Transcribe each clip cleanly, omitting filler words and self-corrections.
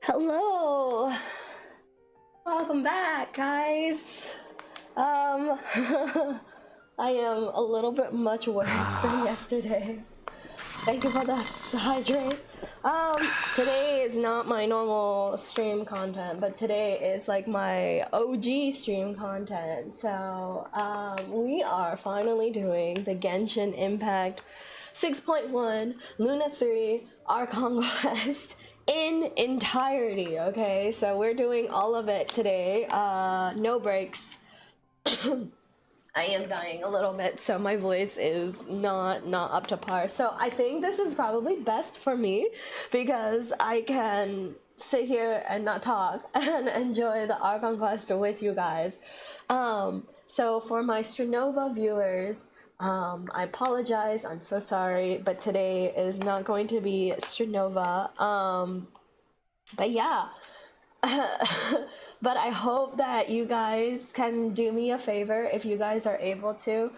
Hello! Welcome back, guys! I am a little bit much worse than yesterday. Thank you for the hydrate. Today is not my normal stream content, but today is like my OG stream content. So, we are finally doing the Genshin Impact 6.1 LUNA III Archon Quest in entirety, okay? So we're doing all of it today, no breaks. I am dying a little bit, so my voice is not up to par. So I think this is probably best for me because I can sit here and not talk and enjoy the Archon Quest with you guys. So for my Strenova viewers, I apologize, I'm so sorry, but today is not going to be Strenova. But yeah. But I hope that you guys can do me a favor if you guys are able to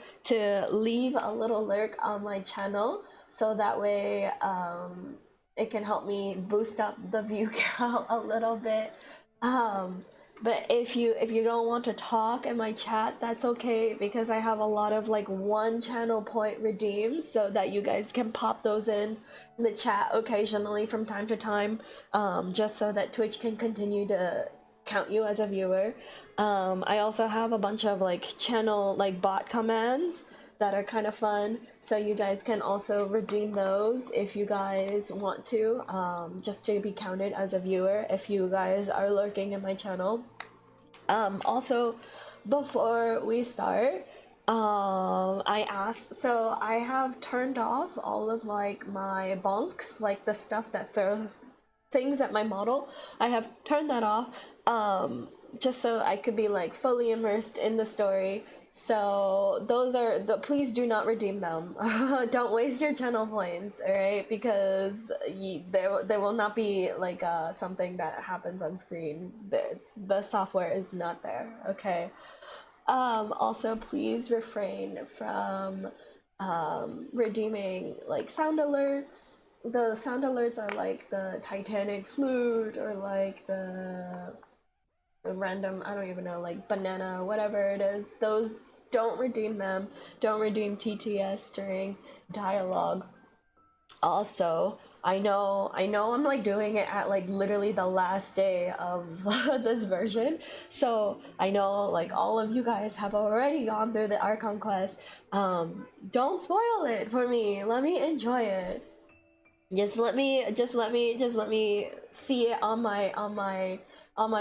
leave a little lurk on my channel, so that way it can help me boost up the view count a little bit. But if you don't want to talk in my chat, that's okay, because I have a lot of like 1 channel point redeems so that you guys can pop those in the chat occasionally from time to time, just so that Twitch can continue to count you as a viewer. I also have a bunch of like channel like bot commands that are kind of fun, so you guys can also redeem those if you guys want to, just to be counted as a viewer if you guys are lurking in my channel. Also, before we start, I asked, so I have turned off all of like my bonks, like the stuff that things at my model. I have turned that off, just so I could be like fully immersed in the story. So those are the, please do not redeem them. Don't waste your channel points, all right? Because there will not be like something that happens on screen. The software is not there, okay? Also, please refrain from redeeming like sound alerts. The sound alerts are like the Titanic flute or like the random, I don't even know, like banana, whatever it is. Those, don't redeem them. Don't redeem TTS during dialogue. Also, I'm like doing it at like literally the last day of this version, so I know like all of you guys have already gone through the Archon Quest. Don't spoil it for me. Let me enjoy it. Just let me see it on my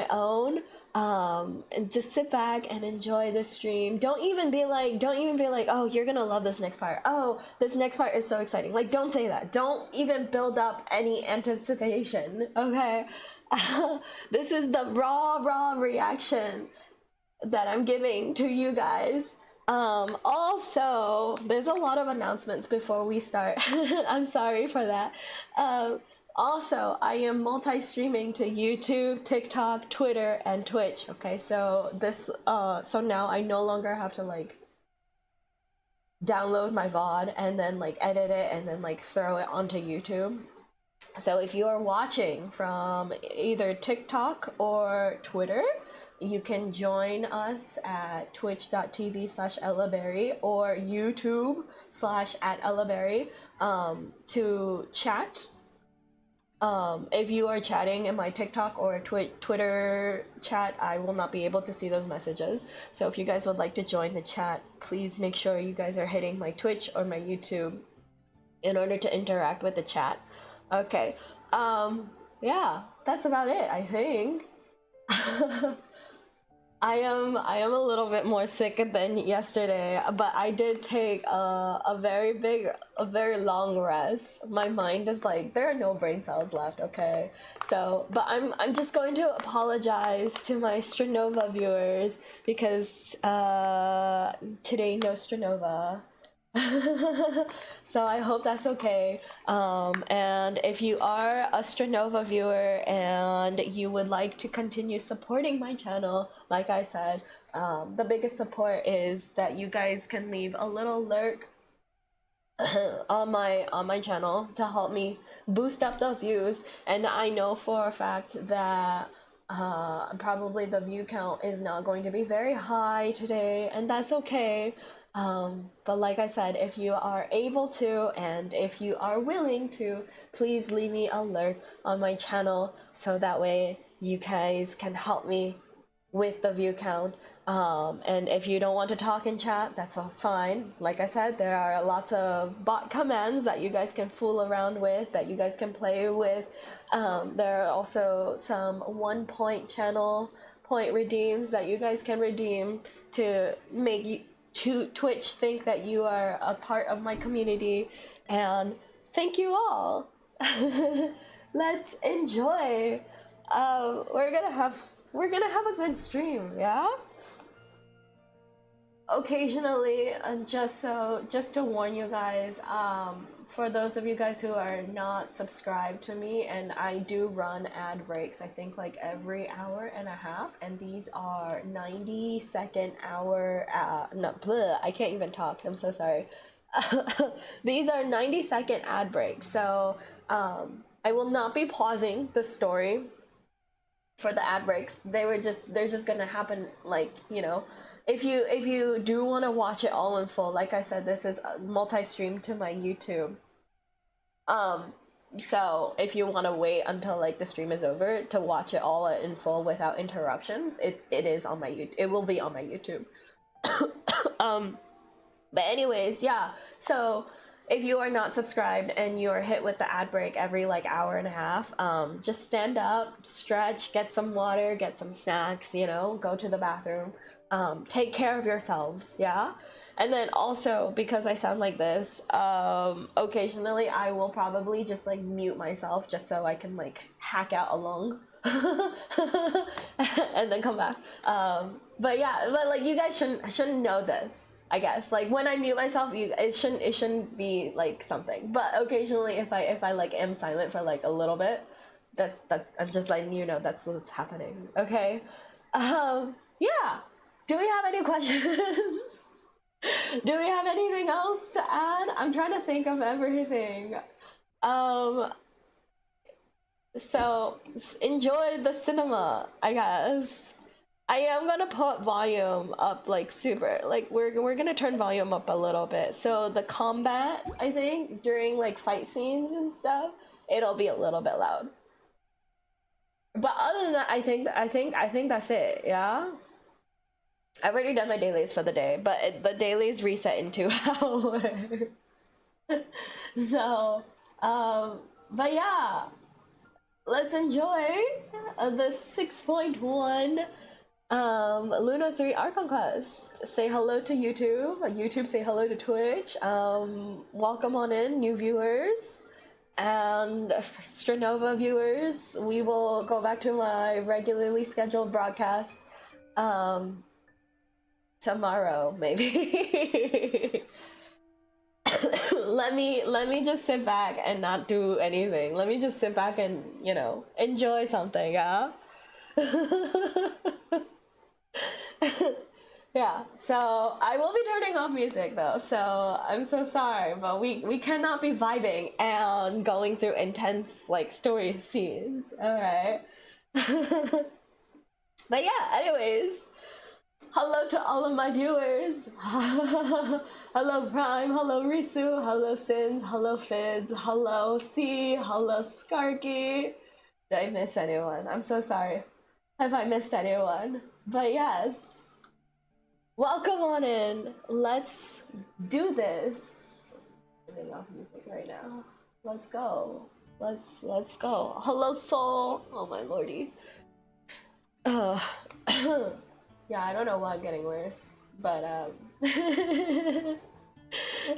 own, and just sit back and enjoy the stream. Don't even be like, oh, you're gonna love this next part, oh, this next part is so exciting. Like, don't say that. Don't even build up any anticipation, okay? This is the raw reaction that I'm giving to you guys. Also, there's a lot of announcements before we start. I'm sorry for that. Also, I am multi-streaming to YouTube, TikTok, Twitter, and Twitch. Okay, so this, so now I no longer have to like download my VOD and then like edit it and then like throw it onto YouTube. So if you are watching from either TikTok or Twitter, you can join us at twitch.tv/ellaberry or YouTube/@ellaberry to chat. If you are chatting in my TikTok or Twitter chat, I will not be able to see those messages. So if you guys would like to join the chat, please make sure you guys are hitting my Twitch or my YouTube in order to interact with the chat. Okay. Yeah, that's about it, I think. I am a little bit more sick than yesterday, but I did take a very long rest. My mind is like, there are no brain cells left, okay? So, but I'm just going to apologize to my Stranova viewers because today no Stranova. So I hope that's okay. And if you are a Stranova viewer and you would like to continue supporting my channel, like I said, the biggest support is that you guys can leave a little lurk on my channel to help me boost up the views. And I know for a fact that probably the view count is not going to be very high today, and that's okay. But like I said, if you are able to and if you are willing to, please leave me a lurk on my channel so that way you guys can help me with the view count. And if you don't want to talk in chat, that's all fine. Like I said, there are lots of bot commands that you guys can fool around with, that you guys can play with. There are also some 1 point channel point redeems that you guys can redeem to make you to Twitch think that you are a part of my community. And thank you all. Let's enjoy. We're gonna have a good stream, yeah? Occasionally, just to warn you guys, for those of you guys who are not subscribed to me, and I do run ad breaks, I think like every hour and a half, and these are 90-second hour, no, bleh, I can't even talk, I'm so sorry. These are 90-second ad breaks, so I will not be pausing the story for the ad breaks. They're just gonna happen, like, you know. If you do want to watch it all in full, like I said, this is multi-stream to my YouTube. So if you want to wait until like the stream is over to watch it all in full without interruptions, it is on my YouTube. It will be on my YouTube. But anyways, yeah. So if you are not subscribed and you are hit with the ad break every like hour and a half, just stand up, stretch, get some water, get some snacks, you know, go to the bathroom. Take care of yourselves, yeah? And then also, because I sound like this, occasionally I will probably just like mute myself just so I can like hack out along and then come back. But yeah, but like you guys shouldn't know this. I guess like when I mute myself, it shouldn't be like something. But occasionally, if I like am silent for like a little bit, that's I'm just letting you know that's what's happening. Okay, yeah. Do we have any questions? Do we have anything else to add? I'm trying to think of everything. So enjoy the cinema, I guess. I am gonna put volume up like super, like we're gonna turn volume up a little bit. So the combat, I think, during like fight scenes and stuff, it'll be a little bit loud. But other than that, I think that's it. Yeah. I've already done my dailies for the day, but the dailies reset in 2 hours. So, but yeah, let's enjoy the 6.1 LUNA III Archon Quest. Say hello to YouTube. YouTube, say hello to Twitch. Welcome on in, new viewers. And Stranova viewers, we will go back to my regularly scheduled broadcast tomorrow, maybe. let me just sit back and not do anything. Let me just sit back and, you know, enjoy something, yeah? Yeah, so I will be turning off music though, so I'm so sorry, but we cannot be vibing and going through intense like story scenes, alright? But yeah, anyways, hello to all of my viewers. Hello Prime, hello Risu, hello Sins, hello Fids, hello C, hello Skarky. Did I miss anyone? I'm so sorry if I missed anyone. But yes, welcome on in. Let's do this. I'm turning off music right now. Let's go. Let's go. Hello Soul. Oh my lordy. Yeah, I don't know why I'm getting worse, but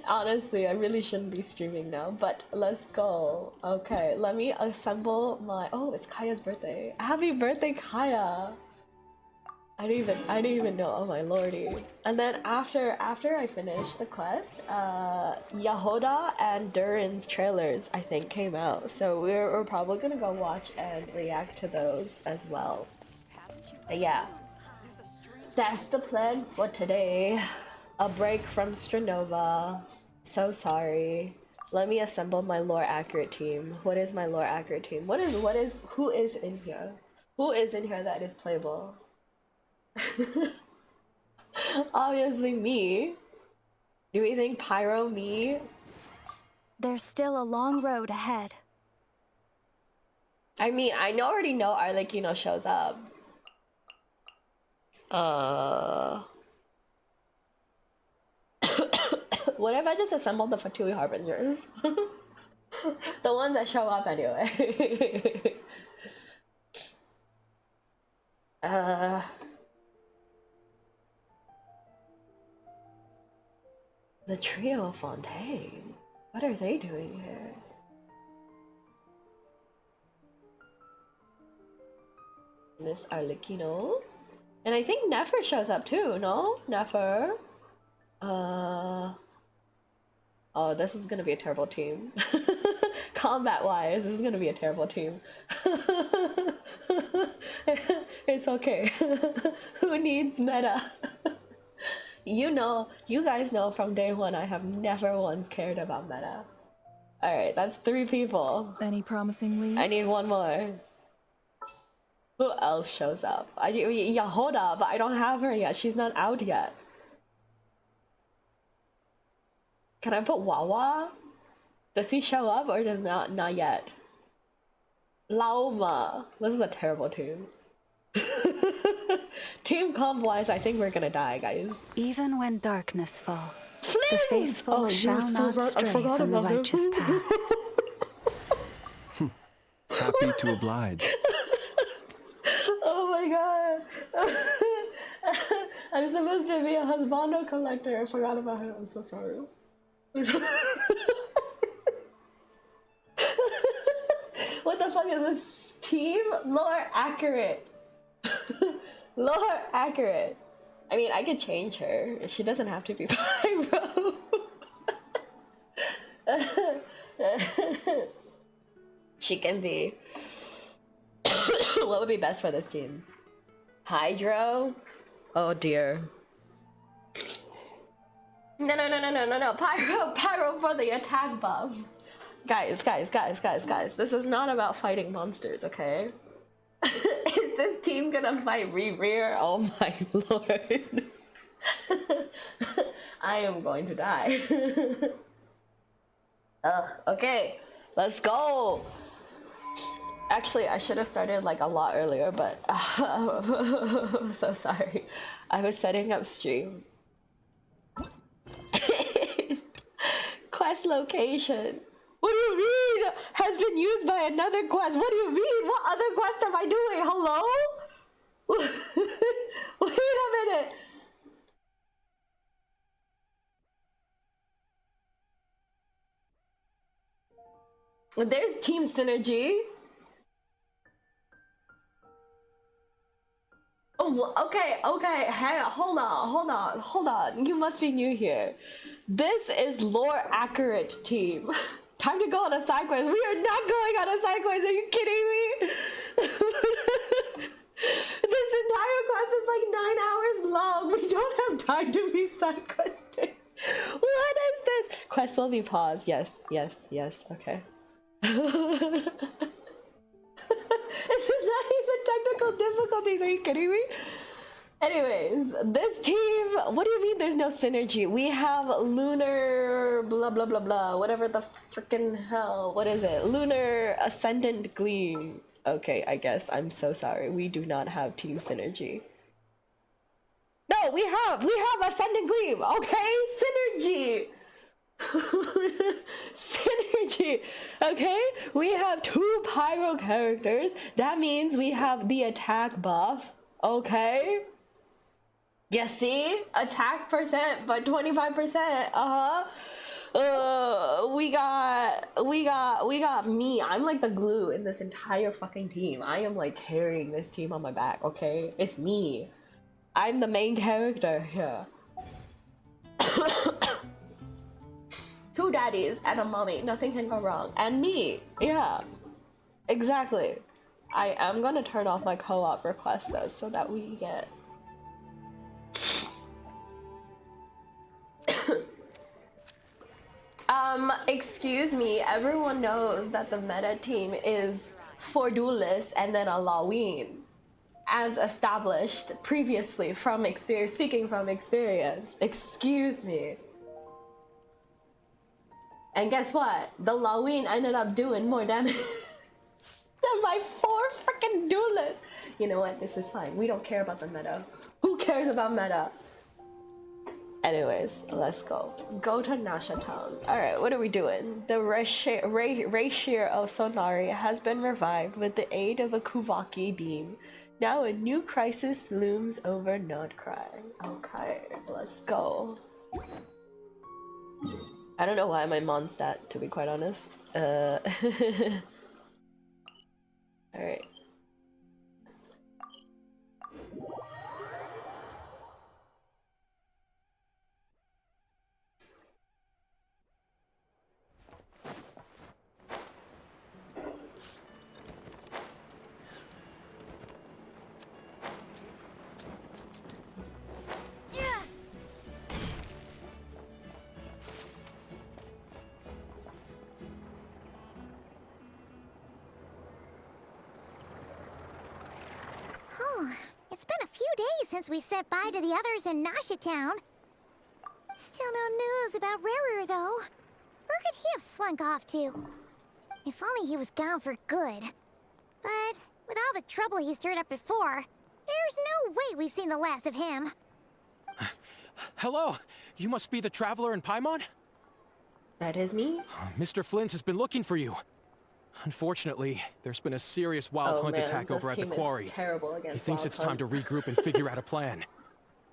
honestly, I really shouldn't be streaming now, but let's go. Okay, let me assemble my... Oh, it's Kaya's birthday. Happy birthday, Kaya! I didn't even know. Oh my lordy. And then after I finish the quest, Yahoda and Durin's trailers I think came out, so we're probably gonna go watch and react to those as well. But yeah, that's the plan for today. A break from Stranova. So sorry. Let me assemble my lore accurate team. What is my lore accurate team? Who is in here? Who is in here that is playable? Obviously me. Do we think Pyro me? There's still a long road ahead. I mean, I already know Arlecchino shows up. What if I just assembled the Fatui Harbingers? The ones that show up anyway. The Trio Fontaine. What are they doing here? Miss Arlecchino. And I think Nefer shows up too, no? Nefer. Oh, this is gonna be a terrible team. Combat-wise, this is gonna be a terrible team. It's okay. Who needs meta? You guys know from day one I have never once cared about meta. Alright, that's 3 people. Any promising leads? I need one more. Who else shows up? Yahoda, but I don't have her yet. She's not out yet. Can I put Wawa? Does he show up or does not yet? Lauma. This is a terrible team. Team comp wise, I think we're gonna die, guys. Even when darkness falls, Please! the faithful shall not stray from the righteous path. Happy to oblige. Oh my god. I'm supposed to be a husbando collector. I forgot about him. I'm so sorry. What the fuck is this team? Lore accurate. Lore accurate. I mean, I could change her. She doesn't have to be pyro. She can be. What would be best for this team? Hydro? Oh dear. No. Pyro for the attack buff. Guys. This is not about fighting monsters, okay? Is this team gonna fight Rear? Oh my lord. I am going to die. Ugh, okay. Let's go. Actually, I should have started like a lot earlier, but I'm so sorry. I was setting up stream. Quest location. What do you mean? Has been used by another quest. What do you mean? What other quest am I doing? Hello? Wait a minute. There's team synergy. Oh, okay. Hey, hold on. You must be new here. This is lore accurate team. Time to go on a side quest. We are not going on a side quest. Are you kidding me? This entire quest is like 9 hours long. We don't have time to be side questing. What is this? Quest will be paused. Yes. Okay. This is not even technical difficulties. Are you kidding me? Anyways, this team, what do you mean there's no synergy? We have lunar blah blah blah blah, whatever the freaking hell, what is it? Lunar Ascendant Gleam. Okay, I guess, I'm so sorry. We do not have team synergy. No, we have Ascendant Gleam, okay? Synergy. Synergy. Okay, we have 2 pyro characters. That means we have the attack buff. Okay, you see, attack percent by 25%. We got me. I'm like the glue in this entire fucking team. I am like carrying this team on my back. Okay, it's me. I'm the main character here. 2 daddies and a mommy. Nothing can go wrong. And me. Yeah. Exactly. I am gonna turn off my co-op request though, so that we get... excuse me. Everyone knows that the meta team is 4 duelists and then a Laween, as established previously from experience. Speaking from experience. Excuse me. And guess what? The Laween ended up doing more damage than my 4 freaking duelists. You know what? This is fine. We don't care about the meta. Who cares about meta? Anyways, let's go. Go to Nasha Town. Alright, what are we doing? The Rashir of Sonari has been revived with the aid of a Kuvaki beam. Now a new crisis looms over Nordcry. Okay, let's go. I don't know why I'm on stat, to be quite honest. Alright. It's been a few days since we said bye to the others in Nasha Town. Still no news about Rarer, though. Where could he have slunk off to? If only he was gone for good. But with all the trouble he stirred up before, there's no way we've seen the last of him. Hello! You must be the traveler in Paimon? That is me. Mr. Flynn has been looking for you. Unfortunately, there's been a serious wild hunt attack over at the quarry. Terrible against he thinks it's time to regroup and figure out a plan.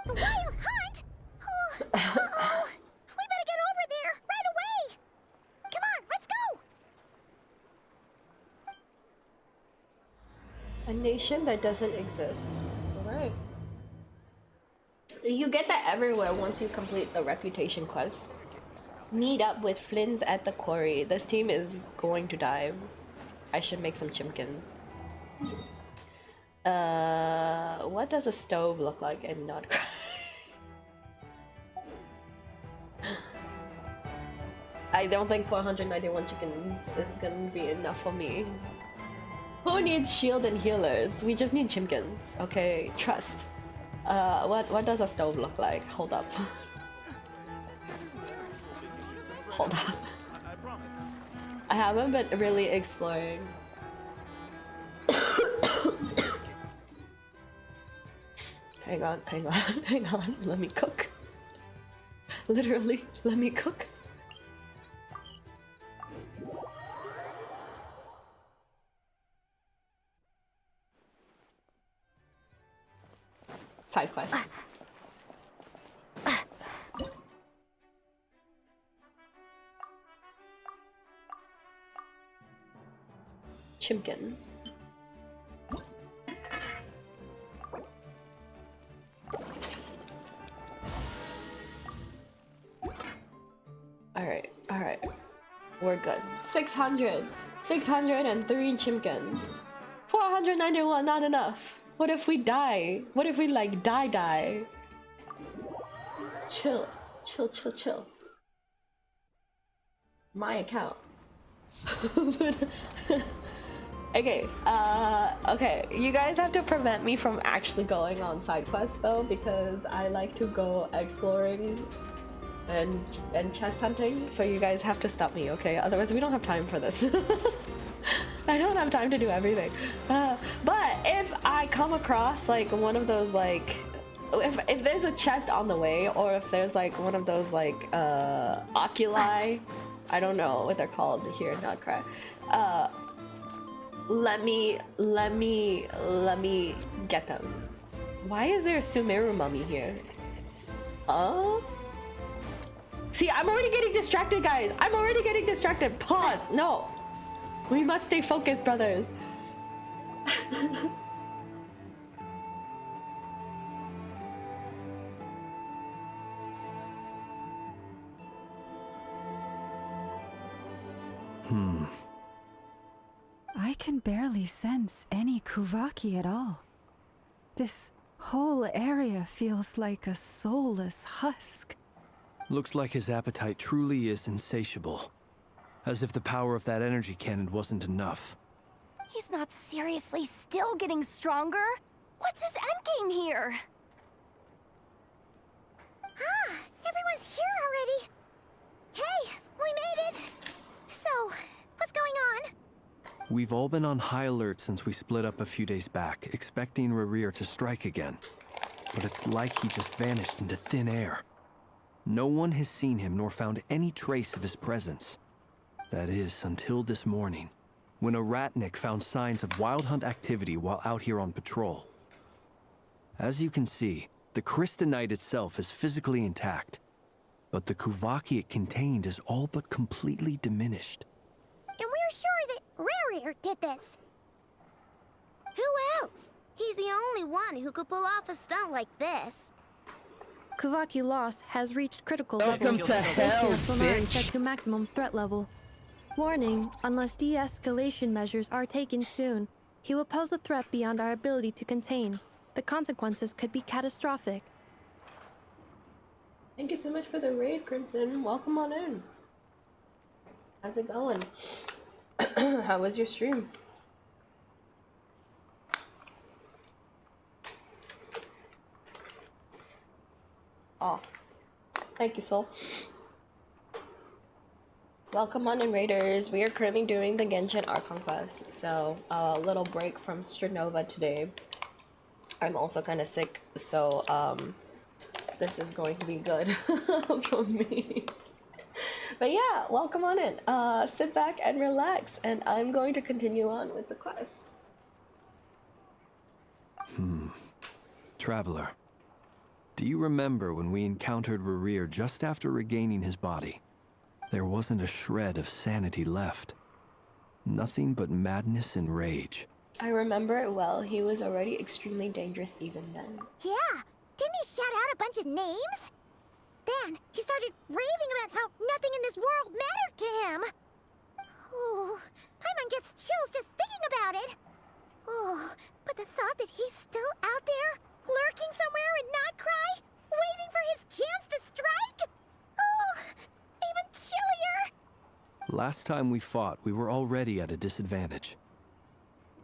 The Wild Hunt? Oh, uh-oh. We better get over there right away. Come on, let's go. A nation that doesn't exist. Alright. You get that everywhere once you complete the reputation quest. Meet up with Flynn's at the quarry. This team is going to die. I should make some chimkins. What does a stove look like and not cry? I don't think 491 chickens is gonna be enough for me. Who needs shield and healers? We just need chimkins. Okay, trust. What does a stove look like? Hold up. Hold up. I haven't been really exploring. Hang on. Let me cook. Literally, let me cook. Side quest. Chimkins. Alright. We're good. 600. 603 chimkins. 491, not enough. What if we die? What if we like die? Chill. My account. Okay, okay. You guys have to prevent me from actually going on side quests though, because I like to go exploring and chest hunting, so you guys have to stop me, okay? Otherwise we don't have time for this. I don't have time to do everything. But if I come across like one of those like, if there's a chest on the way, or if there's like one of those like oculi, I don't know what they're called here, not cry. Let me get them. Why is there a Sumeru mummy here? Oh. See, I'm already getting distracted, guys. I'm already getting distracted. Pause. No. We must stay focused, brothers. I can barely sense any Kuvaki at all. This whole area feels like a soulless husk. Looks like his appetite truly is insatiable. As if the power of that energy cannon wasn't enough. He's not seriously still getting stronger? What's his endgame here? Ah, everyone's here already. Hey, we made it. So, what's going on? We've all been on high alert since we split up a few days back, expecting Rerir to strike again. But it's like he just vanished into thin air. No one has seen him nor found any trace of his presence. That is, until this morning, when a ratnik found signs of wild hunt activity while out here on patrol. As you can see, the Crystonite itself is physically intact, but the Kuvaki it contained is all but completely diminished. And we're sure that Rerir did this. Who else? He's the only one who could pull off a stunt like this. Kuvaki loss has reached critical Welcome level. to hell, Sonari set bitch! to maximum threat level. Warning, unless de-escalation measures are taken soon, he will pose a threat beyond our ability to contain. The consequences could be catastrophic. Thank you so much for the raid, Crimson. Welcome on in. How's it going? How was your stream? Oh, thank you, Soul. Welcome on in, Raiders. We are currently doing the Genshin Archon Quest, so a little break from Stranova today. I'm also kind of sick, so this is going to be good for me. But yeah, welcome on in. Sit back and relax, and I'm going to continue on with the quest. Traveler. Do you remember when we encountered Rerir just after regaining his body? There wasn't a shred of sanity left. Nothing but madness and rage. I remember it well. He was already extremely dangerous even then. Yeah, didn't he shout out a bunch of names? Then he started raving about how nothing in this world mattered to him. Oh, Paimon gets chills just thinking about it. Oh, but the thought that he's still out there, lurking somewhere in Notcry, waiting for his chance to strike? Oh, even chillier. Last time we fought, we were already at a disadvantage.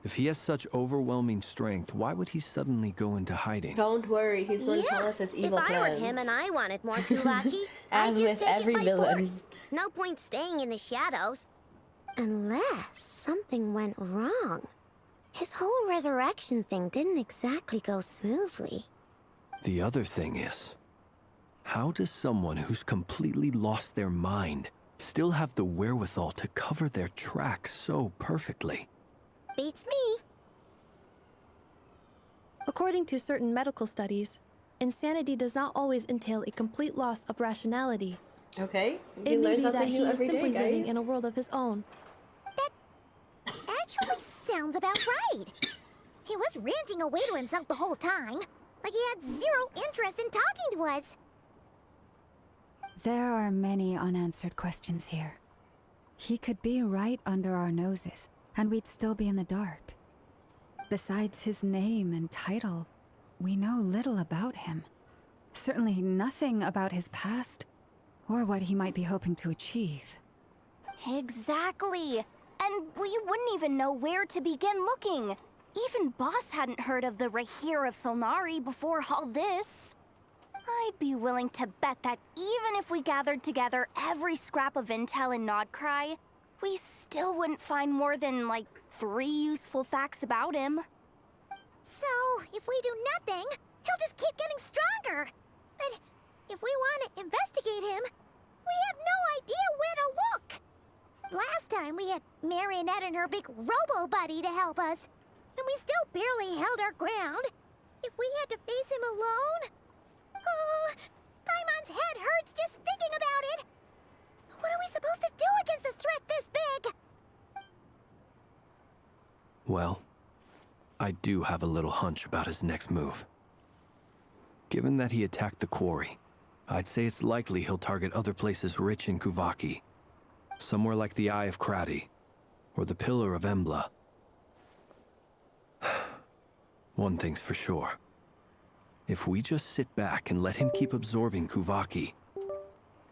If he has such overwhelming strength, why would he suddenly go into hiding? Don't worry, he's going to tell us his evil if I plans. were him and I wanted more Kuvaki, As I'd just with take every it by villain. force. No point staying in the shadows. Unless something went wrong. His whole resurrection thing didn't exactly go smoothly. The other thing is, how does someone who's completely lost their mind still have the wherewithal to cover their tracks so perfectly? Beats me. According to certain medical studies, insanity does not always entail a complete loss of rationality. Okay, It you may learn be that something he new is every simply day, living guys. in a world of his own. Actually sounds about right. He was ranting away to himself the whole time, like he had zero interest in talking to us. There are many unanswered questions here. He could be right under our noses, and we'd still be in the dark. Besides his name and title, we know little about him. Certainly nothing about his past, or what he might be hoping to achieve. Exactly. And we wouldn't even know where to begin looking. Even Boss hadn't heard of the Rahir of Solnari before all this. I'd be willing to bet that even if we gathered together every scrap of intel in Nodcry, we still wouldn't find more than, like, 3 useful facts about him. So, if we do nothing, he'll just keep getting stronger. But if we want to investigate him, we have no idea where to look. Last time we had Marionette and her big robo-buddy to help us, and we still barely held our ground. If we had to face him alone... Oh, Paimon's head hurts just thinking about it. What are we supposed to do against a threat this big? Well, I do have a little hunch about his next move. Given that he attacked the quarry, I'd say it's likely he'll target other places rich in Kuvaki. Somewhere like the Eye of Krati, or the Pillar of Embla. One thing's for sure. If we just sit back and let him keep absorbing Kuvaki,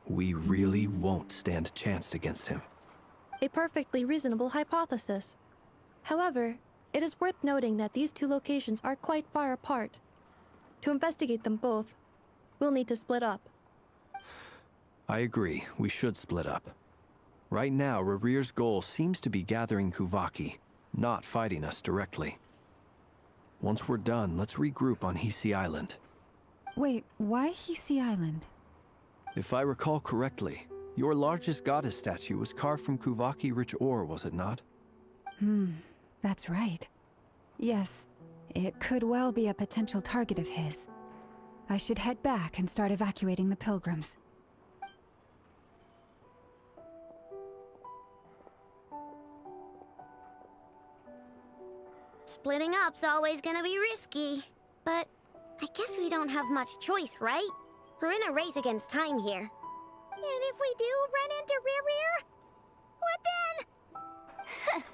we really won't stand a chance against him. A perfectly reasonable hypothesis. However, it is worth noting that these two locations are quite far apart. To investigate them both, we'll need to split up. I agree, we should split up. Right now, Rerir's goal seems to be gathering Kuvaki, not fighting us directly. Once we're done, let's regroup on Hisi Island. Wait, why Hisi Island? If I recall correctly, your largest goddess statue was carved from Kuvaki-rich ore, was it not? That's right. Yes, it could well be a potential target of his. I should head back and start evacuating the pilgrims. Splitting up's always gonna be risky. But I guess we don't have much choice, right? We're in a race against time here. And if we do run into Rerir, what then?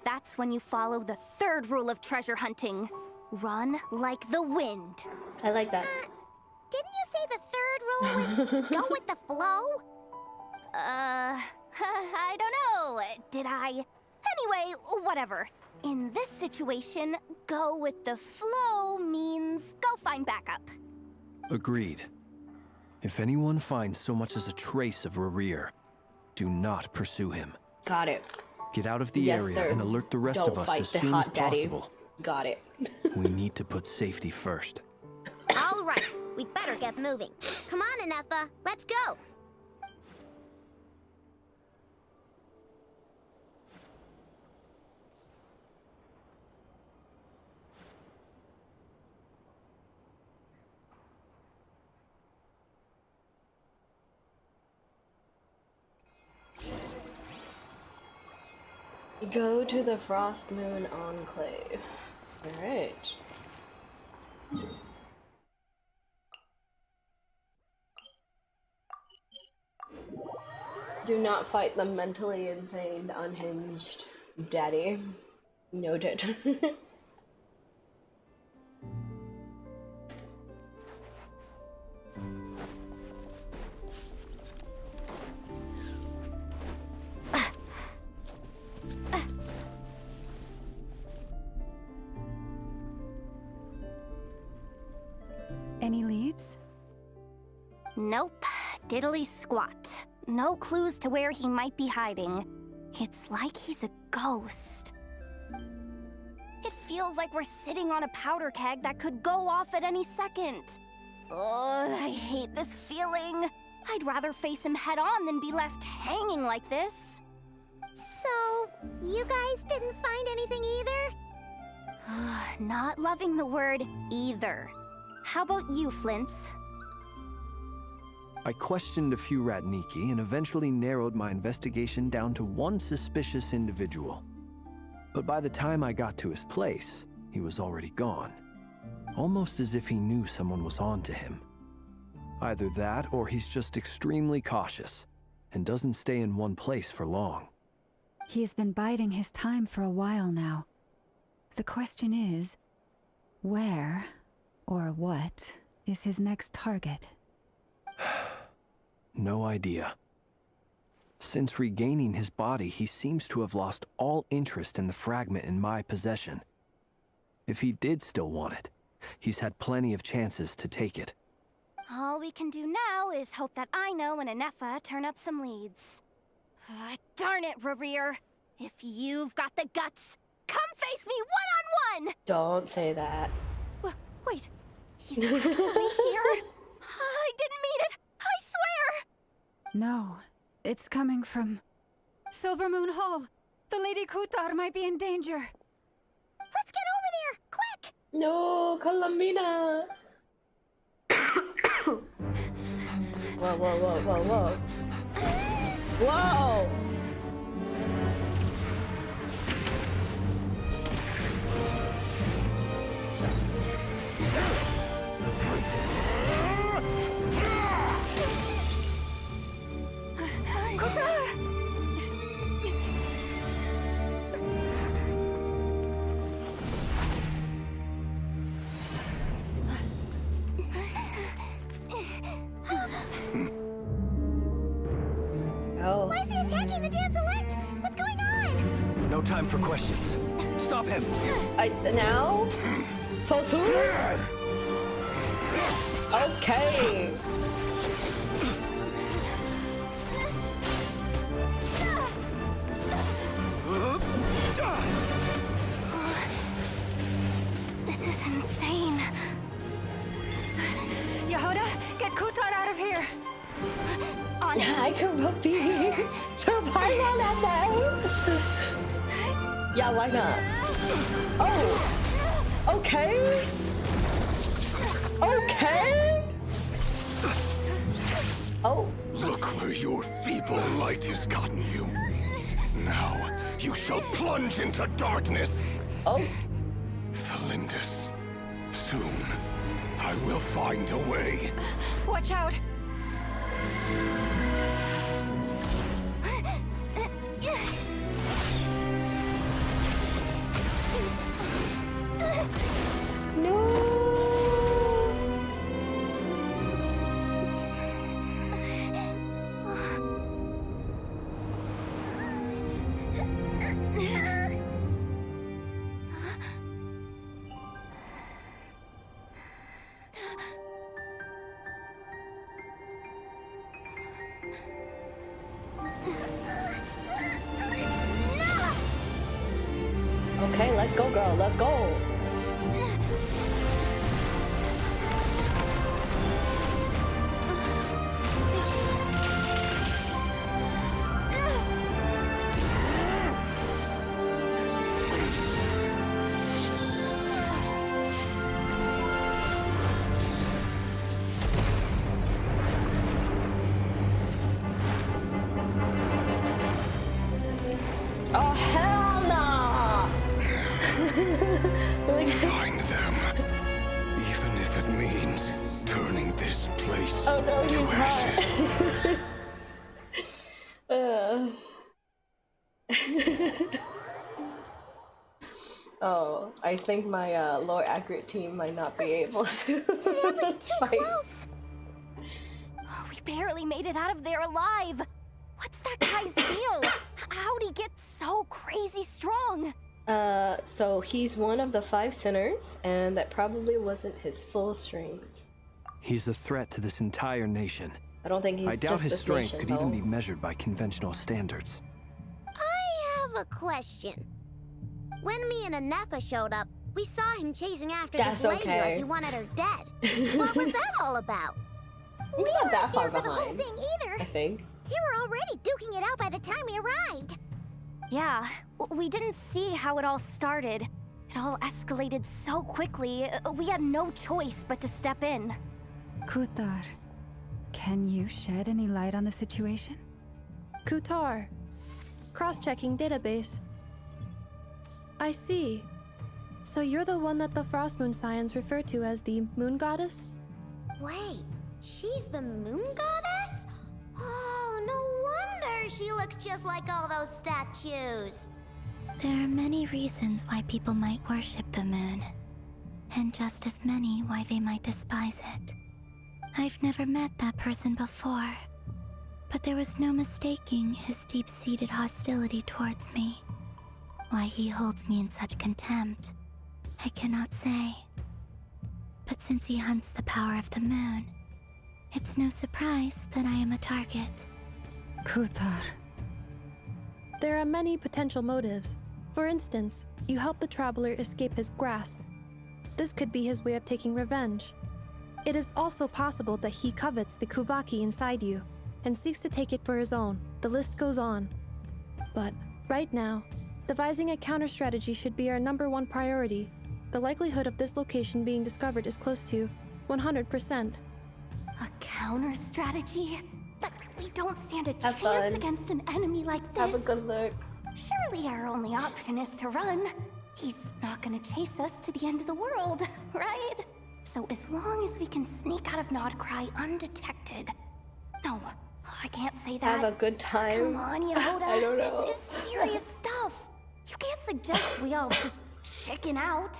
That's when you follow the 3rd rule of treasure hunting. Run like the wind. I like that. Didn't you say the 3rd rule was go with the flow? I don't know. Did I? Anyway, whatever. In this situation, go with the flow means go find backup. Agreed. If anyone finds so much as a trace of Rerir, do not pursue him. Got it. Get out of the Yes, area sir. and alert the rest Don't of us fight as the soon as hot daddy. possible. Got it. We need to put safety first. All right, we'd better get moving. Come on, Anefa, let's go. Go to the Frost Moon Enclave. Alright. Do not fight the mentally insane, unhinged daddy. Noted. Any leads? Nope. Diddly squat. No clues to where he might be hiding. It's like he's a ghost. It feels like we're sitting on a powder keg that could go off at any second. Ugh, I hate this feeling. I'd rather face him head on than be left hanging like this. So, you guys didn't find anything either? Not loving the word either. How about you, Flint's? I questioned a few Ratniki and eventually narrowed my investigation down to one suspicious individual. But by the time I got to his place, he was already gone. Almost as if he knew someone was on to him. Either that or he's just extremely cautious and doesn't stay in one place for long. He's been biding his time for a while now. The question is, where or what is his next target? No idea. Since regaining his body, he seems to have lost all interest in the fragment in my possession. If he did still want it, he's had plenty of chances to take it. All we can do now is hope that Ino and Anefa turn up some leads. Darn it, Rarir. If you've got the guts, come face me one-on-one! Don't say that. Wait, he's actually here? I didn't mean it! I swear! No, it's coming from Silver Moon Hall. The Lady Kutar might be in danger. Let's get over there, quick! No, Columbina! Whoa, whoa, whoa, whoa, whoa. Whoa! Oh. Why is he attacking the damselette? What's going on? No time for questions. Stop him! Now? So soon? Okay. This is insane. Yehuda, get Kutar out of here! On I could be survive on that day. Yeah, why not? Oh. Okay. Okay. Oh. Look where your feeble light has gotten you. Now, you shall plunge into darkness. Oh. Felindus, soon, I will find a way. Watch out! Okay, let's go, girl. Let's go. Oh, hell Oh no, to he's ashes. hot. Oh, I think my lower accurate team might not be able to fight. Close. Oh, we barely made it out of there alive. What's that guy's deal? How'd he get so crazy strong? So he's one of the 5 sinners, and that probably wasn't his full strength. He's a threat to this entire nation. I don't think he's I doubt just his this strength nation, could even though. be measured by conventional standards. I have a question. When me and Anetha showed up, we saw him chasing after That's this lady okay. like he wanted her dead. What was that all about? He's not that far Here for the whole behind, thing either. I think. They were already duking it out by the time we arrived. Yeah, we didn't see how it all started. It all escalated so quickly, we had no choice but to step in. Kutar, can you shed any light on the situation? Kutar. Cross-checking database. I see. So you're the one that the Frost Moon Scions refer to as the Moon Goddess? Wait, she's the moon goddess? Oh, no wonder she looks just like all those statues. There are many reasons why people might worship the moon, and just as many why they might despise it. I've never met that person before, but there was no mistaking his deep-seated hostility towards me. Why he holds me in such contempt, I cannot say. But since he hunts the power of the moon, it's no surprise that I am a target. Kutar. There are many potential motives. For instance, you help the traveler escape his grasp. This could be his way of taking revenge. It is also possible that he covets the Kuvaki inside you and seeks to take it for his own. The list goes on. But right now, devising a counter-strategy should be our #1 priority. The likelihood of this location being discovered is close to 100%. A counter strategy? But we don't stand a Have chance fun. against an enemy like this. Have a good look. Surely our only option is to run. He's not gonna chase us to the end of the world, right? So as long as we can sneak out of Nodcry undetected. No, I can't say that. Have a good time. Come on, Yehoda. I don't know. This is serious stuff. You can't suggest we all just chicken out.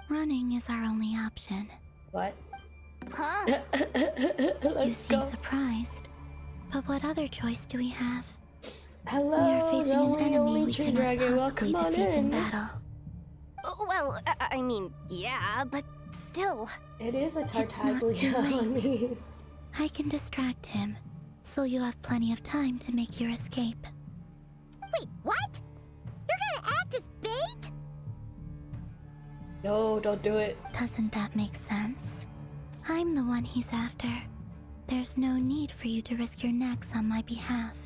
Running is our only option. What? Huh? You Let's seem go. surprised. But what other choice do we have? Hello, We are facing an enemy only we tree cannot dragon. possibly Welcome on defeat in in. battle. Well, I mean, yeah, but still. It is a It's not Tartaglia. too I late. mean, I can distract him, so you have plenty of time to make your escape. Wait, what? You're gonna act as bait? no, don't do it. Doesn't that make sense? I'm the one he's after. There's no need for you to risk your necks on my behalf.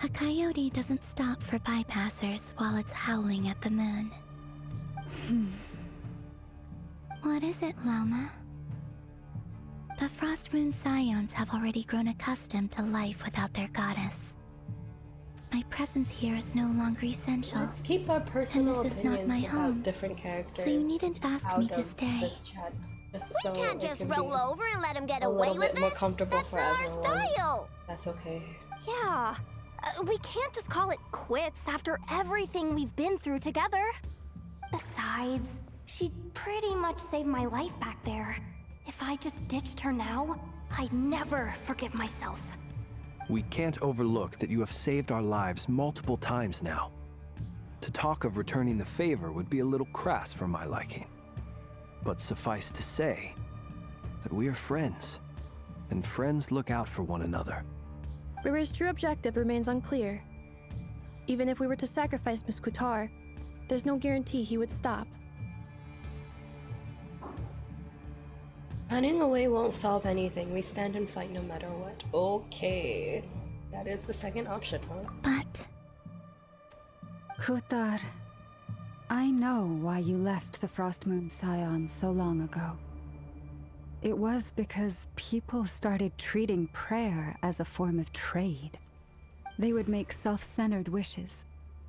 A coyote doesn't stop for bypassers while it's howling at the moon. What is it, Loma? The Frost Moon Scions have already grown accustomed to life without their goddess. My presence here is no longer essential, Let's keep our personal this is not opinions my about home, different characters. so you needn't ask out me to of stay. This chat, just We so can't it just can roll be over and let him get a away little with bit more this. comfortable That's for not our everyone. style. That's okay. Yeah. We can't just call it quits after everything we've been through together. Besides, she pretty much saved my life back there. If I just ditched her now, I'd never forgive myself. We can't overlook that you have saved our lives multiple times now. To talk of returning the favor would be a little crass for my liking. But suffice to say that we are friends, and friends look out for one another. Rira's true objective remains unclear. Even if we were to sacrifice Miss Kutar, there's no guarantee he would stop. Running away won't solve anything. We stand and fight no matter what. Okay. That is the second option, huh? But Kutar, I know why you left the Frost Moon Scions so long ago. It was because people started treating prayer as a form of trade. They would make self-centered wishes,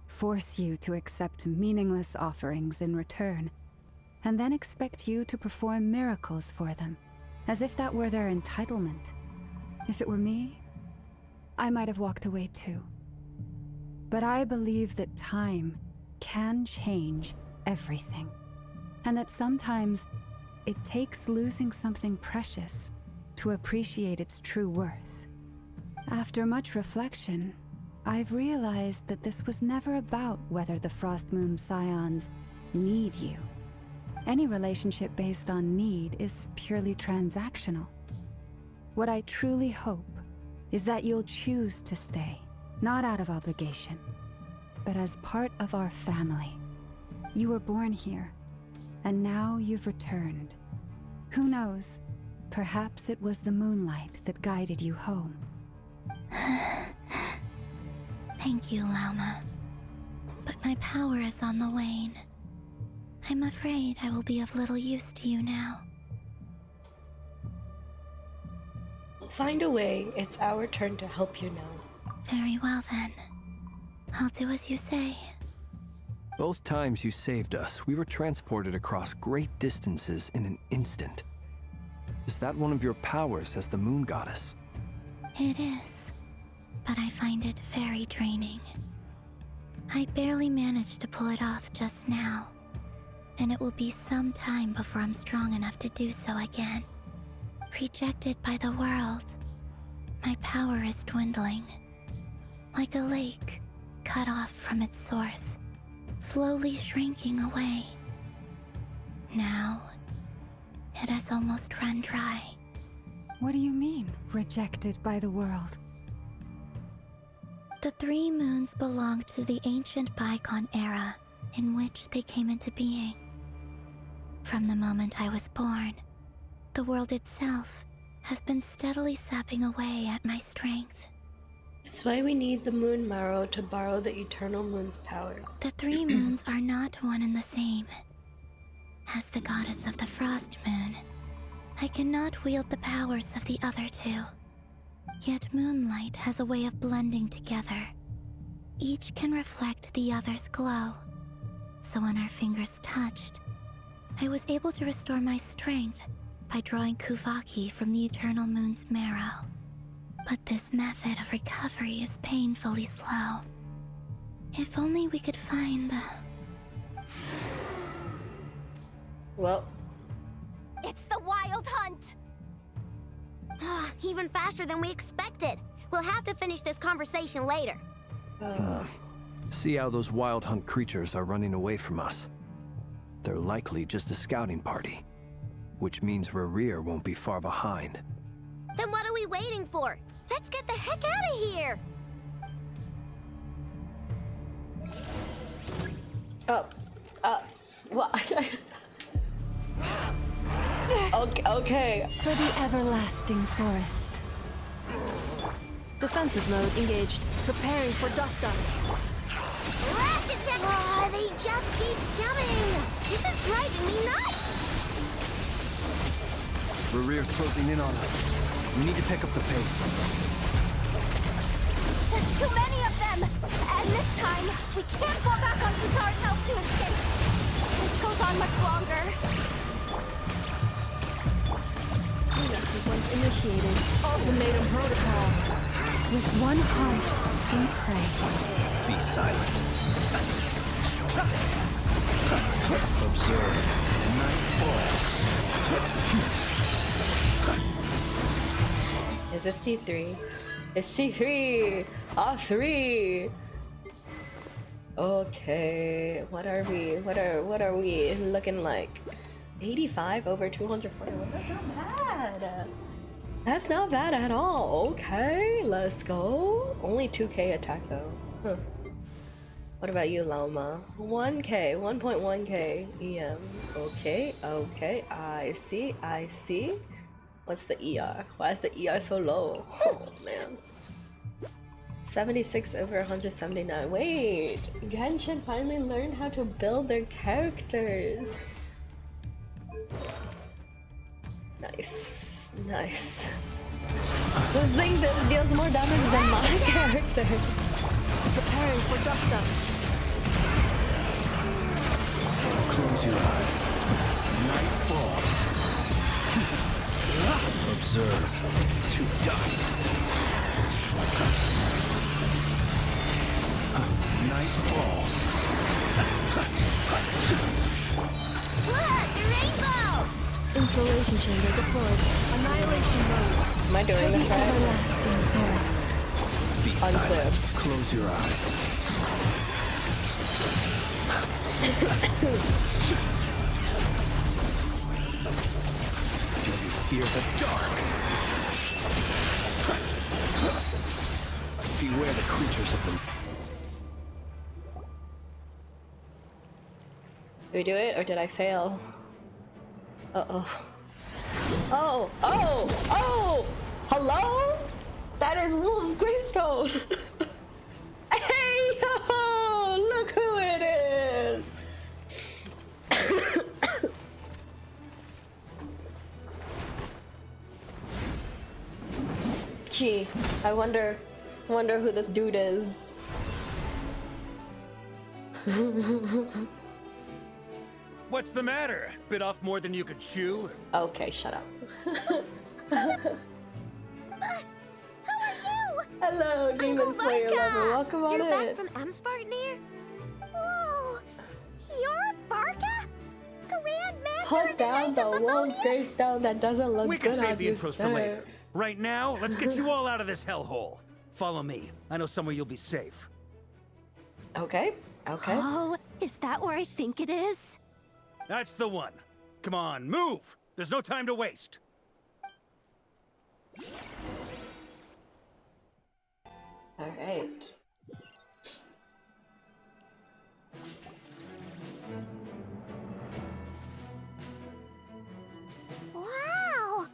force you to accept meaningless offerings in return, and then expect you to perform miracles for them, as if that were their entitlement. If it were me, I might have walked away too. But I believe that time can change everything, and that sometimes it takes losing something precious to appreciate its true worth. After much reflection, I've realized that this was never about whether the Frost Moon Scions need you. Any relationship based on need is purely transactional. What I truly hope is that you'll choose to stay, not out of obligation, but as part of our family. You were born here, and now you've returned. Who knows? Perhaps it was the moonlight that guided you home. Thank you, Lauma. But my power is on the wane. I'm afraid I will be of little use to you now. Find a way. It's our turn to help you now. Very well then. I'll do as you say. Both times you saved us, we were transported across great distances in an instant. Is that one of your powers as the moon goddess? It is, but I find it very draining. I barely managed to pull it off just now, and it will be some time before I'm strong enough to do so again. Rejected by the world, my power is dwindling. Like a lake cut off from its source, slowly shrinking away. Now, it has almost run dry. What do you mean, rejected by the world? The 3 moons belonged to the ancient Bygone era in which they came into being. From the moment I was born, the world itself has been steadily sapping away at my strength. It's why we need the moon marrow to borrow the eternal moon's power. The 3 moons are not one and the same. As the goddess of the Frost Moon, I cannot wield the powers of the other 2. Yet moonlight has a way of blending together. Each can reflect the other's glow. So when our fingers touched, I was able to restore my strength by drawing Kuvaki from the eternal moon's marrow. But this method of recovery is painfully slow. If only we could find the... Well, It's the Wild Hunt! Even faster than we expected. We'll have to finish this conversation later. See how those wild hunt creatures are running away from us. They're likely just a scouting party, which means Rerir won't be far behind. Then what are we waiting for? Let's get the heck out of here! well, okay. For the everlasting forest. Defensive mode engaged. Preparing for dust up. Rash attack! They just keep coming! This is driving me nuts! Rerir's closing in on us. We need to pick up the pace. There's too many of them! And this time, we can't fall back on Katar's help to escape. This goes on much longer. Cleanup sequence initiated. Ultimatum protocol. With one heart, we pray. Be silent. Observe. Night falls. Is it C3? It's C3! Ah, 3! Okay, what are we? What are we looking like? 85 over 241. That's not bad. That's not bad at all. Okay, let's go. Only 2k attack though. Huh. What about you, Lauma? 1k, 1.1k EM. Okay, I see. What's the ER? Why is the ER so low? Oh man. 76 over 179. Wait, Genshin finally learned how to build their characters. Nice. This thing deals more damage than my character. Preparing for dust up. Close your eyes. Night falls. Observe. To dust. Night falls. Look, the rainbow! Installation chamber deployed. Annihilation mode. Am I doing this right? Everlasting forest. Be Unclear. silent. Close your eyes. Do you fear the dark? Beware the creatures of the... Did we do it or did I fail? Uh-oh. Oh! Oh! Oh! Hello? That is Wolf's gravestone! Hey yo! Look who it is! Gee, I wonder who this dude is. What's the matter? Bit off more than you could chew? Okay, shut up. How are you? Hello, Demon Slayer Varka! lover. Welcome on You're in. back from Amspartnir? Oh, you're Varka? Grandmaster Put of down the Knights of wolf's Favonius? gravestone. That doesn't look We good can save on the you, intros for sir. later. Right now, let's get you all out of this hellhole. Follow me. I know somewhere you'll be safe. Okay. Okay. Oh, is that where I think it is? That's the one. Come on, move! There's no time to waste. All right. Wow!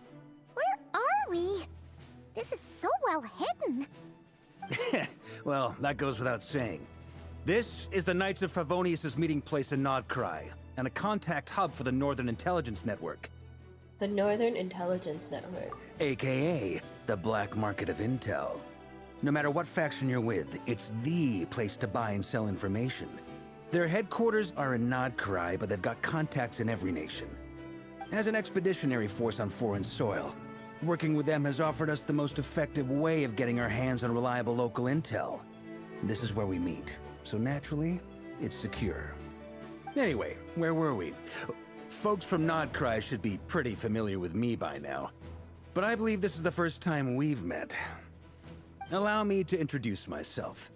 Where are we? This is so well hidden. Well, that goes without saying. This is the Knights of Favonius' meeting place in Nodcry, and a contact hub for the Northern Intelligence Network, The Northern Intelligence Network. aka the Black Market of Intel. No matter what faction you're with, it's the place to buy and sell information. Their headquarters are in Nodcry, but they've got contacts in every nation. As an expeditionary force on foreign soil, working with them has offered us the most effective way of getting our hands on reliable local intel. This is where we meet, so naturally, it's secure. Anyway, where were we? Folks from Nodcry should be pretty familiar with me by now, but I believe this is the first time we've met. Allow me to introduce myself.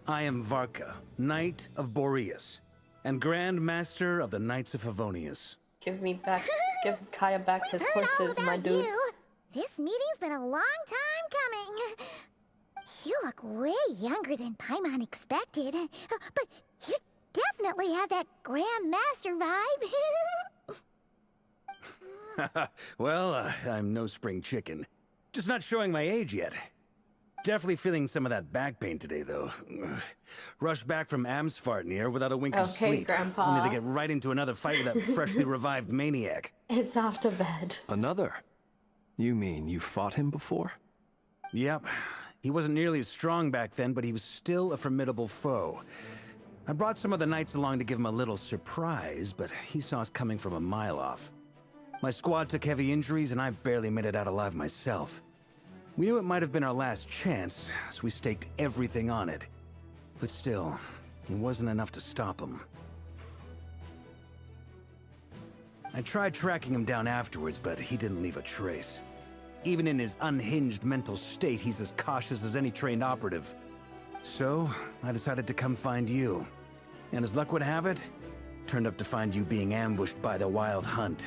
I am Varka, Knight of Boreas, and Grand Master of the Knights of Favonius. Give Kaya back his Heard all horses, my about dude. you. This meeting's been a long time coming. You look way younger than Paimon expected, but you definitely have that Grandmaster vibe. Well, I'm no spring chicken. Just not showing my age yet. Definitely feeling some of that back pain today, though. Rushed back from Amsfartnir without a wink of Okay, sleep. Grandpa. Only to get right into another fight with that freshly revived maniac. It's off to bed. Another? You mean you fought him before? Yep. He wasn't nearly as strong back then, but he was still a formidable foe. I brought some of the knights along to give him a little surprise, but he saw us coming from a mile off. My squad took heavy injuries, and I barely made it out alive myself. We knew it might have been our last chance, so we staked everything on it. But still, it wasn't enough to stop him. I tried tracking him down afterwards, but he didn't leave a trace. Even in his unhinged mental state, he's as cautious as any trained operative. So, I decided to come find you. And as luck would have it, turned up to find you being ambushed by the Wild Hunt.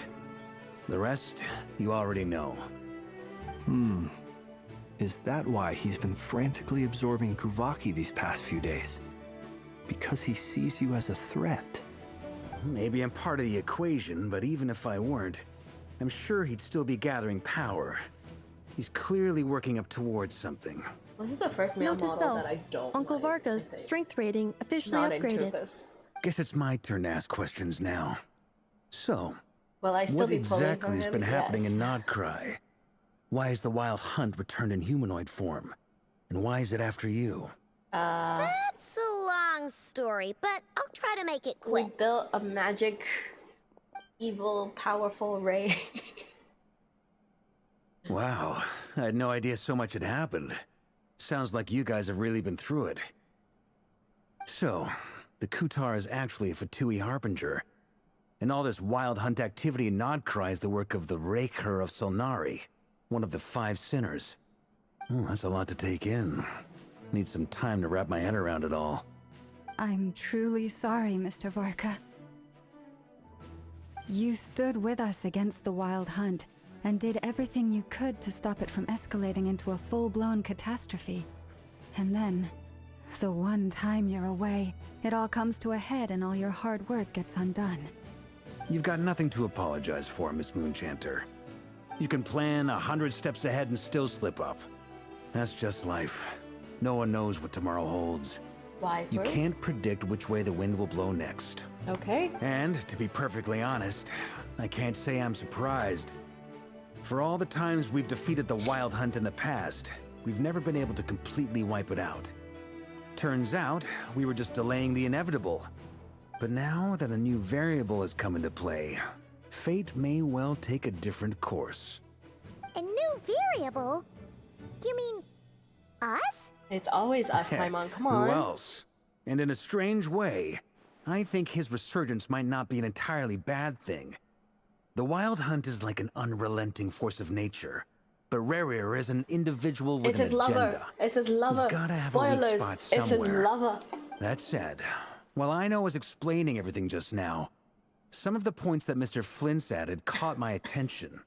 The rest, you already know. Is that why he's been frantically absorbing Kuvaki these past few days? Because he sees you as a threat? Maybe I'm part of the equation, but even if I weren't, I'm sure he'd still be gathering power. He's clearly working up towards something. This is the first male Note to model self, that I don't Uncle like, Varka's I think. strength rating officially Not into upgraded. this. Guess it's my turn to ask questions now. So, Will I still what be pulling exactly for has him? been happening Yes. in Nodcry? Why is the Wild Hunt returned in humanoid form? And why is it after you? That's a long story, but I'll try to make it We quick. built a magic, evil, powerful ray. Wow, I had no idea so much had happened. Sounds like you guys have really been through it. So, the Kutar is actually a Fatui Harbinger. And all this wild hunt activity in Nodcry is the work of the Raker of Solnari, one of the 5 sinners. That's a lot to take in. Need some time to wrap my head around it all. I'm truly sorry, Mr. Varka. You stood with us against the Wild Hunt, and did everything you could to stop it from escalating into a full-blown catastrophe. And then, the one time you're away, it all comes to a head and all your hard work gets undone. You've got nothing to apologize for, Miss Moonchanter. You can plan 100 steps ahead and still slip up. That's just life. No one knows what tomorrow holds. Wise You words. can't predict which way the wind will blow next. Okay. And, to be perfectly honest, I can't say I'm surprised. For all the times we've defeated the Wild Hunt in the past, we've never been able to completely wipe it out. Turns out, we were just delaying the inevitable. But now that a new variable has come into play, fate may well take a different course. A new variable? You mean us? It's always us, Paimon. Come on. Who else? And in a strange way, I think his resurgence might not be an entirely bad thing. The Wild Hunt is like an unrelenting force of nature, but Rerir is an individual with It's an his agenda. lover. It's his lover. He's gotta have a weak Spoilers. spot It's his somewhere. lover. That said, while I was explaining everything just now, some of the points that Mr. Flint's added caught my attention.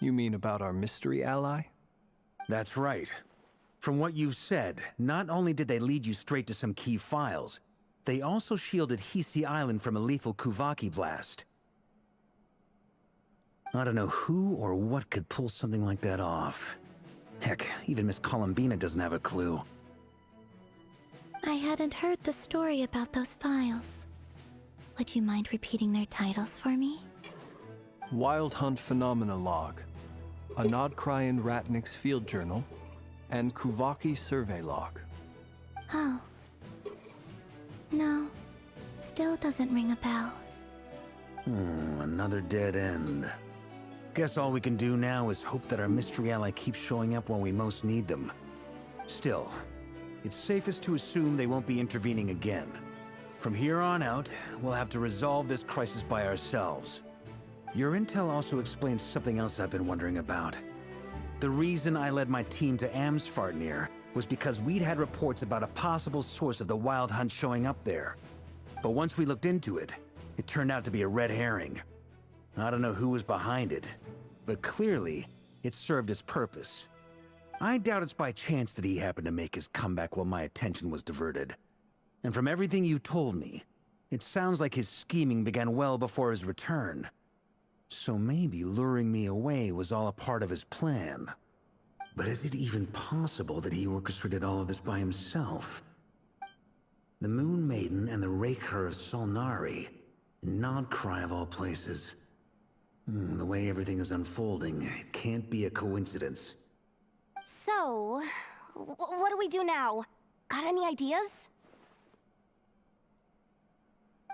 You mean about our mystery ally? That's right. From what you've said, not only did they lead you straight to some key files, they also shielded Hisi Island from a lethal Kuvaki blast. I don't know who or what could pull something like that off. Heck, even Miss Columbina doesn't have a clue. I hadn't heard the story about those files. Would you mind repeating their titles for me? Wild Hunt Phenomena Log, a Nodcryan Ratnik's Field Journal, and Kuvaki Survey Log. Oh. No. Still doesn't ring a bell. Another dead end. Guess all we can do now is hope that our mystery ally keeps showing up when we most need them. Still, it's safest to assume they won't be intervening again. From here on out, we'll have to resolve this crisis by ourselves. Your intel also explains something else I've been wondering about. The reason I led my team to Amsfartnir was because we'd had reports about a possible source of the Wild Hunt showing up there. But once we looked into it, it turned out to be a red herring. I don't know who was behind it, but clearly, it served its purpose. I doubt it's by chance that he happened to make his comeback while my attention was diverted. And from everything you told me, it sounds like his scheming began well before his return. So maybe luring me away was all a part of his plan. But is it even possible that he orchestrated all of this by himself? The Moon Maiden and the Raker of Solnari, Nodcry of all places. The way everything is unfolding, it can't be a coincidence. So, what do we do now? Got any ideas?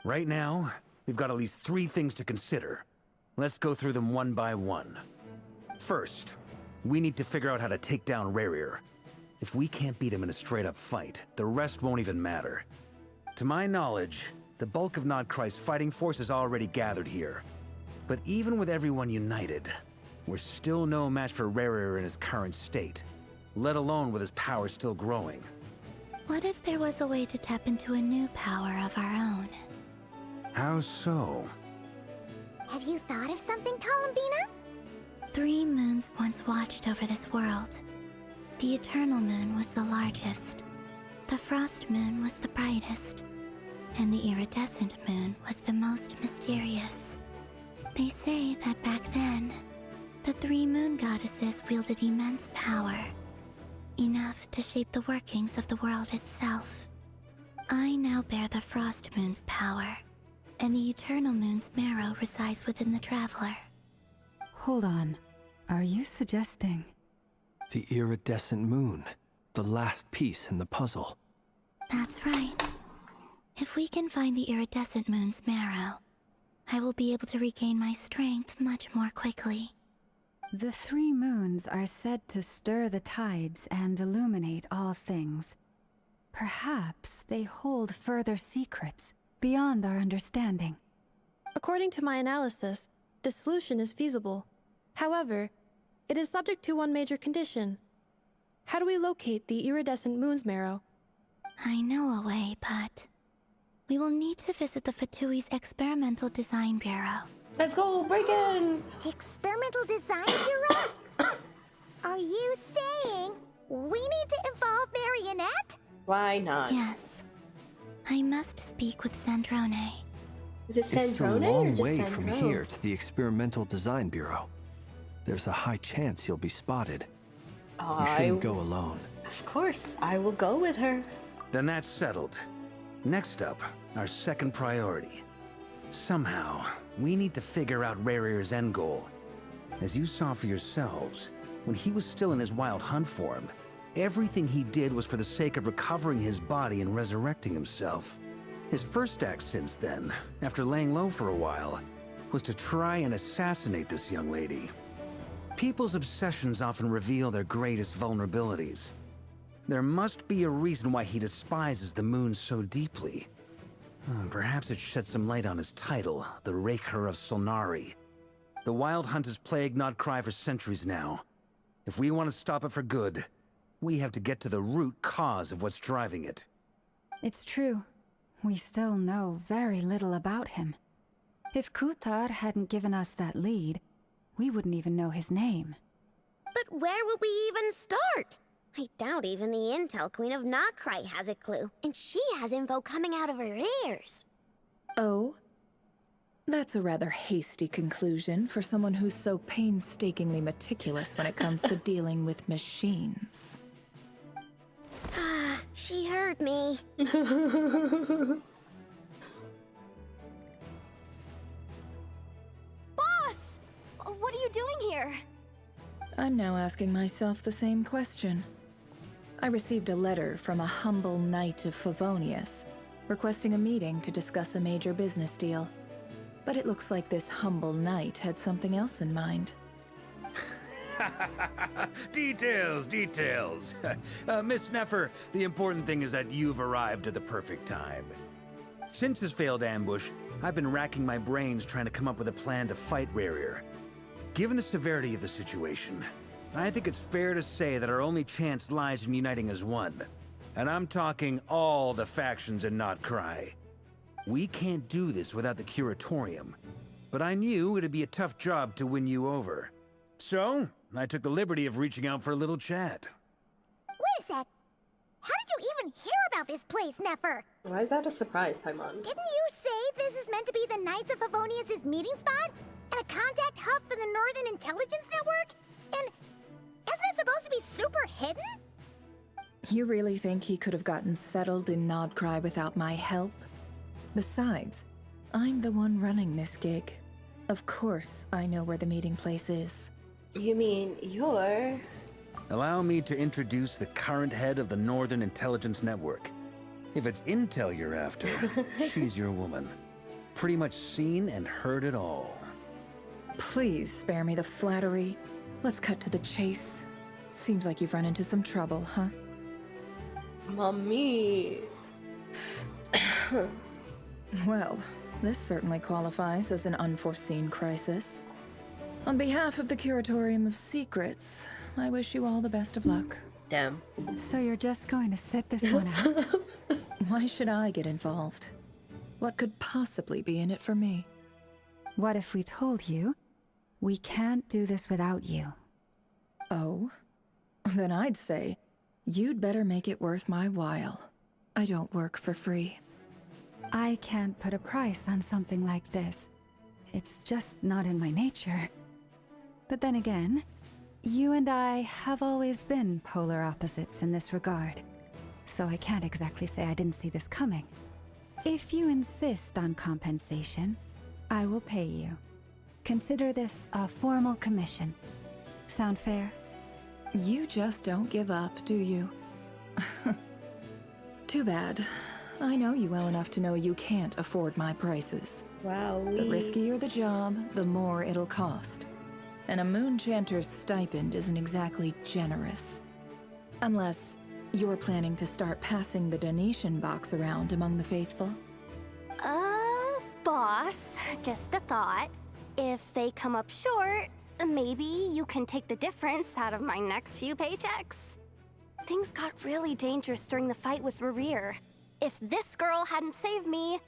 Right now, we've got at least 3 things to consider. Let's go through them one by one. First, we need to figure out how to take down Rerir. If we can't beat him in a straight-up fight, the rest won't even matter. To my knowledge, the bulk of Nodcry's fighting force is already gathered here. But even with everyone united, we're still no match for Rerir in his current state, let alone with his power still growing. What if there was a way to tap into a new power of our own? How so? Have you thought of something, Columbina? 3 moons once watched over this world. The Eternal Moon was the largest. The Frost Moon was the brightest. And the Iridescent Moon was the most mysterious. They say that back then, the 3 moon goddesses wielded immense power. Enough to shape the workings of the world itself. I now bear the Frost Moon's power, and the Eternal Moon's marrow resides within the Traveler. Hold on. Are you suggesting... The iridescent moon, the last piece in the puzzle. That's right. If we can find the Iridescent Moon's marrow, I will be able to regain my strength much more quickly. The three moons are said to stir the tides and illuminate all things. Perhaps they hold further secrets beyond our understanding. According to my analysis, the solution is feasible. However, it is subject to one major condition. How do we locate the iridescent moon's marrow? I know a way, but we will need to visit the Fatui's Experimental Design Bureau. Let's go, break in! The Experimental Design Bureau? Are you saying we need to involve Marionette? Why not? Yes. I must speak with Sandrone. Is it It's a Sandrone or long just way Sandrone? from here to the Experimental Design Bureau. There's a high chance you'll be spotted. You shouldn't go alone. Of course, I will go with her. Then that's settled. Next up, our second priority. Somehow, we need to figure out Rarear's end goal. As you saw for yourselves, when he was still in his wild hunt form, everything he did was for the sake of recovering his body and resurrecting himself. His first act since then, after laying low for a while, was to try and assassinate this young lady. People's obsessions often reveal their greatest vulnerabilities. There must be a reason why he despises the moon so deeply. Perhaps it sheds some light on his title, the Raker of Solnari. The Wild Hunt has plagued Nodcry for centuries now. If we want to stop it for good, we have to get to the root cause of what's driving it. It's true. We still know very little about him. If Kuthar hadn't given us that lead, we wouldn't even know his name. But where would we even start? I doubt even the Intel Queen of Nodcry has a clue, and she has info coming out of her ears. Oh? That's a rather hasty conclusion for someone who's so painstakingly meticulous when it comes to dealing with machines. Ah, she heard me. Boss! What are you doing here? I'm now asking myself the same question. I received a letter from a humble knight of Favonius, requesting a meeting to discuss a major business deal. But it looks like this humble knight had something else in mind. Details, details. Miss Neffer, the important thing is that you've arrived at the perfect time. Since his failed ambush, I've been racking my brains trying to come up with a plan to fight Rarear. Given the severity of the situation, I think it's fair to say that our only chance lies in uniting as one. And I'm talking all the factions in Nodcry. We can't do this without the Curatorium, but I knew it'd be a tough job to win you over. So, I took the liberty of reaching out for a little chat. Wait a sec. How did you even hear about this place, Neffer? Why is that a surprise, Paimon? Didn't you say this is meant to be the Knights of Favonius' meeting spot? And a contact hub for the Northern Intelligence Network? And isn't it supposed to be super hidden? You really think he could have gotten settled in Nodcry without my help? Besides, I'm the one running this gig. Of course I know where the meeting place is. You mean you're... Allow me to introduce the current head of the Northern Intelligence Network. If it's intel you're after, she's your woman. Pretty much seen and heard it all. Please spare me the flattery. Let's cut to the chase. Seems like you've run into some trouble, huh? Mommy. Well, this certainly qualifies as an unforeseen crisis. On behalf of the Curatorium of Secrets, I wish you all the best of luck. Damn. So you're just going to sit this one out? Why should I get involved? What could possibly be in it for me? What if we told you we can't do this without you? Oh? Then I'd say, you'd better make it worth my while. I don't work for free. I can't put a price on something like this. It's just not in my nature. But then again, you and I have always been polar opposites in this regard. So I can't exactly say I didn't see this coming. If you insist on compensation, I will pay you. Consider this a formal commission. Sound fair? You just don't give up, do you? Too bad. I know you well enough to know you can't afford my prices. Wow. The riskier the job, the more it'll cost. and a moon chanter's stipend isn't exactly generous. Unless you're planning to start passing the donation box around among the faithful. Boss, just a thought. If they come up short, maybe you can take the difference out of my next few paychecks. Things got really dangerous during the fight with Rerir. If this girl hadn't saved me,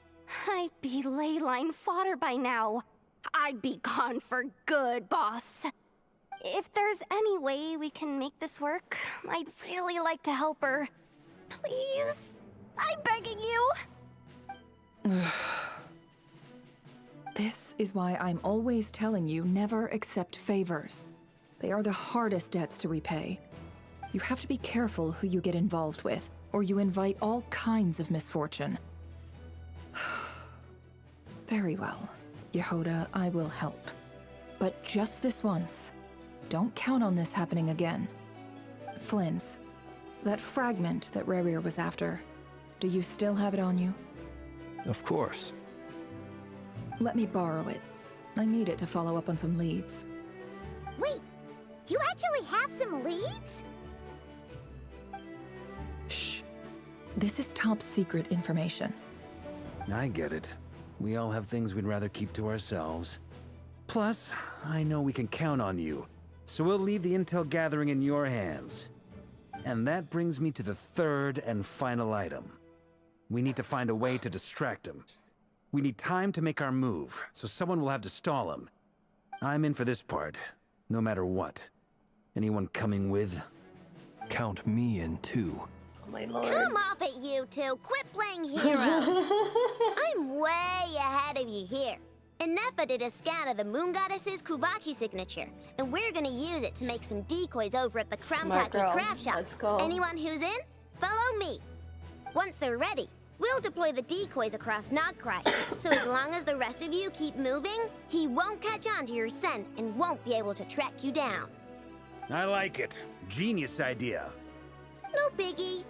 I'd be ley line fodder by now. I'd be gone for good, boss. If there's any way we can make this work, I'd really like to help her. Please? I'm begging you. This is why I'm always telling you never accept favors. They are the hardest debts to repay. You have to be careful who you get involved with, or you invite all kinds of misfortune. Very well, Yehoda, I will help. But just this once. Don't count on this happening again. Flynn's, that fragment that Rerir was after, do you still have it on you? Of course. Let me borrow it. I need it to follow up on some leads. Wait, you actually have some leads? Shh. This is top secret information. I get it. We all have things we'd rather keep to ourselves. Plus, I know we can count on you, so we'll leave the intel gathering in your hands. And that brings me to the third and final item. We need to find a way to distract him. We need time to make our move, so someone will have to stall him. I'm in for this part, no matter what. Anyone coming with? Count me in too. Oh my lord. Come off it, you two. Quit playing heroes. I'm way ahead of you here. Nefa did a scan of the Moon Goddess's Kuvaki signature, and we're gonna use it to make some decoys over at the Smart Krumkaki girl. craft shop. Let's go. Anyone who's in, follow me. Once they're ready, we'll deploy the decoys across Nogcry. So as long as the rest of you keep moving, he won't catch on to your scent and won't be able to track you down. I like it. Genius idea. No biggie.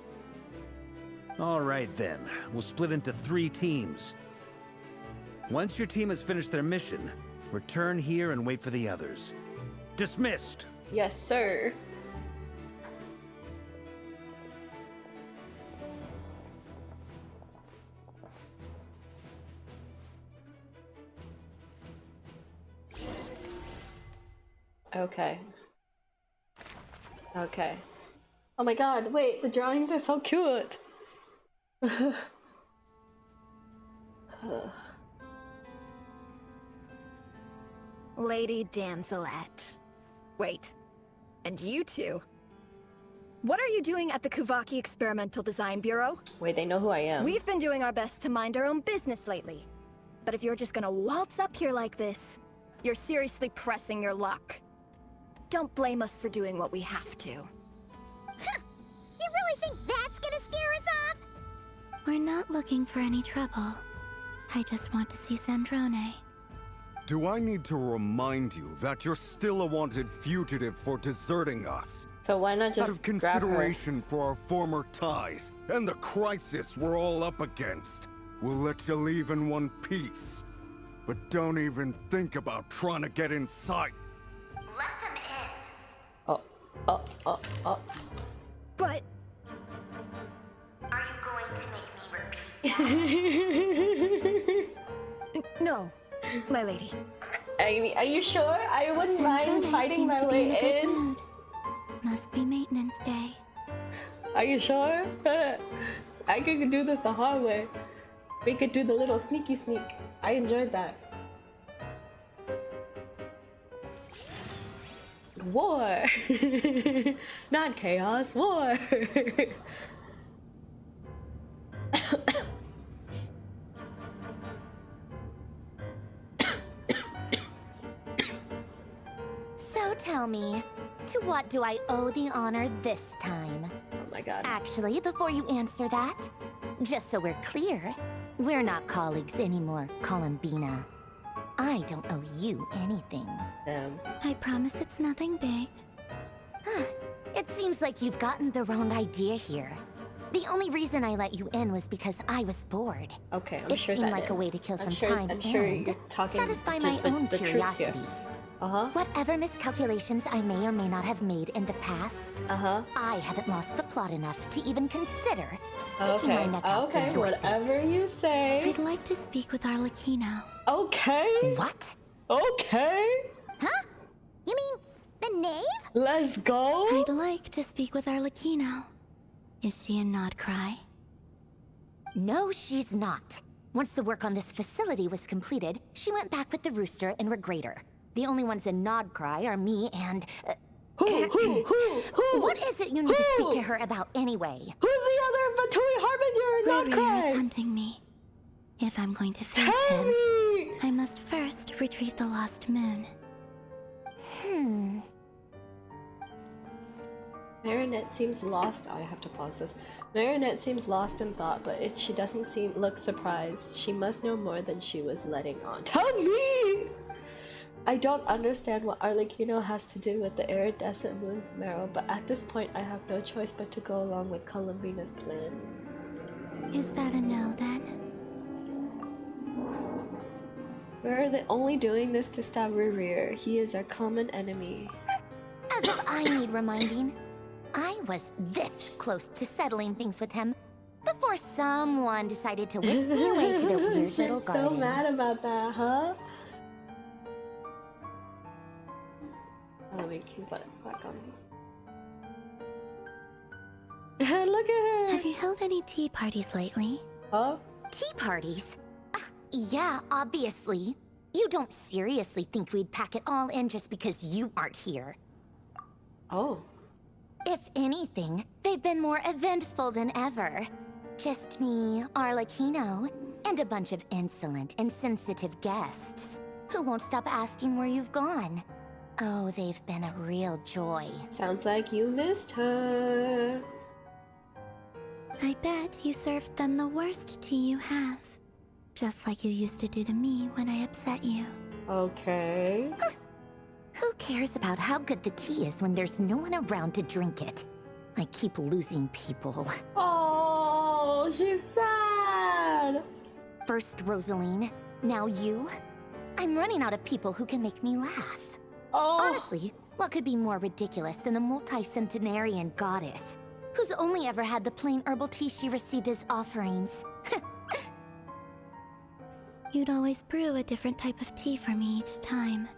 All right then, we'll split into 3 teams. Once your team has finished their mission, return here and wait for the others. Dismissed! Yes, sir. Okay. Okay. Oh my god, wait, the drawings are so cute! Lady Damselette. Wait. And you two? What are you doing at the Kuvaki Experimental Design Bureau? Wait, they know who I am. We've been doing our best to mind our own business lately. But if you're just gonna waltz up here like this, you're seriously pressing your luck. Don't blame us for doing what we have to. Huh. You really think that's gonna scare us off? We're not looking for any trouble. I just want to see Zandrone. Do I need to remind you that you're still a wanted fugitive for deserting us? So why not just out of grab consideration for our former ties and the crisis we're all up against, we'll let you leave in one piece. But don't even think about trying to get inside. Let them in. Oh. But... Are you going to make me repeat? No, my lady. Are you sure? I wouldn't mind Zandrone fighting seems my to be in a way good in. mood. Must be maintenance day. Are you sure? I could do this the hard way. We could do the little sneaky sneak. I enjoyed that. War! Not chaos, war! So tell me, to what do I owe the honor this time? Oh my god. Actually, before you answer that, just so we're clear, we're not colleagues anymore, Columbina. I don't owe you anything. Damn. I promise it's nothing big. It seems like you've gotten the wrong idea here. The only reason I let you in was because I was bored. Okay, I'm it sure seemed that like is. a way to kill some I'm sure time you're and talking satisfy the my own truth here. curiosity. Whatever miscalculations I may or may not have made in the past, I haven't lost the plot enough to even consider sticking my neck out for your whatever sakes. you say. I'd like to speak with Arlecchino. Okay. What? Okay. Huh? You mean the knave? Let's go. I'd like to speak with Arlecchino. Is she in Nodcry? No, she's not. Once the work on this facility was completed, she went back with the Rooster and Regrator. The only ones in Nodcry are me and... Who? What is it you need to speak to her about anyway? Who's the other Vatui Harbinger in Rerir is Nodcry? hunting me. If I'm going to face him, I must first retrieve the lost moon. Marinette seems lost. I have to pause this. Marinette seems lost in thought, but she doesn't look surprised. She must know more than she was letting on. Tell me! I don't understand what Arlecchino has to do with the iridescent moon's marrow, but at this point I have no choice but to go along with Columbina's plan. Is that a no, then? We're only doing this to stab Rerir. He is our common enemy. As if I need reminding. I was this close to settling things with him before someone decided to whisk me away to the weird little garden. She's so mad about that, huh? Let me keep it back on. Look at her! Have you held any tea parties lately? Huh? Tea parties? Yeah, obviously. You don't seriously think we'd pack it all in just because you aren't here. Oh. If anything, they've been more eventful than ever. Just me, Arlecchino, and a bunch of insolent and sensitive guests who won't stop asking where you've gone. Oh, they've been a real joy. Sounds like you missed her. I bet you served them the worst tea you have. Just like you used to do to me when I upset you. Okay. Who cares about how good the tea is when there's no one around to drink it? I keep losing people. Oh, she's sad. First Rosaline, now you. I'm running out of people who can make me laugh. Oh. Honestly, what could be more ridiculous than a multi-centenarian goddess who's only ever had the plain herbal tea she received as offerings? You'd always brew a different type of tea for me each time.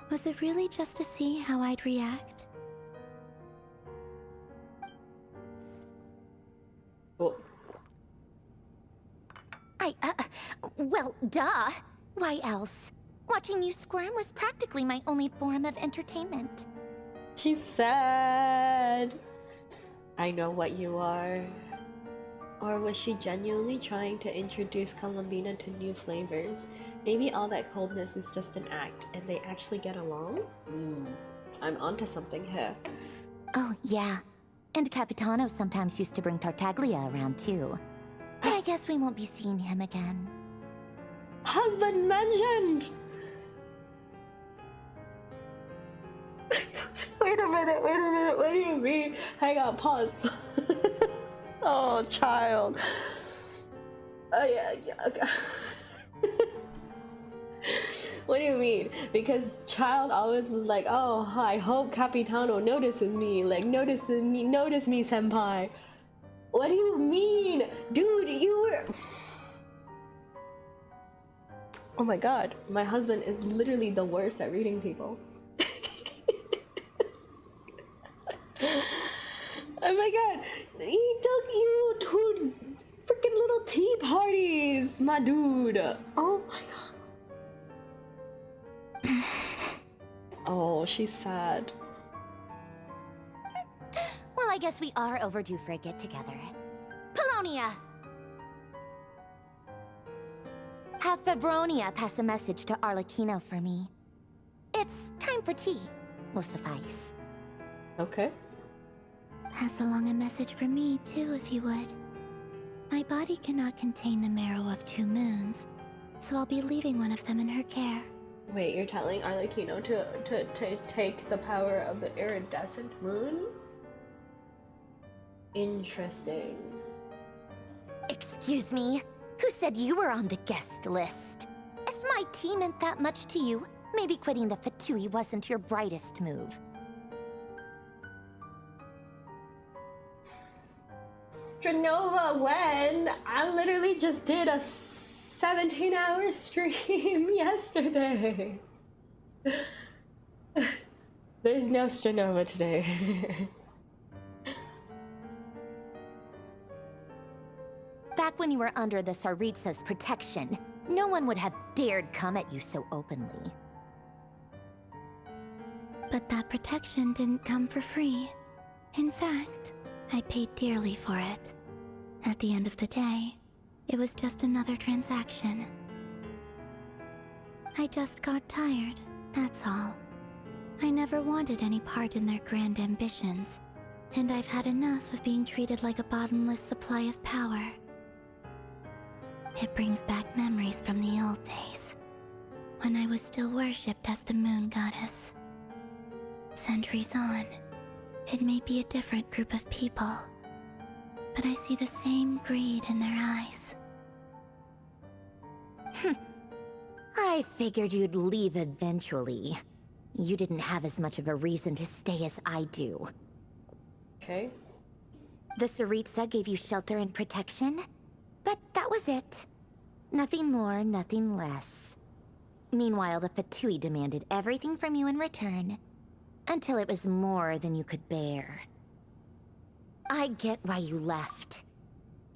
Was it really just to see how I'd react? Oh. Well, duh. Why else? Watching you squirm was practically my only form of entertainment. She's sad. I know what you are. Or was she genuinely trying to introduce Columbina to new flavors? Maybe all that coldness is just an act, and they actually get along? I'm onto something here. Oh, yeah. And Capitano sometimes used to bring Tartaglia around, too. But I guess we won't be seeing him again. Husband mentioned! Wait a minute, what do you mean? Hang on, pause. Oh, child. Oh, yeah, okay. What do you mean? Because child always was like, oh, I hope Capitano notices me. Like, notice me, senpai. What do you mean? Dude, you were... Oh my god, my husband is literally the worst at reading people. Oh my god, he took you to freaking little tea parties, my dude. Oh my god. Oh, she's sad. Well, I guess we are overdue for a get-together. Polonia! Have Fabronia pass a message to Arlecchino for me. It's time for tea. Will suffice. Okay. Pass along a message for me, too, if you would. My body cannot contain the marrow of 2 moons, so I'll be leaving one of them in her care. Wait, you're telling Arlecchino to take the power of the iridescent moon? Interesting. Excuse me? Who said you were on the guest list? If my tea meant that much to you, Maybe quitting the Fatui wasn't your brightest move. Stranova, when? I literally just did a 17-hour stream yesterday. There's no Stranova today. Back when you were under the Tsaritsa's protection, no one would have dared come at you so openly. But that protection didn't come for free. In fact, I paid dearly for it. At the end of the day, it was just another transaction. I just got tired, that's all. I never wanted any part in their grand ambitions, and I've had enough of being treated like a bottomless supply of power. It brings back memories from the old days, when I was still worshipped as the moon goddess. Centuries on, it may be a different group of people, but I see the same greed in their eyes. I figured you'd leave eventually. You didn't have as much of a reason to stay as I do. Okay. The Tsaritsa gave you shelter and protection, but that was it. Nothing more, nothing less. Meanwhile, the Fatui demanded everything from you in return, until it was more than you could bear. I get why you left.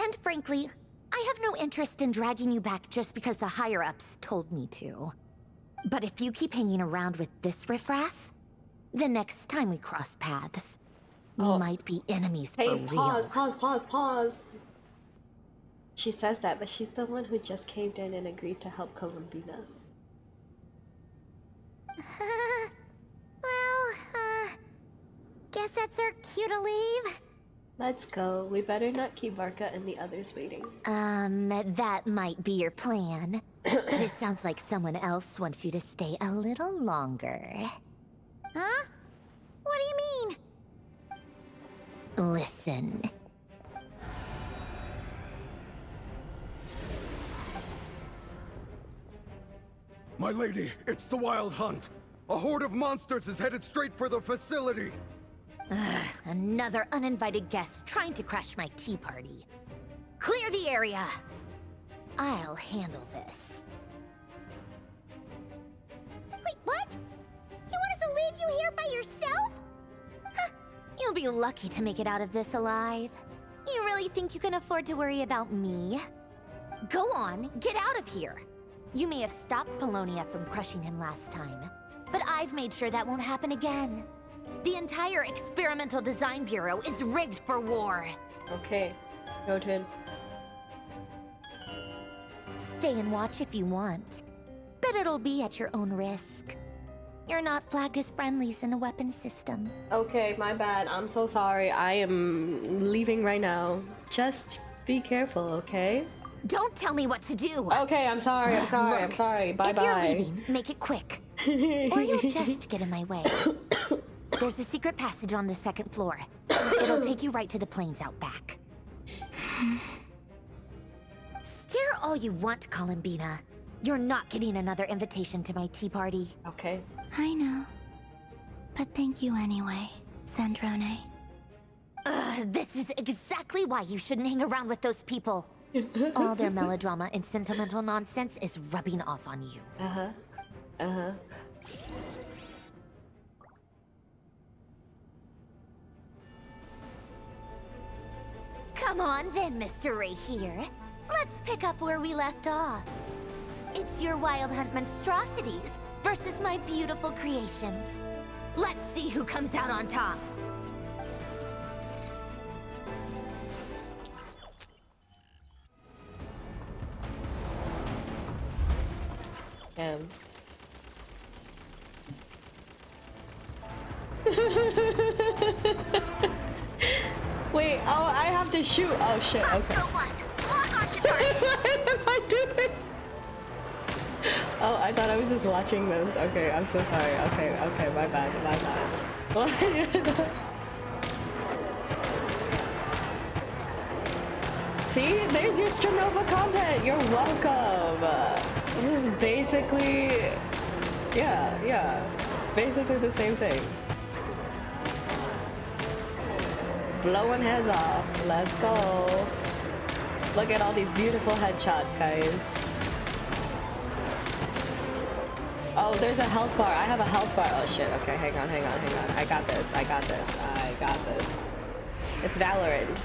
And frankly, I have no interest in dragging you back just because the higher-ups told me to. But if you keep hanging around with this riffraff, the next time we cross paths, we might be enemies for real. Pause. She says that, but she's the one who just caved in and agreed to help Columbina. Guess that's our cue to leave. Let's go. We better not keep Varka and the others waiting. That might be your plan. But it sounds like someone else wants you to stay a little longer. Huh? What do you mean? Listen. My lady, it's the Wild Hunt. A horde of monsters is headed straight for the facility. Another uninvited guest trying to crash my tea party. Clear the area! I'll handle this. Wait, what? You want us to leave you here by yourself? Huh. You'll be lucky to make it out of this alive. You really think you can afford to worry about me? Go on, get out of here! You may have stopped Polonia from crushing him last time, but I've made sure that won't happen again. The entire Experimental Design Bureau is rigged for war. Okay, noted. Stay and watch if you want, but it'll be at your own risk. You're not flagged as friendlies in the weapons system. Okay, my bad. I'm so sorry. I am leaving right now. Just be careful, okay? Don't tell me what to do! Okay, I'm sorry. Look, Bye-bye. If you're leaving, make it quick. Or you'll just get in my way. There's a secret passage on the second floor. It'll take you right to the plains out back. Stare all you want, Columbina. You're not getting another invitation to my tea party. Okay. I know. But thank you anyway, Sandrone. This is exactly why you shouldn't hang around with those people. All their melodrama and sentimental nonsense is rubbing off on you. Come on then, Mr. Ray here. Let's pick up where we left off. It's your Wild Hunt monstrosities versus my beautiful creations. Let's see who comes out on top. Wait, oh, I have to shoot. Oh shit, okay. What am I doing? Oh, I thought I was just watching this. Okay, I'm so sorry. Okay, my bad. See, there's your Stranova content. You're welcome. This is basically Yeah. It's basically the same thing. Blowing heads off. Let's go. Look at all these beautiful headshots, guys. Oh, there's a health bar. I have a health bar. Oh shit. Okay, hang on. I got this. It's Valorant.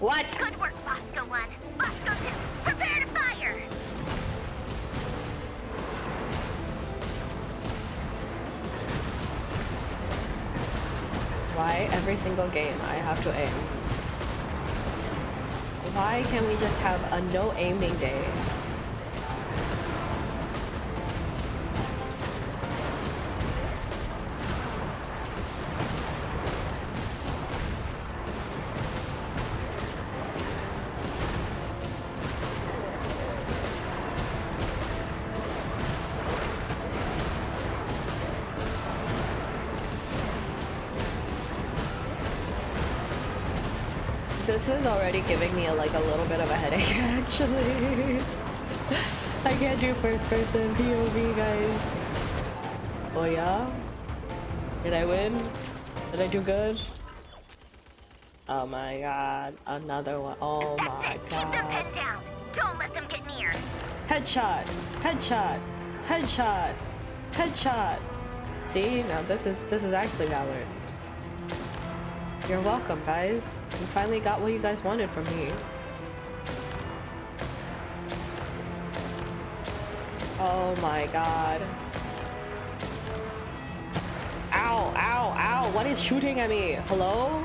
What? Good work, Bosco 1. Bosco 2, prepare to fire! Why every single game I have to aim? Why can't we just have a no aiming day? This is already giving me a little bit of a headache, actually. I can't do first person POV, guys. Oh yeah? Did I win? Did I do good? Oh my god, another one. Oh my god. Keep them pinned down. Don't let them get near. Headshot! See, now this is actually Valorant. You're welcome, guys. You finally got what you guys wanted from me. Oh my god. Ow! What is shooting at me? Hello?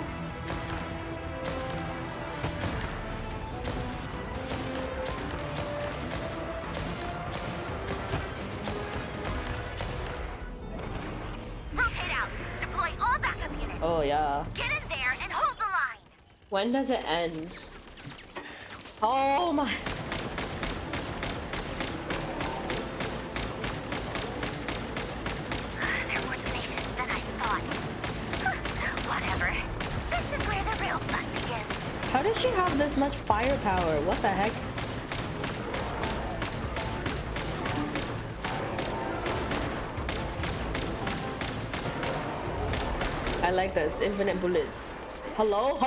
Rotate out. Deploy all backup units. Oh yeah. Get in there and hold the line. When does it end? Oh my. They're more tenacious than I thought. Whatever. This is where the real fun begins. How does she have this much firepower? What the heck? I like this. Infinite bullets. Hello?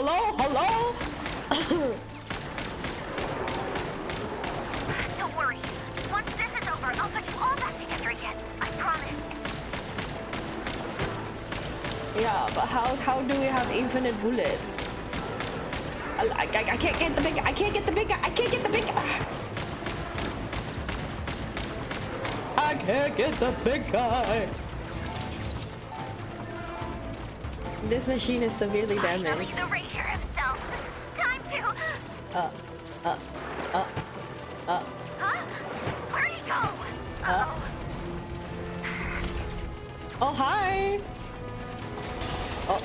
Don't worry. Once this is over, I'll put you all back together again. I promise. Yeah, but how do we have infinite bullet? I can't get the big guy. I can't get the big guy. I can't get the big guy. This machine is severely damaged. Finally, the Ranger himself. Time to... Huh? Where'd he go? Oh, hi. Oh.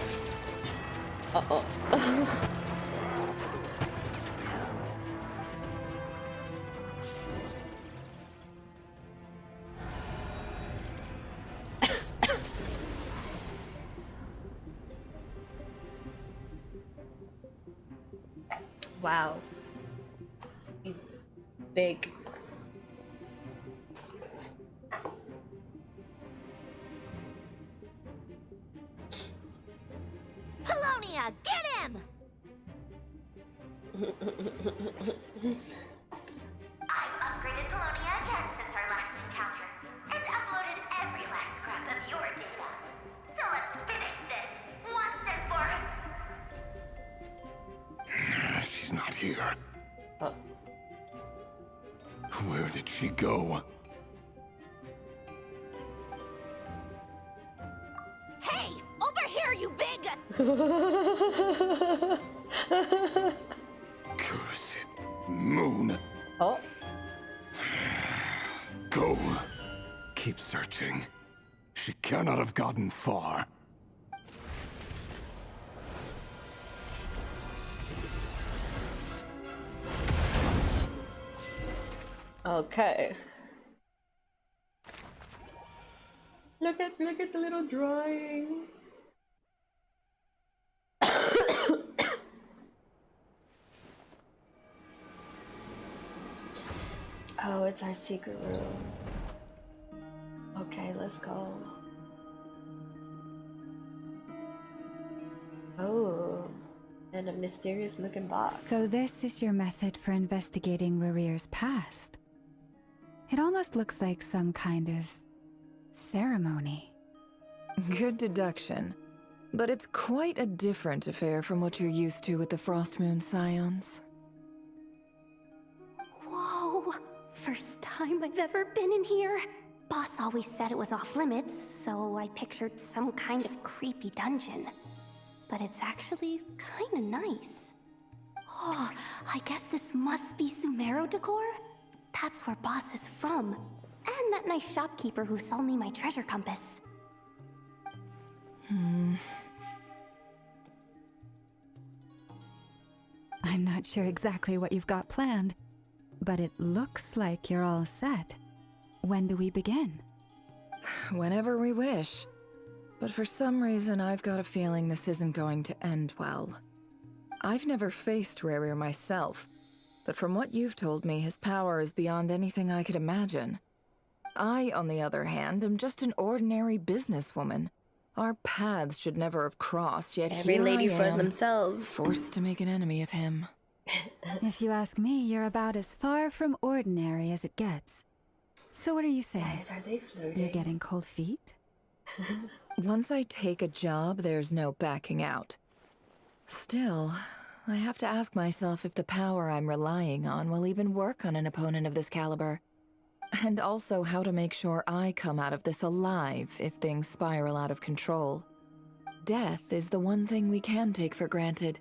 Wow. He's big. Polonia, get him! I've upgraded Polonia again since our last encounter, and uploaded every last scrap of your data. So let's finish this, once and for... She's not here. Where did she go? Hey! Over here, you big... Curse it. Moon. Oh. Go. Keep searching. She cannot have gotten far. Okay. Look at the little drawings. it's our secret room. Okay, let's go. Oh, and a mysterious looking box. So this is your method for investigating Rarir's past. It almost looks like some kind of ceremony. Good deduction. But it's quite a different affair from what you're used to with the Frost Moon Scions. Whoa! First time I've ever been in here. Boss always said it was off limits, so I pictured some kind of creepy dungeon. But it's actually kinda nice. Oh, I guess this must be Sumero decor? That's where Boss is from. And that nice shopkeeper who sold me my treasure compass. I'm not sure exactly what you've got planned, but it looks like you're all set. When do we begin? Whenever we wish. But for some reason, I've got a feeling this isn't going to end well. I've never faced Rarir myself, but from what you've told me, his power is beyond anything I could imagine. I, on the other hand, am just an ordinary businesswoman. Our paths should never have crossed, yet Every here lady I for am, themselves. forced to make an enemy of him. If you ask me, you're about as far from ordinary as it gets. So what are you saying? Guys, are they flirting? You're getting cold feet? Once I take a job, there's no backing out. Still, I have to ask myself if the power I'm relying on will even work on an opponent of this caliber. And also how to make sure I come out of this alive if things spiral out of control. Death is the one thing we can take for granted.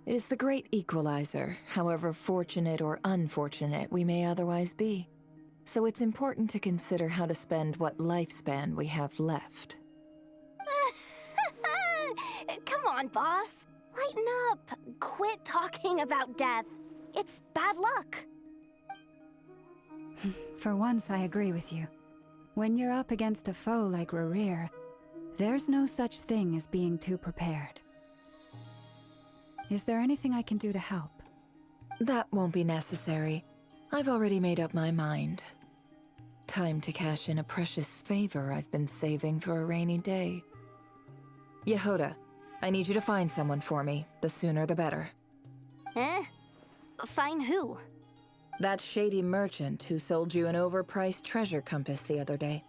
It is the great equalizer, however fortunate or unfortunate we may otherwise be. So it's important to consider how to spend what lifespan we have left. Come on, boss. Lighten up. Quit talking about death. It's bad luck. For once, I agree with you. When you're up against a foe like Rarir, there's no such thing as being too prepared. Is there anything I can do to help? That won't be necessary. I've already made up my mind. Time to cash in a precious favor I've been saving for a rainy day. Yehoda, I need you to find someone for me. The sooner the better. Eh? Find who? That shady merchant who sold you an overpriced treasure compass the other day.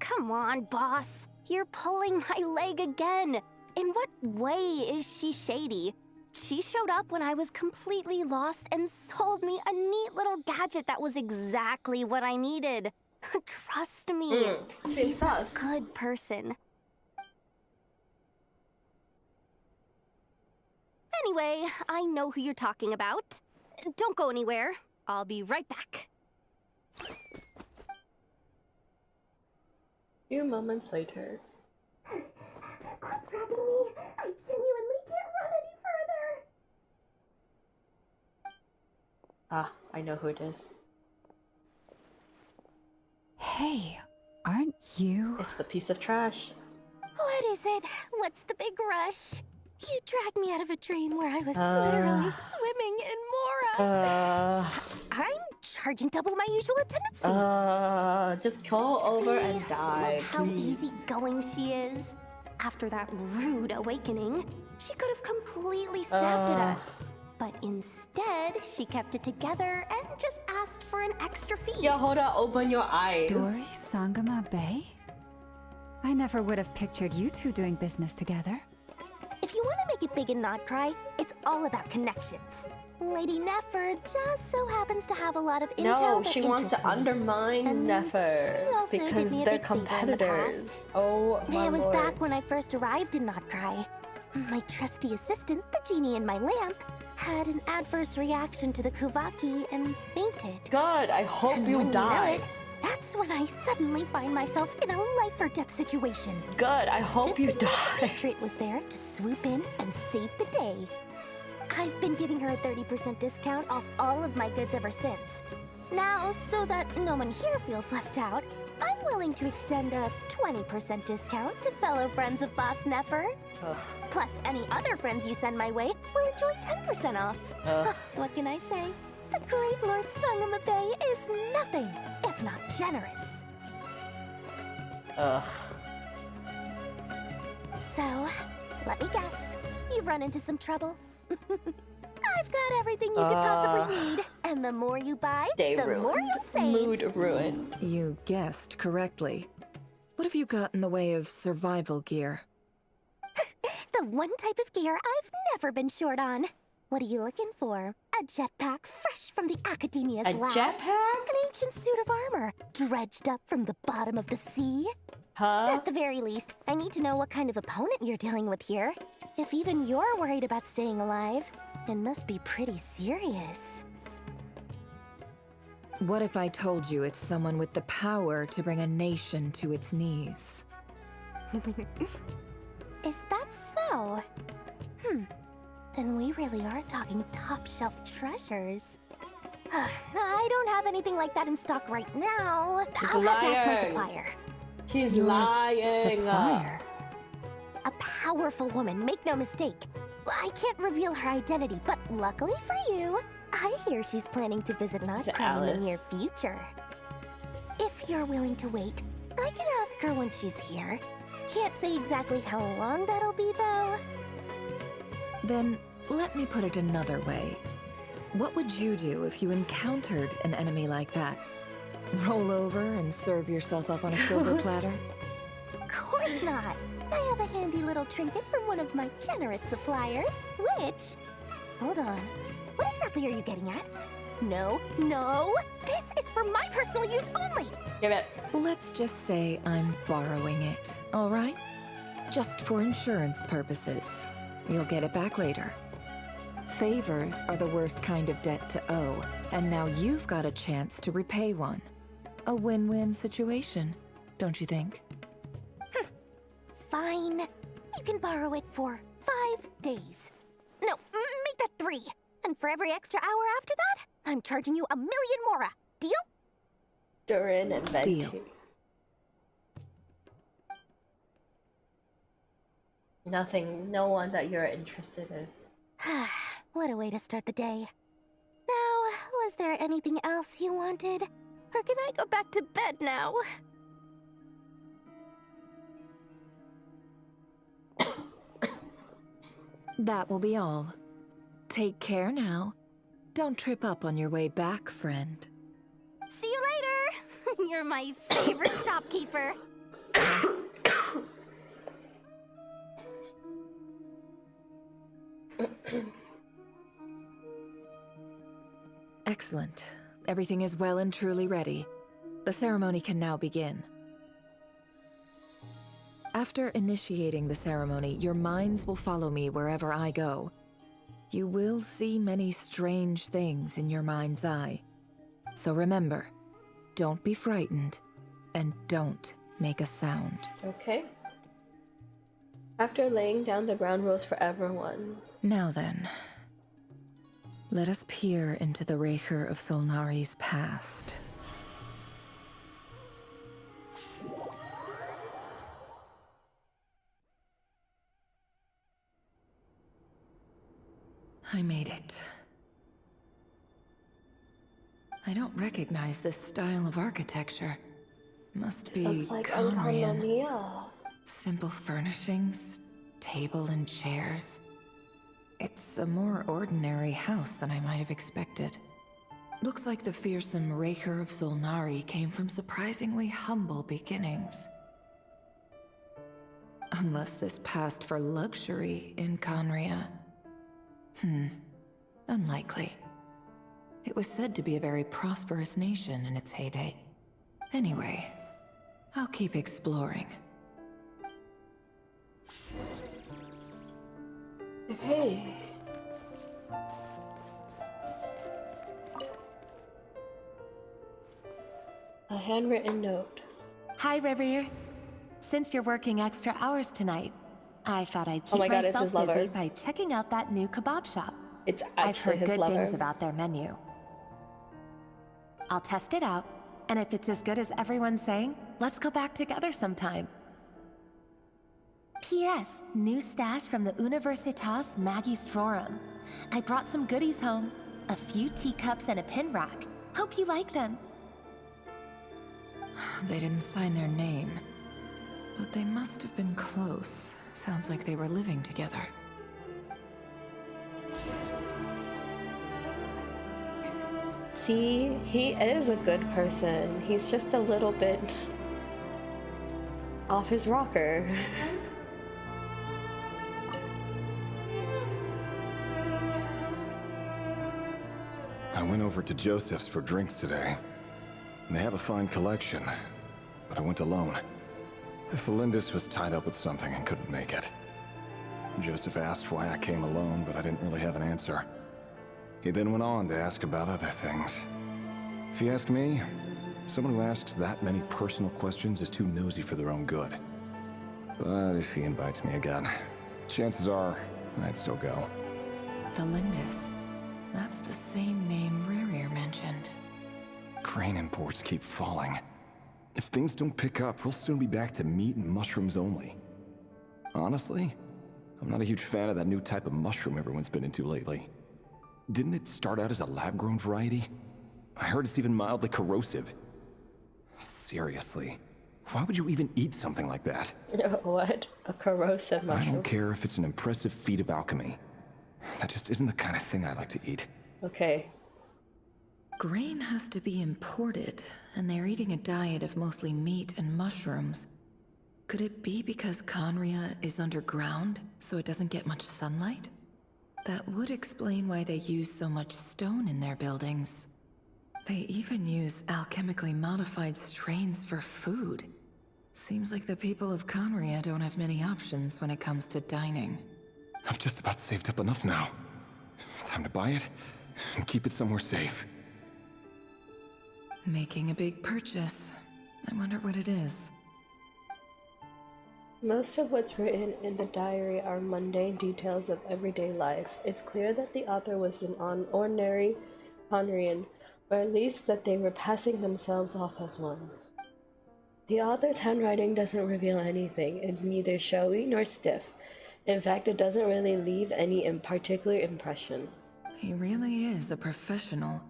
Come on, boss. You're pulling my leg again. In what way is she shady? She showed up when I was completely lost and sold me a neat little gadget that was exactly what I needed. Trust me, she's a good person. Anyway, I know who you're talking about. Don't go anywhere. I'll be right back. Few moments later. Quit dragging me. I genuinely can't run any further. Ah, I know who it is. Hey, aren't you? It's the piece of trash. What is it? What's the big rush? You dragged me out of a dream where I was literally swimming in Mora. I'm charging double my usual attendance fee. Just call over and die, Look how please. easygoing she is. After that rude awakening, she could have completely snapped at us. But instead, she kept it together and just asked for an extra fee. Yo, hold on, open your eyes. Dori Sangama Bay? I never would have pictured you two doing business together. If you want to make it big and not cry, it's all about connections. Lady Nefer just so happens to have a lot of intel No, that she wants to interests me. undermine And Nefer she also did because me a they're big favor in the competitors. past. Oh my It was lord. back when I first arrived in Not Cry. My trusty assistant, the genie in my lamp, had an adverse reaction to the Kuvaki and fainted. God, I hope And you when die. You know it, that's when I suddenly find myself in a life-or-death situation. God, I hope you die. Patriot was there to swoop in and save the day. I've been giving her a 30% discount off all of my goods ever since. Now, so that no one here feels left out, I'm willing to extend a 20% discount to fellow friends of Boss Nefer. Ugh. Plus, any other friends you send my way will enjoy 10% off. Ugh. What can I say? The great Lord Sangamabe is nothing if not generous. Ugh. So, let me guess. You've run into some trouble? I've got everything you could possibly need. And the more you buy, Day the ruined. more you'll save. Mood ruined. You guessed correctly. What have you got in the way of survival gear? The one type of gear I've never been short on. What are you looking for? A jetpack fresh from the Academia's A labs? jetpack? An ancient suit of armor dredged up from the bottom of the sea? Huh? At the very least, I need to know what kind of opponent you're dealing with here. If even you're worried about staying alive, it must be pretty serious. What if I told you it's someone with the power to bring a nation to its knees? Is that so? Then we really are talking top-shelf treasures. I don't have anything like that in stock right now. I'll have to ask my supplier. She's Your lying. supplier? A powerful woman, make no mistake. I can't reveal her identity, but luckily for you, I hear she's planning to visit Notcrown in the near future. If you're willing to wait, I can ask her when she's here. Can't say exactly how long that'll be, though. Then let me put it another way. What would you do if you encountered an enemy like that? Roll over and serve yourself up on a silver platter? Of course not. I have a handy little trinket from one of my generous suppliers, which... Hold on. What exactly are you getting at? No, no! This is for my personal use only! Give it. Let's just say I'm borrowing it, all right? Just for insurance purposes. You'll get it back later. Favors are the worst kind of debt to owe, and now you've got a chance to repay one. A win-win situation, don't you think? Fine. You can borrow it for 5 days. No, make that 3. And for every extra hour after that, I'm charging you 1,000,000 mora. Deal? Durin and Venti. Deal. Nothing, no one that you're interested in. What a way to start the day. Now, was there anything else you wanted? Or can I go back to bed now? That will be all. Take care now. Don't trip up on your way back, friend. See you later! You're my favorite shopkeeper. Excellent. Everything is well and truly ready. The ceremony can now begin. After initiating the ceremony, your minds will follow me wherever I go. You will see many strange things in your mind's eye. So remember, don't be frightened, and don't make a sound. Okay. After laying down the ground rules for everyone. Now then, let us peer into the Raker of Solnari's past. I made it. I don't recognize this style of architecture. Must be Looks like Conrian. Unharmonia. Simple furnishings, table and chairs. It's a more ordinary house than I might have expected. Looks like the fearsome Raker of Solnari came from surprisingly humble beginnings. Unless this passed for luxury in Conria. Unlikely. It was said to be a very prosperous nation in its heyday. Anyway, I'll keep exploring. Okay. A handwritten note. Hi, Reverie. Since you're working extra hours tonight, I thought I'd keep Oh my God, it's myself his lover. busy by checking out that new kebab shop. It's I've actually heard his good lover. things about their menu. I'll test it out, and if it's as good as everyone's saying, let's go back together sometime. P.S. New stash from the Universitas Magistrorum. I brought some goodies home. A few teacups and a pin rack. Hope you like them. They didn't sign their name, but they must have been close. Sounds like they were living together. See, he is a good person. He's just a little bit off his rocker. I went over to Joseph's for drinks today. They have a fine collection, but I went alone. Felindis was tied up with something and couldn't make it. Joseph asked why I came alone, but I didn't really have an answer. He then went on to ask about other things. If you ask me, someone who asks that many personal questions is too nosy for their own good. But if he invites me again, chances are I'd still go. Felindis. That's the same name Rerir mentioned. Crane imports keep falling. If things don't pick up, we'll soon be back to meat and mushrooms only. Honestly, I'm not a huge fan of that new type of mushroom everyone's been into lately. Didn't it start out as a lab-grown variety? I heard it's even mildly corrosive. Seriously, why would you even eat something like that? What? A corrosive mushroom? I don't care if it's an impressive feat of alchemy. That just isn't the kind of thing I like to eat. Okay. Grain has to be imported, and they're eating a diet of mostly meat and mushrooms. Could it be because Conria is underground, so it doesn't get much sunlight? That would explain why they use so much stone in their buildings. They even use alchemically modified strains for food. Seems like the people of Conria don't have many options when it comes to dining. I've just about saved up enough now. Time to buy it and keep it somewhere safe. Making a big purchase. I wonder what it is. Most of what's written in the diary are mundane details of everyday life. It's clear that the author was an ordinary Conrian, or at least that they were passing themselves off as one. The author's handwriting doesn't reveal anything. It's neither showy nor stiff. In fact, it doesn't really leave any particular impression. He really is a professional.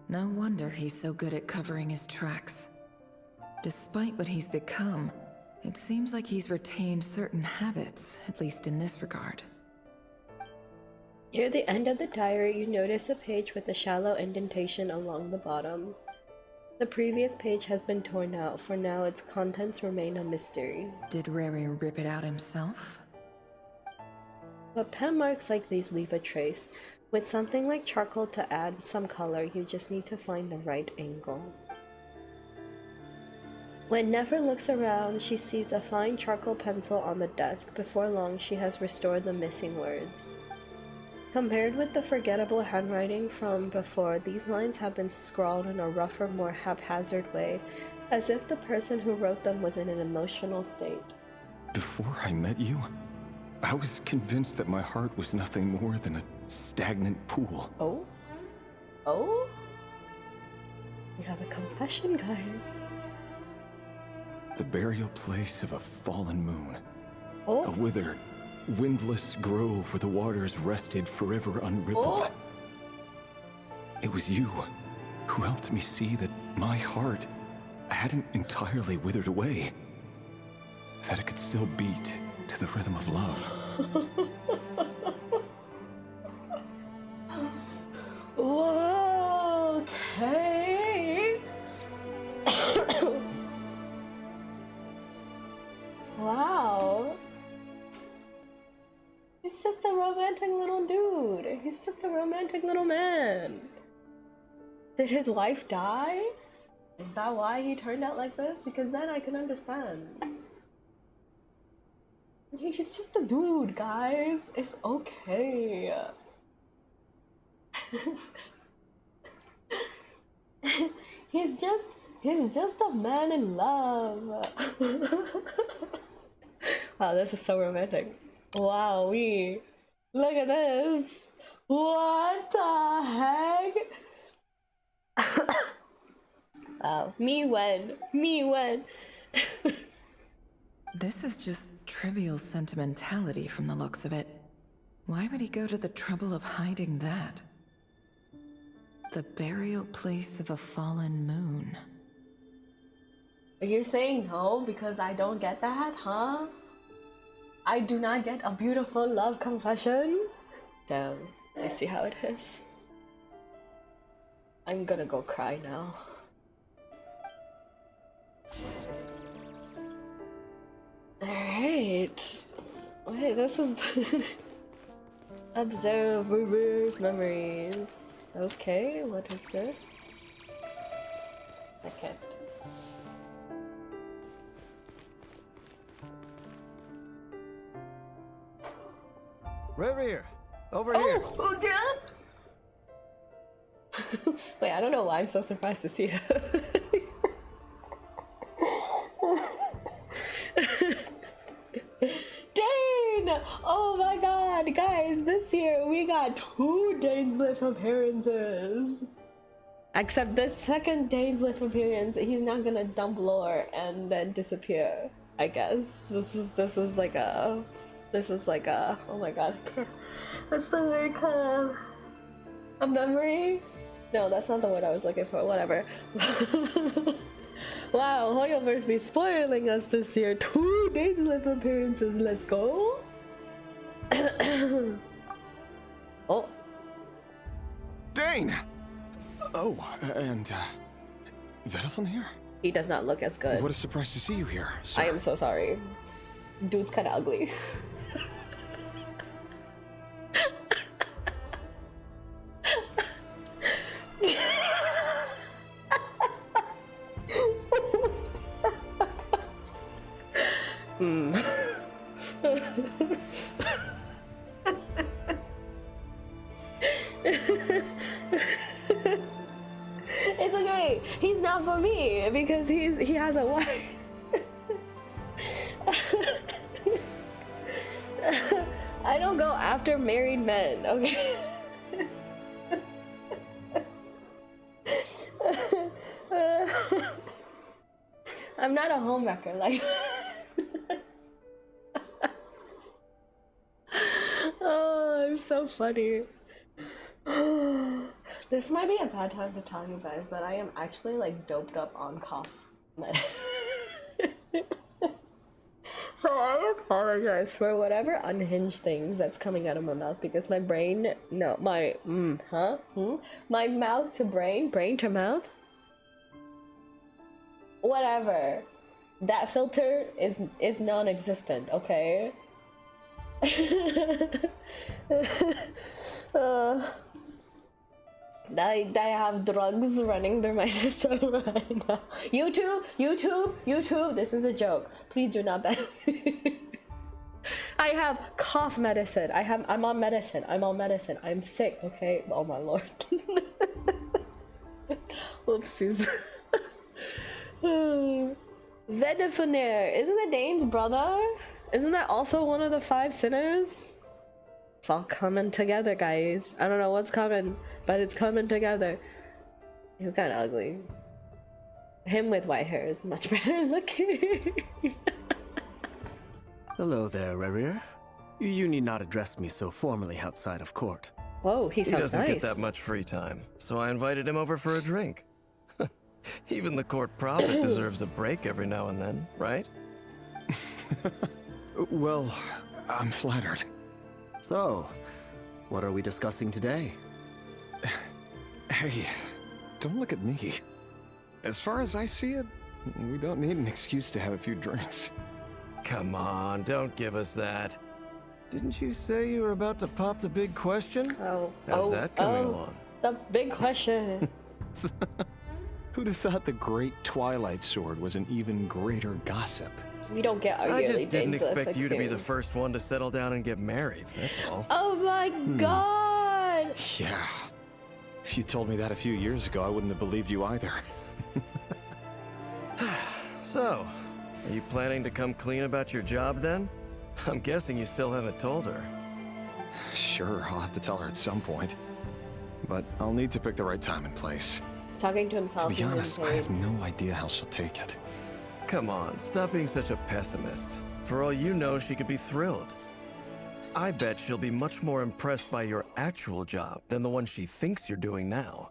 No wonder he's so good at covering his tracks. Despite what he's become, it seems like he's retained certain habits, at least in this regard. Near the end of the diary, you notice a page with a shallow indentation along the bottom. The previous page has been torn out. For now, its contents remain a mystery. Did Rerir rip it out himself? But pen marks like these leave a trace. With something like charcoal to add some color, you just need to find the right angle. When Nefer looks around, she sees a fine charcoal pencil on the desk. Before long, she has restored the missing words. Compared with the forgettable handwriting from before, these lines have been scrawled in a rougher, more haphazard way, as if the person who wrote them was in an emotional state. Before I met you, I was convinced that my heart was nothing more than a stagnant pool. Oh? Oh? We have a confession, guys. The burial place of a fallen moon. Oh? A withered, windless grove where the waters rested forever unrippled. Oh? It was you who helped me see that my heart hadn't entirely withered away. That it could still beat to the rhythm of love. Whoa, okay. Wow. He's just a romantic little dude. He's just a romantic little man. Did his wife die? Is that why he turned out like this? Because then I can understand. He's just a dude, guys. It's okay. He's just a man in love. Wow, this is so romantic. Wow, look at this. What the heck? Wow, me when. This is just trivial sentimentality from the looks of it. Why would he go to the trouble of hiding that? The burial place of a fallen moon. Are you saying no because I don't get that, huh? I do not get a beautiful love confession? Damn, I see how it is. I'm gonna go cry now. Alright. Wait, this is the observe, reverse memories. Okay, what is this? Second. Reverie, over here. Oh, again? Wait, I don't know why I'm so surprised to see her. Dane! Oh my god, guys, this year we got 2 Dainsliff appearances. Except this second Dainsliff appearance, he's not gonna dump lore and then disappear. I guess this is like a oh my god, what's the word called? A memory? No, that's not the word I was looking for. Whatever. Wow, Hoyoverse be spoiling us this year. 2 Dainsliff appearances. Let's go. Oh, Dane! Oh, and, Vedalfen here? he does not look as good. What a surprise to see you here, sir. I am so sorry. Dude's kind of ugly. It's okay. He's not for me because he has a wife. I don't go after married men, okay? I'm not a homewrecker, like. Oh, I'm so funny. This might be a bad time to tell you guys, but I am actually like doped up on cough medicine. So I apologize for whatever unhinged things that's coming out of my mouth because my brain, no, my, my mouth to brain to mouth, whatever. That filter is non-existent, okay? I have drugs running through my system right now. YouTube, this is a joke. Please do not bet. I have cough medicine. I'm on medicine. I'm sick, okay? Oh my lord. Oopsies. Vedafuner, isn't that Dane's brother? Isn't that also one of the 5 sinners? It's all coming together, guys. I don't know what's coming, but it's coming together. He's kind of ugly. Him with white hair is much better looking. Hello there, Rerir. You need not address me so formally outside of court. Whoa, he sounds doesn't nice. get that much free time, so I invited him over for a drink. Even the court prophet deserves a break every now and then, right? Well, I'm flattered. So, what are we discussing today? Hey, don't look at me. As far as I see it, we don't need an excuse to have a few drinks. Come on, don't give us that. Didn't you say you were about to pop the big question? How's that coming along? The big question. Who'd have thought the great Twilight Sword was an even greater gossip? We don't get our I yearly just didn't Dainsliff expect you to be the experience. first one to settle down and get married, that's all. Oh my god! Yeah. If you told me that a few years ago, I wouldn't have believed you either. So, are you planning to come clean about your job then? I'm guessing you still haven't told her. Sure, I'll have to tell her at some point. But I'll need to pick the right time and place. Talking to himself. To be is honest, I insane. have no idea how she'll take it. Come on, stop being such a pessimist. For all you know, she could be thrilled. I bet she'll be much more impressed by your actual job than the one she thinks you're doing now.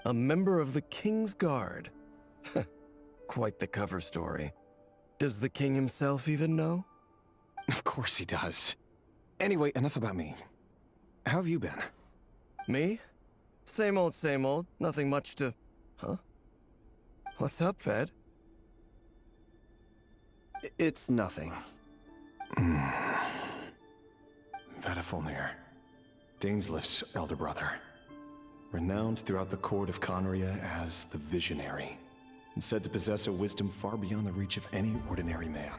A member of the King's Guard. Quite the cover story. Does the king himself even know? Of course he does. Anyway, enough about me. How have you been? Me? Same old, same old. Nothing much to... Huh? What's up, Ved? It's nothing. Vedifulnir, Dainslif's elder brother. Renowned throughout the court of Conria as the Visionary, and said to possess a wisdom far beyond the reach of any ordinary man.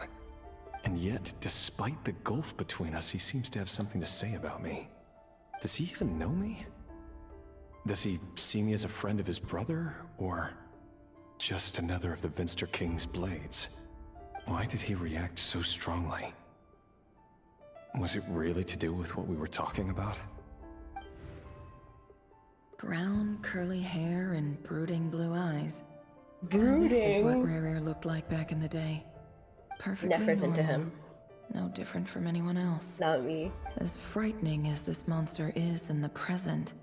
And yet, despite the gulf between us, he seems to have something to say about me. Does he even know me? Does he see me as a friend of his brother, or just another of the Vinster King's blades? Why did he react so strongly? Was it really to do with what we were talking about? Brown, curly hair and brooding blue eyes. Brooding? So this is what Rare looked like back in the day. Perfectly Nefer's normal. into him. No different from anyone else. Not me. As frightening as this monster is in the present,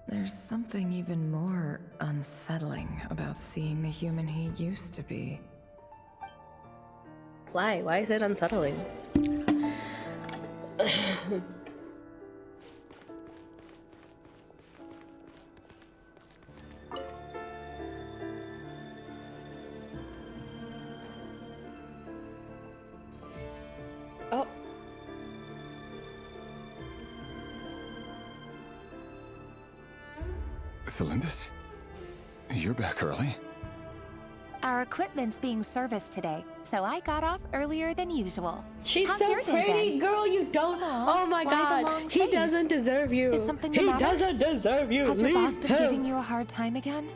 there's something even more unsettling about seeing the human he used to be. Why? Why is it unsettling? Oh. Felindis? You're back early? Our equipment's being serviced today, so I got off earlier than usual. She's How's so your day pretty, been? girl. You don't. Oh my why the God, long he face? doesn't deserve you. Is something the He matter? doesn't deserve you. Has your Leave boss been him. giving you a hard time again?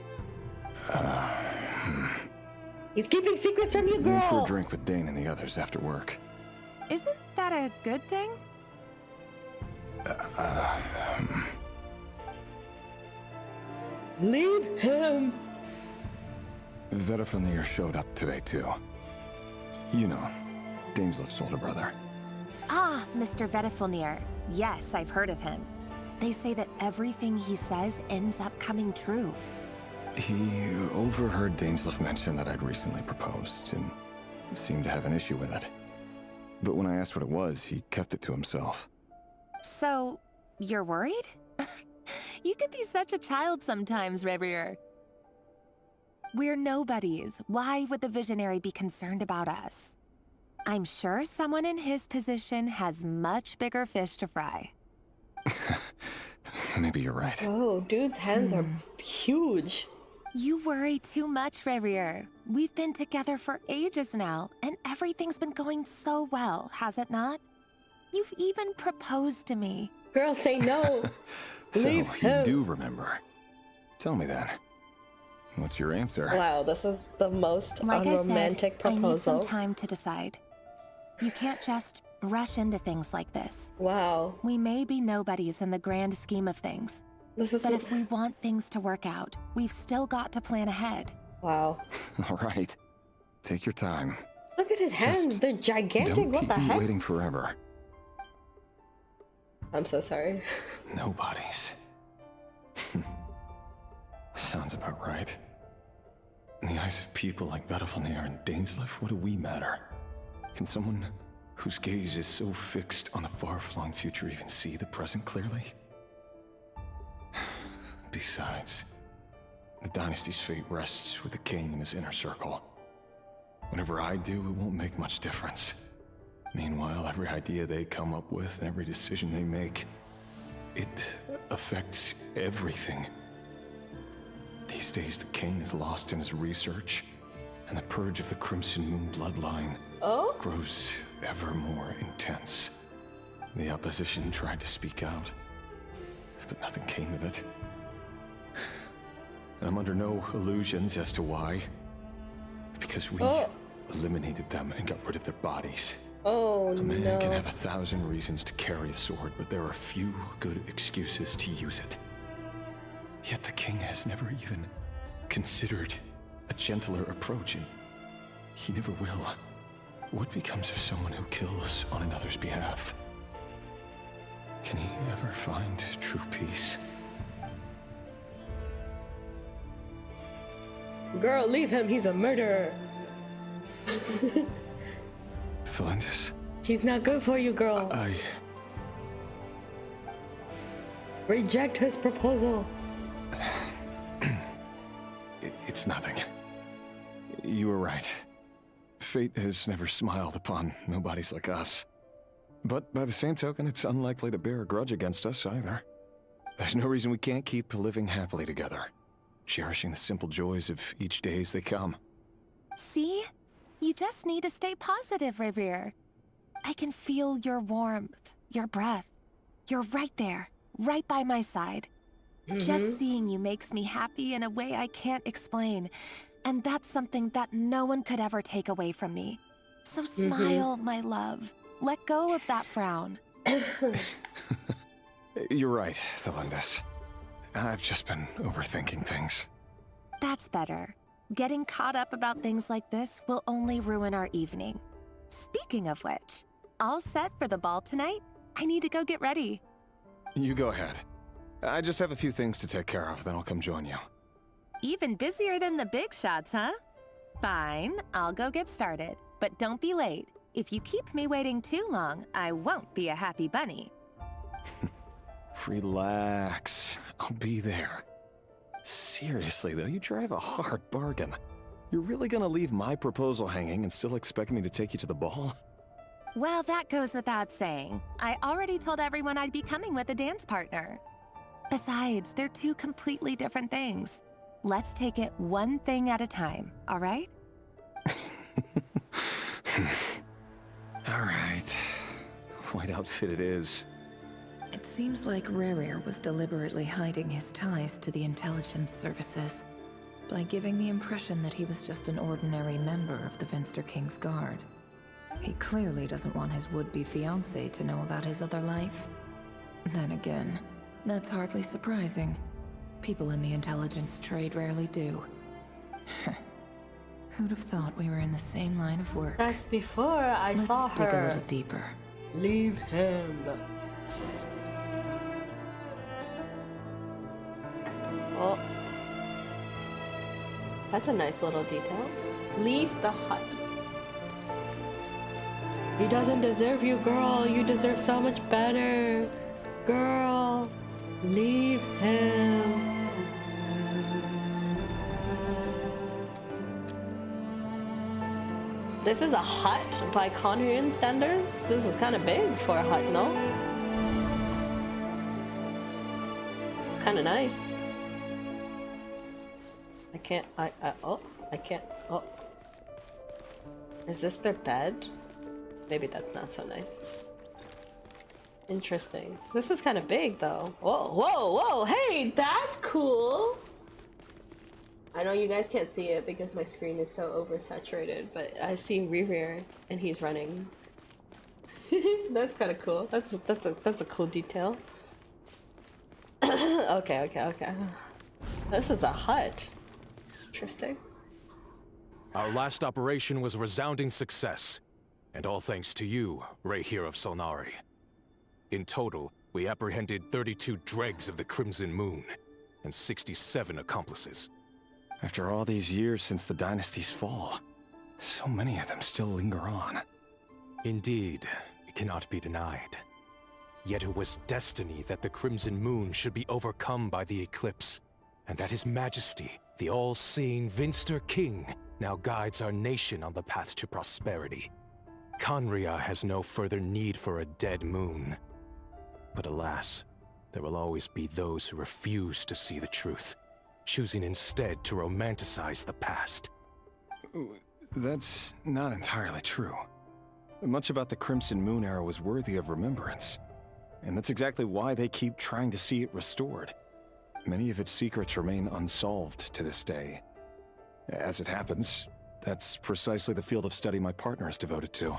He's keeping secrets from you, Went for girl. a drink with Dane and the others after work. Isn't that a good thing? Leave him. Vedifulnir showed up today, too. You know, Dainslif's older brother. Ah, Mr. Vedifulnir. Yes, I've heard of him. They say that everything he says ends up coming true. He overheard Dainslif mention that I'd recently proposed, and seemed to have an issue with it. But when I asked what it was, he kept it to himself. So, you're worried? You could be such a child sometimes, Revier. We're nobodies. Why would the Visionary be concerned about us? I'm sure someone in his position has much bigger fish to fry. Maybe you're right. Whoa, dude's hands are huge. You worry too much, Revier. We've been together for ages now, and everything's been going so well, has it not? You've even proposed to me. Girl, say no. So, Leave you him. do remember. Tell me then. What's your answer? Wow, this is the most Like unromantic I need some proposal. time to decide. You can't just rush into things like this. Wow. We may be nobodies in the grand scheme of things. But if we want things to work out, we've still got to plan ahead. Wow. All right. Take your time. Look at his hands. They're gigantic. Don't What keep the me heck? waiting forever. I'm so sorry. Nobodies. Sounds about right. In the eyes of people like Vedifulnir and Dainslif, what do we matter? Can someone whose gaze is so fixed on a far-flung future even see the present clearly? Besides, the dynasty's fate rests with the king and his inner circle. Whatever I do, it won't make much difference. Meanwhile, every idea they come up with and every decision they make, it affects everything. These days, the king is lost in his research, and the purge of the Crimson Moon bloodline grows ever more intense. The opposition tried to speak out, but nothing came of it. And I'm under no illusions as to why. Because we eliminated them and got rid of their bodies. Oh, a man no. can have 1,000 reasons to carry a sword, but there are few good excuses to use it. Yet the king has never even considered a gentler approach, and he never will. What becomes of someone who kills on another's behalf? Can he ever find true peace? Girl, leave him. He's a murderer. Thelindis. He's not good for you, girl. Reject his proposal. It's nothing. You were right. Fate has never smiled upon nobodies like us. But by the same token, it's unlikely to bear a grudge against us either. There's no reason we can't keep living happily together, cherishing the simple joys of each day as they come. See? You just need to stay positive, Revere. I can feel your warmth, your breath. You're right there, right by my side. Just seeing you makes me happy in a way I can't explain. And that's something that no one could ever take away from me. So smile, my love. Let go of that frown. You're right, Thelindis. I've just been overthinking things. That's better. Getting caught up about things like this will only ruin our evening. Speaking of which, all set for the ball tonight? I need to go get ready. You go ahead. I just have a few things to take care of, then I'll come join you. Even busier than the big shots, huh? Fine, I'll go get started. But don't be late. If you keep me waiting too long, I won't be a happy bunny. Relax. I'll be there. Seriously, though, you drive a hard bargain. You're really gonna leave my proposal hanging and still expect me to take you to the ball? Well, that goes without saying. I already told everyone I'd be coming with a dance partner. Besides, they're two completely different things. Let's take it one thing at a time, all right? All right. White outfit it is. It seems like Rerir was deliberately hiding his ties to the intelligence services by giving the impression that he was just an ordinary member of the Vinster King's Guard. He clearly doesn't want his would-be fiancée to know about his other life. Then again, that's hardly surprising. People in the intelligence trade rarely do. Who'd have thought we were in the same line of work? That's before I saw her. Let's dig a little deeper. Leave him. Oh. That's a nice little detail. Leave the hut. He doesn't deserve you, girl. You deserve so much better. Girl, leave him. This is a hut by Conrian standards? This is kind of big for a hut, no? It's kind of nice. I can't, I can't, oh. Is this their bed? Maybe that's not so nice. Interesting. This is kind of big though. Whoa, whoa, whoa, hey, that's cool! I know you guys can't see it because my screen is so oversaturated, but I see Rerir and he's running. That's kind of cool. That's a cool detail. Okay. This is a hut. Interesting. Our last operation was a resounding success, and all thanks to you, Rehir of Solnari. In total, we apprehended 32 dregs of the Crimson Moon, and 67 accomplices. After all these years since the dynasty's fall, so many of them still linger on. Indeed, it cannot be denied. Yet it was destiny that the Crimson Moon should be overcome by the eclipse, and that His Majesty, the all-seeing Vinster King, now guides our nation on the path to prosperity. Conria has no further need for a dead moon. But alas, there will always be those who refuse to see the truth, choosing instead to romanticize the past. That's not entirely true. Much about the Crimson Moon era was worthy of remembrance. And that's exactly why they keep trying to see it restored. Many of its secrets remain unsolved to this day. As it happens, that's precisely the field of study my partner is devoted to.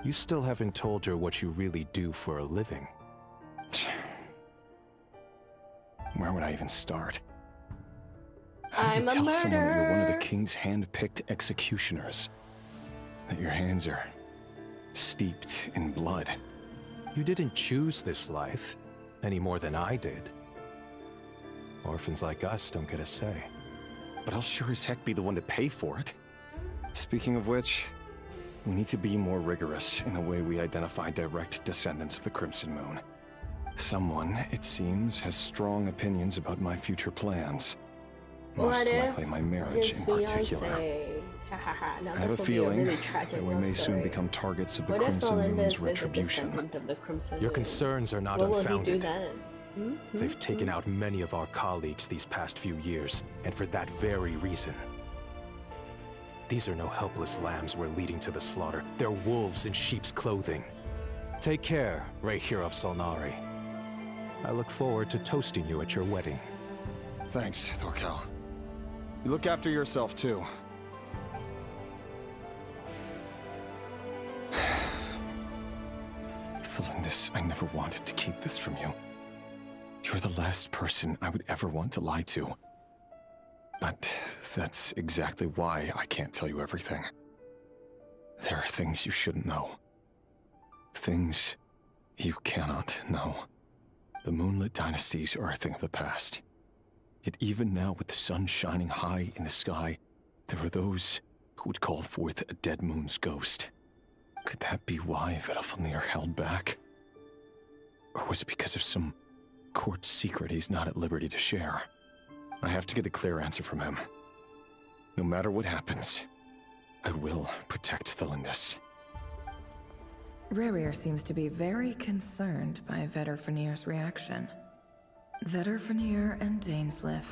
You still haven't told her what you really do for a living. Where would I even start? I'm a tell someone that you're one of the murderer. king's hand-picked executioners? That your hands are steeped in blood? You didn't choose this life, any more than I did. Orphans like us don't get a say. but I'll sure as heck be the one to pay for it. Speaking of which, we need to be more rigorous in the way we identify direct descendants of the Crimson Moon. Someone, it seems, has strong opinions about my future plans. Most likely my marriage in particular. I have a feeling that we may soon become targets of the Crimson Moon's retribution. Your concerns are not What will he unfounded. do then? They've taken out many of our colleagues these past few years, and for that very reason. These are no helpless lambs we're leading to the slaughter. They're wolves in sheep's clothing. Take care, Rayhir of Solnari. I look forward to toasting you at your wedding. Thanks, Thorkel. You look after yourself, too. Thelindis, I never wanted to keep this from you. You're the last person I would ever want to lie to. But that's exactly why I can't tell you everything. There are things you shouldn't know. Things you cannot know. The moonlit dynasties are a thing of the past. Yet even now, with the sun shining high in the sky, there are those who would call forth a dead moon's ghost. Could that be why Vedalfnir held back? Or was it because of some court secret he's not at liberty to share? I have to get a clear answer from him. No matter what happens, I will protect Thelindis. Rarier seems to be very concerned by Vedalfnir's reaction. Vedalfnir and Dainsleif,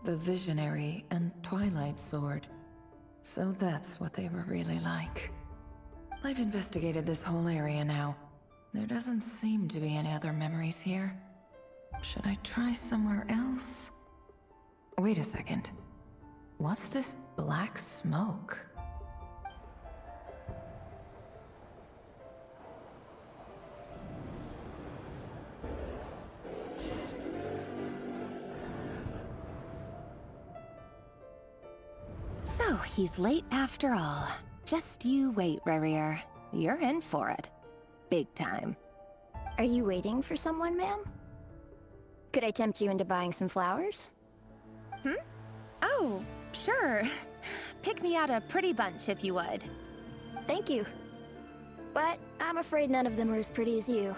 the Visionary and Twilight Sword. So that's what they were really like. I've investigated this whole area now. There doesn't seem to be any other memories here. Should I try somewhere else? Wait a second. What's this black smoke? So, he's late after all. Just you wait, Rarier. You're in for it. Big time. Are you waiting for someone, ma'am? Could I tempt you into buying some flowers? Oh, sure. Pick me out a pretty bunch if you would. Thank you. But I'm afraid none of them are as pretty as you.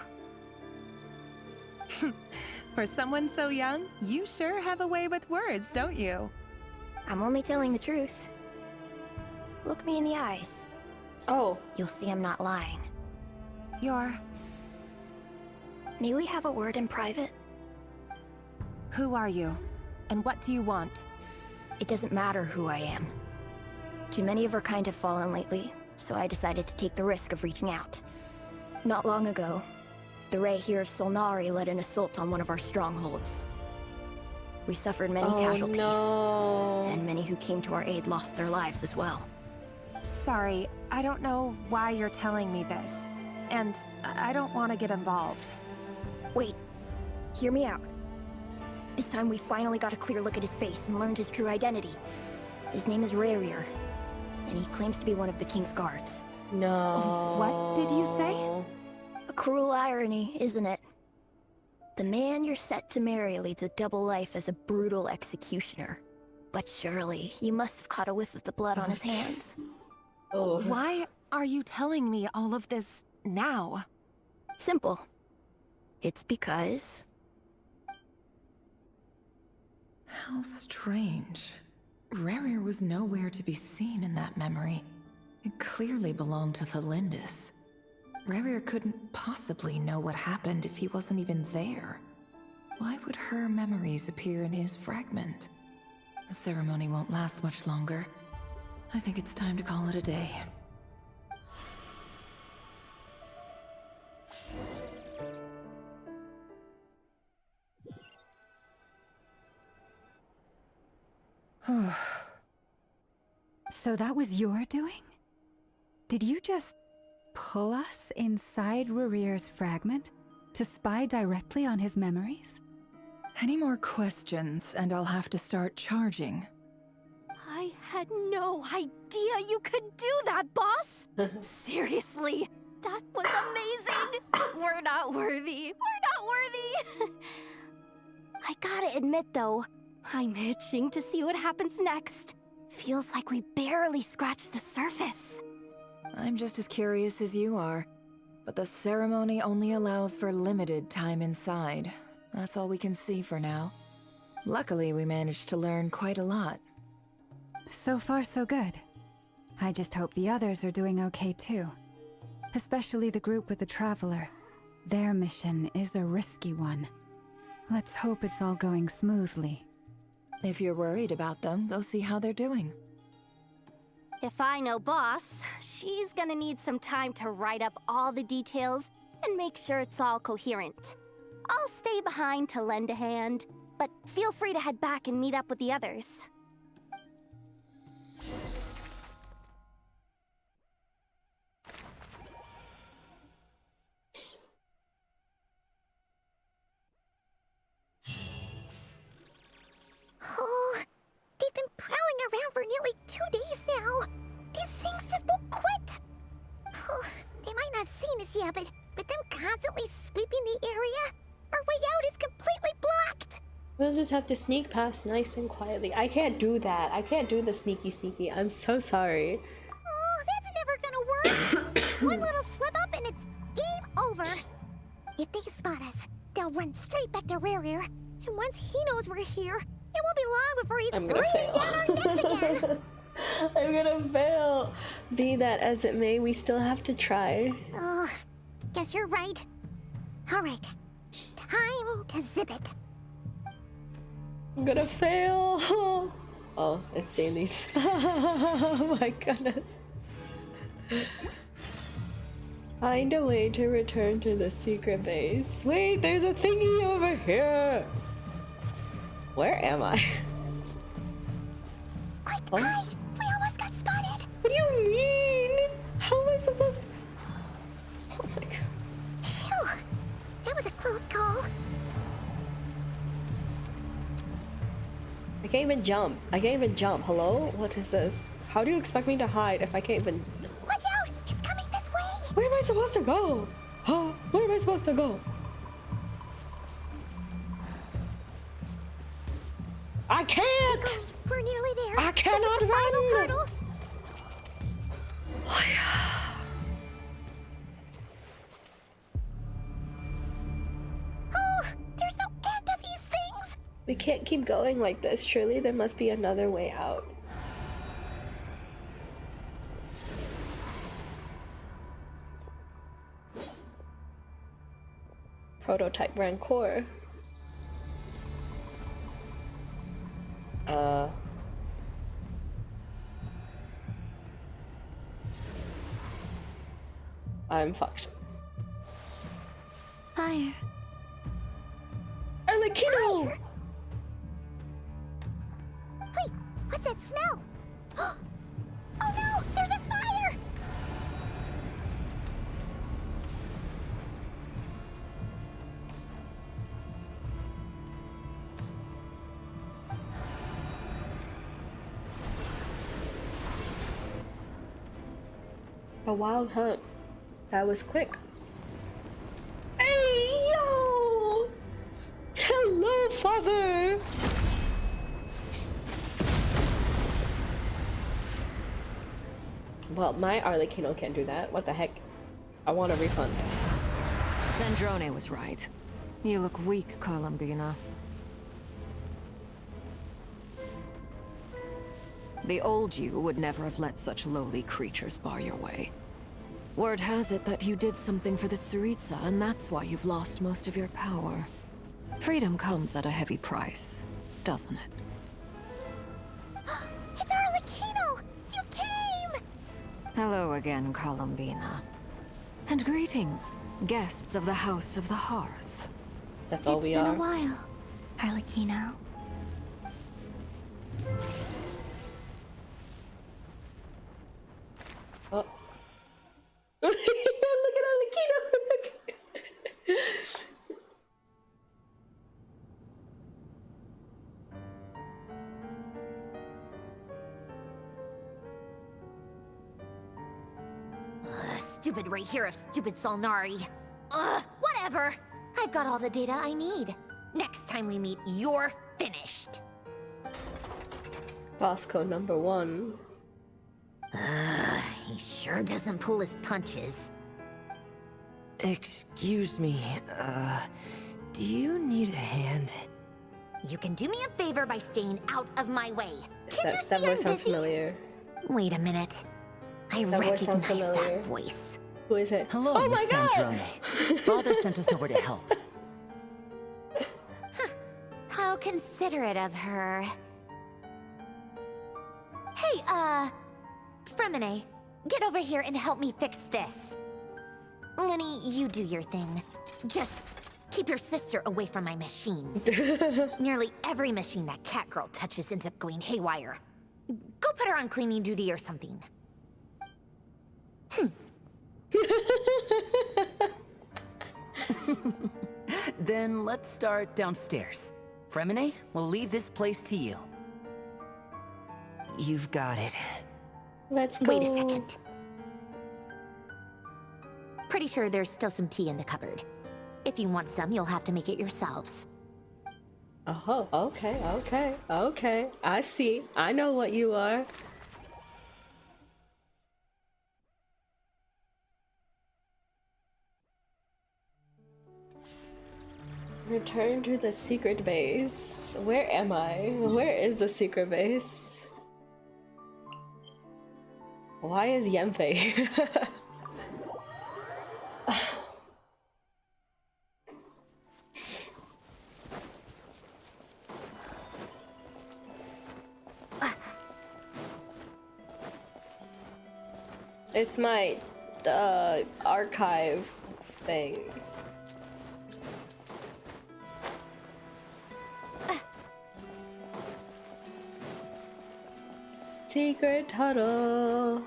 For someone so young, you sure have a way with words, don't you? I'm only telling the truth. Look me in the eyes. Oh. You'll see I'm not lying. May we have a word in private? Who are you? And what do you want? It doesn't matter who I am. Too many of our kind have fallen lately, so I decided to take the risk of reaching out. Not long ago, the Rayhir of Solnari led an assault on one of our strongholds. We suffered many casualties, and many who came to our aid lost their lives as well. Sorry, I don't know why you're telling me this. And I don't want to get involved. Wait, hear me out. This time we finally got a clear look at his face and learned his true identity. His name is Rarier, and he claims to be one of the King's guards. No. What did you say? A cruel irony, isn't it? The man you're set to marry leads a double life as a brutal executioner. But surely, you must have caught a whiff of the blood on his hands. Oh. Why are you telling me all of this now? Simple. It's because... How strange. Rarier was nowhere to be seen in that memory. It clearly belonged to Thelindis. Rarier couldn't possibly know what happened if he wasn't even there. Why would her memories appear in his fragment? The ceremony won't last much longer. I think it's time to call it a day. So that was your doing? Did you just pull us inside Rarir's fragment to spy directly on his memories? Any more questions, and I'll have to start charging. I had no idea you could do that, boss! Seriously, that was amazing! We're not worthy. We're not worthy! I gotta admit, though, I'm itching to see what happens next. Feels like we barely scratched the surface. I'm just as curious as you are. But the ceremony only allows for limited time inside. That's all we can see for now. Luckily, we managed to learn quite a lot. So far, so good. I just hope the others are doing okay too. Especially the group with the Traveler. Their mission is a risky one. Let's hope it's all going smoothly. If you're worried about them, go see how they're doing. If I know Boss, she's gonna need some time to write up all the details and make sure it's all coherent. I'll stay behind to lend a hand, but feel free to head back and meet up with the others. Oh, they've been prowling around for nearly 2 days now. These things just won't quit. Oh, they might not have seen us yet, but them constantly sweeping the area, our way out is completely blocked. We'll just have to sneak past nice and quietly. I can't do that. I can't do the sneaky. I'm so sorry. Oh, that's never gonna work. One little slip up and it's game over. If they spot us, they'll run straight back to Rare. And once he knows we're here, it won't be long before he's breathing down our necks again. I'm gonna fail. Be that as it may, we still have to try. Oh, guess you're right. All right, time to zip it. I'm gonna fail. Oh, it's Daly's. Oh my goodness. Find a way to return to the secret base. Wait, there's a thingy over here. Where am I? Quick, hide! We almost got spotted. What do you mean? How am I supposed to? Oh my god. Phew, that was a close call. I can't even jump. Hello? What is this? How do you expect me to hide if I can't even... Watch out! He's coming this way! Where am I supposed to go? Huh? Where am I supposed to go? I can't! We're nearly there. I cannot This is the final run! hurdle. Oh, there's no end to these things! We can't keep going like this. Surely there must be another way out. Prototype Rancor. I'm fucked. Fire. Arlecchino! Wait, what's that smell? Oh no, there's a fire! A wild hunt. That was quick. Hey, yo! Hello, father! Well, my Arlecchino can't do that. What the heck? I want a refund. Sandrone was right. You look weak, Columbina. The old you would never have let such lowly creatures bar your way. Word has it that you did something for the Tsaritsa, and that's why you've lost most of your power. Freedom comes at a heavy price, doesn't it? It's Arlecchino! You came! Hello again, Columbina. And greetings, guests of the House of the Hearth. That's all we are. It's been a while, Arlecchino. Oh. Look at Arlecchino! Stupid right here of stupid Solnari. Ugh, whatever. I've got all the data I need. Next time we meet, you're finished. Boss code number 1. He sure doesn't pull his punches. Excuse me, do you need a hand? You can do me a favor by staying out of my way. That voice sounds familiar. Wait a minute. I That voice sounds recognize familiar. that voice. Who is it? Hello, oh Miss my god! Sandrone. Father sent us over to help. How considerate of her. Hey, Fremine, get over here and help me fix this. Lenny, you do your thing. Just keep your sister away from my machines. Nearly every machine that Catgirl touches ends up going haywire. Go put her on cleaning duty or something. Then let's start downstairs. Fremine, we'll leave this place to you. You've got it. Let's go. Wait a second. Pretty sure there's still some tea in the cupboard. If you want some, you'll have to make it yourselves. Oh, okay. I see. I know what you are. Return to the secret base. Where am I? Where is the secret base? Why is Yemfei? It's my archive thing. Secret tunnel.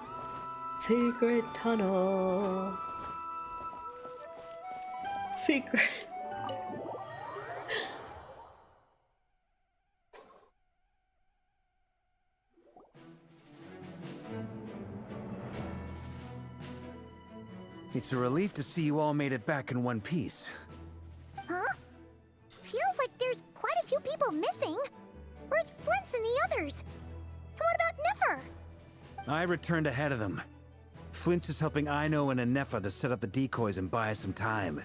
Secret tunnel. Secret. It's a relief to see you all made it back in one piece. Huh? Feels like there's quite a few people missing. Where's Flint's and the others? And what about Nefer? I returned ahead of them. Flint is helping Ino and Anefa to set up the decoys and buy some time.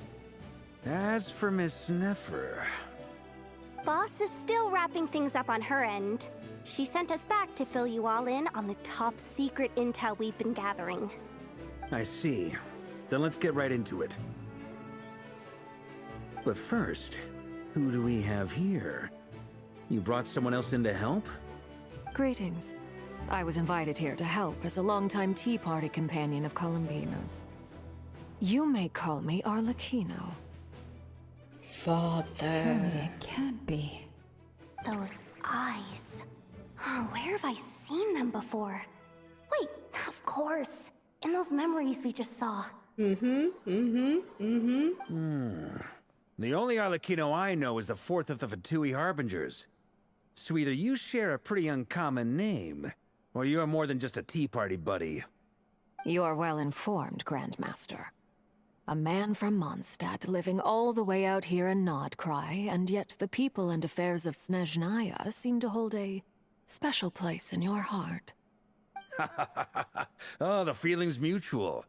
As for Miss Nefer... Boss is still wrapping things up on her end. She sent us back to fill you all in on the top secret intel we've been gathering. I see. Then let's get right into it. But first, who do we have here? You brought someone else in to help? Greetings. I was invited here to help as a longtime Tea Party companion of Columbina's. You may call me Arlecchino. Father. Surely it can't be. Those eyes. Oh, where have I seen them before? Wait, of course. In those memories we just saw. The only Arlecchino I know is the fourth of the Fatui Harbingers. So either you share a pretty uncommon name, or you're more than just a Tea Party buddy. You're well informed, Grandmaster. A man from Mondstadt living all the way out here in Nodcry, and yet the people and affairs of Snezhnaya seem to hold a special place in your heart. Oh, the feeling's mutual.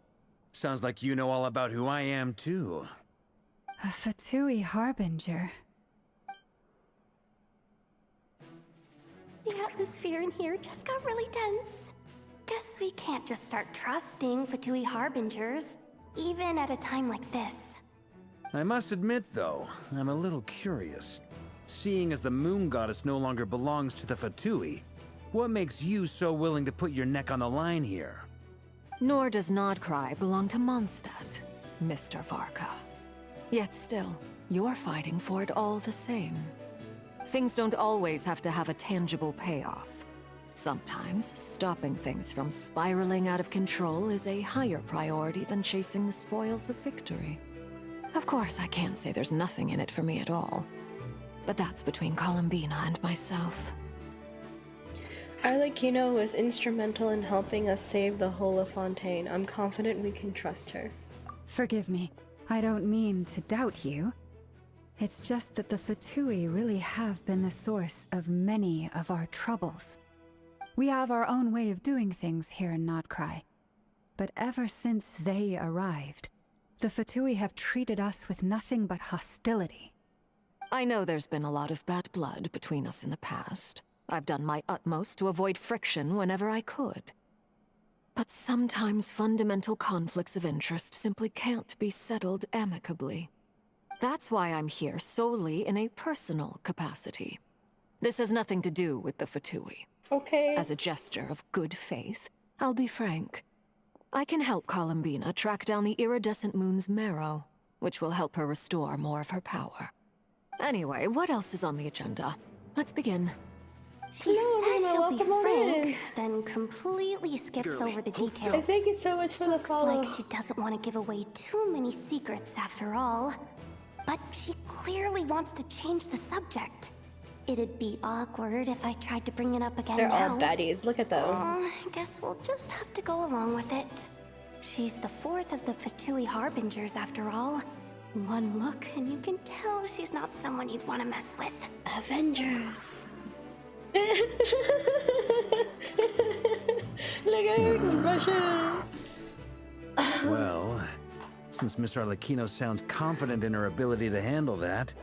Sounds like you know all about who I am, too. A Fatui Harbinger. The atmosphere in here just got really tense. Guess we can't just start trusting Fatui Harbingers, even at a time like this. I must admit, though, I'm a little curious. Seeing as the Moon Goddess no longer belongs to the Fatui, what makes you so willing to put your neck on the line here? Nor does Nodcry belong to Mondstadt, Mr. Varka. Yet still, you're fighting for it all the same. Things don't always have to have a tangible payoff. Sometimes, stopping things from spiraling out of control is a higher priority than chasing the spoils of victory. Of course, I can't say there's nothing in it for me at all. But that's between Columbina and myself. Arlecchino was instrumental in helping us save the Holofontaine. I'm confident we can trust her. Forgive me. I don't mean to doubt you. It's just that the Fatui really have been the source of many of our troubles. We have our own way of doing things here in Nodcry. But ever since they arrived, the Fatui have treated us with nothing but hostility. I know there's been a lot of bad blood between us in the past. I've done my utmost to avoid friction whenever I could. But sometimes fundamental conflicts of interest simply can't be settled amicably. That's why I'm here solely in a personal capacity. This has nothing to do with the Fatui. Okay. As a gesture of good faith, I'll be frank. I can help Columbina track down the iridescent moon's marrow, which will help her restore more of her power. Anyway, what else is on the agenda? Let's begin. She says she'll be frank, then completely skips over the details. Thank you so much for the follow. Looks like she doesn't want to give away too many secrets after all. But she clearly wants to change the subject. It'd be awkward if I tried to bring it up again They're now. all baddies, look at them. I guess we'll just have to go along with it. She's the fourth of the Fatui Harbingers after all. One look and you can tell she's not someone you'd want to mess with. Avengers. Look at her expression. Well, since Miss Arlecchino sounds confident in her ability to handle that,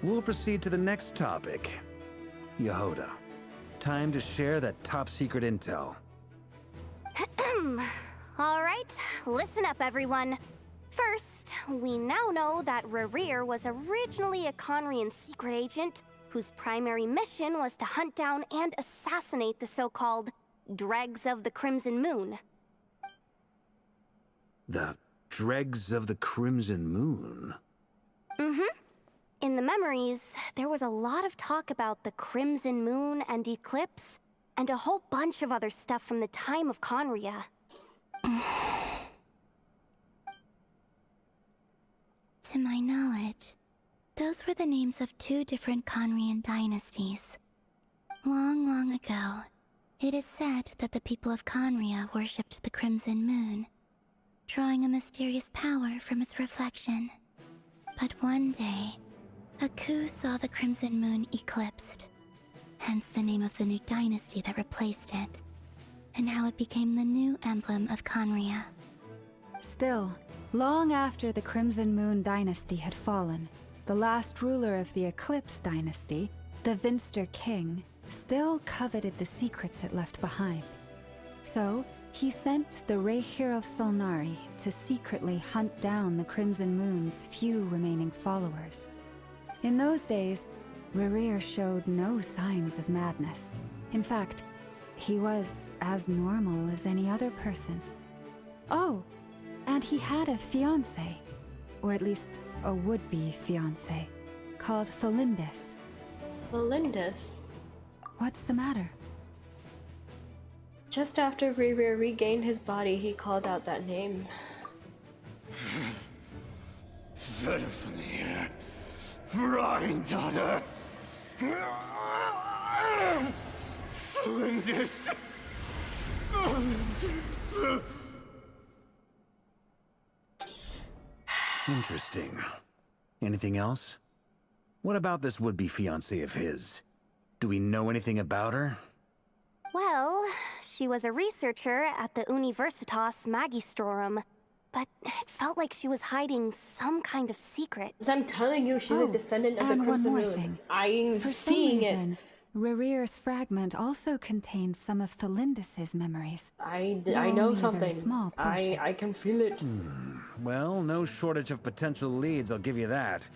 we'll proceed to the next topic. Yehoda, time to share that top-secret intel. All right, listen up, everyone. First, we now know that Rerir was originally a Conrian secret agent whose primary mission was to hunt down and assassinate the so-called Dregs of the Crimson Moon. The Dregs of the Crimson Moon? Mm-hmm. In the memories, there was a lot of talk about the Crimson Moon and Eclipse, and a whole bunch of other stuff from the time of Conria. To my knowledge, those were the names of two different Conrian dynasties. Long, long ago, it is said that the people of Conria worshipped the Crimson Moon, drawing a mysterious power from its reflection. But one day, a coup saw the Crimson Moon eclipsed, hence the name of the new dynasty that replaced it, and how it became the new emblem of Conria. Still, long after the Crimson Moon dynasty had fallen, the last ruler of the Eclipse dynasty, the Vinster King, still coveted the secrets it left behind. So, he sent the Rehir of Solnari to secretly hunt down the Crimson Moon's few remaining followers. In those days, Rerir showed no signs of madness. In fact, he was as normal as any other person. Oh, and he had a fiancé, or at least a would-be fiancé, called Tholindis. Tholindis? What's the matter? Just after Rerir regained his body, he called out that name. Verfnir, Rhindaughter, Flinders, Flinders. Interesting. Anything else? What about this would-be fiancé of his? Do we know anything about her? Well, she was a researcher at the Universitas Magistrorum, but it felt like she was hiding some kind of secret. I'm telling you, she's a descendant of the Crimson Moon. And one more thing. I'm For seeing some reason, Rerir's fragment also contains some of Tholindis' memories. I Though know only a very something. small portion. I can feel it. Well, no shortage of potential leads, I'll give you that.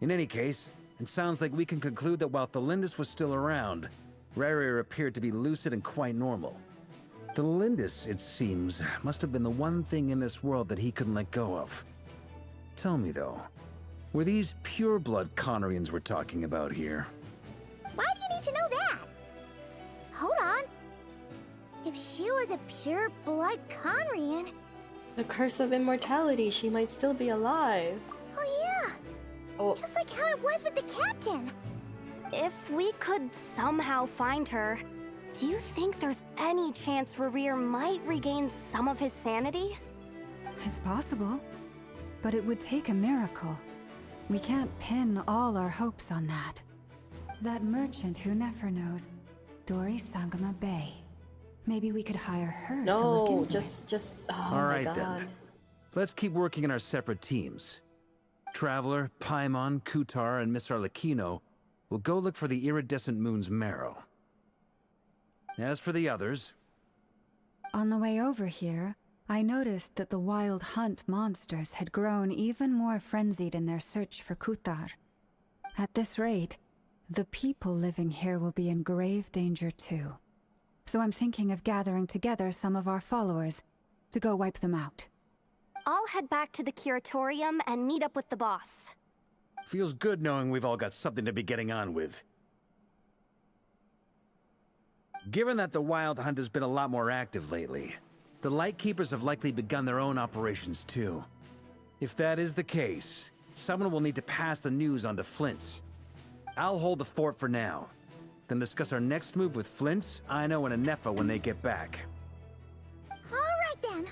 In any case, it sounds like we can conclude that while Tholindis was still around, Rerir appeared to be lucid and quite normal. Tholindis, it seems, must have been the one thing in this world that he couldn't let go of. Tell me though, were these pure-blood Conrians we're talking about here? Why do you need to know that? Hold on. If she was a pure-blood Conrian... The curse of immortality, she might still be alive. Oh yeah! Oh. Just like how it was with the captain. If we could somehow find her, do you think there's any chance Rerir might regain some of his sanity? It's possible, but it would take a miracle. We can't pin all our hopes on that. That merchant who never knows, Dori Sangama Bay. Maybe we could hire her to look No, into just. Oh All my right god. then. Let's keep working in our separate teams. Traveler, Paimon, Kutar, and Miss Arlecchino will go look for the iridescent moon's marrow. As for the others... On the way over here, I noticed that the wild hunt monsters had grown even more frenzied in their search for Kutar. At this rate, the people living here will be in grave danger too. So I'm thinking of gathering together some of our followers to go wipe them out. I'll head back to the curatorium and meet up with the boss. Feels good knowing we've all got something to be getting on with. Given that the Wild Hunt has been a lot more active lately, the Lightkeepers have likely begun their own operations too. If that is the case, someone will need to pass the news on to Flint's. I'll hold the fort for now, then discuss our next move with Flint's, Aino, and Anefa when they get back. Alright then.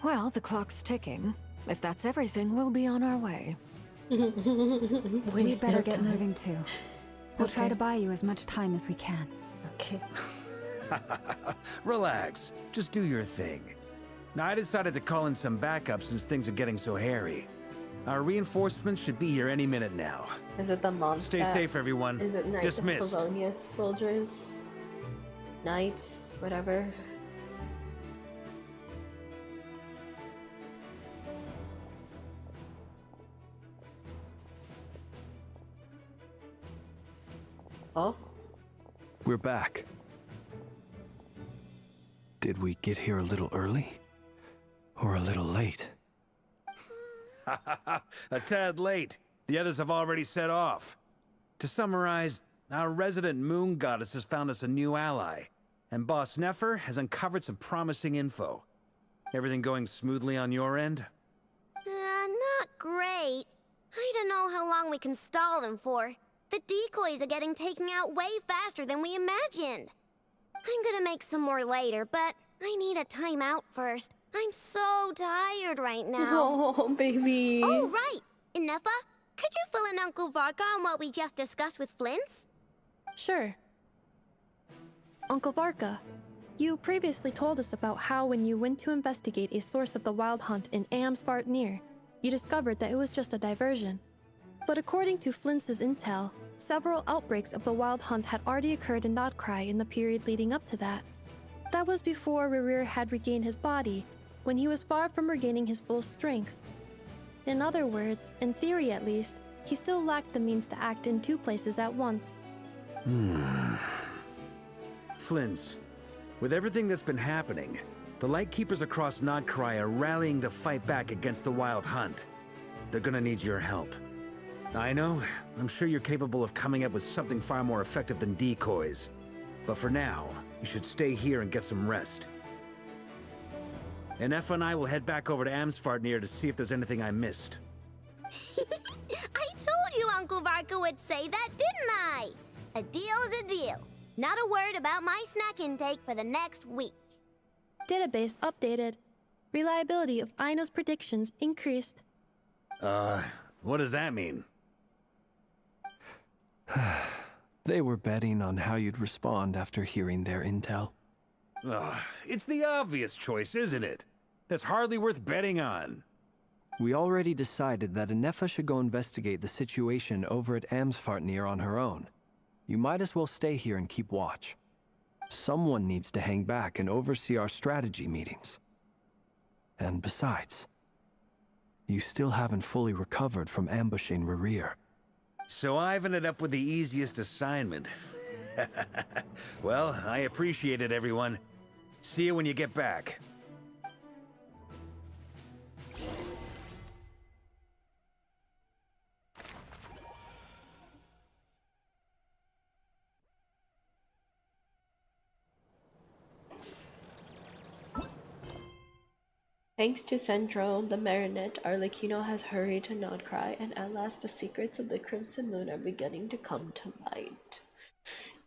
Well, the clock's ticking. If that's everything, we'll be on our way. We better get moving too. We'll try to buy you as much time as we can. Okay. Relax. Just do your thing. Now, I decided to call in some backup since things are getting so hairy. Our reinforcements should be here any minute now. Is it the monster? Stay safe, everyone. Is it Knights of Dismissed. Favonius soldiers? Knights, whatever. Oh? We're back. Did we get here a little early? Or a little late? A tad late. The others have already set off. To summarize, our resident moon goddess has found us a new ally, and Boss Nefer has uncovered some promising info. Everything going smoothly on your end? Not great. I don't know how long we can stall them for. The decoys are getting taken out way faster than we imagined. I'm gonna make some more later, but I need a timeout first. I'm so tired right now. Oh, baby. Oh, right. Inefa, could you fill in Uncle Varka on what we just discussed with Flint's? Sure. Uncle Varka, you previously told us about how when you went to investigate a source of the Wild Hunt in Amsvartnir, you discovered that it was just a diversion. But according to Flint's intel, several outbreaks of the Wild Hunt had already occurred in Nodcry in the period leading up to that. That was before Rerir had regained his body, when he was far from regaining his full strength. In other words, in theory at least, he still lacked the means to act in two places at once. Flint's, with everything that's been happening, the Lightkeepers across Nodcry are rallying to fight back against the Wild Hunt. They're gonna need your help. I know, I'm sure you're capable of coming up with something far more effective than decoys. But for now, you should stay here and get some rest. And Effa and I will head back over to Amsvartnir to see if there's anything I missed. I told you Uncle Varka would say that, didn't I? A deal's a deal. Not a word about my snack intake for the next week. Database updated. Reliability of Aino's predictions increased. What does that mean? They were betting on how you'd respond after hearing their intel. It's the obvious choice, isn't it? That's hardly worth betting on. We already decided that Anefa should go investigate the situation over at Amsvartnir on her own. You might as well stay here and keep watch. Someone needs to hang back and oversee our strategy meetings. And besides, you still haven't fully recovered from ambushing Rerir. So I've ended up with the easiest assignment. Well, I appreciate it, everyone. See you when you get back. Thanks to Centro, the Marionette, Arlecchino has hurried to Nodcry, and at last the secrets of the Crimson Moon are beginning to come to light.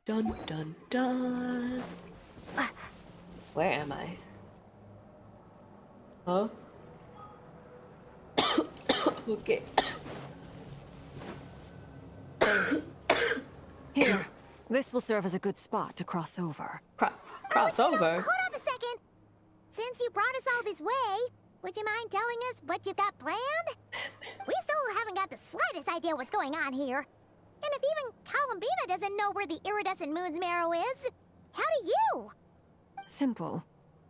Dun dun dun. Where am I? Huh? Okay. Here, This will serve as a good spot to cross over. Cross over? Hold up a second. Since you brought us all this way, would you mind telling us what you've got planned? We still haven't got the slightest idea what's going on here. And if even Columbina doesn't know where the iridescent moon's marrow is, how do you? Simple.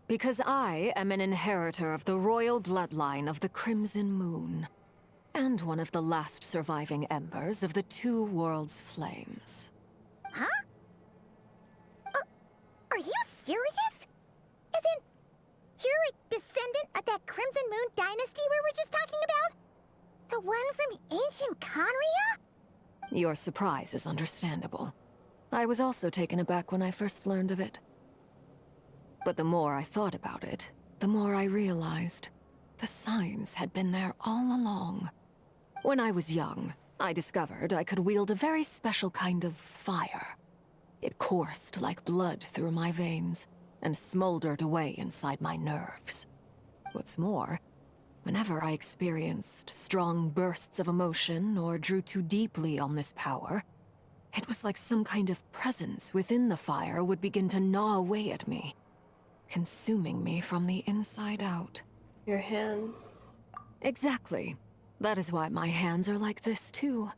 Because I am an inheritor of the royal bloodline of the Crimson Moon, and one of the last surviving embers of the Two Worlds' flames. Huh? Are you serious? Isn't you're a descendant of that Crimson Moon dynasty we were just talking about? The one from ancient Conria? Your surprise is understandable. I was also taken aback when I first learned of it. But the more I thought about it, the more I realized the signs had been there all along. When I was young, I discovered I could wield a very special kind of fire. It coursed like blood through my veins and smoldered away inside my nerves. What's more, whenever I experienced strong bursts of emotion or drew too deeply on this power, it was like some kind of presence within the fire would begin to gnaw away at me, consuming me from the inside out. Your hands. Exactly. That is why my hands are like this, too.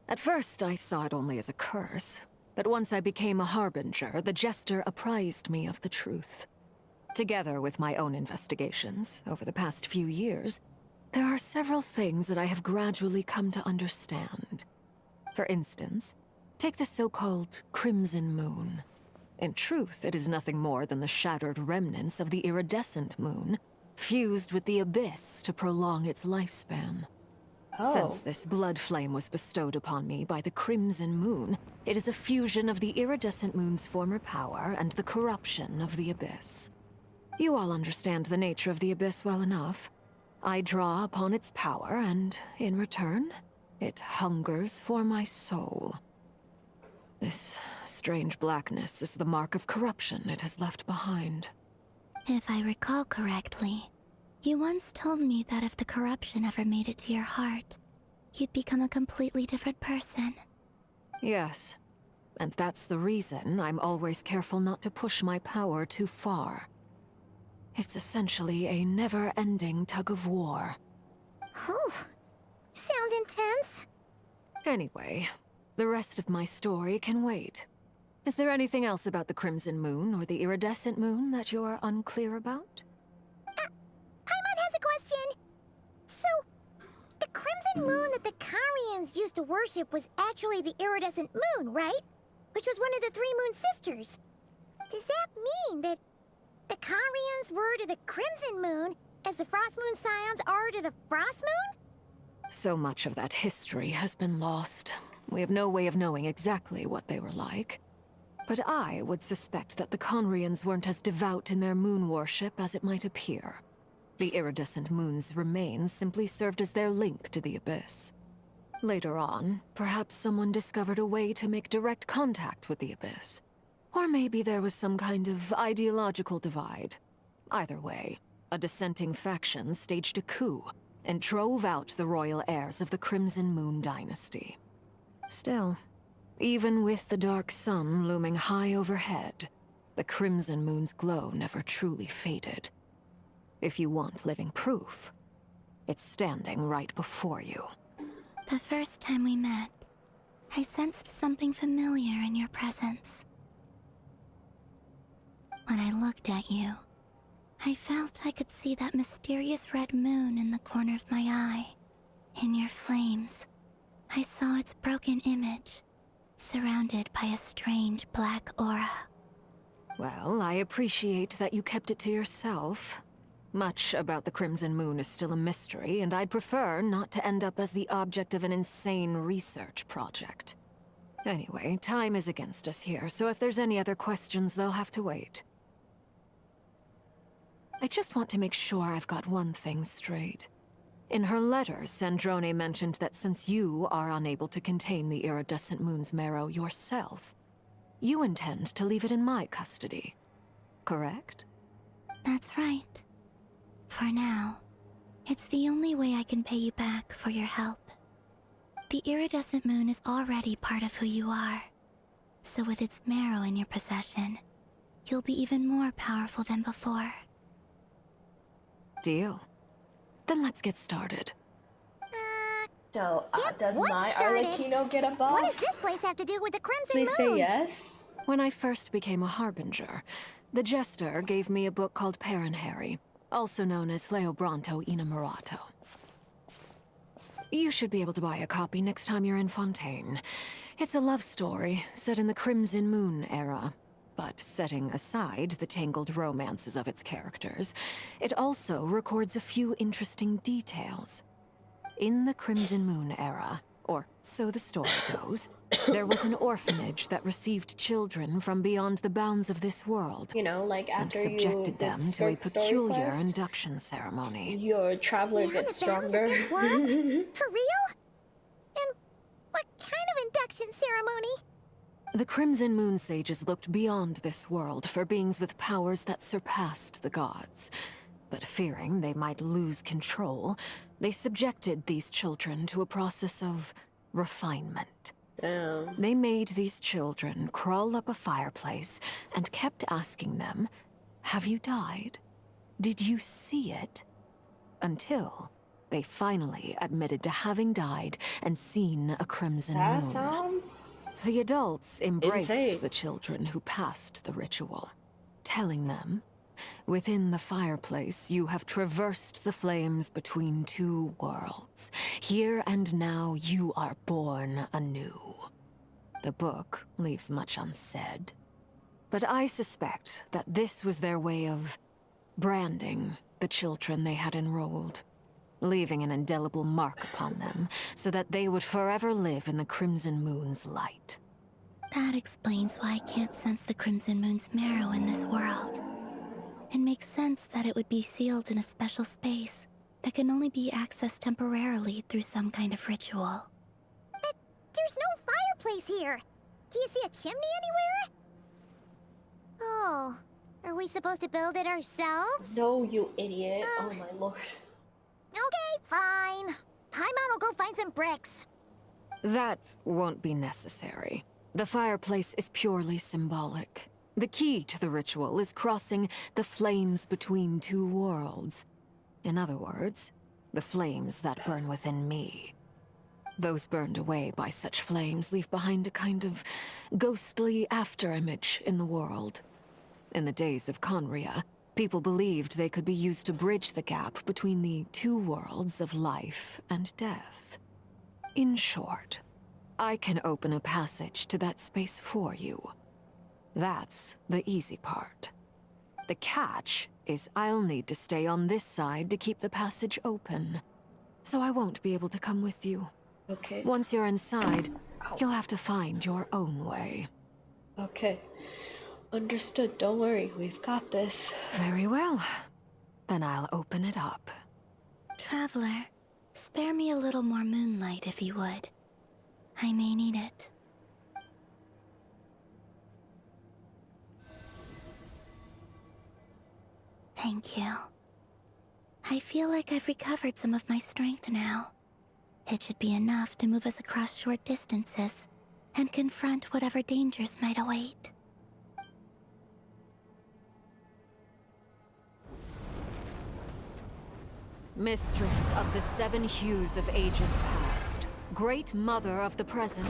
At first, I saw it only as a curse, but once I became a harbinger, the Jester apprised me of the truth. Together with my own investigations, over the past few years, there are several things that I have gradually come to understand. For instance, take the so-called Crimson Moon. In truth, it is nothing more than the shattered remnants of the iridescent moon, fused with the abyss to prolong its lifespan. Since this blood flame was bestowed upon me by the Crimson Moon, it is a fusion of the iridescent moon's former power and the corruption of the abyss. You all understand the nature of the abyss well enough. I draw upon its power, and in return, it hungers for my soul. This strange blackness is the mark of corruption it has left behind. If I recall correctly, you once told me that if the corruption ever made it to your heart, you'd become a completely different person. Yes, and that's the reason I'm always careful not to push my power too far. It's essentially a never-ending tug-of-war. Oh, sounds intense. Anyway, the rest of my story can wait. Is there anything else about the Crimson Moon or the Iridescent Moon that you're unclear about? Paimon has a question. So, the Crimson Moon that the Carians used to worship was actually the Iridescent Moon, right? Which was one of the three Moon Sisters. Does that mean that the Carians were to the Crimson Moon as the Frost Moon Scions are to the Frost Moon? So much of that history has been lost. We have no way of knowing exactly what they were like. But I would suspect that the Conrians weren't as devout in their moon worship as it might appear. The iridescent moon's remains simply served as their link to the abyss. Later on, perhaps someone discovered a way to make direct contact with the abyss. Or maybe there was some kind of ideological divide. Either way, a dissenting faction staged a coup and drove out the royal heirs of the Crimson Moon dynasty. Still, even with the dark sun looming high overhead, the Crimson Moon's glow never truly faded. If you want living proof, it's standing right before you. The first time we met, I sensed something familiar in your presence. When I looked at you, I felt I could see that mysterious red moon in the corner of my eye. In your flames, I saw its broken image, surrounded by a strange black aura. Well, I appreciate that you kept it to yourself. Much about the Crimson Moon is still a mystery, and I'd prefer not to end up as the object of an insane research project. Anyway, time is against us here, so if there's any other questions, they'll have to wait. I just want to make sure I've got one thing straight. In her letter, Sandrone mentioned that since you are unable to contain the iridescent moon's marrow yourself, you intend to leave it in my custody, correct? That's right. For now, it's the only way I can pay you back for your help. The iridescent moon is already part of who you are, so with its marrow in your possession, you'll be even more powerful than before. Deal. Then let's get started. So, does what's my started? Arlecchino get a buff? What does this place have to do with the Crimson Please Moon? say yes. When I first became a Harbinger, the Jester gave me a book called Paranhari, also known as Leobranto Innamorato. You should be able to buy a copy next time you're in Fontaine. It's a love story set in the Crimson Moon era. But setting aside the tangled romances of its characters, it also records a few interesting details. In the Crimson Moon era, or so the story goes, there was an orphanage that received children from beyond the bounds of this world. You know, like and after subjected you them did to a Story peculiar Quest, induction ceremony. your traveler gets stronger. For real? And what kind of induction ceremony? The Crimson Moon sages looked beyond this world for beings with powers that surpassed the gods. But fearing they might lose control, they subjected these children to a process of refinement. Damn. They made these children crawl up a fireplace and kept asking them, "Have you died? Did you see it?" Until they finally admitted to having died and seen a crimson That moon. sounds... The adults embraced insane. the children who passed the ritual, telling them, "Within the fireplace, you have traversed the flames between two worlds. Here and now, you are born anew." The book leaves much unsaid, but I suspect that this was their way of branding the children they had enrolled, leaving an indelible mark upon them so that they would forever live in the Crimson Moon's light. That explains why I can't sense the Crimson Moon's marrow in this world. It makes sense that it would be sealed in a special space that can only be accessed temporarily through some kind of ritual. But there's no fireplace here. Do you see a chimney anywhere? Oh, are we supposed to build it ourselves? No, you idiot. Oh my lord. Okay, fine. Paimon will go find some bricks. That won't be necessary. The fireplace is purely symbolic. The key to the ritual is crossing the flames between two worlds. In other words, the flames that burn within me. Those burned away by such flames leave behind a kind of ghostly afterimage in the world. In the days of Conria, people believed they could be used to bridge the gap between the two worlds of life and death. In short, I can open a passage to that space for you. That's the easy part. The catch is I'll need to stay on this side to keep the passage open, so I won't be able to come with you. Okay. Once you're inside, you'll have to find your own way. Okay. Understood. Don't worry. We've got this. Very well. Then I'll open it up. Traveler, spare me a little more moonlight if you would. I may need it. Thank you. I feel like I've recovered some of my strength now. It should be enough to move us across short distances and confront whatever dangers might await. Mistress of the seven hues of ages past, great mother of the present,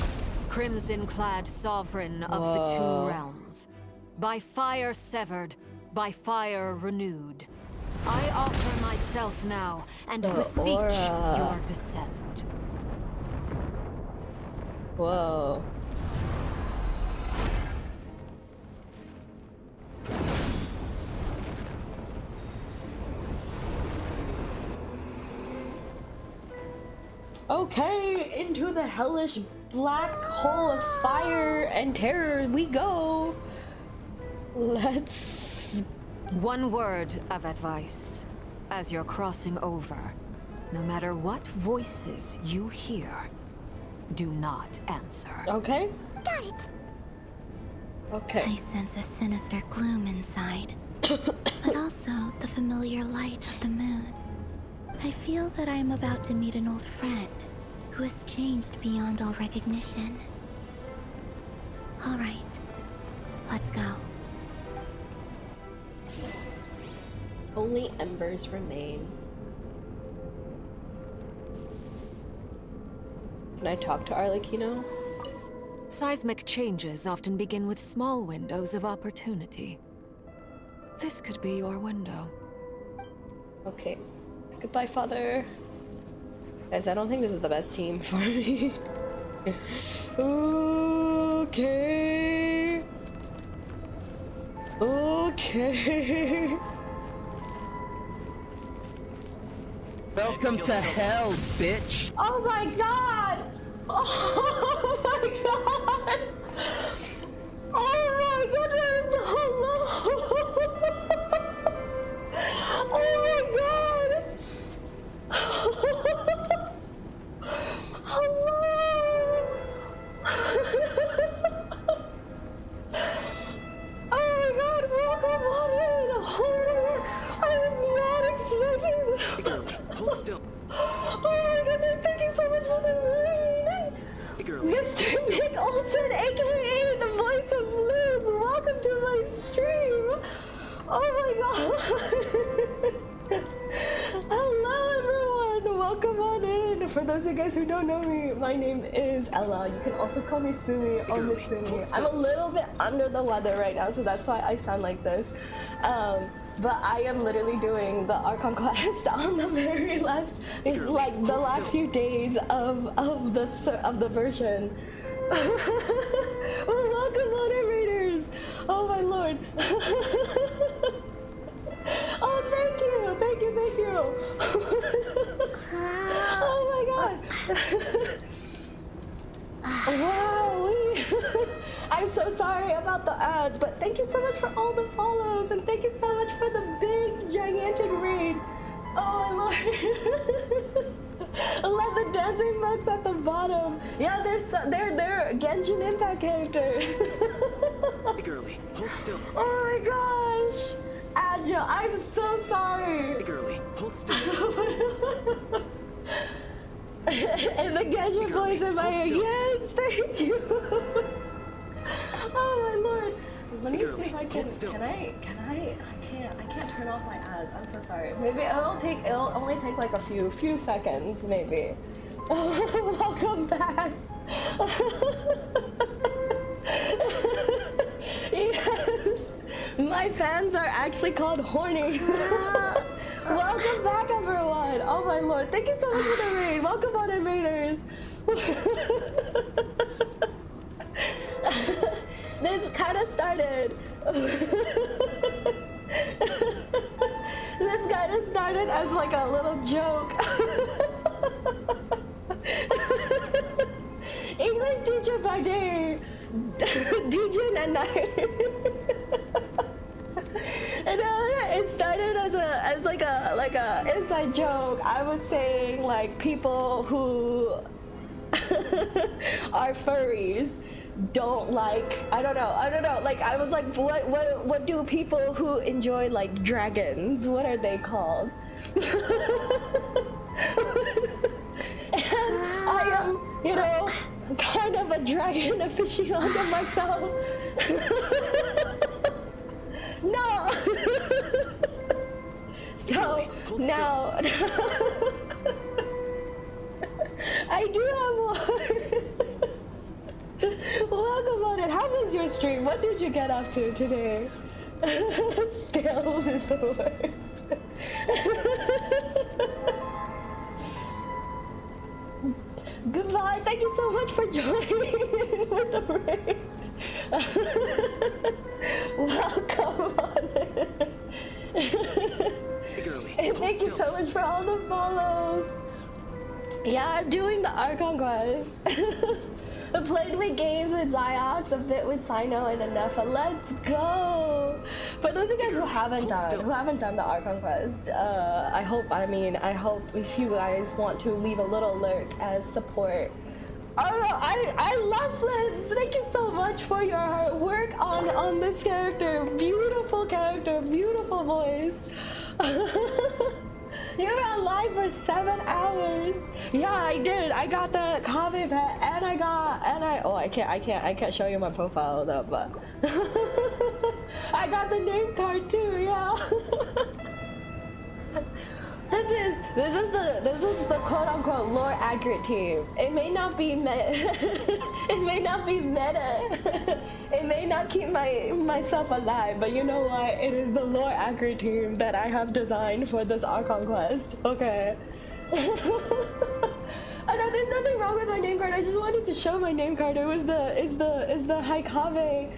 crimson-clad sovereign of the two realms, by fire severed, by fire renewed, I offer myself now and beseech your descent. Whoa. Okay, into the hellish black hole of fire and terror we go. Let's... One word of advice. As you're crossing over, no matter what voices you hear, do not answer. Okay. Got it. Okay. I sense a sinister gloom inside, but also the familiar light of the moon. I feel that I am about to meet an old friend who has changed beyond all recognition. All right, Let's go. Only embers remain. Can I talk to Arlecchino? Seismic changes often begin with small windows of opportunity. This could be your window. Okay. Goodbye, Father. Guys, I don't think this is the best team for me. Okay. Okay. Welcome to hell, bitch! Oh my god! Oh my god! Oh my goodness! Hello! Oh my god! Hello! Oh my god, welcome on in! Oh, I was not expecting that! Hold still. Oh my goodness, thank you so much for the rain! Mr. Nick Olson, aka the voice of Liz, welcome to my stream! Oh my god! Hello everyone, welcome on in! For those of you guys who don't know me, my name is Ella. You can also call me Sumi or Miss Sumi. I'm a little bit under the weather right now, so that's why I sound like this. But I am literally doing the Archon Quest on the very last, like the last few days of the version. Well, welcome moderators! Oh my lord! Oh, thank you, thank you, thank you! Oh my god! Wow! I'm so sorry about the ads, but thank you so much for all the follows, and thank you so much for the big, gigantic raid. Oh my lord! I love the dancing bugs at the bottom. Yeah, they're Genshin Impact characters. Hey girly, hold still. Oh my gosh! Agile, I'm so sorry. Hey girly, hold still. And the Genshin voice in my ear. Yes, thank you. Oh my lord. Let me see if I can. I can't turn off my ads. I'm so sorry. Maybe it'll only take like a few seconds, maybe. Welcome back. Yes, my fans are actually called horny. Welcome back, everyone. Oh my lord, thank you so much for the raid. Welcome on in, raiders. This kind of started. This kind of started as like a little joke. English teacher by day, DJ at night. And it started as like a inside joke. I was saying like people who are furries don't like, I don't know, like I was like, what do people who enjoy like dragons, what are they called? And I am, you know, kind of a dragon aficionado myself. No! So now I do have one. Welcome on it. How was your stream? What did you get up to today? Scales is the word. Goodbye. Thank you so much for joining with the raid. Welcome on it. And thank you so much for all the follows. Yeah, I'm doing the Archon Quest. I played with games with Ziox, a bit with Sino, and Anefa. Let's go! For those of you guys who haven't done the Archon Quest, I hope if you guys want to leave a little lurk as support. I love Flintz! Thank you so much for your work on this character. Beautiful character, beautiful voice. You're alive for 7 hours. Yeah, I did. I got the coffee pet, and I can't show you my profile though, but I got the name card too. Yeah. This is the quote unquote lore accurate team. It may not be it may not be meta. It may not keep myself alive, but you know what? It is the lore accurate team that I have designed for this Archon Quest. Okay. I know there's nothing wrong with my name card. I just wanted to show my name card. It was the Haikave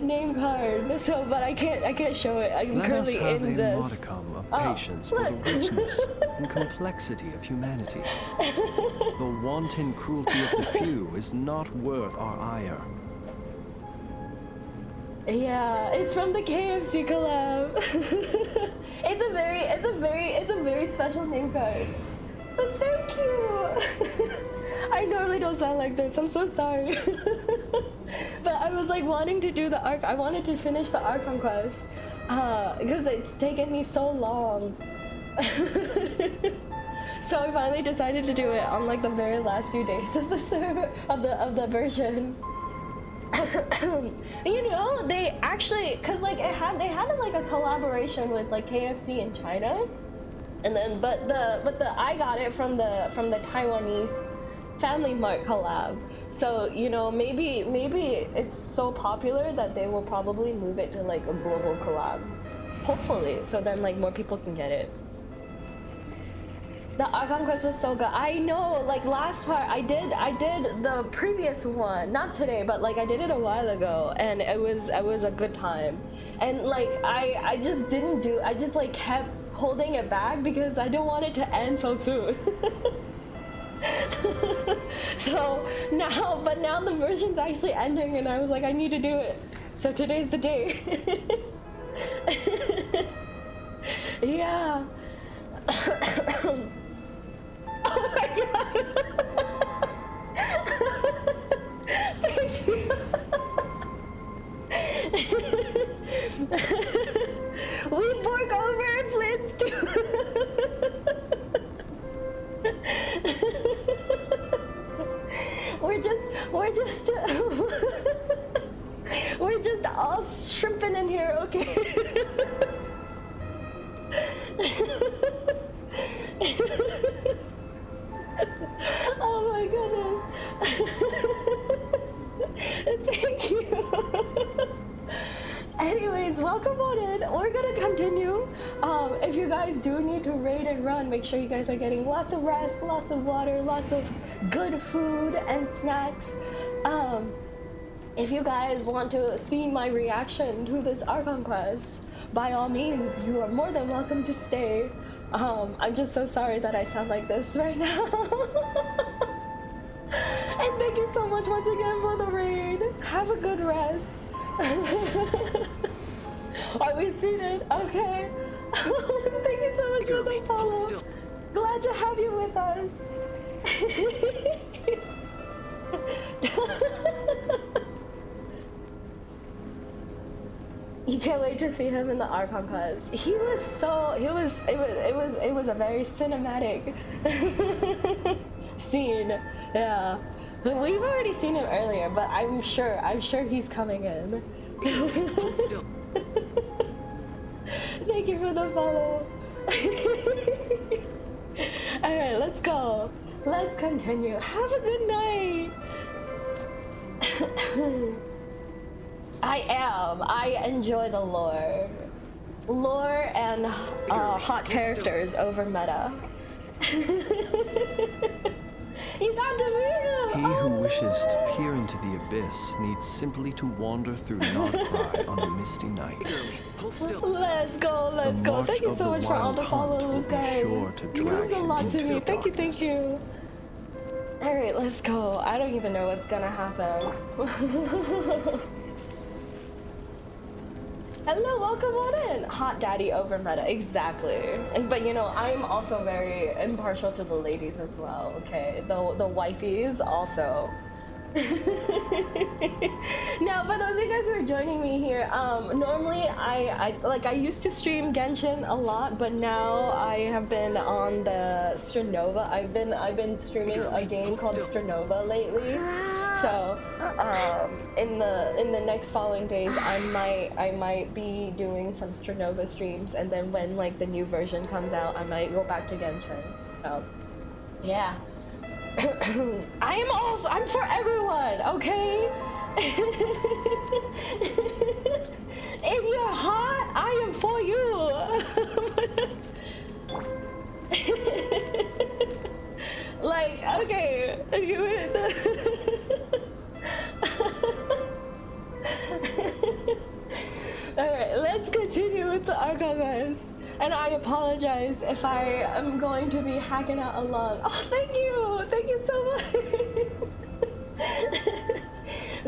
name card. So, but I can't show it. I'm currently in this. Let us have a modicum of patience for the richness and complexity of humanity. The wanton cruelty of the few is not worth our ire. Yeah, it's from the KFC collab. It's a very special name card. But thank you. I normally don't sound like this. I'm so sorry. But I was like wanting to do the arc. I wanted to finish the Archon Quest because it's taken me so long. So I finally decided to do it on like the very last few days of the server of the version. You know, they actually, cause like they had like a collaboration with like KFC in China, and then but I got it from the Taiwanese Family Mart collab. So you know, maybe it's so popular that they will probably move it to like a global collab, hopefully. So then like more people can get it. The Archon Quest was so good. I know, like last part, I did the previous one, not today, but like I did it a while ago, and it was a good time. And like I just didn't do. I just like kept holding it back because I didn't want it to end so soon. So now the version's actually ending, and I was like, I need to do it. So today's the day. Yeah. Oh my god! Thank you. We bork over Flint's too. We're just all shrimping in here, okay? Oh my goodness. Thank you. Anyways, welcome on in. We're gonna continue. If you guys do need to raid and run, make sure you guys are getting lots of rest, lots of water, lots of good food and snacks. If you guys want to see my reaction to this Archon Quest, by all means, you are more than welcome to stay. I'm just so sorry that I sound like this right now. And thank you so much once again for the raid. Have a good rest. Are we seated? Okay. Thank you so much for the follow. Glad to have you with us. You can't wait to see him in the Archon Quest. It was a very cinematic scene. Yeah. We've already seen him earlier, but I'm sure he's coming in. Thank you for the follow. Alright, let's go. Let's continue. Have a good night. I enjoy the lore. Lore and hot characters over meta. You got to meet him! He who wishes to peer into the abyss needs simply to wander through Nodcry on a misty night. Let's go. Thank you so much for all the follows, guys. Sure to it means a lot to me. Thank you. Alright, let's go. I don't even know what's gonna happen. Hello, welcome on in. Hot daddy over meta, exactly. But you know, I'm also very impartial to the ladies as well, okay? The wifeys also. Now, for those of you guys who are joining me here, normally I used to stream Genshin a lot, but now I have been on the Stranova. I've been streaming a game called Stranova lately. So, in the next following days, I might be doing some Stranova streams, and then when like the new version comes out, I might go back to Genshin. So, yeah. I'm for everyone, okay? If you're hot, I am for you. Like, okay, Alright, let's continue with the Archon Quest. And I apologize if I am going to be hacking out along. Oh, thank you! Thank you so much!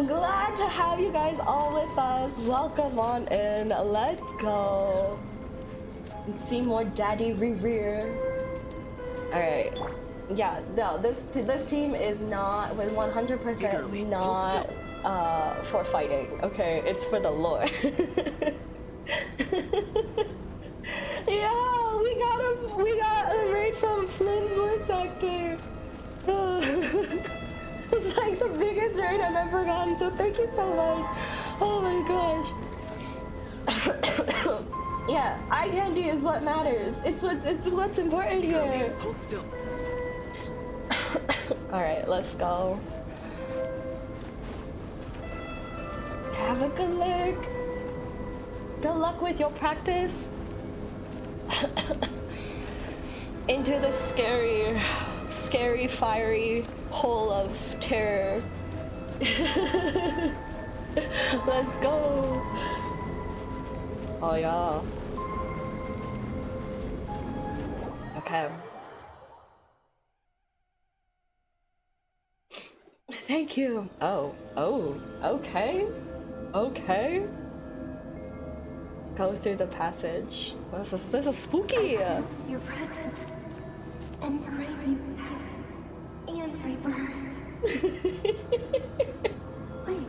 Glad to have you guys all with us. Welcome on in. Let's go. And see more Daddy Reverie. Alright. Yeah, no, this team is not, with 100% not for fighting, okay? It's for the lore. Yeah, we got a raid from Flynn's voice actor. It's like the biggest raid I've ever gotten, so thank you so much. Oh my gosh. Yeah, eye candy is what matters. It's what's important here. Hold still. Alright, let's go. Have a good luck. Good luck with your practice. Into the scary, fiery hole of terror. Let's go. Oh yeah. Okay. Thank you. Oh, okay. Okay. Go through the passage. This is spooky. Your presence and crave you death and rebirth. Wait,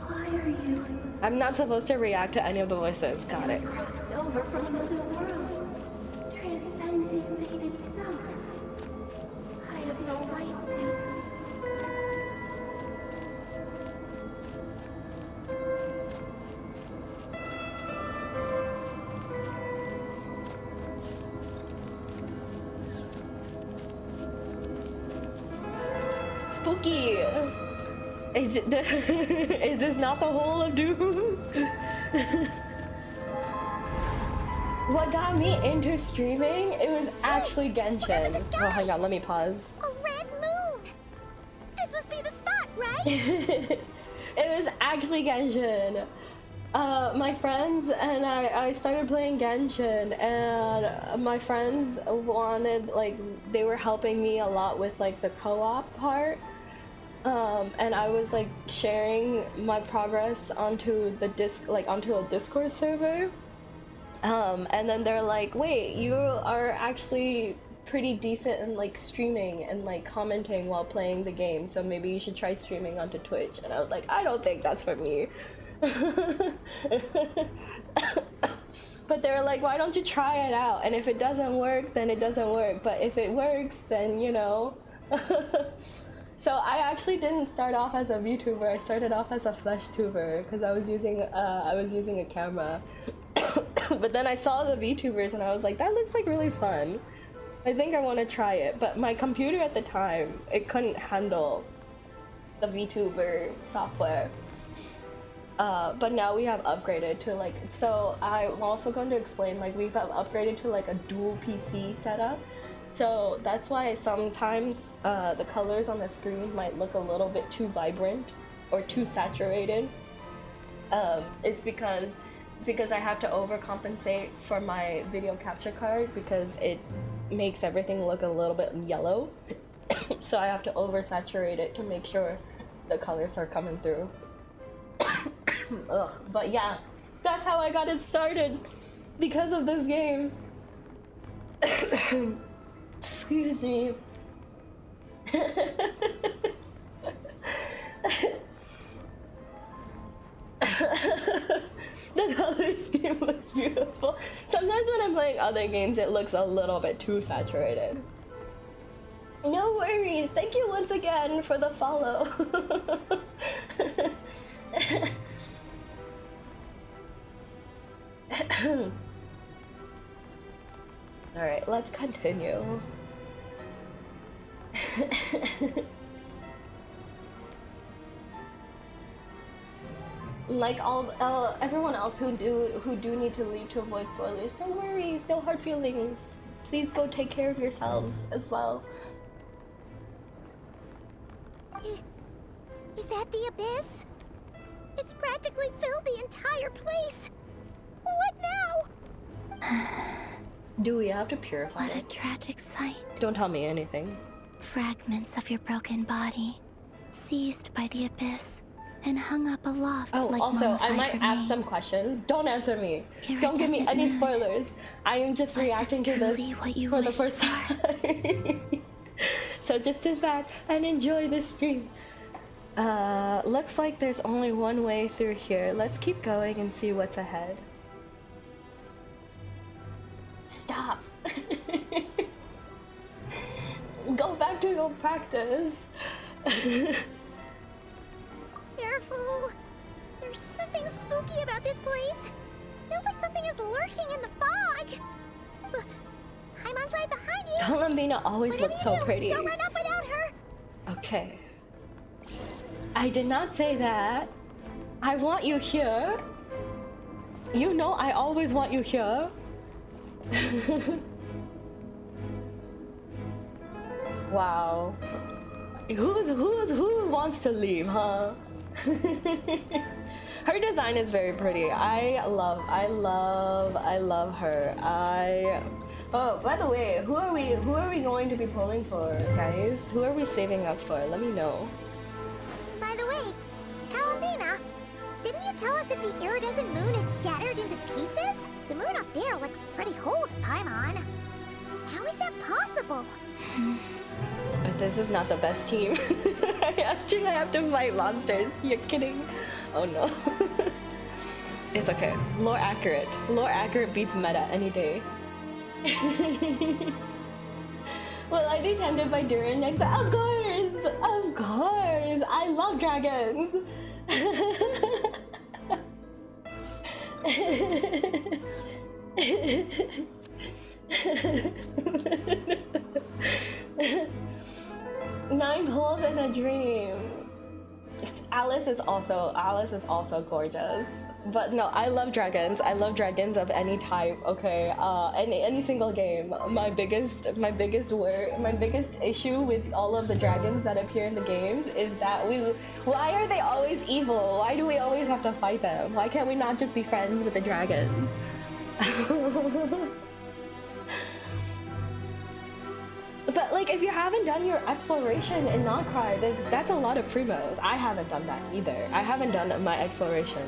why are you? I'm not supposed to react to any of the voices. Got it. Crossed over from another world, transcended fate itself. I have no right to. Spooky. Is this not the Hole of Doom? What got me into streaming? It was actually Genshin. Oh, hang on, let me pause. A red moon! This must be the spot, right? It was actually Genshin. My friends and I started playing Genshin, and my friends wanted, like, they were helping me a lot with, like, the co-op part. And I was, like, sharing my progress onto the onto a Discord server. And then they're like, wait, you are actually pretty decent in, like, streaming and, like, commenting while playing the game, so maybe you should try streaming onto Twitch. And I was like, I don't think that's for me. But they were like, why don't you try it out? And if it doesn't work, then it doesn't work. But if it works, then, you know. So I actually didn't start off as a VTuber. I started off as a FleshTuber because I was using a camera. But then I saw the VTubers and I was like, that looks like really fun. I think I want to try it. But my computer at the time, it couldn't handle the VTuber software. But now we have upgraded to, like, so I'm also going to explain, like, we've upgraded to, like, a dual PC setup. So that's why sometimes the colors on the screen might look a little bit too vibrant or too saturated. It's because I have to overcompensate for my video capture card because it makes everything look a little bit yellow. So I have to oversaturate it to make sure the colors are coming through. Ugh, but yeah, that's how I got it started, because of this game. Excuse me. beautiful. Sometimes when I'm playing other games, it looks a little bit too saturated. No worries. Thank you once again for the follow. Alright, let's continue. Like everyone else who do need to leave to avoid spoilers, no worries, no hard feelings. Please go take care of yourselves as well. Is that the abyss? It's practically filled the entire place. What now? Do we have to purify? What a tragic sight. Don't tell me anything. Fragments of your broken body, seized by the abyss, and hung up aloft like also, I might mummified ask some questions. Don't answer me. Don't give me any spoilers. I am just reacting to this for the first time. So just sit back and enjoy the stream. Looks like there's only one way through here. Let's keep going and see what's ahead. Stop. Go back to your practice. Careful. There's something spooky about this place. Feels like something is lurking in the fog. Paimon's right behind you. Lambina always looks so pretty. Don't run up without her. Okay. I did not say that. I want you here. You know I always want you here. Wow. Who wants to leave, huh? Her design is very pretty. I love her. Oh, by the way, who are we going to be pulling for, guys? Who are we saving up for? Let me know. By the way, Kalambina, didn't you tell us that the iridescent moon had shattered into pieces? The moon up there looks pretty whole, Paimon. How is that possible? This is not the best team. I actually have to fight monsters. You're kidding? Oh no. It's okay. Lore accurate. Lore accurate beats meta any day. Will I be tended by Durin next? Of course! Of course! I love dragons! 9 pulls in a dream. Alice is also gorgeous. But no, I love dragons. I love dragons of any type. Okay, any single game. My biggest issue with all of the dragons that appear in the games is that why are they always evil? Why do we always have to fight them? Why can't we not just be friends with the dragons? But like, if you haven't done your exploration in Nodcry, that's a lot of primos. I haven't done that either. I haven't done my exploration.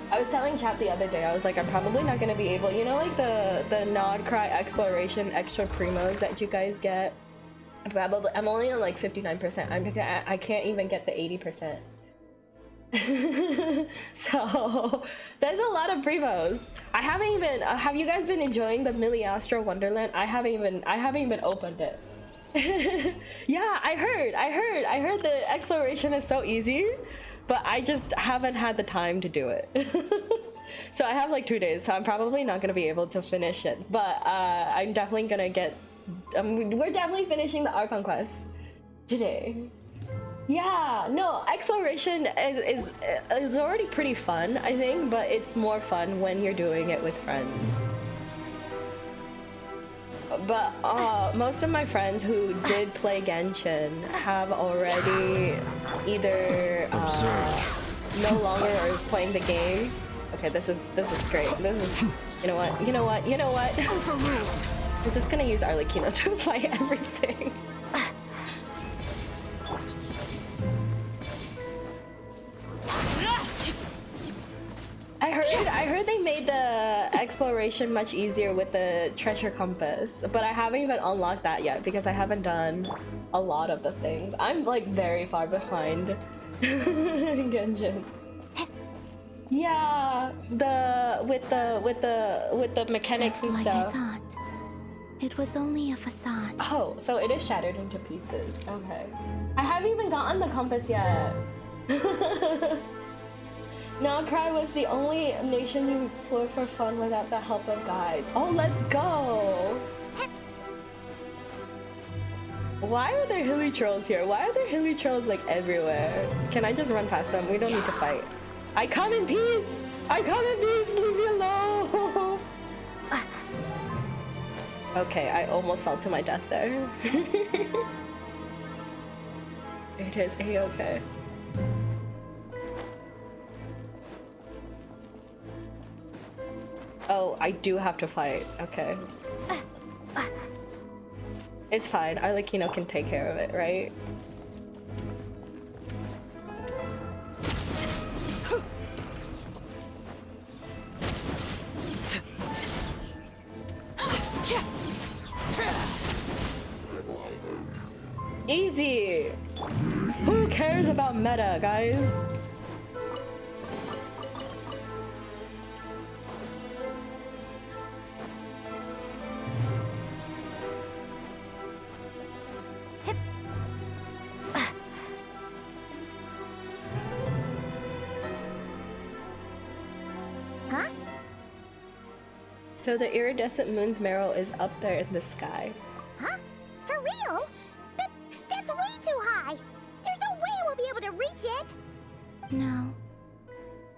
I was telling chat the other day, I was like, I'm probably not gonna be able, you know, like the Nodcry exploration extra primos that you guys get. Probably, I'm only at like 59%. I can't even get the 80%. So there's a lot of primos. I haven't even. Have you guys been enjoying the Miliastro Wonderland? I haven't even opened it. Yeah, I heard the exploration is so easy, but I just haven't had the time to do it. So I have like 2 days, so I'm probably not gonna be able to finish it. But I'm definitely gonna get. We're definitely finishing the Archon Quest today. Yeah, no, exploration is already pretty fun, I think, but it's more fun when you're doing it with friends. But most of my friends who did play Genshin have already either no longer is playing the game. Okay, this is great. This is, you know what? Overruled. I'm just gonna use Arlecchino to fight everything. I heard they made the exploration much easier with the treasure compass, but I haven't even unlocked that yet because I haven't done a lot of the things. I'm like very far behind Genshin. Yeah, with the mechanics Just and like stuff. I thought. It was only a facade. Oh, so it is shattered into pieces. Okay. I haven't even gotten the compass yet. Nalcry was the only nation you explored for fun without the help of guides. Oh, let's go! Why are there hilly trolls here? Why are there hilly trolls like everywhere? Can I just run past them? We don't need to fight. I come in peace! I come in peace! Leave me alone! Okay, I almost fell to my death there. It is a-okay. Oh, I do have to fight. Okay. It's fine. Arlecchino can take care of it, right? Easy! Who cares about meta, guys? Huh? So the iridescent moon's marrow is up there in the sky. Huh? For real? That's way too high! There's no way we'll be able to reach it! No.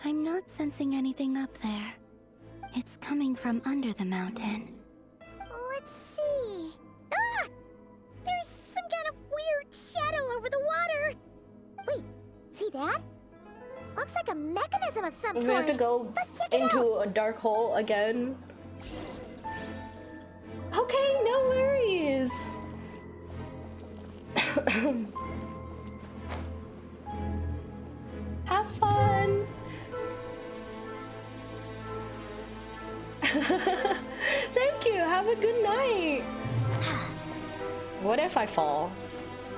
I'm not sensing anything up there. It's coming from under the mountain. Let's see. Ah! There's some kind of weird shadow over the water. Wait, see that? Looks like a mechanism of some We sort. have to go into a dark hole again. Okay, no worries. Have fun. Thank you. Have a good night. What if I fall?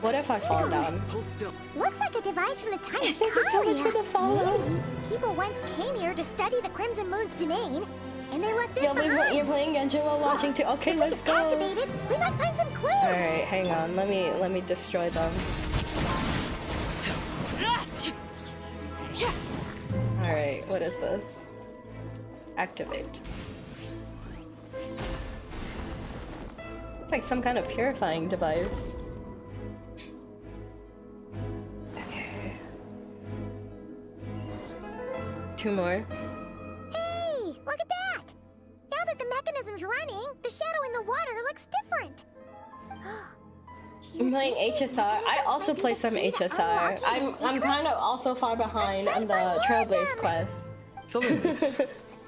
What if I fall down? Hold still. Looks like a device from the time of Thank you so much for the follow. Maybe people once came here to study the Crimson Moon's domain, and they left this You're behind. playing Genshin while watching too. Okay, let's go. Activated, we might find some clues. All right, hang on. Let me destroy them. All right, what is this? Activate. It's like some kind of purifying device. Okay. Two more. Hey, look at that! Now that the mechanism's running, the shadow in the water looks different. I'm playing HSR. I also play some HSR. I'm kind of also far behind on the Trailblaze quest. Felix,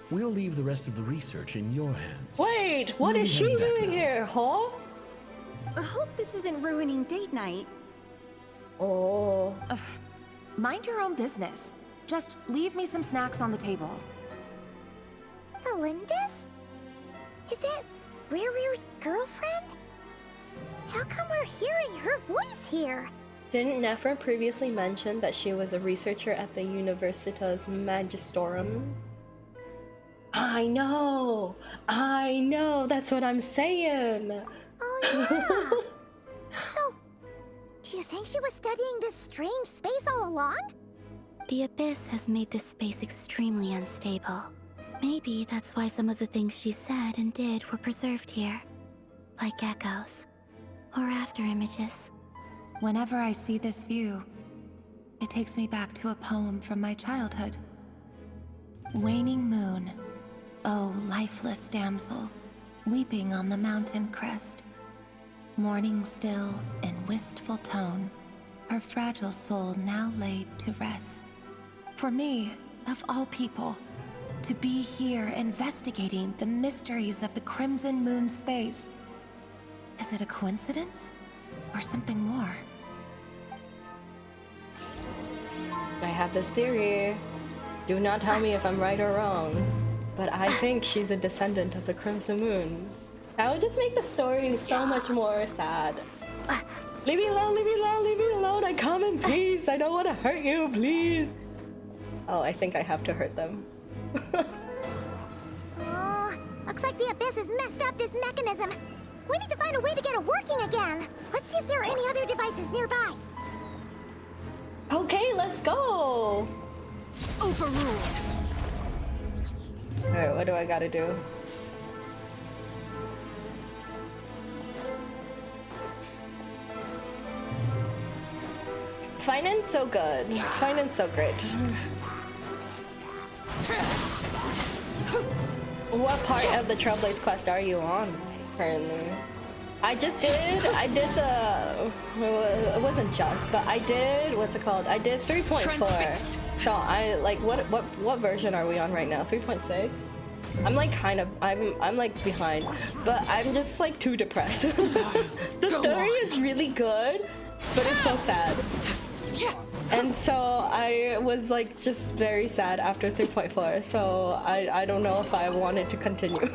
we'll leave the rest of the research in your hands. Wait, what is she doing here, huh? I hope this isn't ruining date night. Oh. Ugh. Mind your own business. Just leave me some snacks on the table. Felindis? Is that Rear's girlfriend? How come we're hearing her voice here? Didn't Nephra previously mention that she was a researcher at the Universitas Magistorum? I know! That's what I'm saying! Oh yeah! So, do you think she was studying this strange space all along? The Abyss has made this space extremely unstable. Maybe that's why some of the things she said and did were preserved here. Like echoes. Or after images. Whenever I see this view, it takes me back to a poem from my childhood. Waning moon, oh lifeless damsel, weeping on the mountain crest. Mourning still in wistful tone, her fragile soul now laid to rest. For me, of all people, to be here investigating the mysteries of the Crimson Moon space. Is it a coincidence? Or something more? I have this theory. Do not tell me if I'm right or wrong. But I think she's a descendant of the Crimson Moon. That would just make the story so much more sad. Leave me alone, leave me alone, leave me alone. I come in peace. I don't want to hurt you, please. Oh, I think I have to hurt them. Oh, looks like the Abyss has messed up this mechanism. We need to find a way to get it working again. Let's see if there are any other devices nearby. Okay, let's go. Overruled. Alright, what do I gotta do? Finance so good. Finance so great. What part of the Trailblaze quest are you on currently? I did the, it wasn't just, but I did, what's it called? I did 3.4. So I, like, what version are we on right now? 3.6? I'm like I'm like behind, but I'm just like too depressed. The story is really good, but it's so sad. And so I was like just very sad after 3.4, so I don't know if I wanted to continue.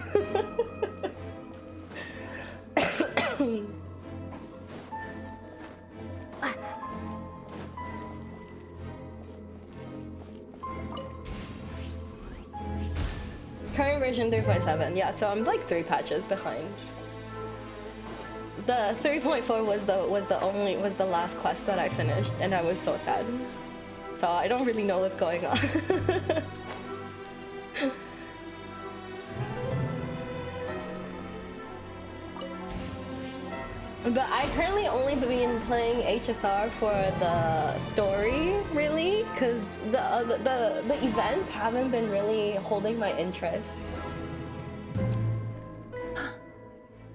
Current version 3.7, yeah, so I'm like 3 patches behind. The 3.4 was the last quest that I finished, and I was so sad. So I don't really know what's going on. But I currently only been playing HSR for the story, really, because the events haven't been really holding my interest.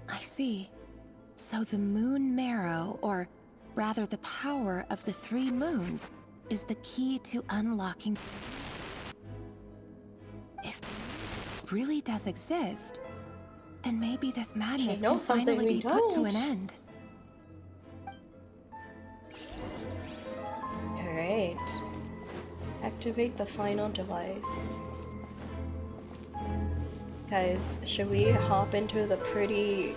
I see. So the moon marrow, or rather the power of the 3 moons, is the key to unlocking. If it really does exist, then maybe this madness can finally be put to an end. Alright. Activate the final device. Guys, should we hop into the pretty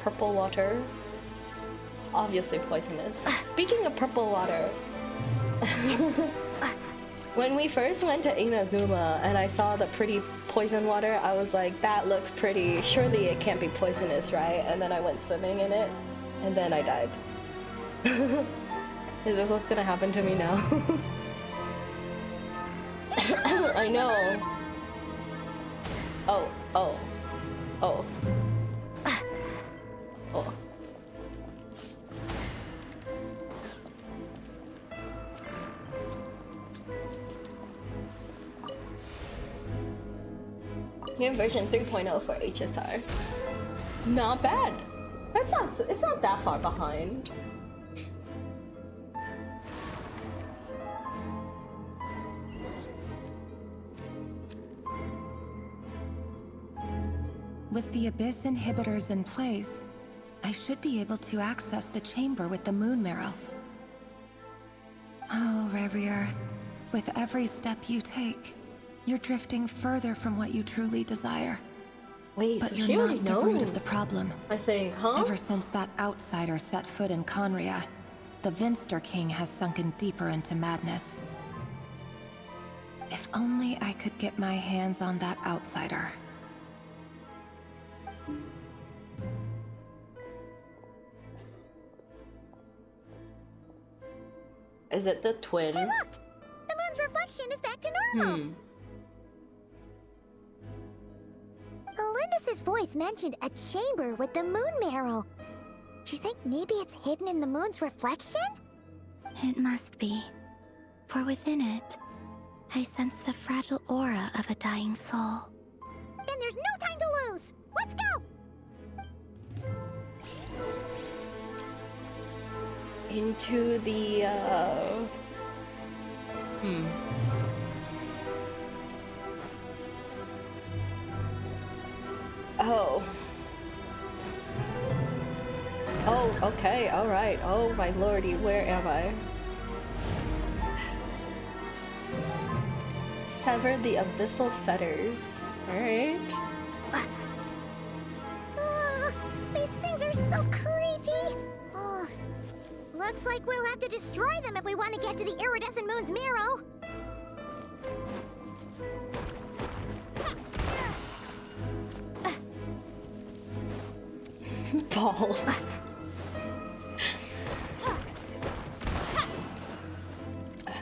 purple water? It's obviously poisonous. Speaking of purple water, when we first went to Inazuma and I saw the pretty poison water, I was like, that looks pretty. Surely it can't be poisonous, right? And then I went swimming in it, and then I died. Is this what's gonna happen to me now? I know. Oh. Oh. New version 3.0 for HSR. Not bad. It's not that far behind. With the Abyss inhibitors in place, I should be able to access the chamber with the moon marrow. Oh, Rerir, with every step you take, you're drifting further from what you truly desire. Wait, but so you're she not already the root of knows. the problem. I think, huh? Ever since that outsider set foot in Conria, the Vinster King has sunken deeper into madness. If only I could get my hands on that outsider. Is it the twin? Hey, look! The moon's reflection is back to normal. Elendis' voice mentioned a chamber with the moon marrow. Do you think maybe it's hidden in the moon's reflection? It must be. For within it, I sense the fragile aura of a dying soul. Then there's no time to lose! Let's go! Into the, Oh. Oh, okay, alright. Oh my lordy, where am I? Sever the abyssal fetters. Alright. These things are so creepy! Looks like we'll have to destroy them if we want to get to the iridescent moon's marrow. Balls.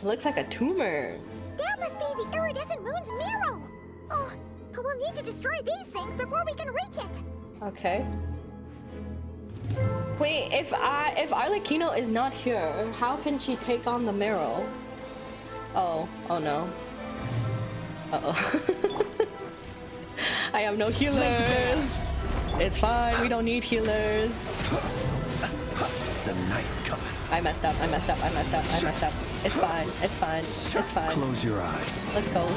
Looks like a tumor. That must be the iridescent moon's mirror. Oh, but we'll need to destroy these things before we can reach it. Okay. Wait, if Arlecchino is not here, how can she take on the mirror? Oh no. Uh-oh. I have no healers. It's fine, we don't need healers. The night cometh. I messed up. It's fine. Close your eyes. Let's go.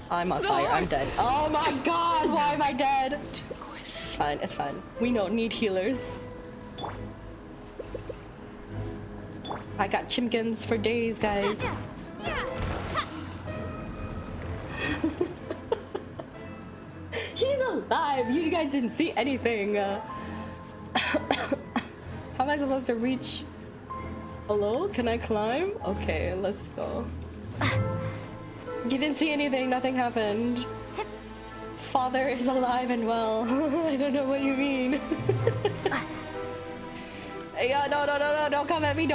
I'm on fire. I'm dead. Oh my god, why am I dead? It's fine. We don't need healers. I got chimkins for days, guys. She's alive! You guys didn't see anything. How am I supposed to reach? Hello? Can I climb? Okay, let's go. You didn't see anything, nothing happened. Father is alive and well. I don't know what you mean. Yeah, no, don't come at me.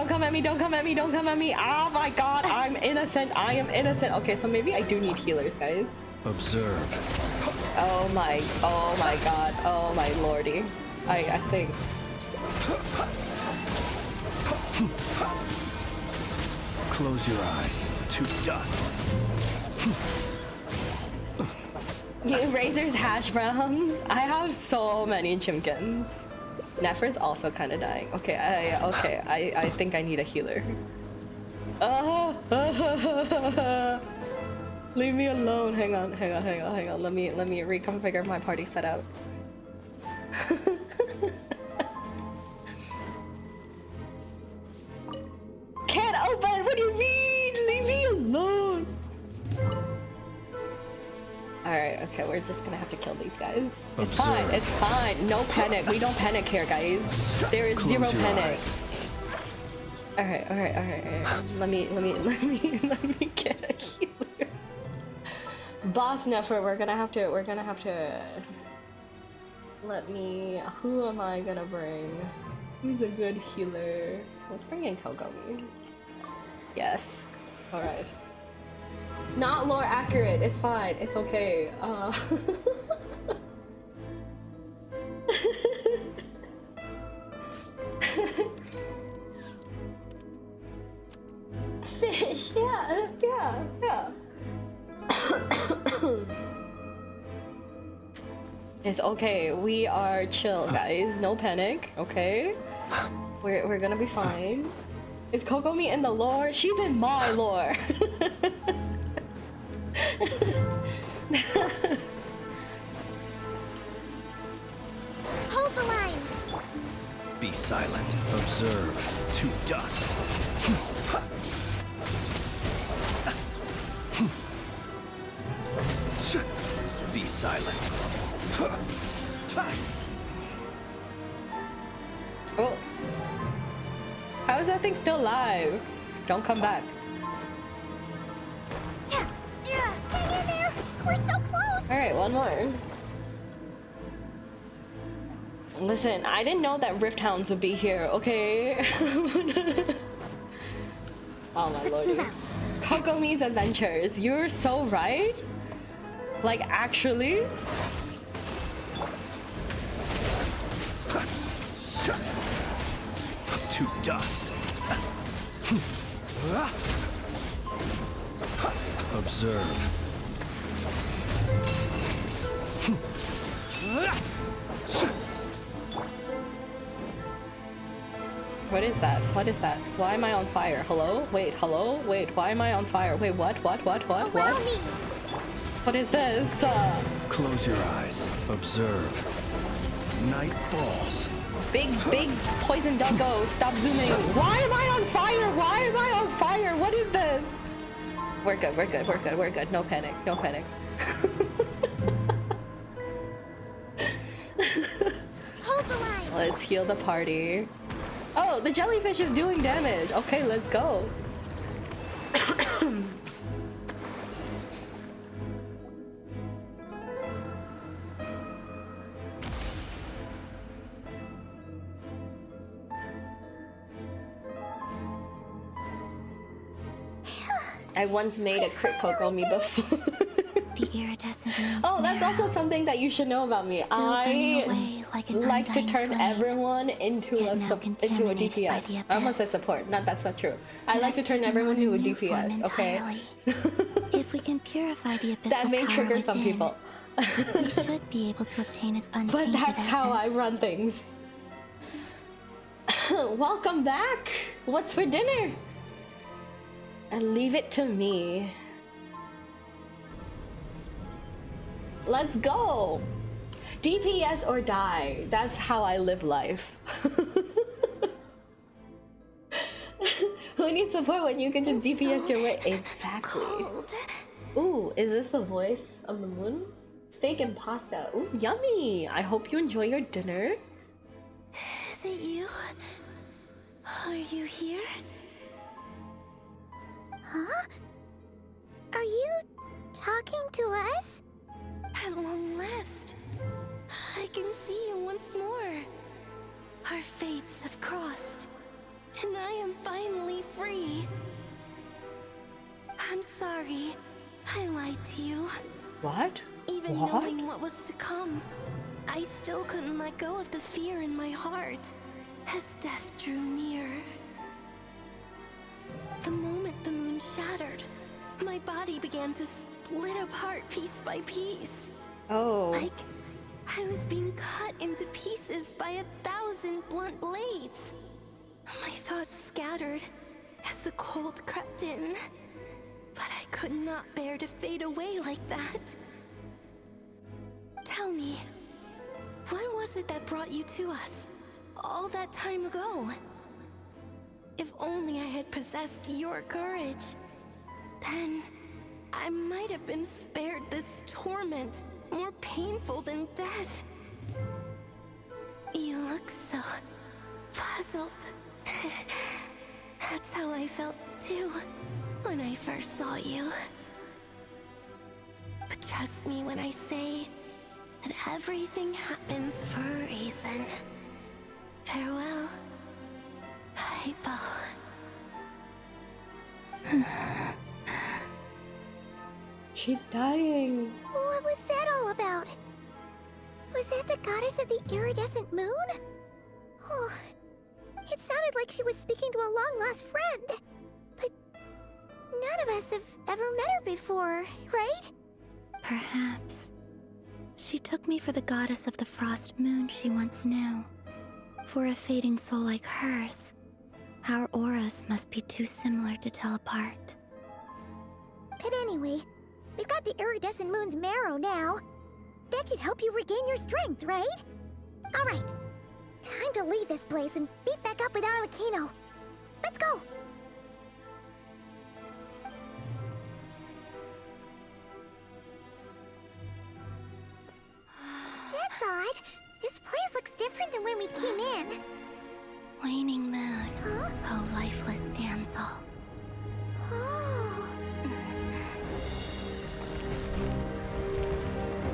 Oh my god, I'm innocent. I am innocent. Okay, so maybe I do need healers, guys. Observe. Oh my god. Oh my lordy. I think. Close your eyes to dust. Razor's hash browns. I have so many chimkins. Nefer's also kind of dying. Okay, I think I need a healer. Leave me alone. Hang on. Let me reconfigure my party setup. Can't open. What do you mean? Leave me alone. Alright, okay, we're just gonna have to kill these guys. It's fine. No panic. We don't panic here, guys. There is zero panic. Alright. Let me get a healer. Boss Nefer, we're gonna have to who am I gonna bring? Who's a good healer? Let's bring in Kogomi. Yes. Alright. Not lore accurate. It's fine. It's okay. Fish. Yeah. It's okay. We are chill, guys. No panic. Okay. We're gonna be fine. Is Kogomi in the lore? She's in my lore. Hold the line. Be silent. Observe. To dust. Be silent. Oh. How is that thing still alive? Don't come back. Hang in there. We're so close. Alright, one more. Listen, I didn't know that Rift Hounds would be here, okay? Oh my lordy. Kogomi's Adventures. You're so right. Like, actually? To dust. Observe. What is that? Why am I on fire? Hello? Wait, why am I on fire? Wait, what? What is this? Close your eyes. Observe. Night falls. Big poison doggo, stop zooming. Why am I on fire? What is this? We're good. No panic. Hold the line. Let's heal the party. Oh, the jellyfish is doing damage. Okay, let's go. I once made a crit cocoa me before. The iridescent moon's Oh, that's also marrow, something that you should know about me. still burning away I like an like to undying turn flame, everyone into yet a now into a contaminated by DPS. the I almost said abyss. support. That's not true. I And like to I've turn taken everyone on a into a new form DPS. Okay. entirely. If we can purify the abyssal That may power trigger within, some people. we should be able to obtain its untainted But that's essence. how I run things. Welcome back. What's for dinner? And leave it to me. Let's go. DPS or die. That's how I live life. Who needs support when you can just DPS your way? Exactly. Ooh, is this the voice of the moon? Steak and pasta. Ooh, yummy. I hope you enjoy your dinner. Is it you? Are you here? Huh? Are you talking to us? At long last, I can see you once more. Our fates have crossed, and I am finally free. I'm sorry, I lied to you. What? Even What? knowing what was to come, I still couldn't let go of the fear in my heart as death drew near. The moment the moon shattered, my body began to split apart piece by piece. Oh. Like I was being cut into pieces by 1,000 blunt blades. My thoughts scattered as the cold crept in, but I could not bear to fade away like that. Tell me, what was it that brought you to us all that time ago? If only I had possessed your courage, then I might have been spared this torment more painful than death. You look so puzzled. That's how I felt too when I first saw you. But trust me when I say that everything happens for a reason. Farewell, Hypo. She's dying. What was that all about? Was that the goddess of the iridescent moon? Oh, it sounded like she was speaking to a long-lost friend. But none of us have ever met her before, right? Perhaps. She took me for the goddess of the frost moon she once knew. For a fading soul like hers, our auras must be too similar to tell apart. But anyway, we've got the iridescent moon's marrow now. That should help you regain your strength, right? Alright, time to leave this place and meet back up with Arlecchino. Let's go! That's odd. This place looks different than when we came in. Waning moon, oh lifeless damsel. Oh.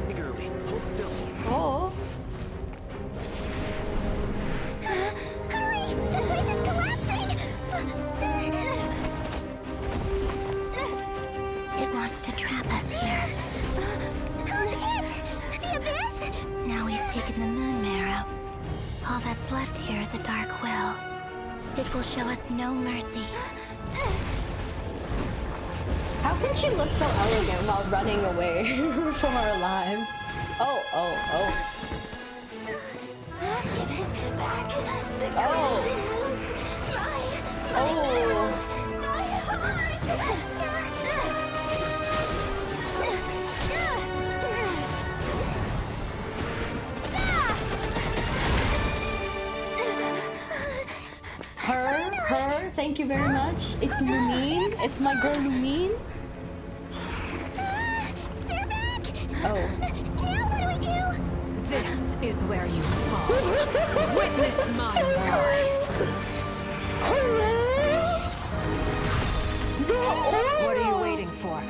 Hey, girlie, hold still. Oh. Hurry! The place is collapsing! It wants to trap us here. Who's it? The abyss? Now we've taken the moon marrow. All that's left here is a dark will. It will show us no mercy. How can she look so elegant while running away from our lives? Oh, oh, oh. Give it back. The Oh. crimson moons. Oh. My heart. Her, thank you very much. It's Lumine. It's my girl Lumine. They're back! Oh. Now what do we do? This is where you fall. Witness my rise. What are you waiting for?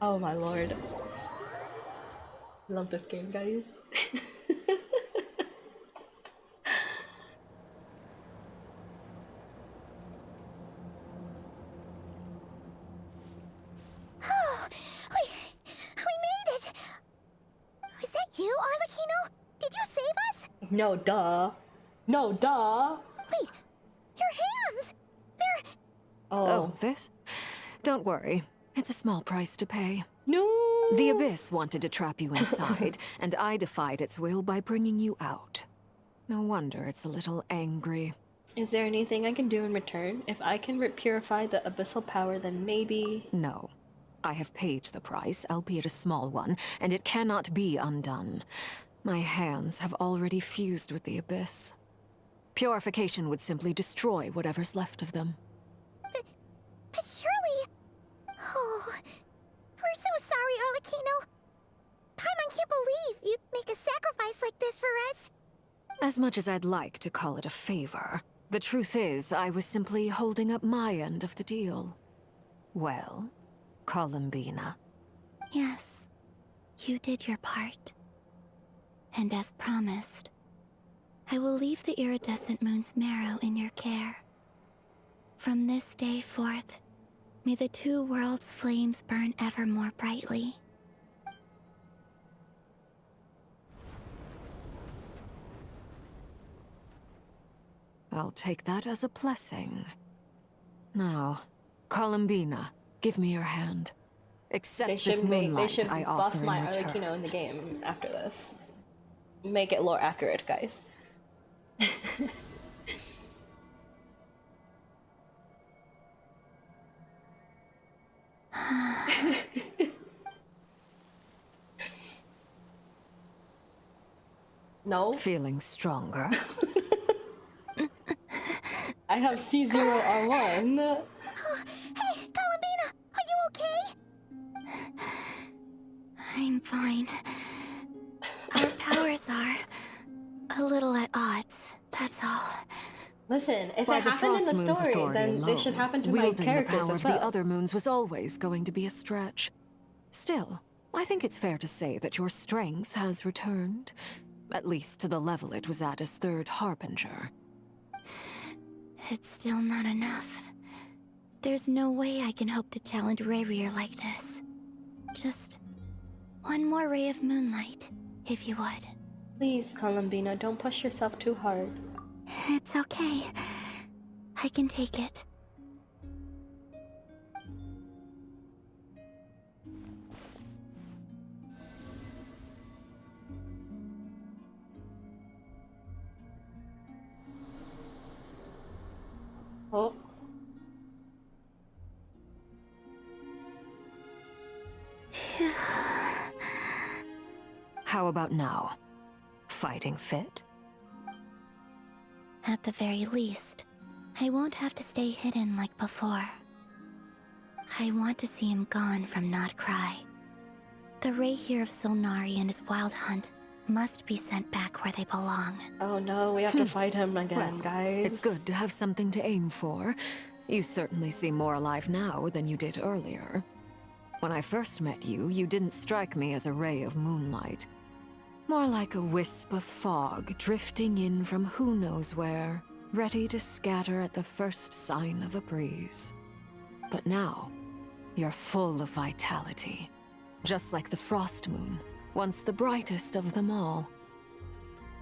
Oh my lord. Love this game, guys. Oh, we made it! Was that you, Arlecchino? Did you save us? No, duh. No, duh. Wait, your hands! They're... Oh, this? Don't worry. It's a small price to pay. No! The Abyss wanted to trap you inside, and I defied its will by bringing you out. No wonder it's a little angry. Is there anything I can do in return? If I can purify the abyssal power, then maybe... No. I have paid the price, albeit a small one, and it cannot be undone. My hands have already fused with the Abyss. Purification would simply destroy whatever's left of them. But surely... Oh... We're so sorry, Arlecchino. Paimon can't believe you'd make a sacrifice like this for us. As much as I'd like to call it a favor, the truth is I was simply holding up my end of the deal. Well, Columbina. Yes, you did your part. And as promised, I will leave the iridescent moon's marrow in your care. From this day forth, may the two worlds' flames burn ever more brightly. I'll take that as a blessing. Now, Columbina, give me your hand. Accept this moonlight I offer in my return. Arlecchino in the game after this. Make it lore accurate, guys. No? Feeling stronger? I have C0R1. Hey, Columbina! Are you okay? I'm fine. Our powers are a little at odds, that's all. Listen, if By it the happened in Frost the Moon's story, authority then alone, they should happen to my wielding the characters power as of well. the other moons was always going to be a stretch. Still, I think it's fair to say that your strength has returned. At least to the level it was at as Third Harbinger. It's still not enough. There's no way I can hope to challenge Rayrear like this. Just one more ray of moonlight, if you would. Please, Columbina, don't push yourself too hard. It's okay. I can take it. Oh. How about now? Fighting fit? At the very least, I won't have to stay hidden like before. I want to see him gone from Notcry. The Rayhear of Solnari and his wild hunt must be sent back where they belong. Oh no, we have to fight him again, Well, guys. It's good to have something to aim for. You certainly seem more alive now than you did earlier. When I first met you, you didn't strike me as a ray of moonlight. More like a wisp of fog drifting in from who knows where, ready to scatter at the first sign of a breeze. But now, you're full of vitality. Just like the Frost Moon, once the brightest of them all.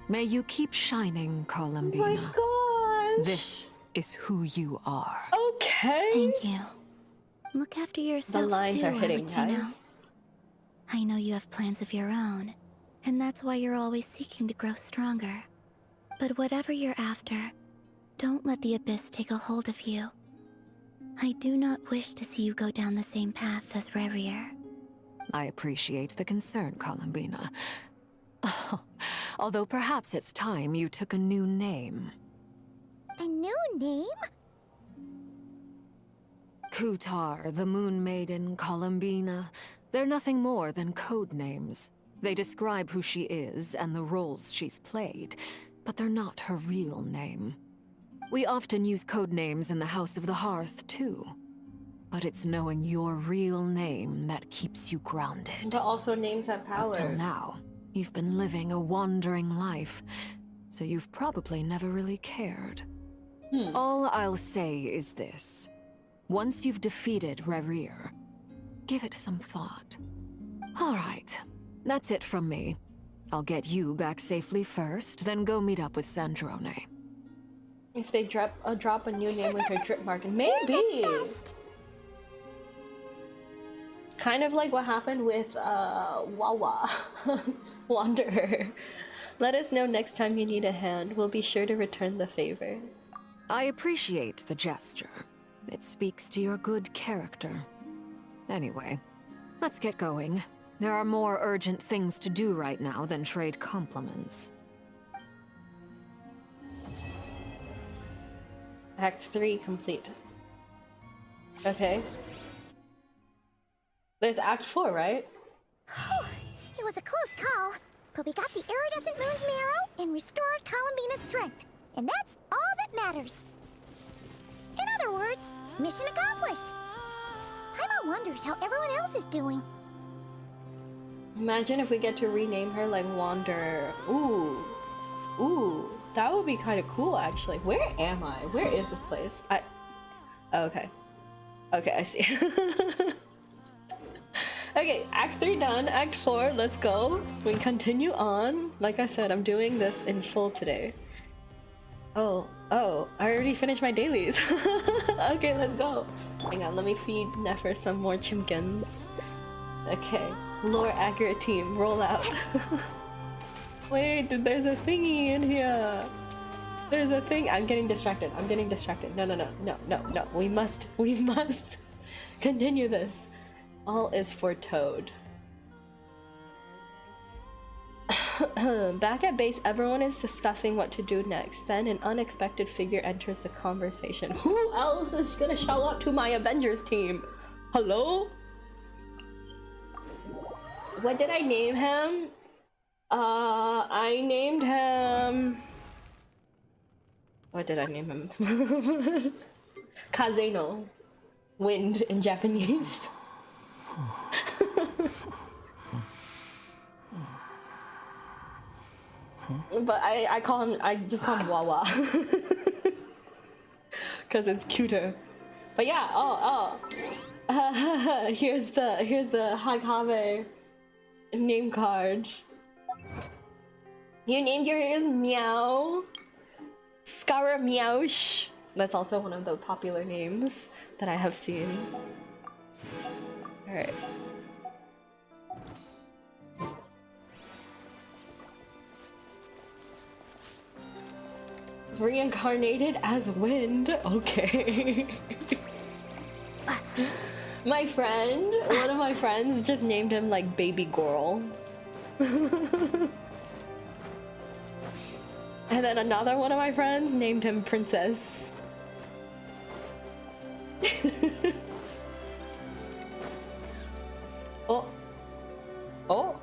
May you keep shining, Columbina. Oh my gosh! This is who you are. Okay! Thank you. Look after yourself, The lines too, are hitting, Arlecchino. guys. I know you have plans of your own, and that's why you're always seeking to grow stronger. But whatever you're after, don't let the Abyss take a hold of you. I do not wish to see you go down the same path as Rayrear. I appreciate the concern, Columbina. Although perhaps it's time you took a new name. A new name? Kutar, the Moon Maiden, Columbina. They're nothing more than code names. They describe who she is and the roles she's played, but they're not her real name. We often use code names in the House of the Hearth, too. But it's knowing your real name that keeps you grounded. But also names have power. Up till now, you've been living a wandering life, so you've probably never really cared. All I'll say is this. Once you've defeated Rerir, give it some thought. All right, that's it from me. I'll get you back safely first, then go meet up with Sandrone. If they drop a new name with her drip mark, maybe. Kind of like what happened with Wawa, Wanderer. Let us know next time you need a hand. We'll be sure to return the favor. I appreciate the gesture. It speaks to your good character. Anyway, let's get going. There are more urgent things to do right now than trade compliments. Act 3 complete. Okay. There's Act 4, right? It was a close call, but we got the iridescent moon's marrow and restored Columbina's strength. And that's all that matters. In other words, mission accomplished. Paimon wonders how everyone else is doing. Imagine if we get to rename her like Wanderer. Ooh. Ooh. That would be kind of cool, actually. Where am I? Where is this place? Oh, okay. Okay, I see. Okay, Act 3 done. Act 4, let's go. We continue on. Like I said, I'm doing this in full today. Oh, I already finished my dailies. Okay, let's go. Hang on, let me feed Nefer some more chimkins. Okay, lore accurate team, roll out. Wait, there's a thingy in here. There's a thing. I'm getting distracted. No. We must continue this. All is foretold. Back at base, everyone is discussing what to do next. Then an unexpected figure enters the conversation. Who else is gonna show up to my Avengers team? Hello? What did I name him? I named him... What did I name him? Kazeno. Wind in Japanese. But I just call him Wawa. Cause it's cuter. But yeah, here's the Hagave name card. You named yours Meow. Skara Meowsh. That's also one of the popular names that I have seen. Alright. Reincarnated as wind. Okay. One of my friends just named him like Baby Girl. And then another one of my friends named him Princess. Oh.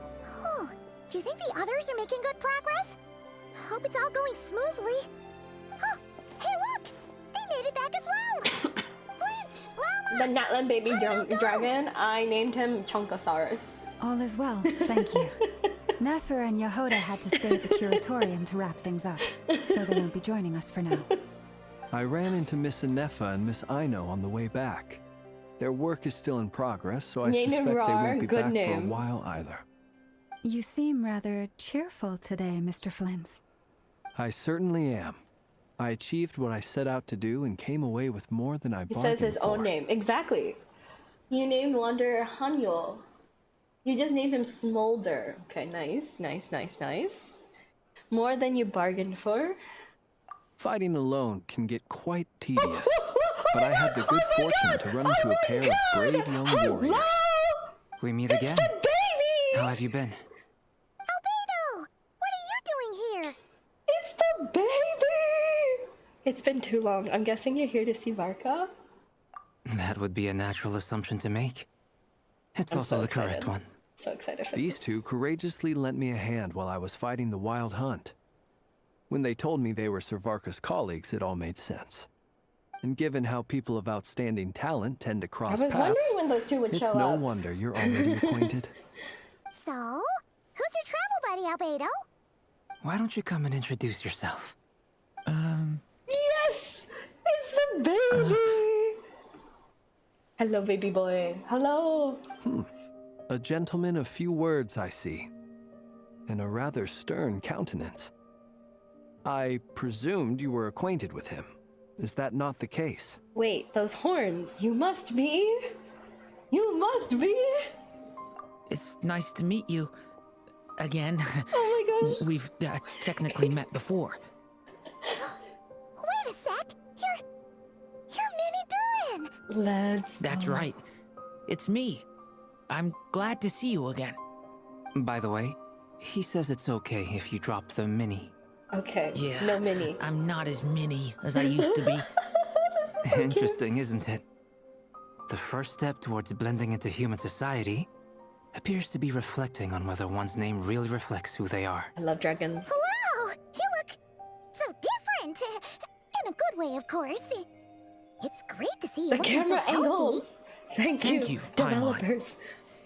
Do you think the others are making good progress? Hope it's all going smoothly. Oh, hey look! They made it back as well! Prince, Llama! The Natlan baby dragon, I named him Chunkosaurus. All is well, thank you. Nefer and Yehoda had to stay at the curatorium to wrap things up, so they won't be joining us for now. I ran into Miss Anefa and Miss Aino on the way back. Their work is still in progress, so I suspect they won't be back for a while either. You seem rather cheerful today, Mr. Flins. I certainly am. I achieved what I set out to do and came away with more than I bargained for. He says his own name. Exactly. You named Wanderer Hanyo. You just named him Smolder. Okay, nice. More than you bargained for. Fighting alone can get quite tedious, but I had the good fortune to run into a pair of brave young warriors. We meet again. Baby! How have you been? Albedo! What are you doing here? It's the baby! It's been too long. I'm guessing you're here to see Varka? That would be a natural assumption to make. It's also the correct one. So excited for These two courageously lent me a hand while I was fighting the wild hunt. When they told me they were Sir Varka's colleagues, it all made sense. And given how people of outstanding talent tend to cross I was paths, wondering when those two would show it's no up. wonder you're already acquainted. So, who's your travel buddy, Albedo? Why don't you come and introduce yourself? Yes! It's the baby! Hello, baby boy. Hello! A gentleman of few words, I see. And a rather stern countenance. I presumed you were acquainted with him. Is that not the case? Wait, those horns. You must be. You must be. It's nice to meet you. Again. Oh my gosh. We've technically met before. Wait a sec. You're Minnie Durin. Let's That's right. It's me. I'm glad to see you again. By the way, he says it's okay if you drop the mini. Okay, Yeah, no mini. I'm not as mini as I used to be. Interesting, isn't it? The first step towards blending into human society appears to be reflecting on whether one's name really reflects who they are. I love dragons. Wow, you look so different. In a good way, of course. It's great to see you The looking camera so healthy. angles. Thank you, Paimon. developers.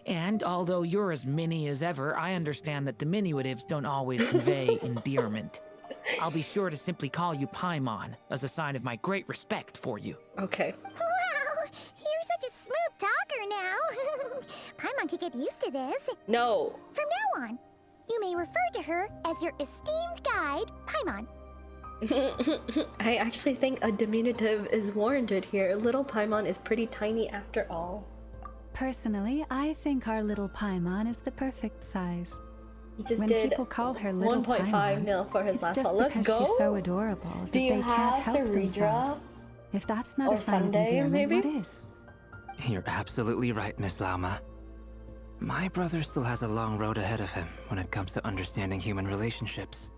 And although you're as mini as ever, I understand that diminutives don't always convey endearment. I'll be sure to simply call you Paimon as a sign of my great respect for you. Okay. Wow, you're such a smooth talker now. Paimon could get used to this. No. From now on, you may refer to her as your esteemed guide, Paimon. I actually think a diminutive is warranted here. Little Paimon is pretty tiny after all. Personally, I think our little Paimon is the perfect size. He just when did people call her little 1.5 Paimon, mil for his it's last just haul. Let's because go. she's so adorable that Do you they can't have help Ceredra? themselves. If that's not Or a sign Sunday, of endearment, maybe? what is? You're absolutely right, Miss Lauma. My brother still has a long road ahead of him when it comes to understanding human relationships.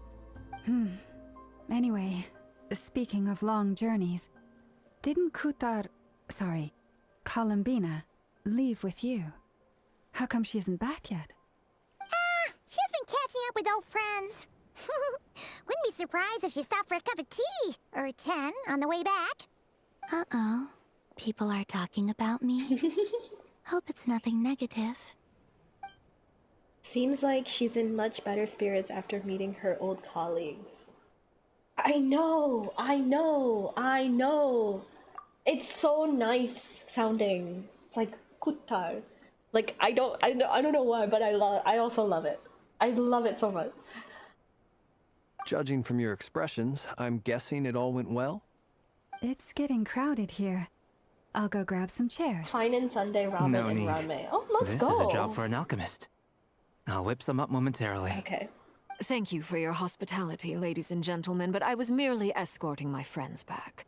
Anyway, speaking of long journeys, didn't Columbina, leave with you? How come she isn't back yet? She's been catching up with old friends. Wouldn't be surprised if she stopped for a cup of tea or 10 on the way back. Uh-oh. People are talking about me. Hope it's nothing negative. Seems like she's in much better spirits after meeting her old colleagues. I know. It's so nice sounding. It's like kutar. Like I don't know why, but I also love it. I love it so much. Judging from your expressions, I'm guessing it all went well? It's getting crowded here. I'll go grab some chairs. Fine and Sunday ramen No and need. ramen. Oh, let's This go. is a job for an alchemist. I'll whip some up momentarily. Okay. Thank you for your hospitality, ladies and gentlemen, but I was merely escorting my friends back.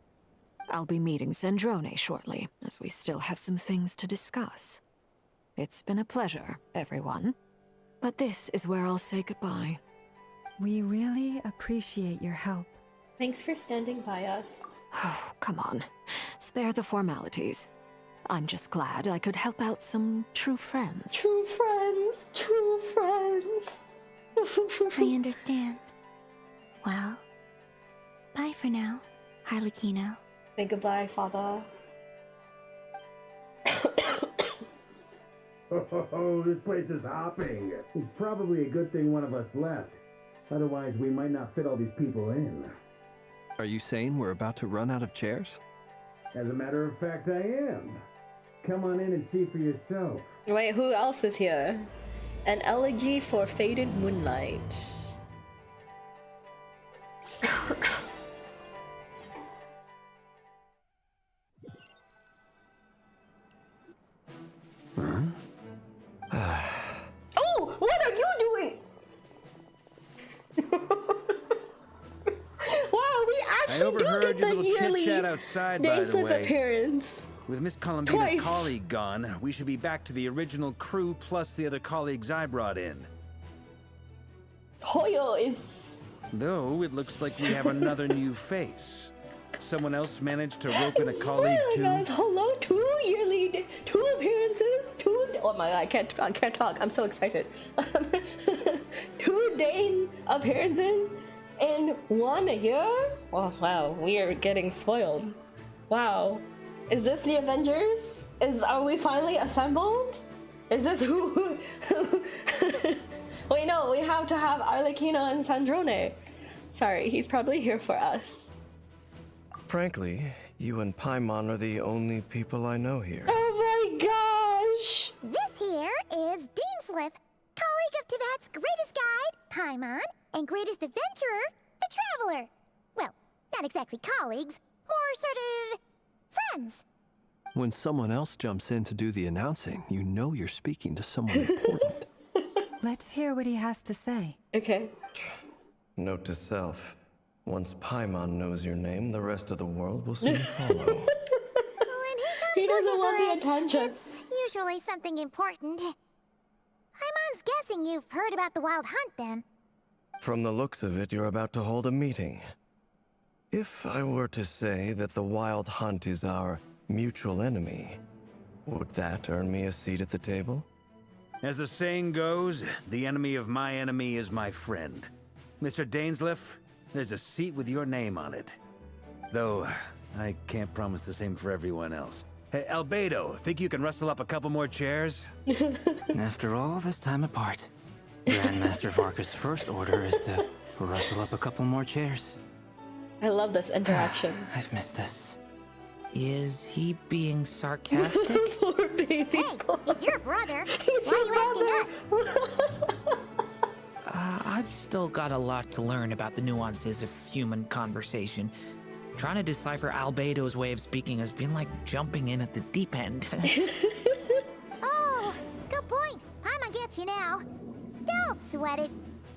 I'll be meeting Zendrone shortly, as we still have some things to discuss. It's been a pleasure, everyone. But this is where I'll say goodbye. We really appreciate your help. Thanks for standing by us. Oh, come on. Spare the formalities. I'm just glad I could help out some true friends. True friends. True friends. I understand. Well, bye for now, Harlequino. Say goodbye, father. Oh, this place is hopping. It's probably a good thing one of us left. Otherwise, we might not fit all these people in. Are you saying we're about to run out of chairs? As a matter of fact, I am. Come on in and see for yourself. Wait, who else is here? An elegy for faded moonlight. Oh, what are you doing? Wow, we I actually do overheard get your the little yearly chit-chat outside, by dates the of way. appearance. With Miss Columbina's Twice. colleague gone, we should be back to the original crew plus the other colleagues I brought in. Hoyo is... Though, it looks like we have another new face. Someone else managed to rope in a colleague too? Guys, hello, two appearances, oh my god, I can't talk, I'm so excited. 2 Dane appearances in 1 year? Oh wow, we are getting spoiled. Wow. Is this the Avengers? Are we finally assembled? Is this who? Wait, no, we have to have Arlecchino and Sandrone. Sorry, he's probably here for us. Frankly, you and Paimon are the only people I know here. Oh my gosh! This here is Deansliff, colleague of Tibet's greatest guide, Paimon, and greatest adventurer, the Traveler. Well, not exactly colleagues, more sort of friends. When someone else jumps in to do the announcing, you know you're speaking to someone important. Let's hear what he has to say. Okay. Note to self. Once Paimon knows your name, the rest of the world will soon follow. He doesn't want the For us, attention. It's usually something important. Paimon's guessing you've heard about the Wild Hunt, then. From the looks of it, you're about to hold a meeting. If I were to say that the Wild Hunt is our mutual enemy, would that earn me a seat at the table? As the saying goes, the enemy of my enemy is my friend. Mr. Dainsliff, there's a seat with your name on it. Though, I can't promise the same for everyone else. Hey, Albedo, think you can rustle up a couple more chairs? After all this time apart, Grandmaster Varka's first order is to rustle up a couple more chairs. I love this interaction. I've missed this. Is he being sarcastic? Poor baby. Hey, he's your brother. Why are you asking us? I've still got a lot to learn about the nuances of human conversation. Trying to decipher Albedo's way of speaking has been like jumping in at the deep end. Oh, good point. Paimon gets you now. Don't sweat it.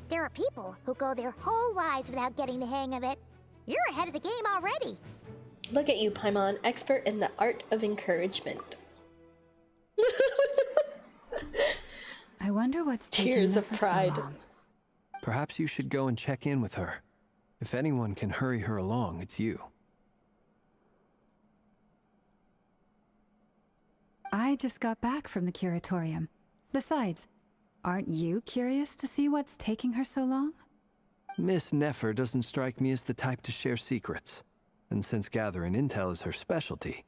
There are people who go their whole lives without getting the hang of it. You're ahead of the game already. Look at you, Paimon, expert in the art of encouragement. I wonder what's taking Tears of Nefer pride. so long. Perhaps you should go and check in with her. If anyone can hurry her along, it's you. I just got back from the curatorium. Besides, aren't you curious to see what's taking her so long? Miss Nefer doesn't strike me as the type to share secrets. And since gathering intel is her specialty,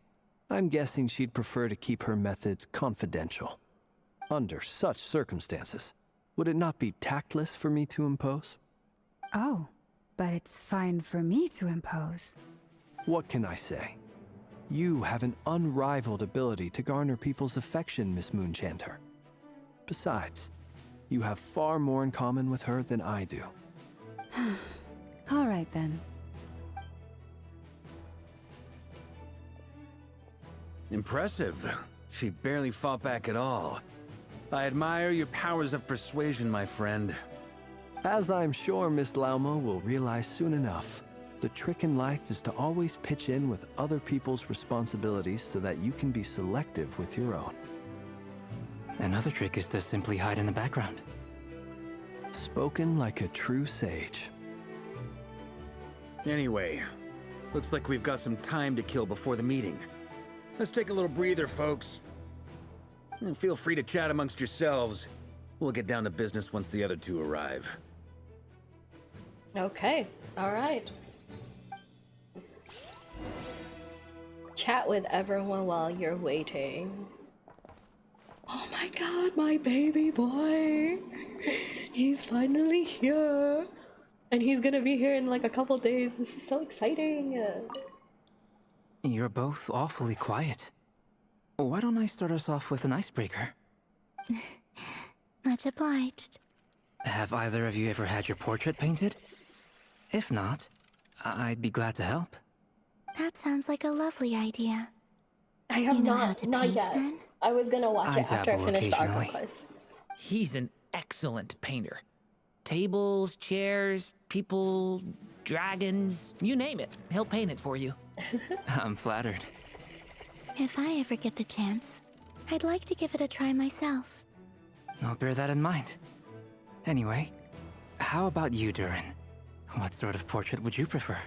I'm guessing she'd prefer to keep her methods confidential. Under such circumstances, would it not be tactless for me to impose? Oh, but it's fine for me to impose. What can I say? You have an unrivaled ability to garner people's affection, Miss Moonchanter. Besides, you have far more in common with her than I do. All right then. Impressive. She barely fought back at all. I admire your powers of persuasion, my friend. As I'm sure Miss Lauma will realize soon enough, the trick in life is to always pitch in with other people's responsibilities so that you can be selective with your own. Another trick is to simply hide in the background. Spoken like a true sage. Anyway, looks like we've got some time to kill before the meeting. Let's take a little breather, folks. And feel free to chat amongst yourselves. We'll get down to business once the other two arrive. Okay, alright. Chat with everyone while you're waiting. Oh my god, my baby boy! He's finally here! And he's gonna be here in like a couple days. This is so exciting! You're both awfully quiet. Why don't I start us off with an icebreaker? Much obliged. Have either of you ever had your portrait painted? If not, I'd be glad to help. That sounds like a lovely idea. I have You know how to not paint, yet. then? I was gonna watch I it after I dabble finished the Archon occasionally. Quest. He's an excellent painter. Tables, chairs, people, dragons, you name it. He'll paint it for you. I'm flattered. If I ever get the chance, I'd like to give it a try myself. I'll bear that in mind. Anyway, how about you, Durin? What sort of portrait would you prefer?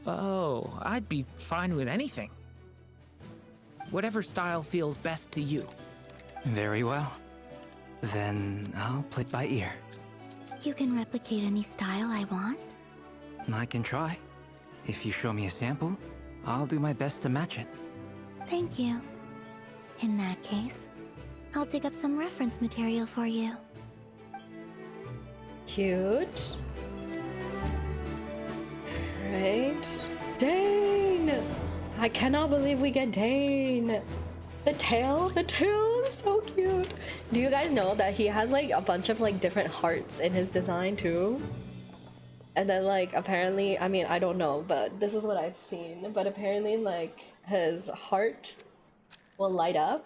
Oh, I'd be fine with anything. Whatever style feels best to you. Very well. Then I'll play it by ear. You can replicate any style I want? I can try. If you show me a sample, I'll do my best to match it. Thank you. In that case, I'll dig up some reference material for you. Cute. Right. Dane! I cannot believe we get Dane. The tail is so cute. Do you guys know that he has like a bunch of like different hearts in his design too? And then like apparently, I mean, I don't know, but this is what I've seen. But apparently like his heart will light up.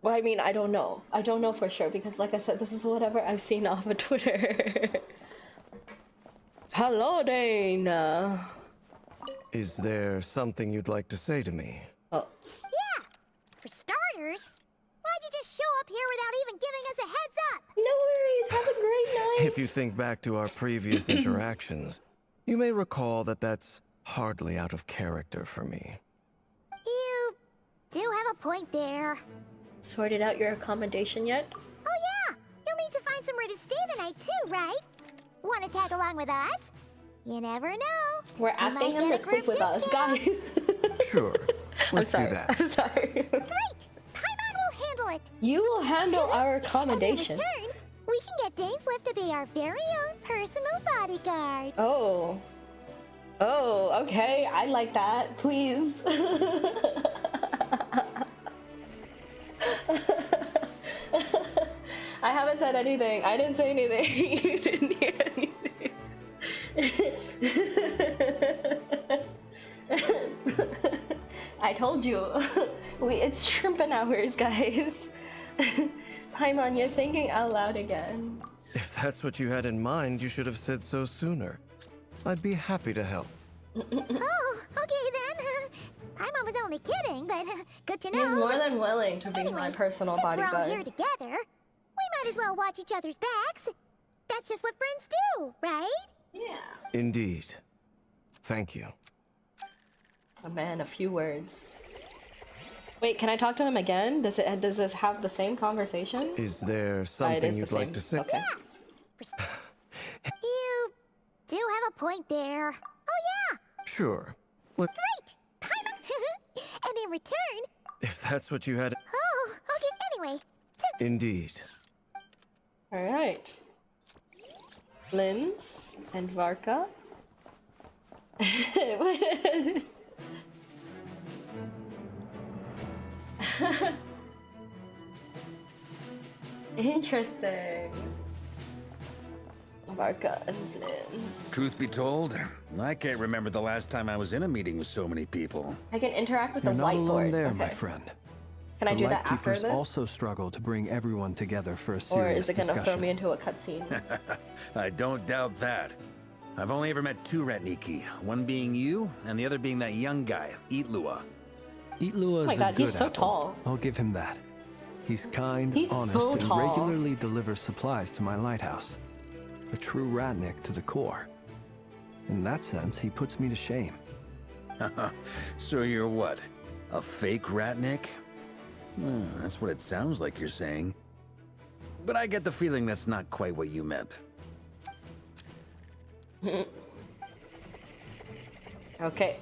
Well, I mean, I don't know. I don't know for sure because like I said, this is whatever I've seen off of Twitter. Hello, Dane. Is there something you'd like to say to me? Oh. Yeah! For starters, why'd you just show up here without even giving us a heads up? No worries, have a great night! If you think back to our previous interactions, you may recall that that's hardly out of character for me. You do have a point there. Sorted out your accommodation yet? Oh yeah! You'll need to find somewhere to stay the night too, right? Wanna tag along with us? You never know. We're asking him to sleep with us, guys. Sure. Let's do that. I'm sorry. Great! Paimon will handle it! You will handle our accommodation. And in return, we can get Dainslift to be our very own personal bodyguard. Oh. Oh, okay. I like that. Please. I haven't said anything. I didn't say anything. You didn't hear anything. I told you. It's shrimping hours, guys. Paimon, you're thinking out loud again. If that's what you had in mind, you should have said so sooner. I'd be happy to help. Oh, okay then. Paimon was only kidding, but good to know. He's more than willing to be Anyway, my personal since we're all bodyguard. here together, we might as well watch each other's backs. That's just what friends do, right? Yeah. Indeed. Thank you. A man, a few words. Wait, can I talk to him again? Does this have the same conversation? Is there It something is you'd the like same. to say? Okay. You do have a point there. Oh yeah! Sure. Let Great! Paimon! And in return... If that's what you had... Oh, okay, anyway. Indeed. Alright. Linz and Varka. Interesting. Varka and Linz. Truth be told, I can't remember the last time I was in a meeting with so many people. I can interact with You're the not whiteboard. alone there, okay. my friend. Can I the do that after Lightkeepers this? also struggle to bring everyone together for a Or serious is it gonna discussion. throw me into a cutscene? I don't doubt that. I've only ever met two Ratniki, one being you, and the other being that young guy, Eatlua. Eatlua is Oh my a God, good he's so apple. tall. I'll give him that. He's kind, He's honest, so and tall. regularly delivers supplies to my lighthouse. A true Ratnik to the core. In that sense, he puts me to shame. So you're what? A fake Ratnik? That's what it sounds like you're saying. But I get the feeling that's not quite what you meant. Okay.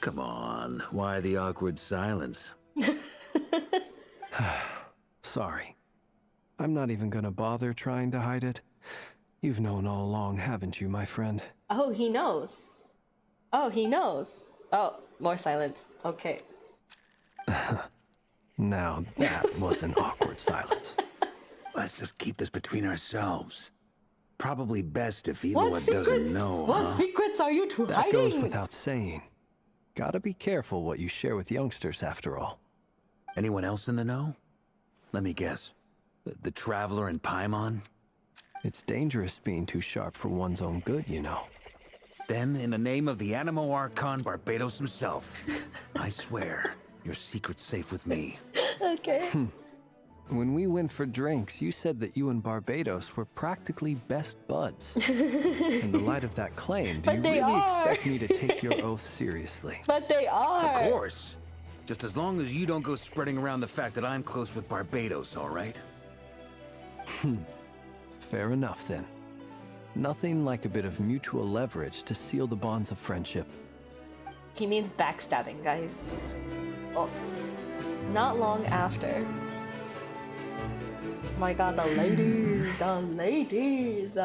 Come on, why the awkward silence? Sorry. I'm not even gonna bother trying to hide it. You've known all along, haven't you, my friend? Oh, he knows. Oh, he knows. Oh, more silence. Okay. Now that was an awkward silence. Let's just keep this between ourselves. Probably best if What Eatlua secrets? doesn't know, What huh? secrets are you two That hiding? goes without saying. Gotta be careful what you share with youngsters, after all. Anyone else in the know? Let me guess. The Traveler and Paimon? It's dangerous being too sharp for one's own good, you know. Then, in the name of the Animo Archon Barbados himself, I swear, your secret's safe with me. Okay. When we went for drinks, you said that you and Barbados were practically best buds. In the light of that claim, do But you they really are. expect me to take your oath seriously? But they are. Of course. Just as long as you don't go spreading around the fact that I'm close with Barbados, all right? Fair enough, then. Nothing like a bit of mutual leverage to seal the bonds of friendship. He means backstabbing, guys. Oh, not long after. My god, the ladies, the ladies.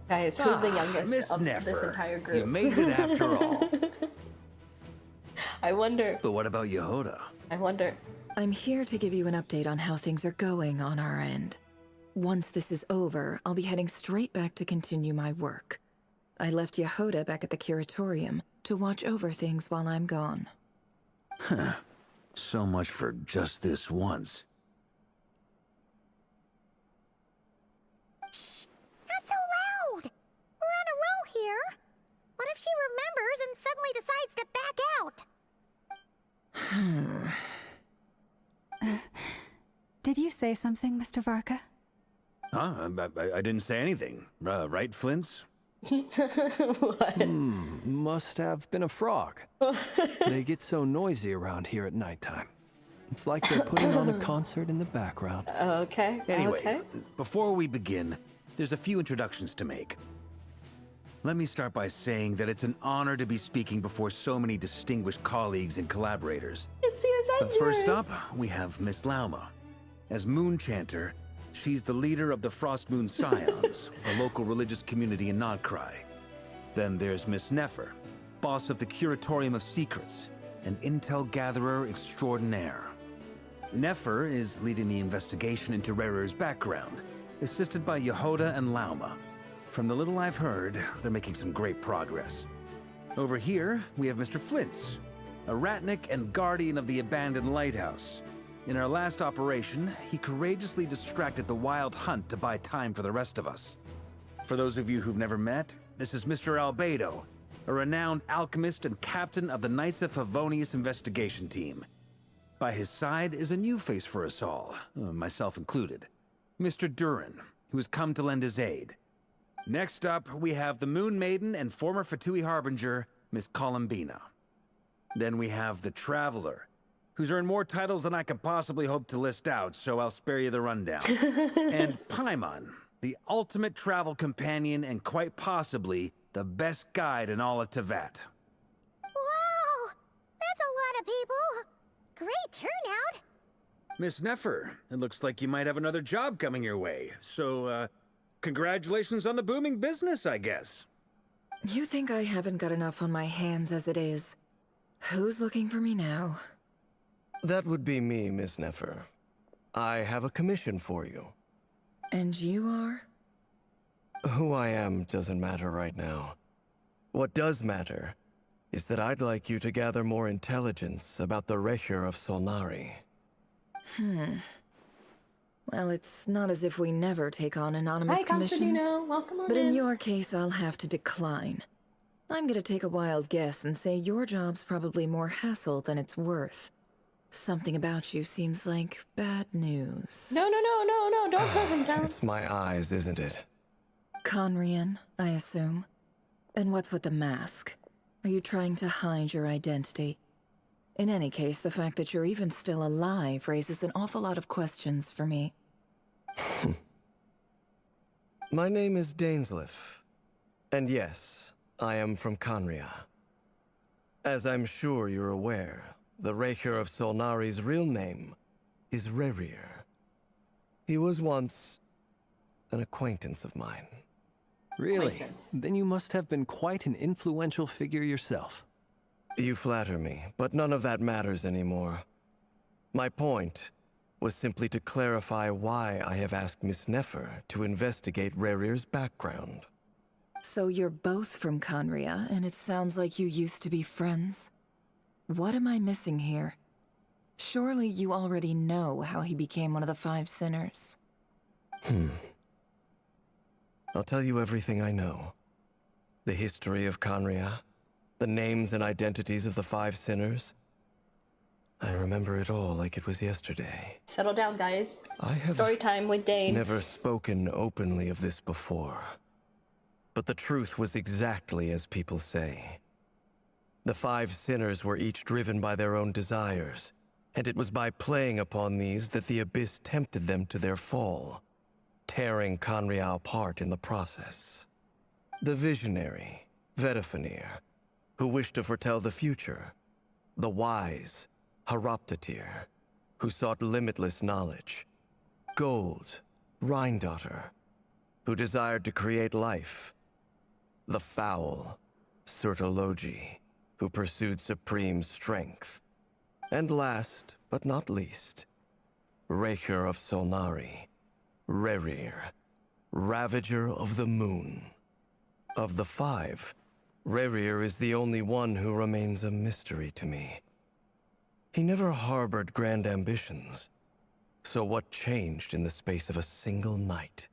Guys, who's the youngest Miss of Nefer, this entire group? you made it after all. I wonder. But what about Yehoda? I wonder. I'm here to give you an update on how things are going on our end. Once this is over, I'll be heading straight back to continue my work. I left Yehoda back at the Curatorium to watch over things while I'm gone. Huh. So much for just this once. Shh! Not so loud! We're on a roll here. What if she remembers and suddenly decides to back out? Did you say something, Mr. Varka? Huh? I didn't say anything. Right, Flints? Must have been a frog. They get so noisy around here at nighttime. It's like they're putting on a concert in the background. Okay. Anyway, okay. before we begin, there's a few introductions to make. Let me start by saying that it's an honor to be speaking before so many distinguished colleagues and collaborators. It's the Avengers! But first up, we have Miss Lauma. As Moon Chanter, she's the leader of the Frost Moon Scions, a local religious community in Nodcry. Then there's Miss Nefer, boss of the Curatorium of Secrets, an intel gatherer extraordinaire. Nefer is leading the investigation into Rerer's background, assisted by Yehoda and Lauma. From the little I've heard, they're making some great progress. Over here, we have Mr. Flintz, a Ratnik and guardian of the abandoned lighthouse. In our last operation, he courageously distracted the Wild Hunt to buy time for the rest of us. For those of you who've never met, this is Mr. Albedo, a renowned alchemist and captain of the Knights of Favonius investigation team. By his side is a new face for us all, myself included, Mr. Durin, who has come to lend his aid. Next up, we have the Moon Maiden and former Fatui Harbinger, Miss Columbina. Then we have the Traveler, who's earned more titles than I could possibly hope to list out, so I'll spare you the rundown. And Paimon, the ultimate travel companion and quite possibly the best guide in all of Tevat. Wow! That's a lot of people! Great turnout! Miss Nefer, it looks like you might have another job coming your way, so, congratulations on the booming business, I guess. You think I haven't got enough on my hands as it is? Who's looking for me now? That would be me, Miss Nefer. I have a commission for you. And you are? Who I am doesn't matter right now. What does matter is that I'd like you to gather more intelligence about the Recher of Solnari. Well, it's not as if we never take on anonymous commissions. Welcome on But in in. your case, I'll have to decline. I'm gonna take a wild guess and say your job's probably more hassle than it's worth. Something about you seems like bad news. No, don't put him down. It's my eyes, isn't it? Conrian, I assume. And what's with the mask? Are you trying to hide your identity? In any case, the fact that you're even still alive raises an awful lot of questions for me. My name is Dainsleif. And yes, I am from Conria. As I'm sure you're aware, the Recher of Solnari's real name is Rerir. He was once an acquaintance of mine. Really? Then you must have been quite an influential figure yourself. You flatter me, but none of that matters anymore. My point was simply to clarify why I have asked Miss Nefer to investigate Rerir's background. So you're both from Conria, and it sounds like you used to be friends? What am I missing here? Surely you already know how he became one of the Five Sinners. I'll tell you everything I know. The history of Conria, the names and identities of the Five Sinners. I remember it all like it was yesterday. Settle down, guys. I have Story time with Dane. never spoken openly of this before. But the truth was exactly as people say. The Five Sinners were each driven by their own desires, And it was by playing upon these that the Abyss tempted them to their fall, tearing Conrial apart in the process. The visionary, Vedifenir, who wished to foretell the future. The wise, Haroptatir, who sought limitless knowledge. Gold, Rheindotter, who desired to create life. The foul, Surtologi, who pursued supreme strength. And last, but not least, Raker of Solnari, Rerir, Ravager of the Moon. Of the five, Rerir is the only one who remains a mystery to me. He never harbored grand ambitions, so what changed in the space of a single night?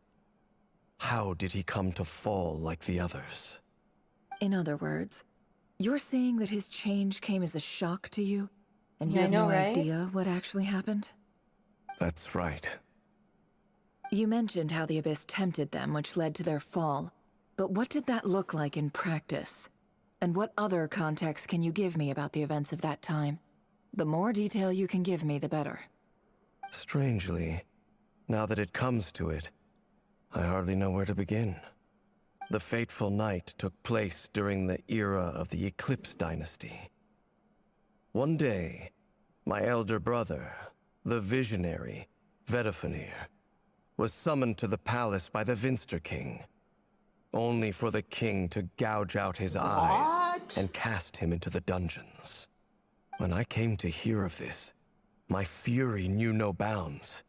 How did he come to fall like the others? In other words, you're saying that his change came as a shock to you? And you have know, no right? idea what actually happened? That's right. You mentioned how the Abyss tempted them, which led to their fall. But what did that look like in practice? And what other context can you give me about the events of that time? The more detail you can give me, the better. Strangely, now that it comes to it, I hardly know where to begin. The fateful night took place during the era of the Eclipse Dynasty. One day, my elder brother, the visionary, Vedifenir, was summoned to the palace by the Vinster King, only for the king to gouge out his eyes and cast him into the dungeons. When I came to hear of this, my fury knew no bounds.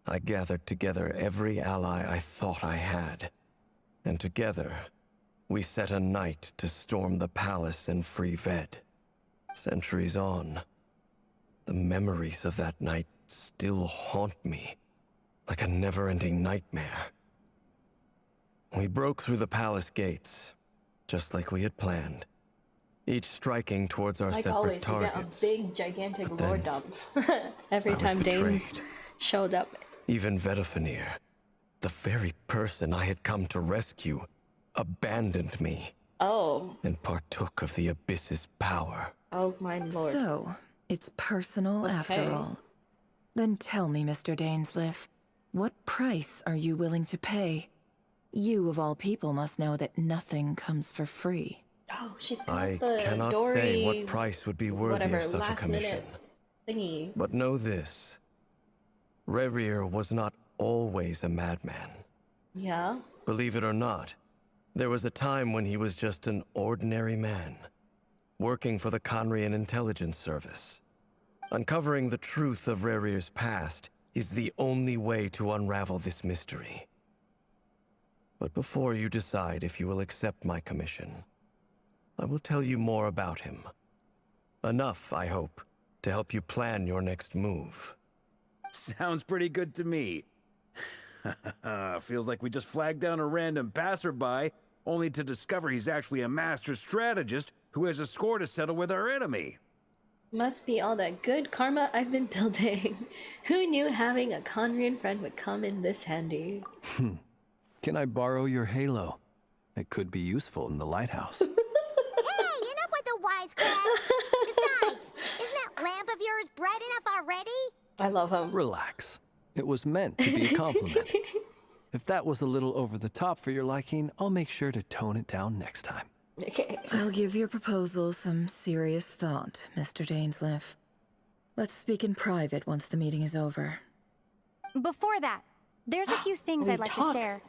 I gathered together every ally I thought I had, and together, we set a night to storm the palace and free Ved. Centuries on, the memories of that night still haunt me, like a never-ending nightmare. We broke through the palace gates, just like we had planned, each striking towards our Like separate always, targets. we get a big, gigantic But then, lore dump every I was time Danes betrayed. showed up. Even Vedifenir, the very person I had come to rescue, abandoned me Oh, and partook of the Abyss's power. oh my lord. So, it's personal after Okay. all. Then tell me, Mr. Dainsleif, what price are you willing to pay? You, of all people, must know that nothing comes for free. Oh, she's got I the cannot Dory, say what price would be worthy whatever, of such a last commission. minute thingy. But know this, Rerir was not always a madman. Yeah. Believe it or not, there was a time when he was just an ordinary man, working for the Conrian Intelligence Service. Uncovering the truth of Rerir's past is the only way to unravel this mystery. But before you decide if you will accept my commission, I will tell you more about him. Enough, I hope, to help you plan your next move. Sounds pretty good to me. Feels like we just flagged down a random passerby, only to discover he's actually a master strategist who has a score to settle with our enemy. Must be all that good karma I've been building. Who knew having a Conrian friend would come in this handy? Can I borrow your halo? It could be useful in the lighthouse. Hey, enough with the wisecracks! Besides, isn't that lamp of yours bright enough already? I love him. Relax. It was meant to be a compliment. If that was a little over the top for your liking, I'll make sure to tone it down next time. Okay. I'll give your proposal some serious thought, Mr. Dainsleif. Let's speak in private once the meeting is over. Before that, there's a few things We I'd like talk. to share.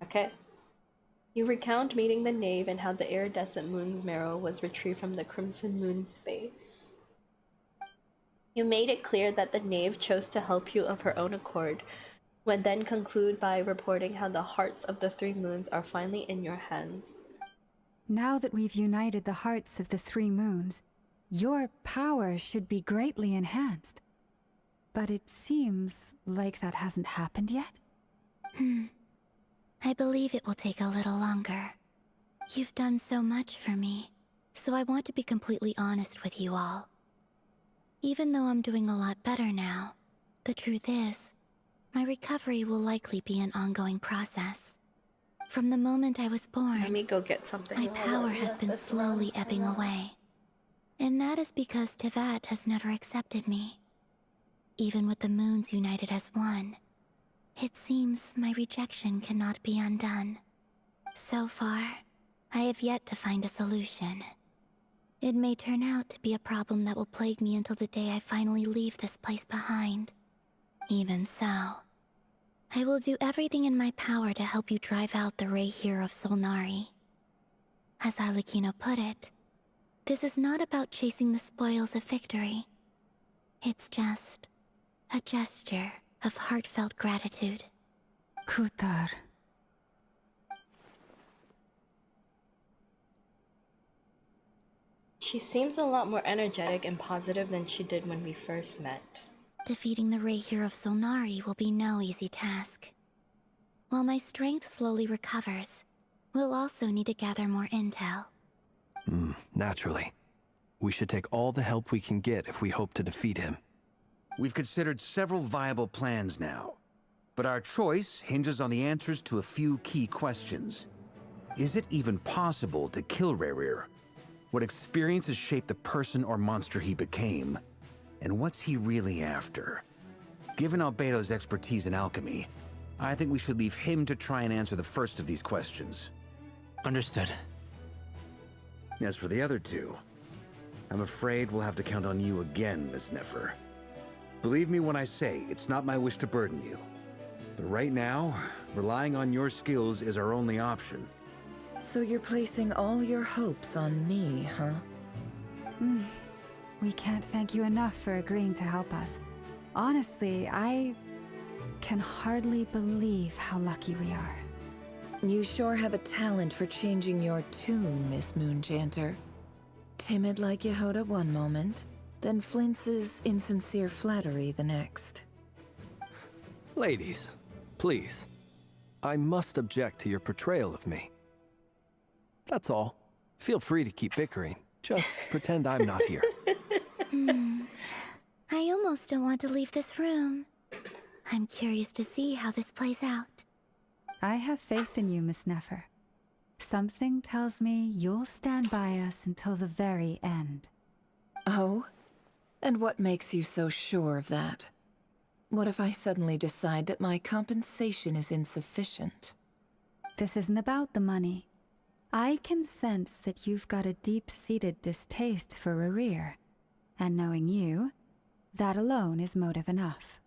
Okay. You recount meeting the Knave and how the iridescent moon's marrow was retrieved from the Crimson Moon space. You made it clear that the Knave chose to help you of her own accord, would then conclude by reporting how the hearts of the three moons are finally in your hands. Now that we've united the hearts of the three moons, your power should be greatly enhanced. But it seems like that hasn't happened yet. I believe it will take a little longer. You've done so much for me, so I want to be completely honest with you all. Even though I'm doing a lot better now, the truth is, my recovery will likely be an ongoing process. From the moment I was born, Let me go get something. my while power I has let been this slowly run. ebbing away. And that is because Tevat has never accepted me. Even with the moons united as one, it seems my rejection cannot be undone. So far, I have yet to find a solution. It may turn out to be a problem that will plague me until the day I finally leave this place behind. Even so, I will do everything in my power to help you drive out the Ray here of Solnari. As Arlecchino put it, this is not about chasing the spoils of victory. It's just a gesture of heartfelt gratitude. Kutar. She seems a lot more energetic and positive than she did when we first met. Defeating the Ray here of Solnari will be no easy task. While my strength slowly recovers, we'll also need to gather more intel. Naturally. We should take all the help we can get if we hope to defeat him. We've considered several viable plans now, but our choice hinges on the answers to a few key questions. Is it even possible to kill Rerir? What experiences shaped the person or monster he became? And what's he really after? Given Albedo's expertise in alchemy, I think we should leave him to try and answer the first of these questions. Understood. As for the other two, I'm afraid we'll have to count on you again, Miss Nefer. Believe me when I say it's not my wish to burden you. But right now, relying on your skills is our only option. So you're placing all your hopes on me, huh? We can't thank you enough for agreeing to help us. Honestly, I can hardly believe how lucky we are. You sure have a talent for changing your tune, Miss Moonchanter. Timid like Yehoda one moment, then flinches insincere flattery the next. Ladies, please. I must object to your portrayal of me. That's all. Feel free to keep bickering. Just pretend I'm not here. I almost don't want to leave this room. I'm curious to see how this plays out. I have faith in you, Miss Nefer. Something tells me you'll stand by us until the very end. Oh? And what makes you so sure of that? What if I suddenly decide that my compensation is insufficient? This isn't about the money. I can sense that you've got a deep-seated distaste for Rerir. And knowing you, that alone is motive enough.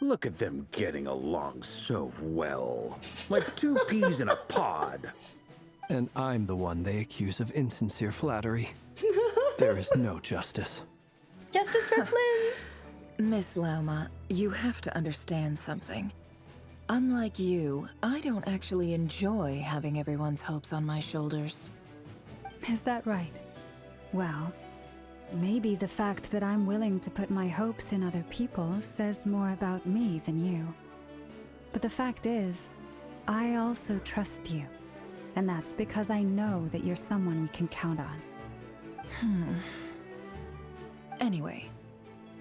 Look at them getting along so well. Like two peas in a pod. And I'm the one they accuse of insincere flattery. There is no justice. Justice for Flins! Miss Lauma, you have to understand something. Unlike you, I don't actually enjoy having everyone's hopes on my shoulders. Is that right? Well, maybe the fact that I'm willing to put my hopes in other people says more about me than you. But the fact is, I also trust you. And that's because I know that you're someone we can count on. Anyway,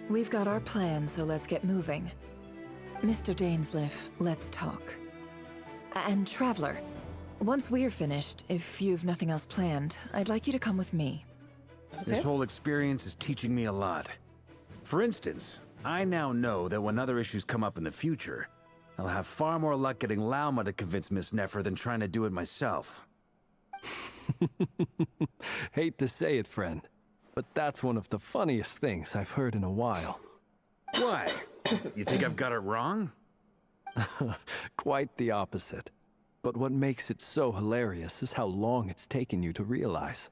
we've got our plan, so let's get moving. Mr. Dainsleif, let's talk. And Traveler, once we're finished, if you've nothing else planned, I'd like you to come with me. This whole experience is teaching me a lot. For instance, I now know that when other issues come up in the future, I'll have far more luck getting Lauma to convince Miss Nefer than trying to do it myself. Hate to say it, friend, but that's one of the funniest things I've heard in a while. Why? You think I've got it wrong? Quite the opposite. But what makes it so hilarious is how long it's taken you to realize.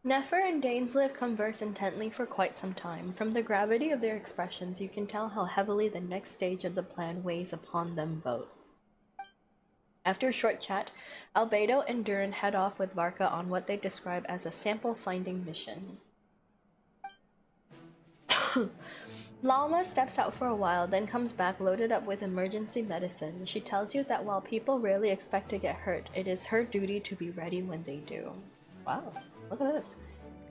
Nefer and Dainsleif converse intently for quite some time. From the gravity of their expressions, you can tell how heavily the next stage of the plan weighs upon them both. After a short chat, Albedo and Durin head off with Varka on what they describe as a sample-finding mission. Lauma steps out for a while, then comes back loaded up with emergency medicine. She tells you that while people rarely expect to get hurt, it is her duty to be ready when they do. Wow, look at this.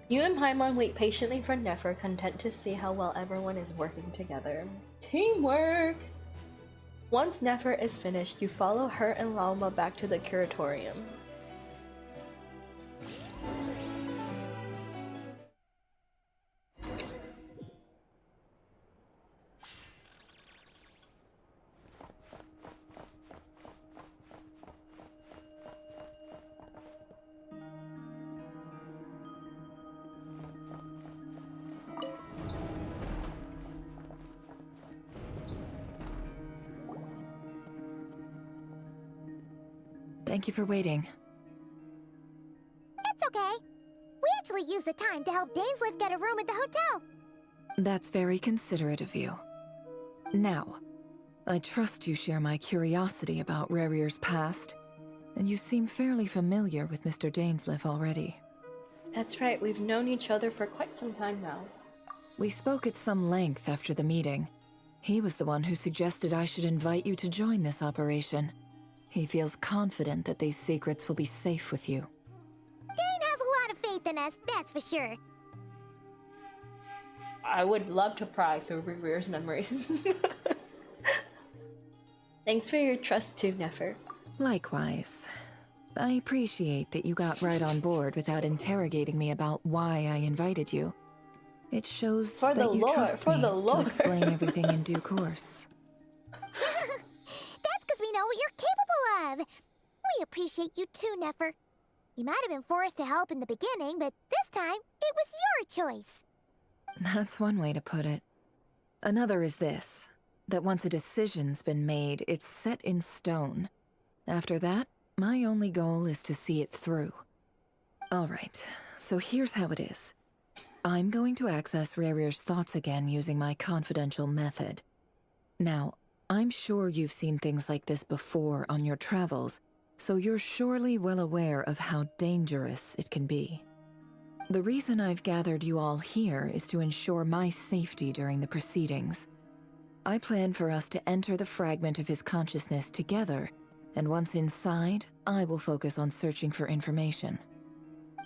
You and Paimon wait patiently for Nefer, content to see how well everyone is working together. Teamwork! Once Nefer is finished, you follow her and Lauma back to the curatorium. Thank you for waiting. It's okay. We actually used the time to help Dainsliff get a room at the hotel. That's very considerate of you. Now, I trust you share my curiosity about Rerir's past, and you seem fairly familiar with Mr. Dainsliff already. That's right, we've known each other for quite some time now. We spoke at some length after the meeting. He was the one who suggested I should invite you to join this operation. He feels confident that these secrets will be safe with you. Dane has a lot of faith in us, that's for sure. I would love to pry through Rerir's memories. Thanks for your trust too, Nefer. Likewise. I appreciate that you got right on board without interrogating me about why I invited you. It shows For that the you lore, trust for me the to lore. explain everything in due course. That's because we know what you're capable of. We appreciate you too, Nefer. You might have been forced to help in the beginning, but this time, it was your choice. That's one way to put it. Another is this, that once a decision's been made, it's set in stone. After that, my only goal is to see it through. Alright, so here's how it is. I'm going to access Rerir's thoughts again using my confidential method. Now, I'm sure you've seen things like this before on your travels, so you're surely well aware of how dangerous it can be. The reason I've gathered you all here is to ensure my safety during the proceedings. I plan for us to enter the fragment of his consciousness together, and once inside, I will focus on searching for information.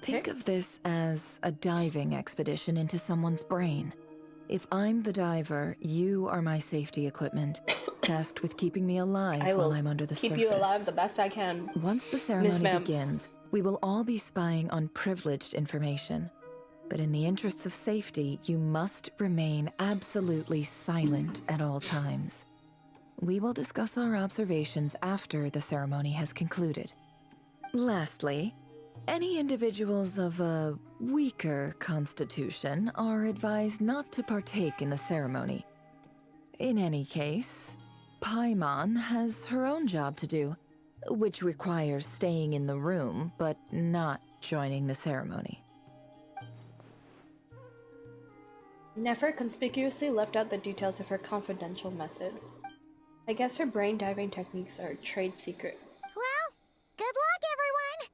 Think of this as a diving expedition into someone's brain. If I'm the diver, you are my safety equipment, tasked with keeping me alive while I'm under the surface. Keep you alive the best I can. Once the ceremony begins, we will all be spying on privileged information. But in the interests of safety, you must remain absolutely silent at all times. We will discuss our observations after the ceremony has concluded. Lastly, any individuals of a weaker constitution are advised not to partake in the ceremony. In any case, Paimon has her own job to do, which requires staying in the room, but not joining the ceremony. Nefer conspicuously left out the details of her confidential method. I guess her brain diving techniques are a trade secret. Well, good luck, everyone.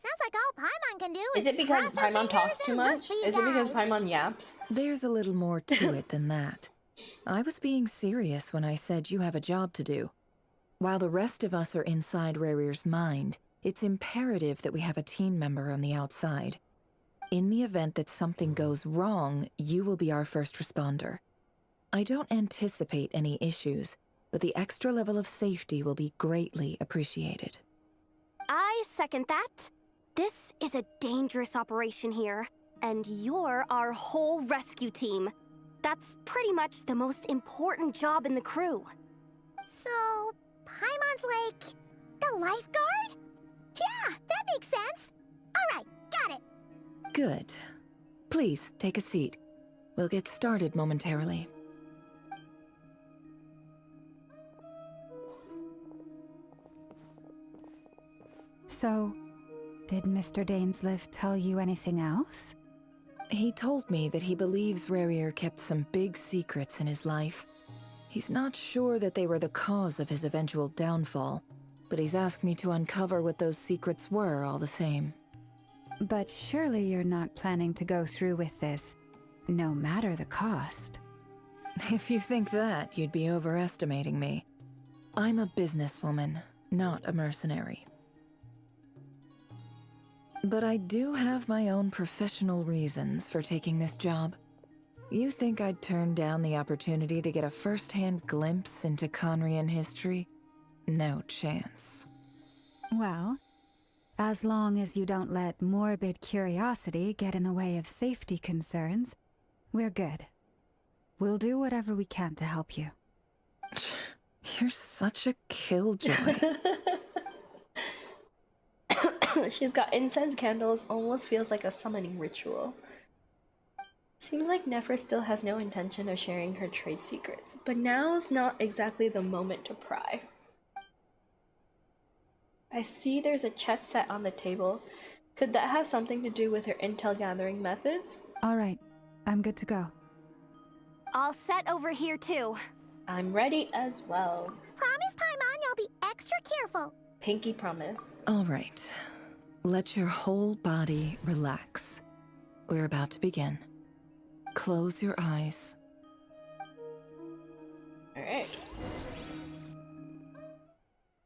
Sounds like all Paimon can do Is it because cross her Paimon talks fingers too and root much? for you Is it because guys. Paimon yaps? There's a little more to it than that. I was being serious when I said you have a job to do. While the rest of us are inside Rerir's mind, it's imperative that we have a team member on the outside. In the event that something goes wrong, you will be our first responder. I don't anticipate any issues, but the extra level of safety will be greatly appreciated. I second that. This is a dangerous operation here, and you're our whole rescue team. That's pretty much the most important job in the crew. So, Paimon's like the lifeguard? Yeah, that makes sense. All right, got it. Good. Please, take a seat. We'll get started momentarily. So, did Mr. Dainsliff tell you anything else? He told me that he believes Rerir kept some big secrets in his life. He's not sure that they were the cause of his eventual downfall, but he's asked me to uncover what those secrets were all the same. But surely you're not planning to go through with this, no matter the cost. If you think that, you'd be overestimating me. I'm a businesswoman, not a mercenary. But I do have my own professional reasons for taking this job. You think I'd turn down the opportunity to get a first-hand glimpse into Conrian history? No chance. Well, as long as you don't let morbid curiosity get in the way of safety concerns, we're good. We'll do whatever we can to help you. You're such a killjoy. She's got incense candles, almost feels like a summoning ritual. Seems like Nefer still has no intention of sharing her trade secrets, but now's not exactly the moment to pry. I see there's a chess set on the table. Could that have something to do with her intel gathering methods? All right, I'm good to go. All set over here too. I'm ready as well. Promise, Paimon, you'll be extra careful. Pinky promise. All right. Let your whole body relax. We're about to begin. Close your eyes. All right.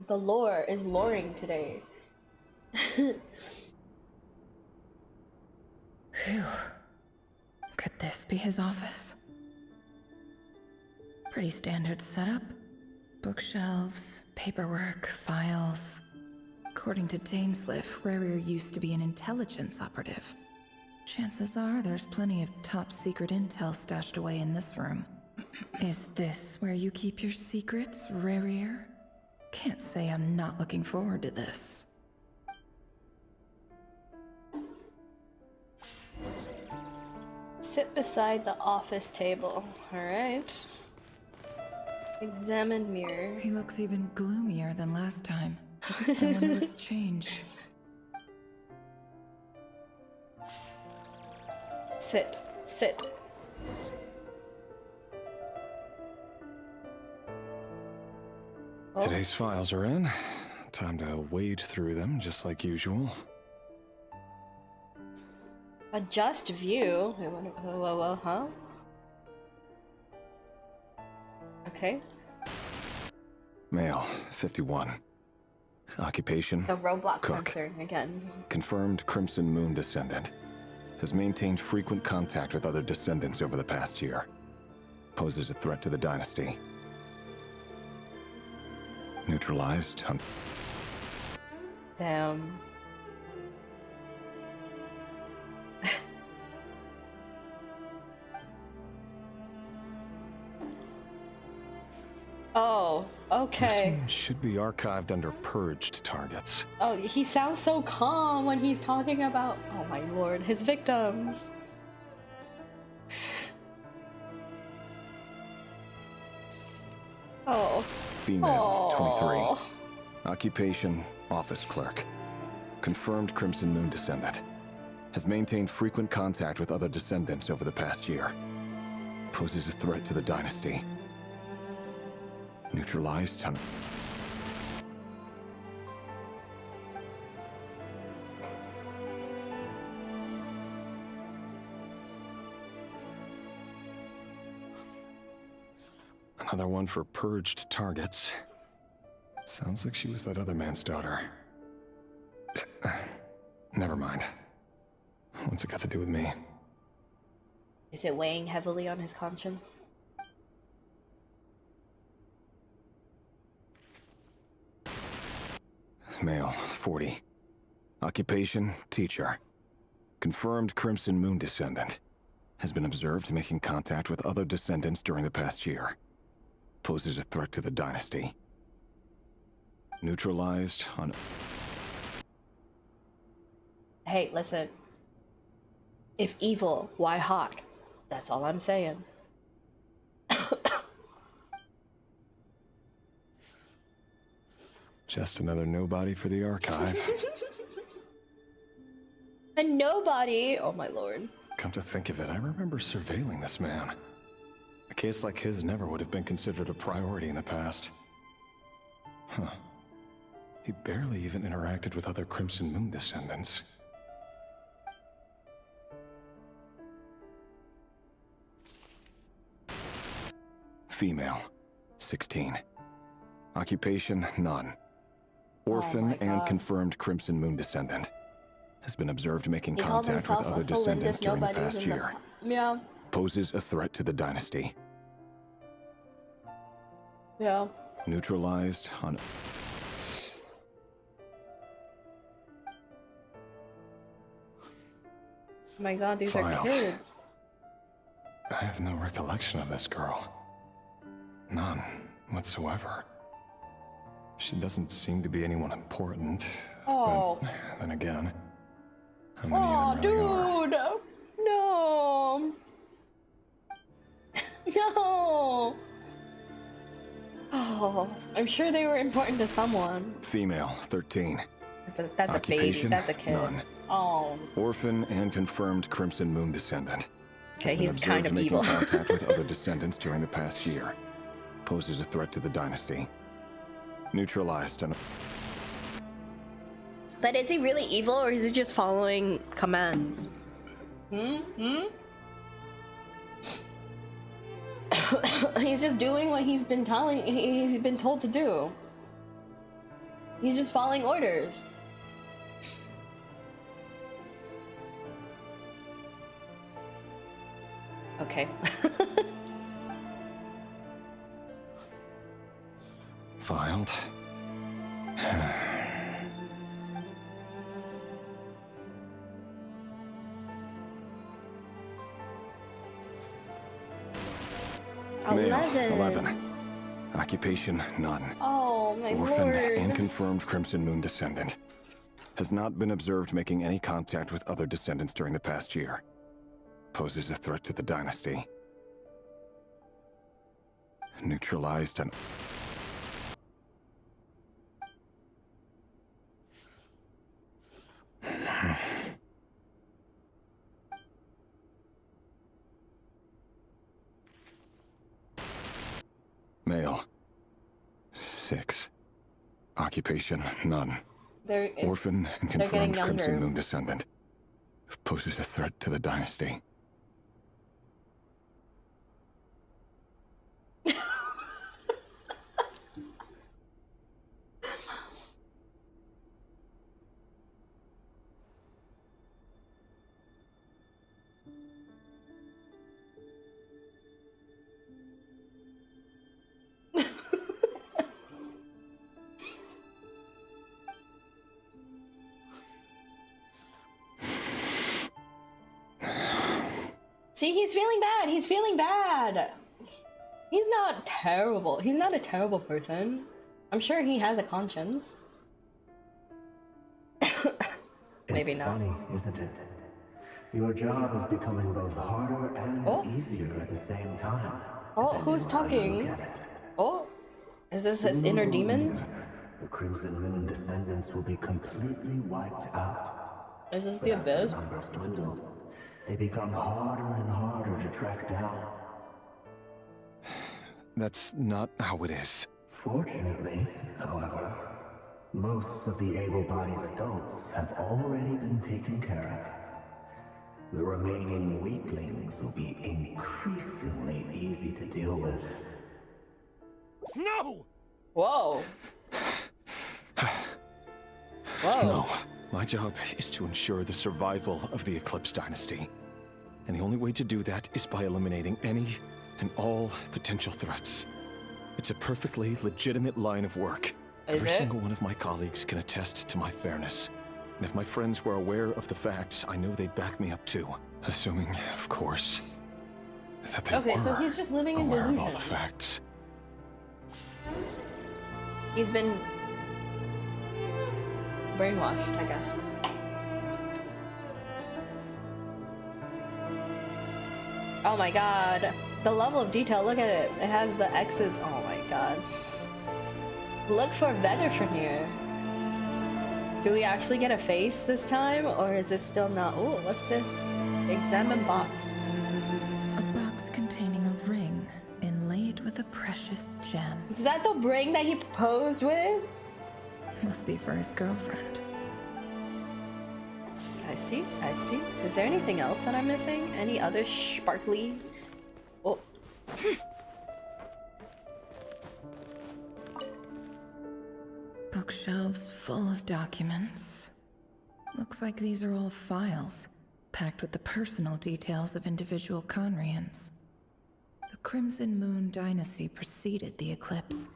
The lore is loring today. Phew. Could this be his office? Pretty standard setup. Bookshelves, paperwork, files. According to Dainsliff, Rerir used to be an intelligence operative. Chances are there's plenty of top-secret intel stashed away in this room. Is this where you keep your secrets, Rerir? Can't say I'm not looking forward to this. Sit beside the office table. All right. Examine mirror. He looks even gloomier than last time. I wonder what's changed. Sit. Sit. Today's files are in. Time to wade through them, just like usual. Adjust view. Whoa, huh? Okay. Male, 51. Occupation, The Roblox cook. sensor again. Confirmed Crimson Moon descendant. Has maintained frequent contact with other descendants over the past year. Poses a threat to the dynasty. Neutralized. Damn. Oh, okay. This one should be archived under purged targets. Oh, he sounds so calm when he's talking about, oh my lord, his victims. Oh. Female, Aw. 23. Occupation, office clerk. Confirmed Crimson Moon descendant. Has maintained frequent contact with other descendants over the past year. Poses a threat to the dynasty. Neutralized. Another one for purged targets. Sounds like she was that other man's daughter. Never mind. What's it got to do with me? Is it weighing heavily on his conscience? Male, 40. Occupation, teacher. Confirmed Crimson Moon descendant. Has been observed making contact with other descendants during the past year. Poses a threat to the dynasty. Neutralized on... Hey, listen. If evil, why hot? That's all I'm saying. Just another nobody for the archive. A nobody! Oh my lord. Come to think of it, I remember surveilling this man. A case like his never would have been considered a priority in the past. Huh. He barely even interacted with other Crimson Moon descendants. Female, 16. Occupation, none. Orphan and confirmed Crimson Moon descendant. Has been observed making He calls contact with himself other a descendants Felindus, during the nobody's past in the- year. Yeah. Poses a threat to the dynasty. Yeah. Neutralized on... Oh my god, these are File. kids. I have no recollection of this girl. None whatsoever. She doesn't seem to be anyone important. Oh. But then again, how many Oh, of them really are? dude! No! No! Oh, I'm sure they were important to someone. Female, 13. That's a baby. Occupation, That's a kid. none. Oh. Orphan and confirmed Crimson Moon descendant. Okay, Has been he's kind observed of evil. making contact with other descendants during the past year. Poses a threat to the dynasty. Neutralized and... But is he really evil or is he just following commands? He's just doing what he's been told to do. He's just following orders. Okay. Filed. Male, 11. Occupation, none. Oh my Orphan lord. and confirmed Crimson Moon descendant. Has not been observed making any contact with other descendants during the past year. Poses a threat to the dynasty. Neutralized and... Male. 6. Occupation, none. Orphan and confirmed Crimson Moon descendant. Poses a threat to the dynasty. See, he's feeling bad. He's feeling bad. He's not terrible. He's not a terrible person. I'm sure he has a conscience. Maybe not. Funny, isn't it? Your job is becoming both harder and easier at the same time. Oh, who's talking? Oh, is this his inner demons? The Crimson Moon descendants will be completely wiped out. Is this But the as their abyss? numbers dwindle, they become harder and harder to track down. That's not how it is. Fortunately, however, most of the able-bodied adults have already been taken care of. The remaining weaklings will be increasingly easy to deal with. No! Whoa. Whoa. No. My job is to ensure the survival of the Eclipse Dynasty. And the only way to do that is by eliminating any and all potential threats. It's a perfectly legitimate line of work. Every single one of my colleagues can attest to my fairness. And if my friends were aware of the facts, I know they'd back me up too. Assuming, of course, that they Okay, were so he's just living in aware of all the delusion. facts. He's been brainwashed, I guess. Oh my god. The level of detail, look at it. It has the X's. Oh my god. Look for better from here. Do we actually get a face this time? Or is this still not? Oh, what's this? Examine box. A box containing a ring inlaid with a precious gem. Is that the ring that he proposed with? Must be for his girlfriend. I see, I see. Is there anything else that I'm missing? Any other sparkly? Oh. Bookshelves full of documents. Looks like these are all files, packed with the personal details of individual Conrians. The Crimson Moon dynasty preceded the eclipse,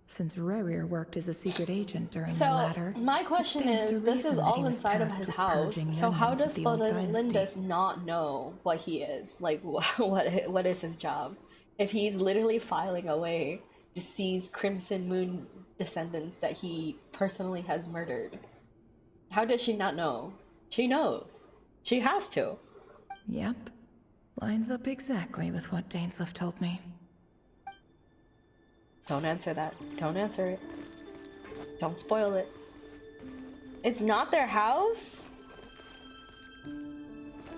since Rerir worked as a secret agent during the latter. My question stands to is, this is reason that all he was inside of tasked his with house. purging So how remnants of does the old dynasty. Lindis not know what he is? Like, what is his job? If he's literally filing away deceased Crimson Moon descendants that he personally has murdered, how does she not know? She knows. She has to. Yep. Lines up exactly with what Dainsleif told me. Don't answer that. Don't answer it. Don't spoil it. It's not their house?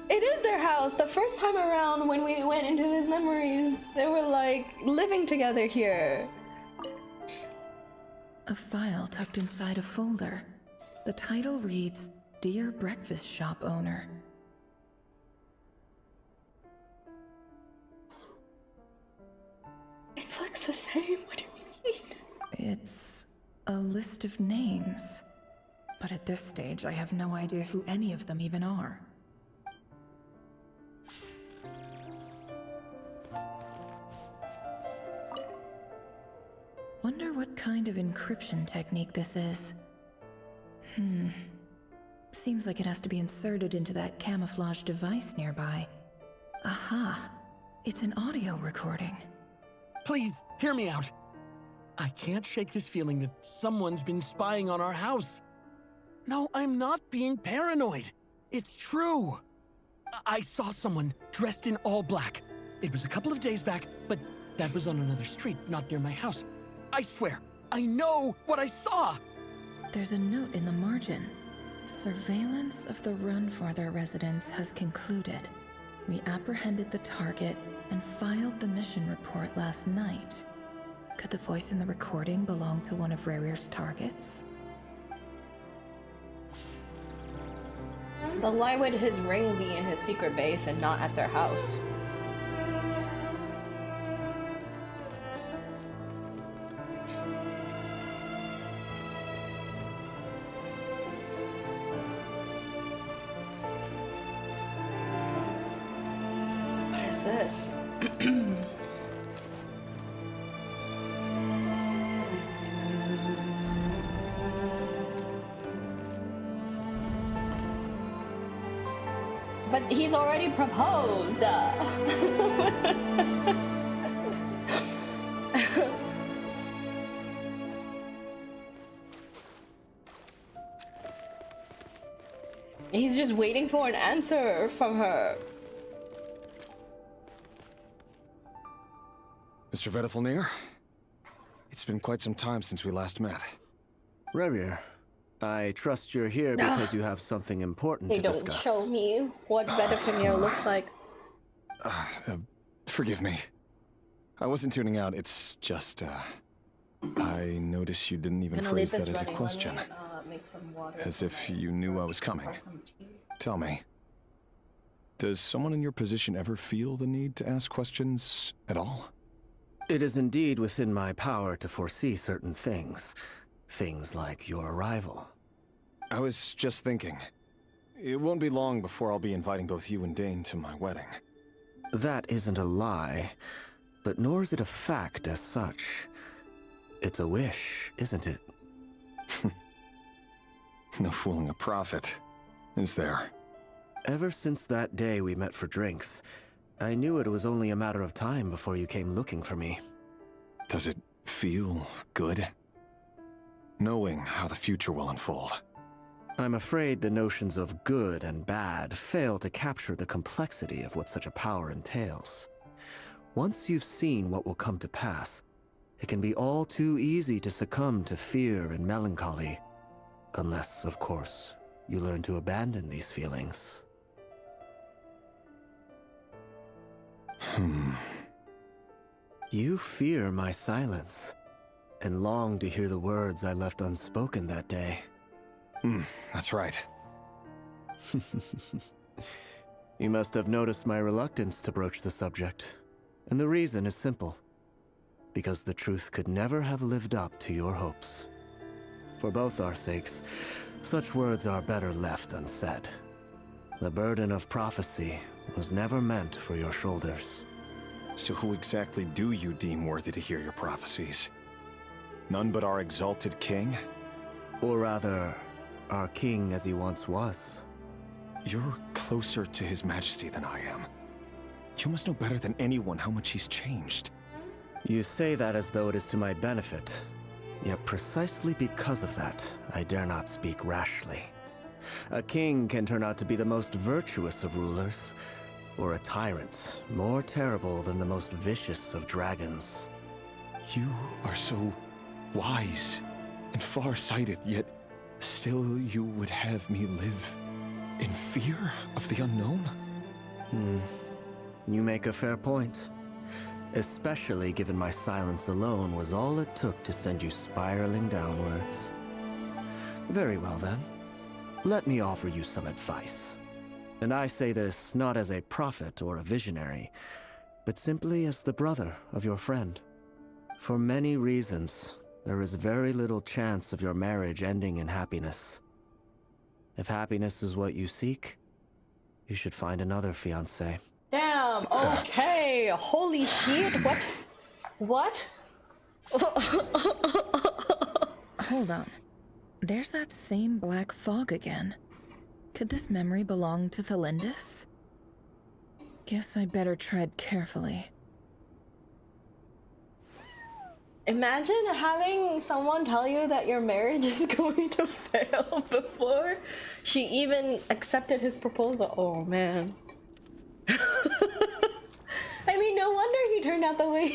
It is their house! The first time around when we went into his memories, they were like living together here. A file tucked inside a folder. The title reads, Dear Breakfast Shop Owner. It looks the same. What do you mean? It's a list of names. But at this stage, I have no idea who any of them even are. Wonder what kind of encryption technique this is. Seems like it has to be inserted into that camouflage device nearby. Aha! It's an audio recording. Please, hear me out. I can't shake this feeling that someone's been spying on our house. No, I'm not being paranoid. It's true. I saw someone dressed in all black. It was a couple of days back, but that was on another street, not near my house. I swear, I know what I saw! There's a note in the margin. Surveillance of the run for their residence has concluded. We apprehended the target and filed the mission report last night. Could the voice in the recording belong to one of Rerir's targets? But why would his ring be in his secret base and not at their house? What is this? But he's already proposed. He's just waiting for an answer from her. Mr. Vedifalnir, it's been quite some time since we last met. Rerir, I trust you're here because you have something important They to don't discuss. show me what Vedifalnir looks like. Forgive me. I wasn't tuning out, it's just, I noticed you didn't even phrase that as a question. Make some water. As if you knew I was coming. Tell me, does someone in your position ever feel the need to ask questions at all? It is indeed within my power to foresee certain things. Things like your arrival. I was just thinking. It won't be long before I'll be inviting both you and Dane to my wedding. That isn't a lie, but nor is it a fact as such. It's a wish, isn't it? No fooling a prophet, is there? Ever since that day we met for drinks, I knew it was only a matter of time before you came looking for me. Does it feel good? Knowing how the future will unfold. I'm afraid the notions of good and bad fail to capture the complexity of what such a power entails. Once you've seen what will come to pass, it can be all too easy to succumb to fear and melancholy. Unless, of course, you learn to abandon these feelings. You fear my silence, and long to hear the words I left unspoken that day. That's right. You must have noticed my reluctance to broach the subject, and the reason is simple. Because the truth could never have lived up to your hopes. For both our sakes, such words are better left unsaid. The burden of prophecy was never meant for your shoulders. So who exactly do you deem worthy to hear your prophecies? None but our exalted king? Or rather, our king as he once was. You're closer to his majesty than I am. You must know better than anyone how much he's changed. You say that as though it is to my benefit. Yet precisely because of that, I dare not speak rashly. A king can turn out to be the most virtuous of rulers, or a tyrant more terrible than the most vicious of dragons. You are so wise and far-sighted, yet still you would have me live in fear of the unknown? You make a fair point. Especially given my silence alone was all it took to send you spiraling downwards. Very well then. Let me offer you some advice. And I say this not as a prophet or a visionary, but simply as the brother of your friend. For many reasons, there is very little chance of your marriage ending in happiness. If happiness is what you seek, you should find another fiancé. Damn, okay. Holy shit, what? What? Hold on. There's that same black fog again. Could this memory belong to Thelindis? Guess I better tread carefully. Imagine having someone tell you that your marriage is going to fail before she even accepted his proposal. Oh man. I mean, no wonder he turned out the way.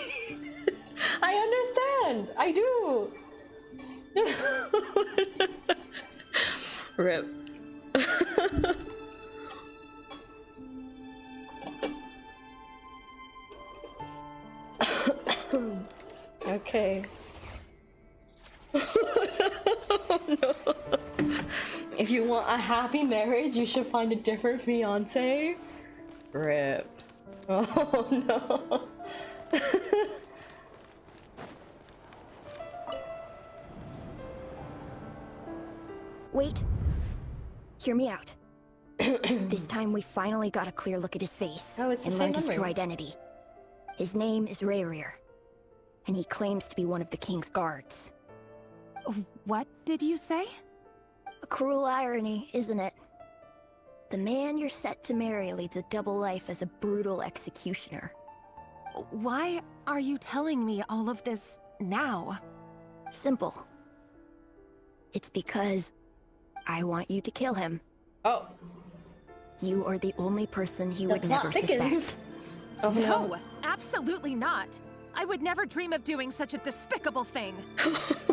I understand. I do. Rip. Okay. No. If you want a happy marriage, you should find a different fiance. Rip. Oh no. Wait. Hear me out. This time we finally got a clear look at his face Oh, it's the and same learned his true memory. identity. His name is Rayrir, and he claims to be one of the king's guards. What did you say? A cruel irony, isn't it? The man you're set to marry leads a double life as a brutal executioner. Why are you telling me all of this now? Simple. It's because I want you to kill him. Oh. You are the only person he The would plot never thickens. suspect. Oh No, absolutely not. I would never dream of doing such a despicable thing.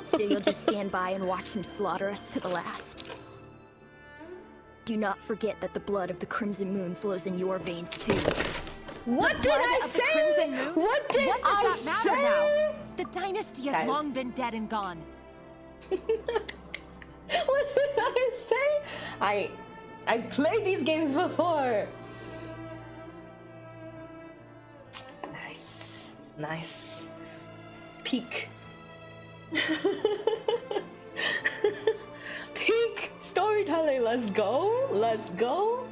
So you'll just stand by and watch him slaughter us to the last. Do not forget that the blood of the Crimson Moon flows in your veins too. What The did blood I of the say? Crimson Moon? What did What does I that matter say? now? The dynasty has Guys. long been dead and gone. What did I say? I played these games before. Nice. Nice. Peak. Peak storytelling. Let's go. Let's go.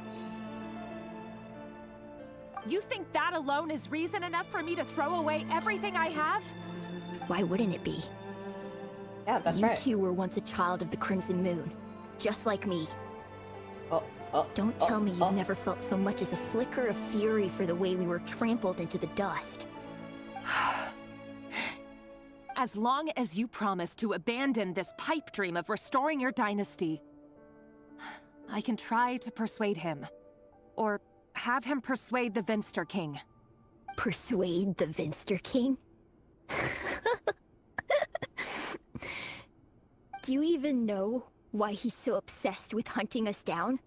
You think that alone is reason enough for me to throw away everything I have? Why wouldn't it be? Yeah, that's you right. too were once a child of the Crimson Moon, just like me. Don't tell me you've never felt so much as a flicker of fury for the way we were trampled into the dust. As long as you promise to abandon this pipe dream of restoring your dynasty, I can try to persuade him. Or have him persuade the Vinster King. Persuade the Vinster King? Do you even know why he's so obsessed with hunting us down?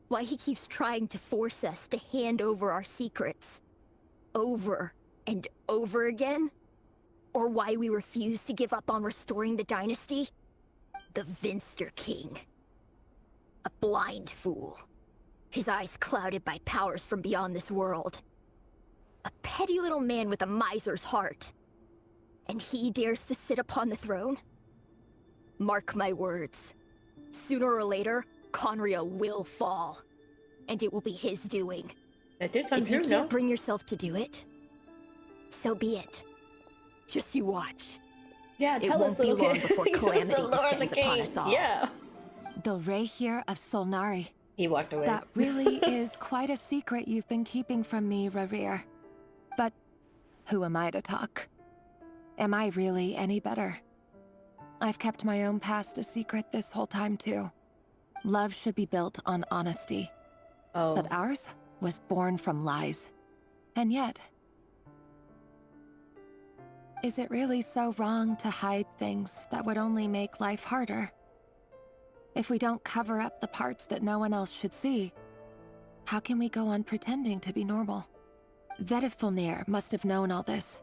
Why he keeps trying to force us to hand over our secrets over and over again? Or why we refuse to give up on restoring the dynasty? The Vinster King. A blind fool. His eyes clouded by powers from beyond this world. A petty little man with a miser's heart. And he dares to sit upon the throne? Mark my words. Sooner or later, Conria will fall. And it will be his doing. That did come If you through, can't no? bring yourself to do it, so be it. Just you watch. Yeah, It tell won't us, be little long kid. before Give us calamity the lore of the descends upon king. us all. Yeah. The Rayhir of Solnari. He walked away. That really is quite a secret you've been keeping from me, Rayhir. But who am I to talk? Am I really any better? I've kept my own past a secret this whole time, too. Love should be built on honesty. Oh. But ours was born from lies. And yet... Is it really so wrong to hide things that would only make life harder? If we don't cover up the parts that no one else should see, how can we go on pretending to be normal? Vedifulnir must have known all this,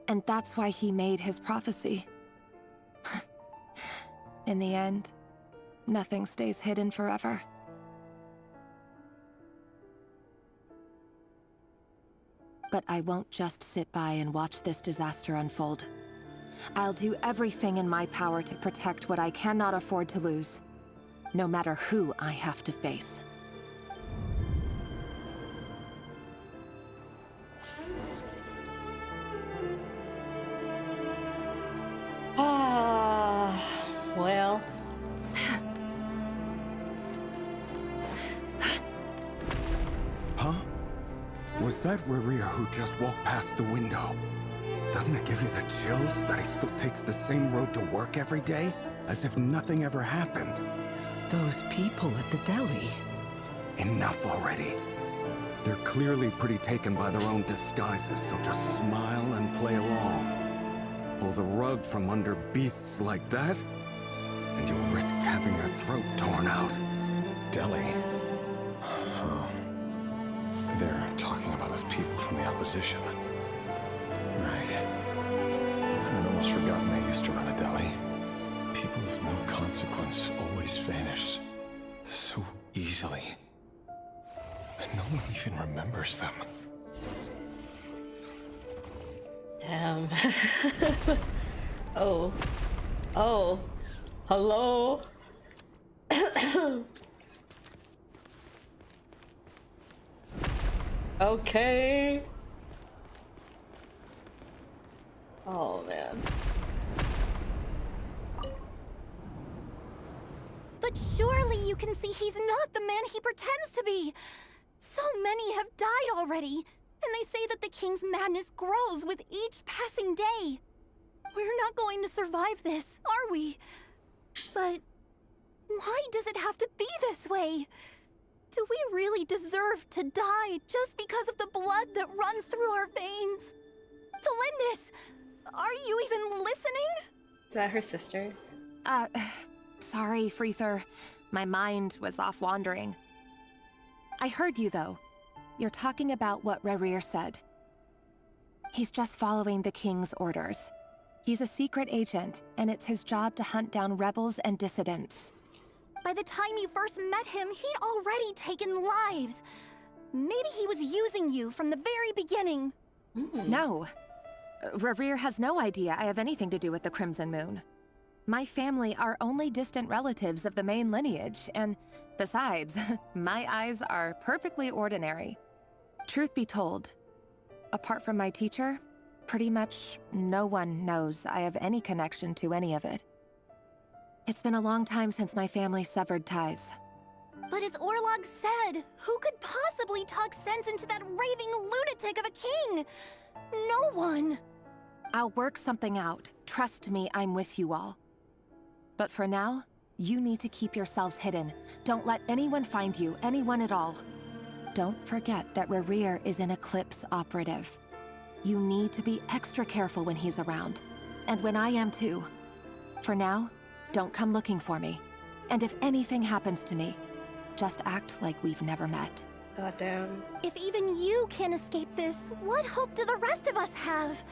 and that's why he made his prophecy. In the end, nothing stays hidden forever. But I won't just sit by and watch this disaster unfold. I'll do everything in my power to protect what I cannot afford to lose, no matter who I have to face. Well. Huh? Was that Rerir who just walked past the window? Doesn't it give you the chills that he still takes the same road to work every day? As if nothing ever happened. Those people at the deli. Enough already. They're clearly pretty taken by their own disguises, so just smile and play along. Pull the rug from under beasts like that, and you'll risk having your throat torn out. Deli. Oh. They're talking about those people from the opposition. Right. I'd almost forgotten they used to run a deli. People of no consequence always vanish so easily. And no one even remembers them. Damn. Oh. Oh. Hello? Okay. Oh, man. But surely you can see he's not the man he pretends to be. So many have died already, and they say that the king's madness grows with each passing day. We're not going to survive this, are we? But why does it have to be this way? Do we really deserve to die just because of the blood that runs through our veins? Felindis, are you even listening? Is that her sister? Sorry, Freether. My mind was off wandering. I heard you, though. You're talking about what Rerir said. He's just following the king's orders. He's a secret agent, and it's his job to hunt down rebels and dissidents. By the time you first met him, he'd already taken lives. Maybe he was using you from the very beginning. No. Rerir has no idea I have anything to do with the Crimson Moon. My family are only distant relatives of the main lineage, and besides, my eyes are perfectly ordinary. Truth be told, apart from my teacher, pretty much no one knows I have any connection to any of it. It's been a long time since my family severed ties. But as Orlog said, who could possibly talk sense into that raving lunatic of a king? No one. I'll work something out. Trust me, I'm with you all. But for now, you need to keep yourselves hidden. Don't let anyone find you, anyone at all. Don't forget that Rerir is an Eclipse operative. You need to be extra careful when he's around. And when I am too. For now, don't come looking for me. And if anything happens to me, just act like we've never met. Goddamn. If even you can't escape this, what hope do the rest of us have?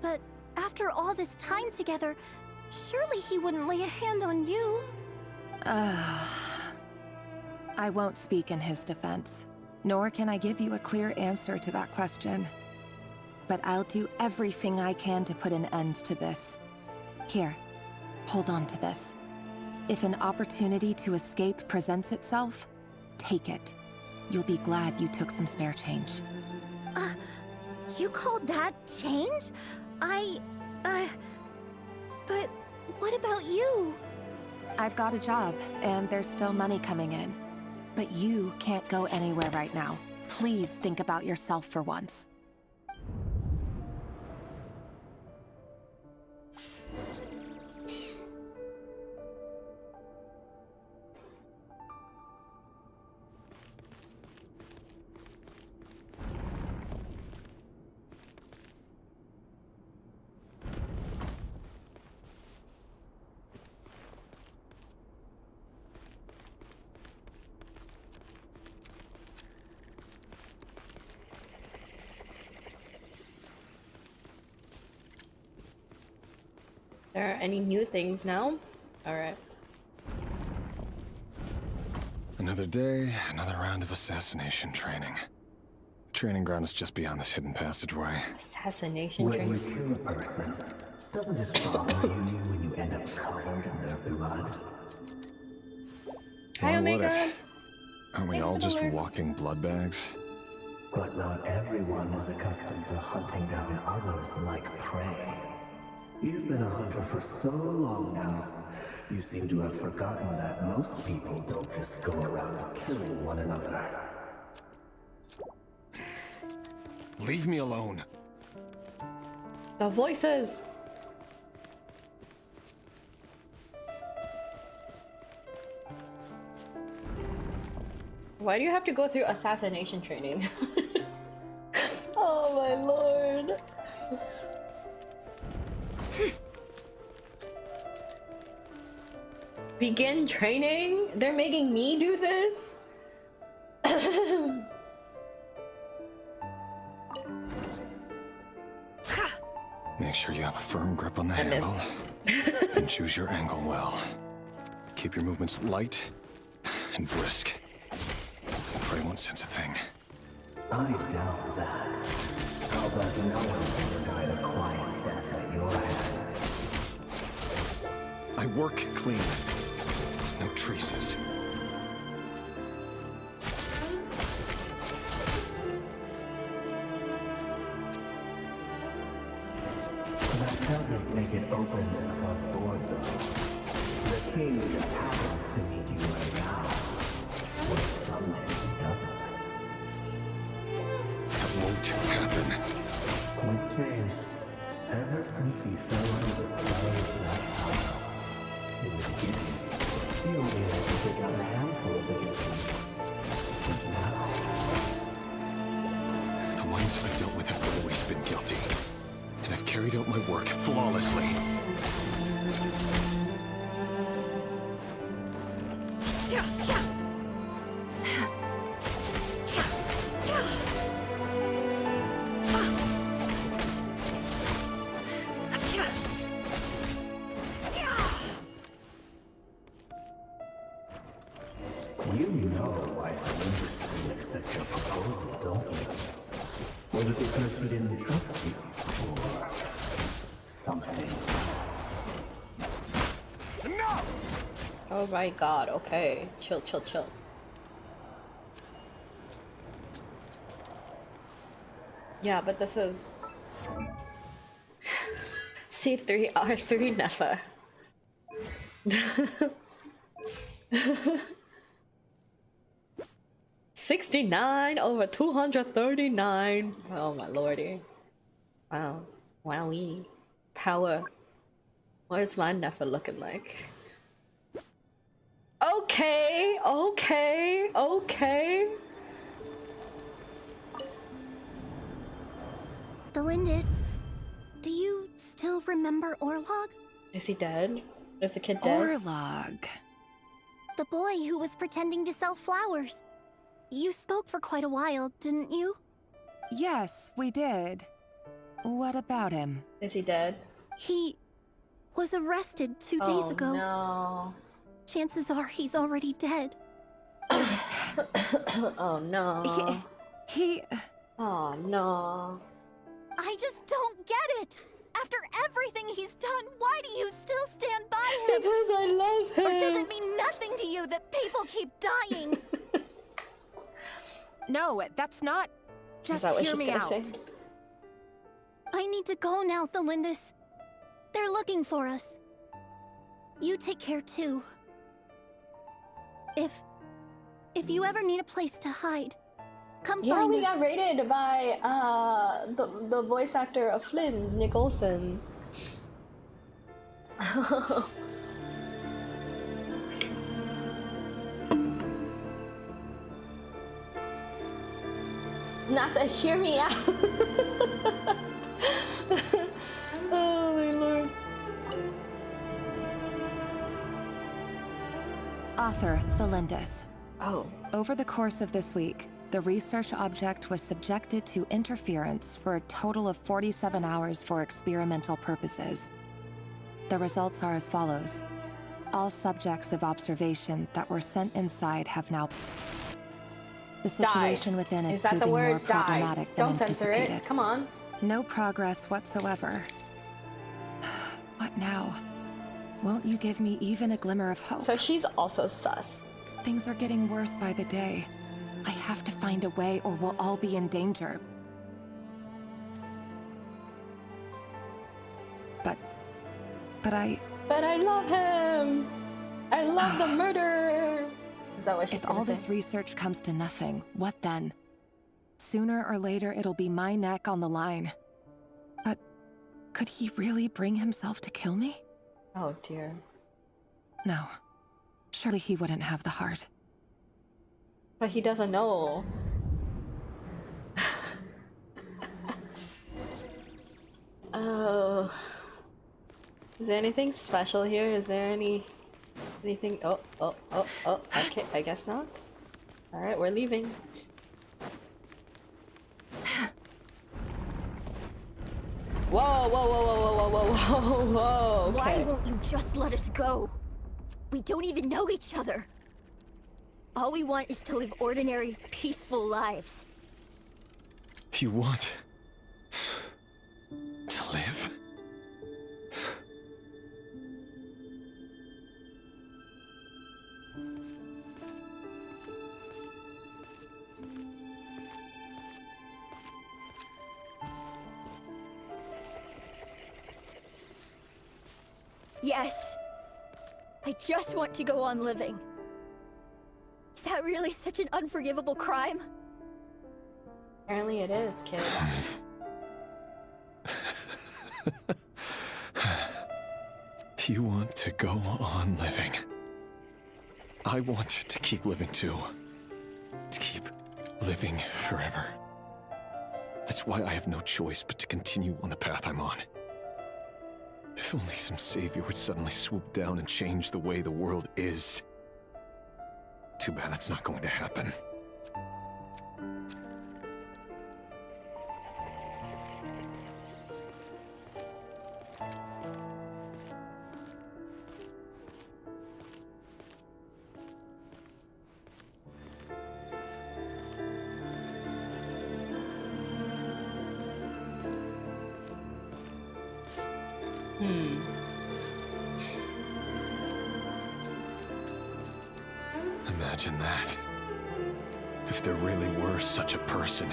But after all this time together, surely he wouldn't lay a hand on you. I won't speak in his defense, nor can I give you a clear answer to that question. But I'll do everything I can to put an end to this. Here, hold on to this. If an opportunity to escape presents itself, take it. You'll be glad you took some spare change. You called that change? But what about you? I've got a job, and there's still money coming in. But you can't go anywhere right now. Please think about yourself for once. there any new things now? Alright. Another day, another round of assassination training. The training ground is just beyond this hidden passageway. Assassination When training. you kill a person, doesn't it bother you when you end up covered in their blood? Hi, Why would Omega. it? Aren't we Thanks all for the just alert. walking blood bags? But not everyone is accustomed to hunting down others like prey. You've been a hunter for so long now, you seem to have forgotten that most people don't just go around killing one another. Leave me alone. The voices. Why do you have to go through assassination training? Oh my lord. Begin training? They're making me do this? Make sure you have a firm grip on the I handle. And choose your angle well. Keep your movements light and brisk. Prey won't sense a thing. I doubt that. I'll bet no one's ever died a quiet death at your hands. I work clean. No traces. That doesn't make it open and above board, though. The king just happens to meet you right now. Or someday he doesn't. That won't happen. He's changed. Ever since he fell under the spell of that power. In the beginning, he only had to take out a handful of the gifts. But now... The ones I've dealt with have always been guilty. And I've carried out my work flawlessly. You know why the Luna didn't accept your proposal, don't you? Was it because he didn't trust you? Or something? Oh my god, okay. Chill, chill, chill. Yeah, but this is C3R3 Nefa. 69 over 239. Oh my lordy. Wow. Wowee. Power. What is my Nefa looking like? Okay, okay, okay. Delindis, do you still remember Orlog? Is he dead? Is the kid dead? Orlog. The boy who was pretending to sell flowers. You spoke for quite a while, didn't you? Yes, we did. What about him? Is he dead? He was arrested 2 days ago. No. Chances are he's already dead. Oh no. He... Oh no. I just don't get it! After everything he's done, why do you still stand by him? Because I love him! Or does it mean nothing to you that people keep dying? No, that's not... Just Is that what hear she's me gonna out. say? I need to go now, Thelindis. They're looking for us. You take care too. If you ever need a place to hide, come Yeah, find we us. got rated by the voice actor of Flynn's, Nick Olson. Not to hear me out. Oh my lord. Author Thelindis. Oh. Over the course of this week, the research object was subjected to interference for a total of 47 hours for experimental purposes. The results are as follows. All subjects of observation that were sent inside have now... The situation within is that the proving more word die? problematic than Don't censor it. anticipated. Come on. No progress whatsoever. What now? Won't you give me even a glimmer of hope? So she's also sus. Things are getting worse by the day. I have to find a way or we'll all be in danger. But I love him! I love the murder! Is that what she's If all say? this research comes to nothing, what then? Sooner or later, it'll be my neck on the line. But could he really bring himself to kill me? Oh dear. No. Surely he wouldn't have the heart. But he doesn't know. Oh. Is there anything special here? Is there anything? Oh. Okay, I guess not. All right, we're leaving. Whoa. Okay. Why won't you just let us go? We don't even know each other. All we want is to live ordinary, peaceful lives. You want to live? Yes. I just want to go on living. Is that really such an unforgivable crime? Apparently it is, kid. You want to go on living. I want to keep living too. To keep living forever. That's why I have no choice but to continue on the path I'm on. If only some savior would suddenly swoop down and change the way the world is. Too bad that's not going to happen. Imagine that. If there really were such a person,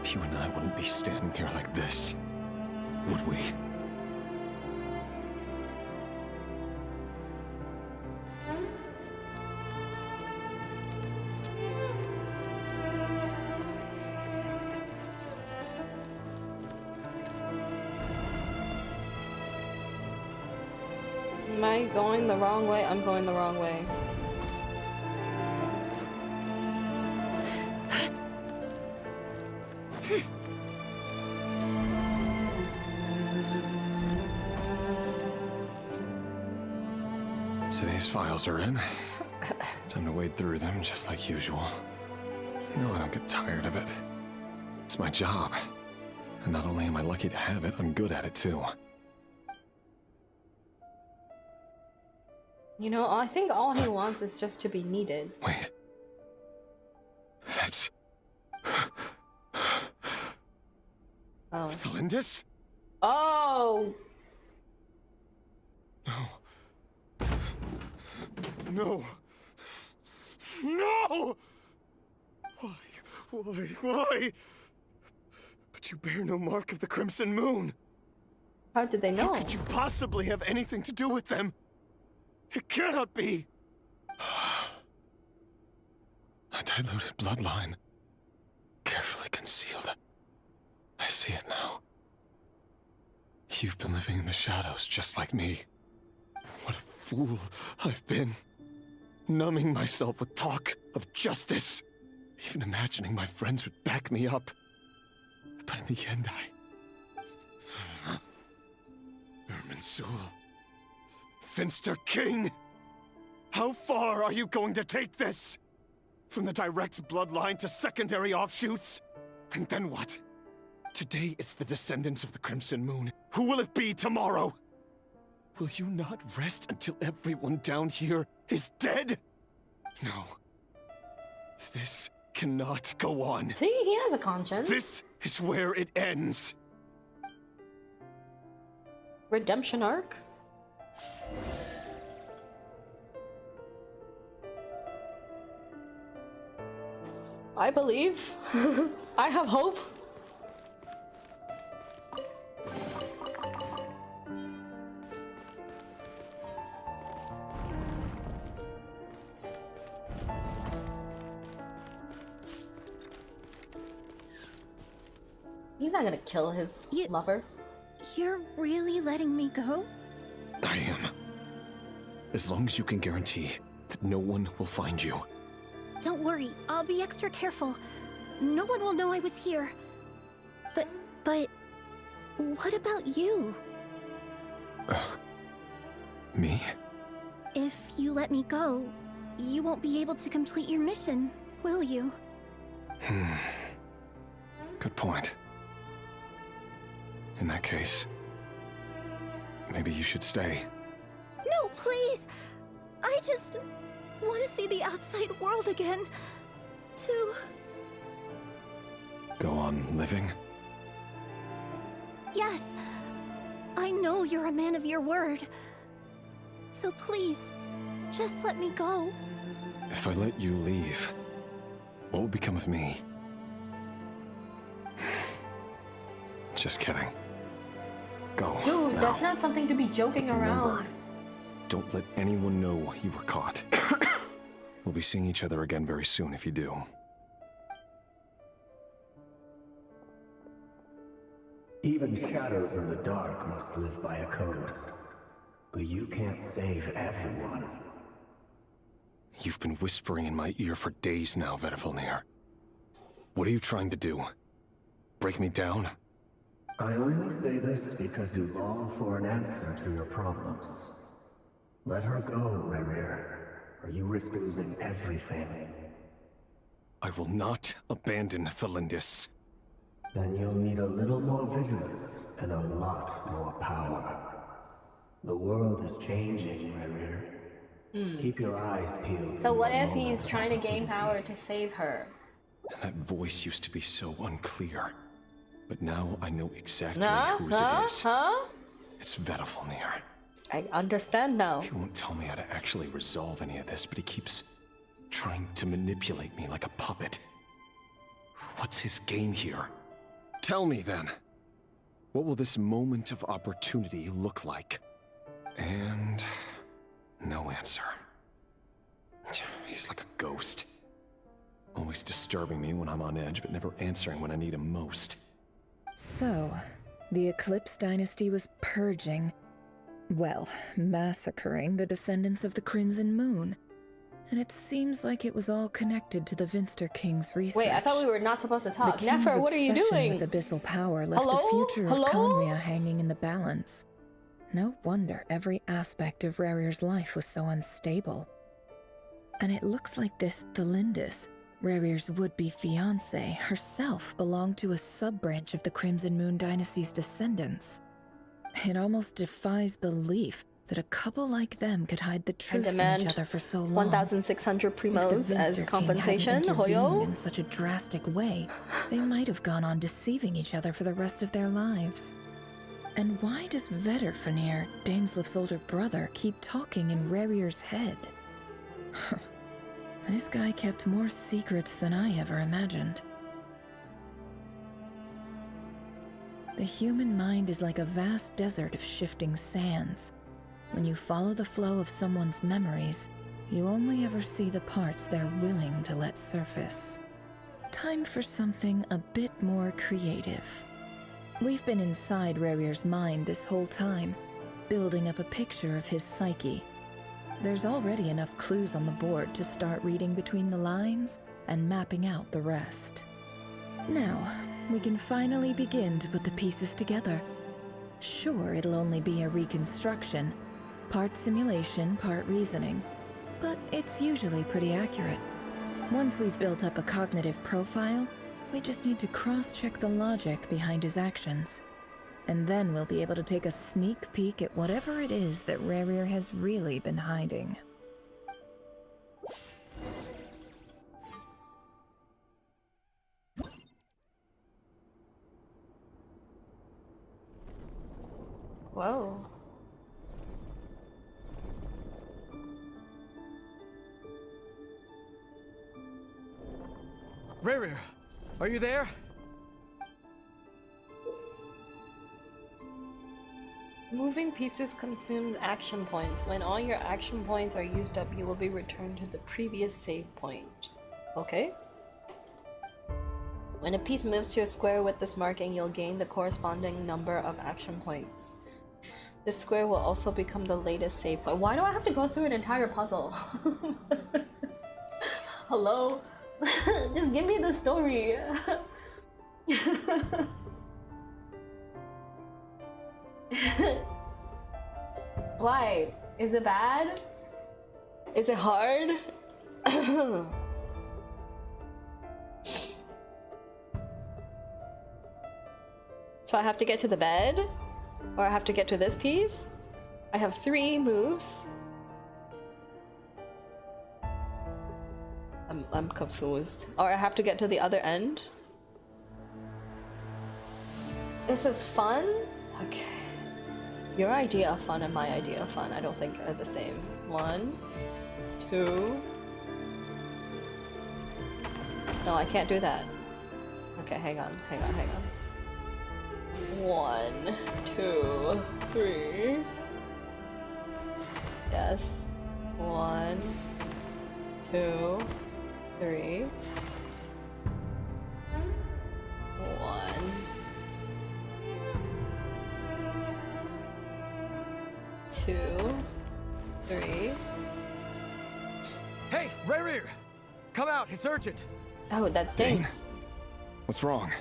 you and I wouldn't be standing here like this, would we? Am I going the wrong way? I'm going the wrong way. Today's files are in. Time to wade through them just like usual. No, I don't get tired of it. It's my job. And not only am I lucky to have it, I'm good at it too. You know, I think all he wants is just to be needed. Wait. That's... Oh. Thalindis? Oh! No. No! Why? But you bear no mark of the Crimson Moon. How did they know? How could you possibly have anything to do with them? It cannot be! A diluted bloodline. Carefully concealed. I see it now. You've been living in the shadows just like me. What a fool I've been. Numbing myself with talk of justice. Even imagining my friends would back me up. But in the end, Irminsul. Finster King! How far are you going to take this? From the direct bloodline to secondary offshoots? And then what? Today it's the descendants of the Crimson Moon. Who will it be tomorrow? Will you not rest until everyone down here is dead? No. This cannot go on. See, he has a conscience. This is where it ends. Redemption arc? I believe. I have hope. He's not gonna kill his lover. You're really letting me go? I am. As long as you can guarantee that no one will find you. Don't worry, I'll be extra careful. No one will know I was here. But what about you? Me? If you let me go, you won't be able to complete your mission, will you? Good point. In that case, maybe you should stay. No, please! I just want to see the outside world again. To... Go on living? Yes. I know you're a man of your word. So please, just let me go. If I let you leave, what will become of me? Just kidding. Go. Dude, now. that's not something to be joking around. Don't let anyone know you were caught. We'll be seeing each other again very soon if you do. Even shadows in the dark must live by a code. But you can't save everyone. You've been whispering in my ear for days now, Vedifilnir. What are you trying to do? Break me down? I only say this because you long for an answer to your problems. Let her go, Rerir, or you risk losing everything. I will not abandon Thelindis. Then you'll need a little more vigilance and a lot more power. The world is changing, Rerir. Keep your eyes peeled. So what if he's trying to gain power to save her? That voice used to be so unclear. But now I know exactly whose it is. It's Vedifilnir. I understand now. He won't tell me how to actually resolve any of this, but he keeps trying to manipulate me like a puppet. What's his game here? Tell me then. What will this moment of opportunity look like? And no answer. He's like a ghost. Always disturbing me when I'm on edge, but never answering when I need him most. So, the Eclipse Dynasty was purging, well, massacring the descendants of the Crimson Moon. And it seems like it was all connected to the Vinster King's research. Wait, I thought we were not supposed to talk. The King's Nefer, what are you obsession doing? with abyssal power left Hello? the future Hello? of Conria hanging in the balance. No wonder every aspect of Rerir's life was so unstable. And it looks like this Thelindis, Rerir's would-be fiancée, herself belonged to a sub-branch of the Crimson Moon Dynasty's descendants. It almost defies belief that a couple like them could hide the truth from each other for so long. 1,600 primos as compensation. Hoyo? In such a drastic way, they might have gone on deceiving each other for the rest of their lives. And why does Vedifilnir, Daneslif's older brother, keep talking in Rerir's head? This guy kept more secrets than I ever imagined. The human mind is like a vast desert of shifting sands. When you follow the flow of someone's memories, you only ever see the parts they're willing to let surface. Time for something a bit more creative. We've been inside Rerir's mind this whole time, building up a picture of his psyche. There's already enough clues on the board to start reading between the lines and mapping out the rest. Now, we can finally begin to put the pieces together. Sure, it'll only be a reconstruction, part simulation, part reasoning, but it's usually pretty accurate. Once we've built up a cognitive profile, we just need to cross-check the logic behind his actions. And then we'll be able to take a sneak peek at whatever it is that Rerir has really been hiding. Whoa. Rerir, are you there? Moving pieces consumes action points. When all your action points are used up, you will be returned to the previous save point. Okay. When a piece moves to a square with this marking, you'll gain the corresponding number of action points. This square will also become the latest save point. Why do I have to go through an entire puzzle? Hello? Just give me the story. Why? Is it bad? Is it hard? So I have to get to the bed? Or I have to get to this piece? I have 3 moves. I'm confused. Or I have to get to the other end? This is fun? Okay. Your idea of fun and my idea of fun, I don't think are the same. 1, 2. No, I can't do that. Okay, hang on. 1, 2, 3. Yes. 1, 2, 3. 1. 2, 3. Hey, Rerir! Come out, it's urgent! Oh, that's Dane. What's wrong?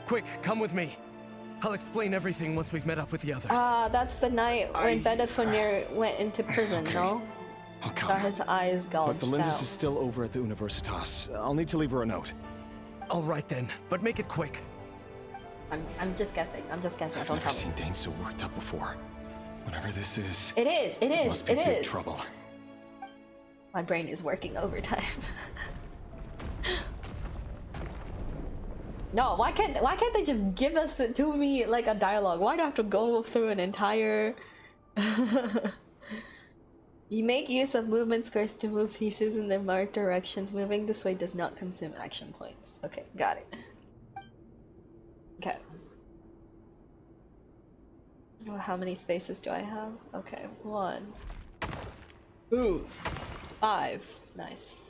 Quick, come with me. I'll explain everything once we've met up with the others. That's the night when Benedictonier went into prison, no? I'll come. Got his eyes gouged But Belindis out. is still over at the Universitas. I'll need to leave her a note. All right then, but make it quick. I'm just guessing. I've Don't never tell seen me. Dane so worked up before. Whatever this is, It is. must be big trouble. My brain is working overtime. No, why can't they just give us it to me like a dialogue? Why do I have to go through an entire? You make use of movement squares to move pieces in their marked directions. Moving this way does not consume action points. Okay, got it. Okay. Oh, how many spaces do I have? Okay, 1. Ooh. 5. Nice.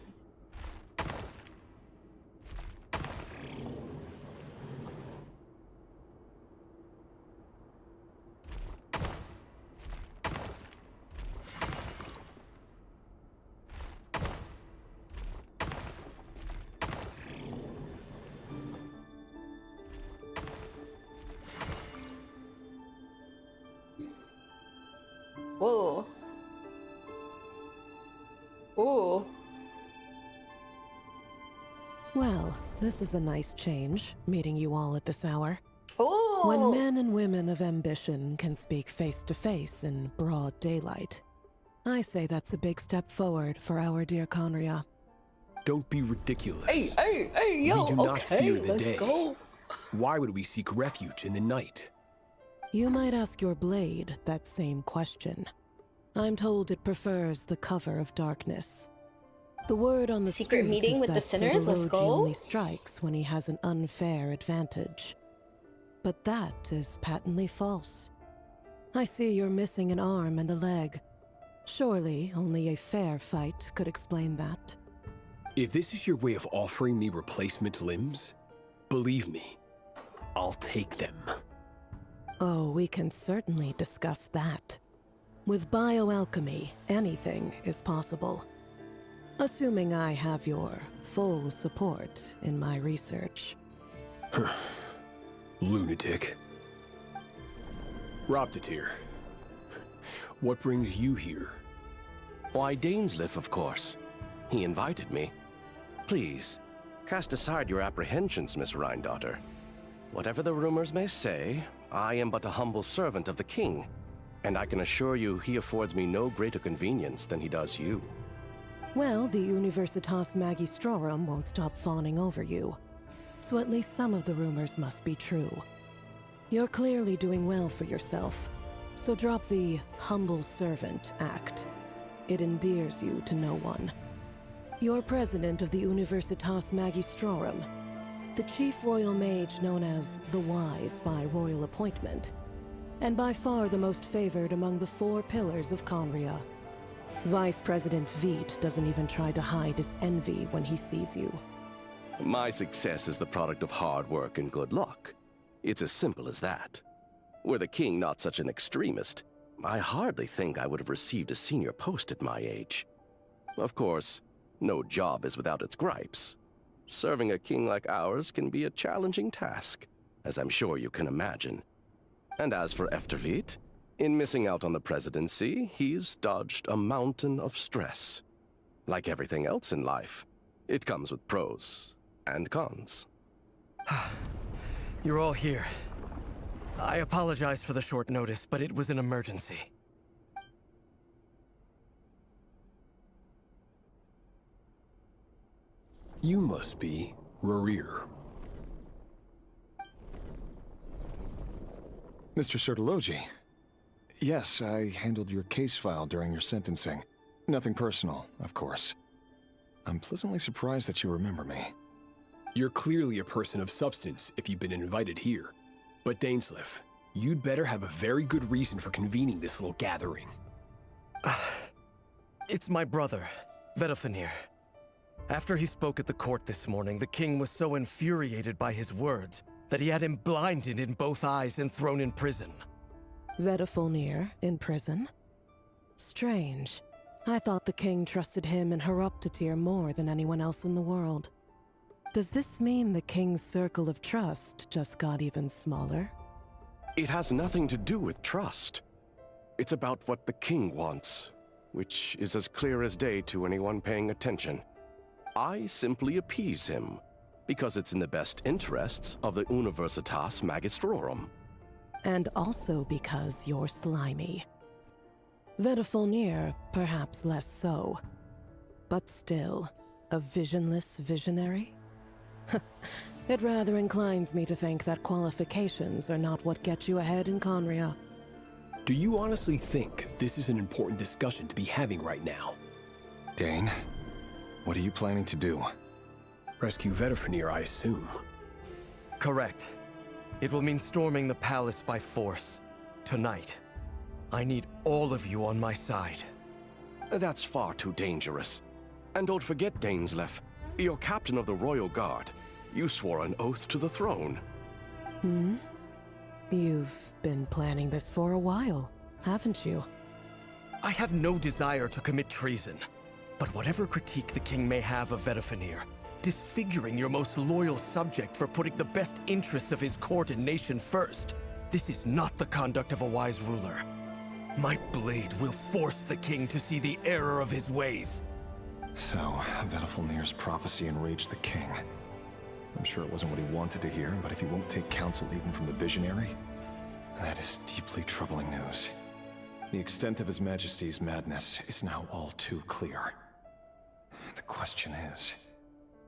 Whoa. Ooh. Well, this is a nice change, meeting you all at this hour. Ooh. When men and women of ambition can speak face to face in broad daylight, I say that's a big step forward for our dear Conria. Don't be ridiculous. Hey, yo, We do not okay, fear the let's day. go. Why would we seek refuge in the night? You might ask your blade that same question. I'm told it prefers the cover of darkness. The word on the Secret street meeting is with the that sinners? Let's Sotology go. only strikes when he has an unfair advantage. But that is patently false. I see you're missing an arm and a leg. Surely only a fair fight could explain that. If this is your way of offering me replacement limbs, believe me, I'll take them. Oh, we can certainly discuss that. With bioalchemy, anything is possible. Assuming I have your full support in my research. Lunatic. Robtatir. What brings you here? Why, Dainsleif, of course. He invited me. Please, cast aside your apprehensions, Miss Rhine-daughter. Whatever the rumors may say, I am but a humble servant of the king, and I can assure you he affords me no greater convenience than he does you. Well, the Universitas Magistrorum won't stop fawning over you. So at least some of the rumors must be true. You're clearly doing well for yourself, so drop the humble servant act. It endears you to no one. You're president of the Universitas Magistrorum, the chief royal mage known as the Wise by royal appointment, and by far the most favored among the 4 pillars of Conria. Vice President Veit doesn't even try to hide his envy when he sees you. My success is the product of hard work and good luck. It's as simple as that. Were the king not such an extremist, I hardly think I would have received a senior post at my age. Of course, no job is without its gripes. Serving a king like ours can be a challenging task, as I'm sure you can imagine. And as for Efterveit, in missing out on the presidency, he's dodged a mountain of stress. Like everything else in life, it comes with pros and cons. You're all here. I apologize for the short notice, but it was an emergency. You must be Rerir. Mr. Sertologi. Yes, I handled your case file during your sentencing. Nothing personal, of course. I'm pleasantly surprised that you remember me. You're clearly a person of substance if you've been invited here. But Dainsleif, you'd better have a very good reason for convening this little gathering. It's my brother, Vedofenir. After he spoke at the court this morning, the king was so infuriated by his words that he had him blinded in both eyes and thrown in prison. Vedofenir in prison? Strange. I thought the king trusted him and Horoptatyr more than anyone else in the world. Does this mean the king's circle of trust just got even smaller? It has nothing to do with trust. It's about what the king wants, which is as clear as day to anyone paying attention. I simply appease him, because it's in the best interests of the Universitas Magistrorum. And also because you're slimy. Vedofenir, perhaps less so. But still, a visionless visionary? It rather inclines me to think that qualifications are not what get you ahead in Conria. Do you honestly think this is an important discussion to be having right now? Dane, what are you planning to do? Rescue Vedofenir, I assume. Correct. It will mean storming the palace by force. Tonight. I need all of you on my side. That's far too dangerous. And don't forget, Dainsleif, you're captain of the Royal Guard. You swore an oath to the throne. Hmm? You've been planning this for a while, haven't you? I have no desire to commit treason. But whatever critique the king may have of Vedofenir, disfiguring your most loyal subject for putting the best interests of his court and nation first, this is not the conduct of a wise ruler. My blade will force the king to see the error of his ways. So, Vedofenir's prophecy enraged the king. I'm sure it wasn't what he wanted to hear, but if he won't take counsel even from the visionary, that is deeply troubling news. The extent of His Majesty's madness is now all too clear. The question is,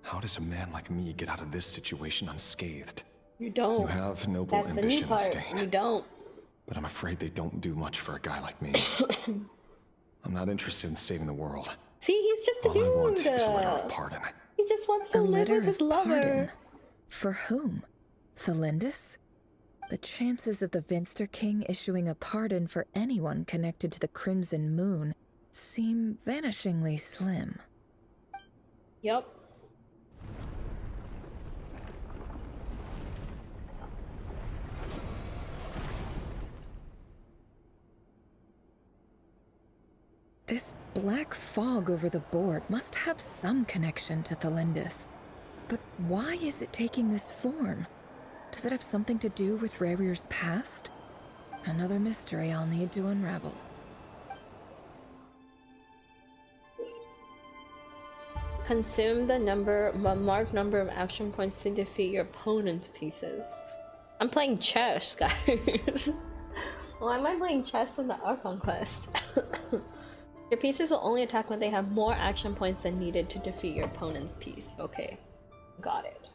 how does a man like me get out of this situation unscathed? You don't. You have noble That's the new ambitions, part. Dane. You don't. But I'm afraid they don't do much for a guy like me. I'm not interested in saving the world. See, he's just a All dude. I want is a letter of pardon. He just wants to live with his lover. Pardon. For whom? Thelindis? The chances of the Vinster King issuing a pardon for anyone connected to the Crimson Moon seem vanishingly slim. Yep. This black fog over the board must have some connection to Thelindis. But why is it taking this form? Does it have something to do with Rerir's past? Another mystery I'll need to unravel. Consume the marked number of action points to defeat your opponent's pieces. I'm playing chess, guys. Why am I playing chess in the Archon Quest? Your pieces will only attack when they have more action points than needed to defeat your opponent's piece. Okay, got it.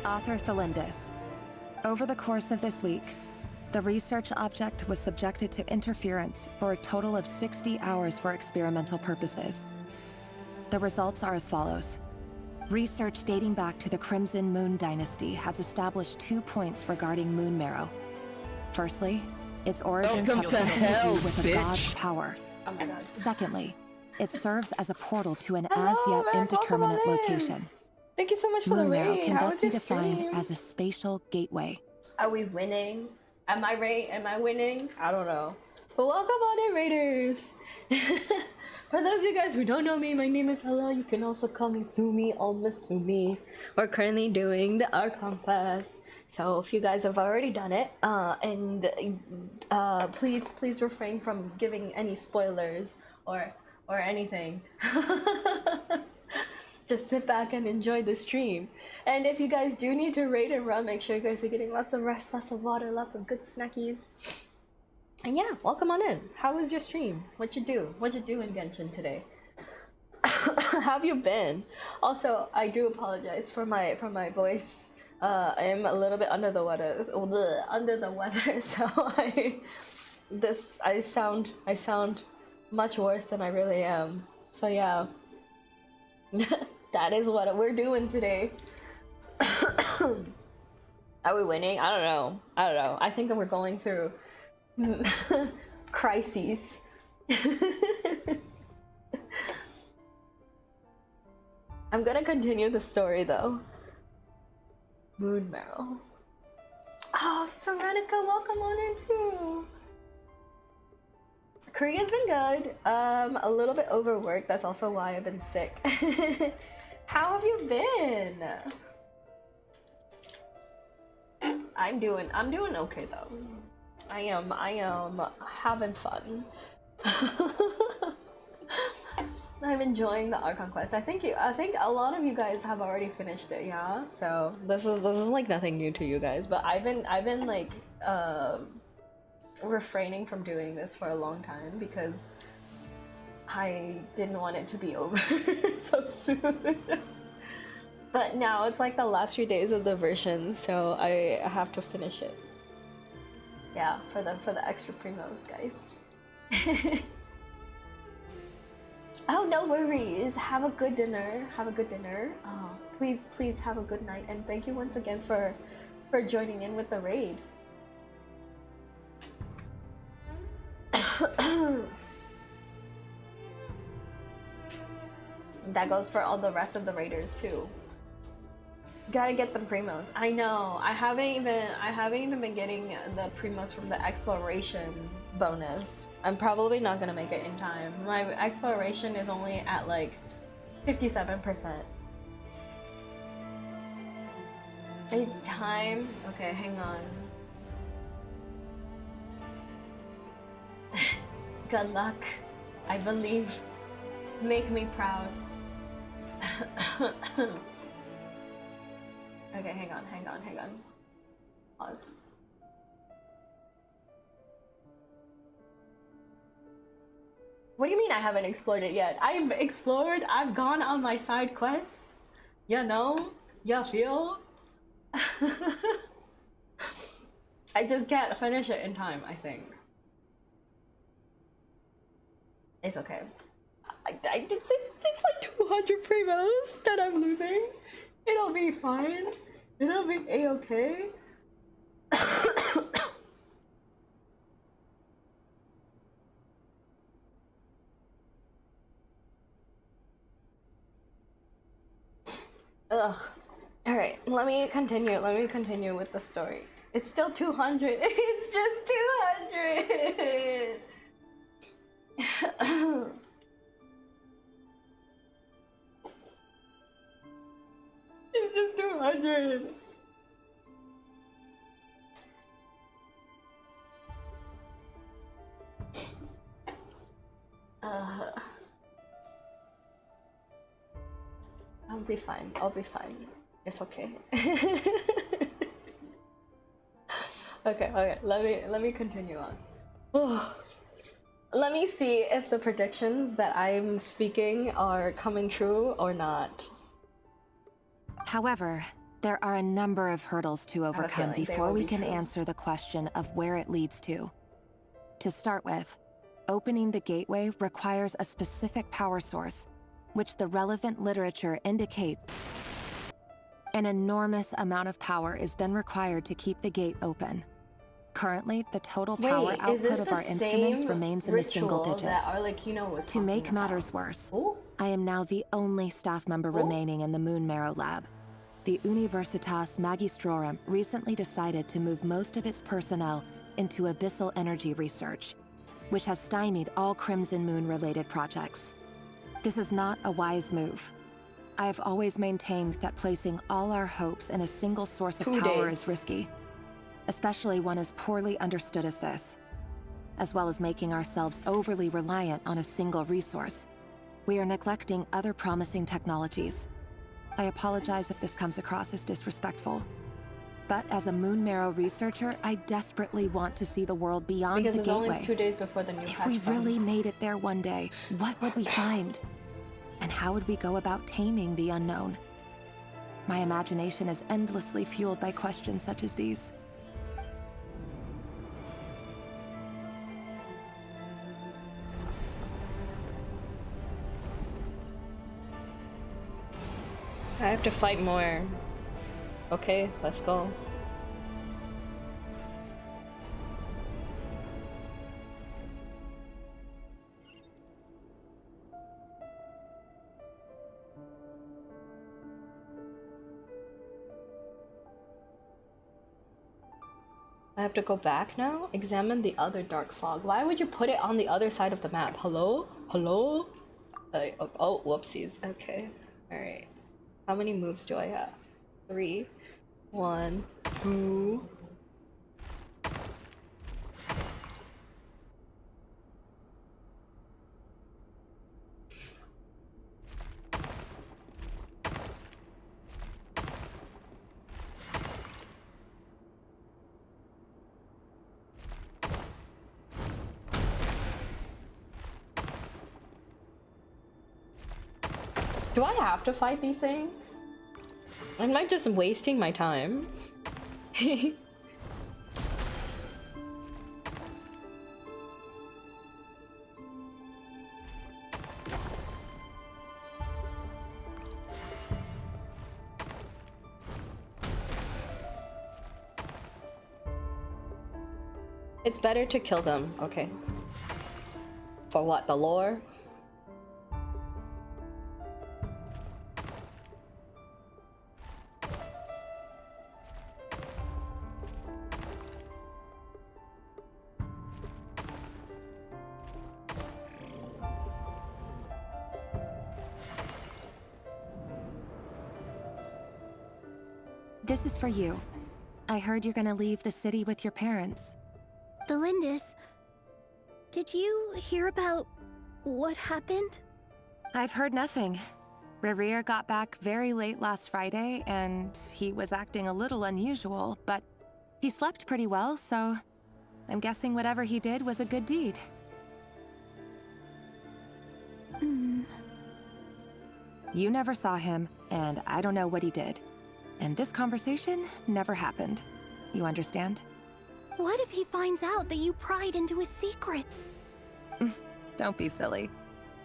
Author Thelindis. Over the course of this week, the research object was subjected to interference for a total of 60 hours for experimental purposes. The results are as follows. Research dating back to the Crimson Moon Dynasty has established 2 points regarding moon marrow. Firstly, its origins have something to do with a god's power. Oh my god. Secondly, it serves as a portal to an as-yet indeterminate location. Thank you so much for the Moon marrow raid. can How thus was be your defined stream? as a spatial gateway. Are we winning? Am I right? Am I winning? I don't know. But welcome on in, Raiders! For those of you guys who don't know me, my name is Ella. You can also call me Sumi or Miss Sumi. We're currently doing the Archon Quest. So if you guys have already done it, please refrain from giving any spoilers or anything. Just sit back and enjoy the stream. And if you guys do need to raid and run, make sure you guys are getting lots of rest, lots of water, lots of good snackies. And yeah, welcome on in. How was your stream? What'd you do? What'd you do in Genshin today? How have you been? Also, I do apologize for my voice. I am a little bit under the weather, so I sound much worse than I really am. So yeah. That is what we're doing today. Are we winning? I don't know. I think we're going through crises. I'm gonna continue the story though. Moon marrow. Oh, Serenica, welcome on in too. Korea's been good. A little bit overworked. That's also why I've been sick. How have you been? I'm doing okay though. I am having fun. I'm enjoying the Archon Quest. I think a lot of you guys have already finished it, yeah. So this is like nothing new to you guys, but I've been like refraining from doing this for a long time because I didn't want it to be over so soon. But now it's like the last few days of the version, so I have to finish it. Yeah, for the extra primos, guys. Oh, no worries. Have a good dinner. Oh, please have a good night, and thank you once again for joining in with the raid. That goes for all the rest of the raiders too. Gotta get the primos. I know. I haven't even been getting the primos from the exploration bonus. I'm probably not gonna make it in time. My exploration is only at like 57%. It's time. Okay, hang on. Good luck. I believe. Make me proud. Okay, hang on. Pause. What do you mean I haven't explored it yet? I've explored, I've gone on my side quests. You know? You feel? I just can't finish it in time, I think. It's okay. It's like 200 primos that I'm losing. It'll be fine. It'll be a-okay. Ugh. Alright, let me continue with the story. It's still 200. It's just 200. It's just 200. I'll be fine. It's okay. Okay. Let me continue on. Let me see if the predictions that I'm speaking are coming true or not. However, there are a number of hurdles to overcome before we can answer the question of where it leads to. To start with, opening the gateway requires a specific power source, which the relevant literature indicates. An enormous amount of power is then required to keep the gate open. Currently, the total power output of our instruments remains in the single digits. To make matters worse, I am now the only staff member remaining in the Moon Marrow lab. The Universitas Magistrorum recently decided to move most of its personnel into abyssal energy research, which has stymied all Crimson Moon-related projects. This is not a wise move. I have always maintained that placing all our hopes in a single source of power is risky, especially one as poorly understood as this. As well as making ourselves overly reliant on a single resource, we are neglecting other promising technologies. I apologize if this comes across as disrespectful. But as a Moon Marrow researcher, I desperately want to see the world beyond the gateway. Because it's only 2 days before the new patch If we really made it there one day, what would we find? And how would we go about taming the unknown? My imagination is endlessly fueled by questions such as these. I have to fight more. Okay, let's go. I have to go back now? Examine the other dark fog. Why would you put it on the other side of the map? Hello? Hello? Oh, whoopsies. Okay. Alright. How many moves do I have? 3. 1, 2. Do I have to fight these things? Am I just wasting my time? It's better to kill them, okay. For what, the lore? This is for you. I heard you're gonna leave the city with your parents. The Lindis. Did you hear about what happened? I've heard nothing. Rerir got back very late last Friday, and he was acting a little unusual, but he slept pretty well, so I'm guessing whatever he did was a good deed. You never saw him, and I don't know what he did. And this conversation never happened. You understand? What if he finds out that you pried into his secrets? Don't be silly.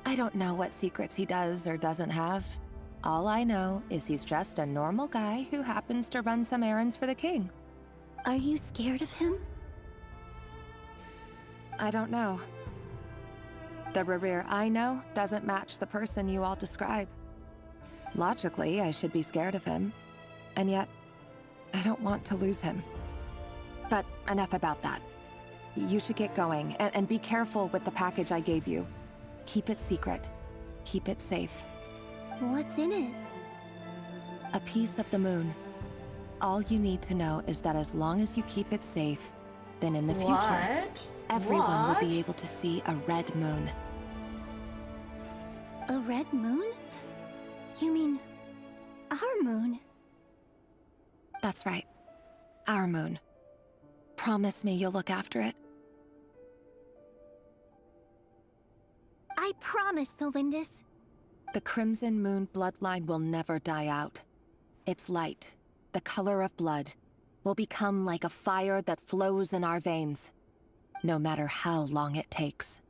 I don't know what secrets he does or doesn't have. All I know is he's just a normal guy who happens to run some errands for the king. Are you scared of him? I don't know. The Rerir I know doesn't match the person you all describe. Logically, I should be scared of him. And yet, I don't want to lose him. But enough about that. You should get going, and be careful with the package I gave you. Keep it secret. Keep it safe. What's in it? A piece of the moon. All you need to know is that as long as you keep it safe, then in the future, everyone will be able to see a red moon. A red moon? You mean our moon? That's right. Our moon. Promise me you'll look after it. I promise, Tholindis. The Crimson Moon bloodline will never die out. Its light, the color of blood, will become like a fire that flows in our veins, no matter how long it takes.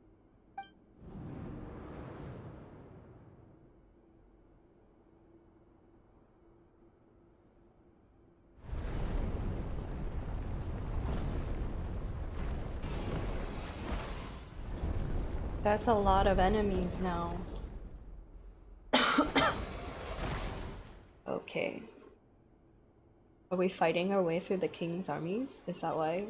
That's a lot of enemies now. Okay. Are we fighting our way through the king's armies? Is that why?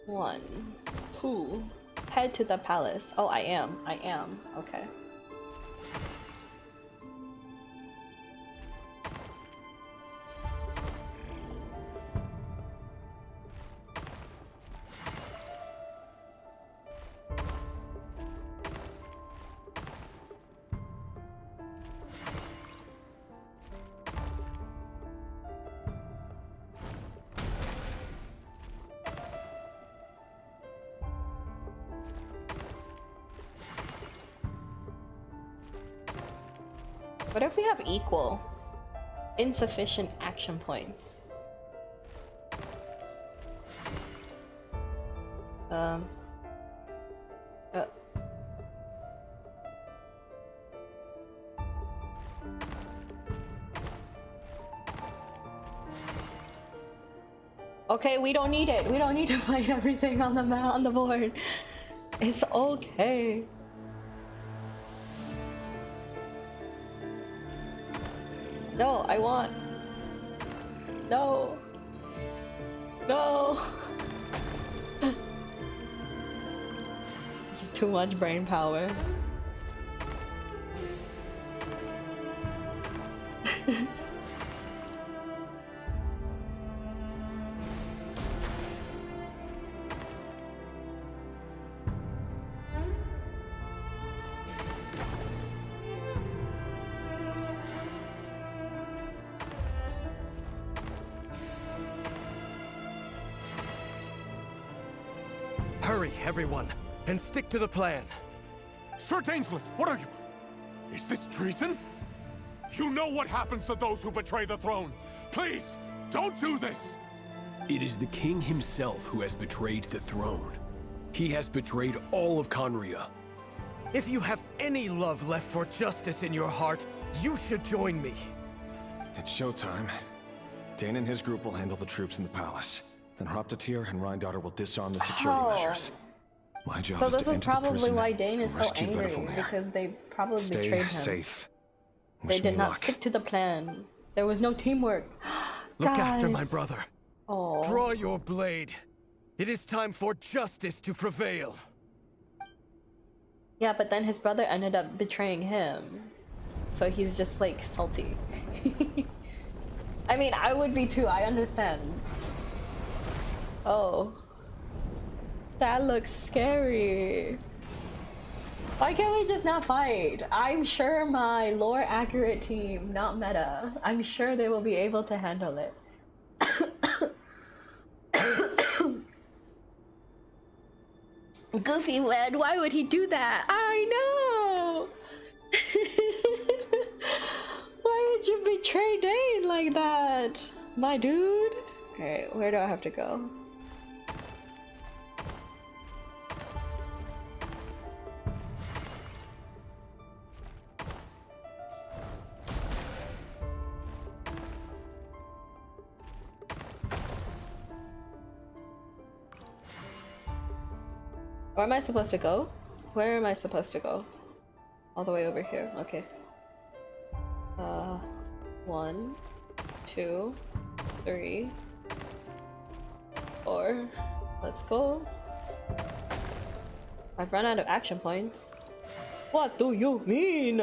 1. 2. Head to the palace. Oh, I am. Okay. What if we have equal? Insufficient action points. Okay, we don't need it. We don't need to fight everything on the board. It's okay. No, I want. No. No. This is too much brain power. Hurry, everyone, and stick to the plan. Sir Dainsleif, what are you? Is this treason? You know what happens to those who betray the throne. Please, don't do this! It is the king himself who has betrayed the throne. He has betrayed all of Conria. If you have any love left for justice in your heart, you should join me. It's showtime. Dane and his group will handle the troops in the palace. Then Hraptatir and Rheindater will disarm the security measures. My job So is this to is enter the probably prison why Dane is and so rescue angry, Littlefinger. because they probably Stay betrayed him. safe. They Wish did me not luck. stick to the plan. There was no teamwork. Look after my Guys. brother. Oh. Draw your blade. It is time for justice to prevail. Yeah, but then his brother ended up betraying him. So he's just like salty. I mean, I would be too, I understand. Oh. That looks scary. Why can't we just not fight? I'm sure my lore accurate team, not meta, I'm sure they will be able to handle it. Goofy Wed, why would he do that? I know! Why would you betray Dane like that? My dude? Alright, where do I have to go? Where am I supposed to go? Where am I supposed to go? All the way over here. Okay. 1, 2, 3, 4. Let's go. I've run out of action points. What do you mean?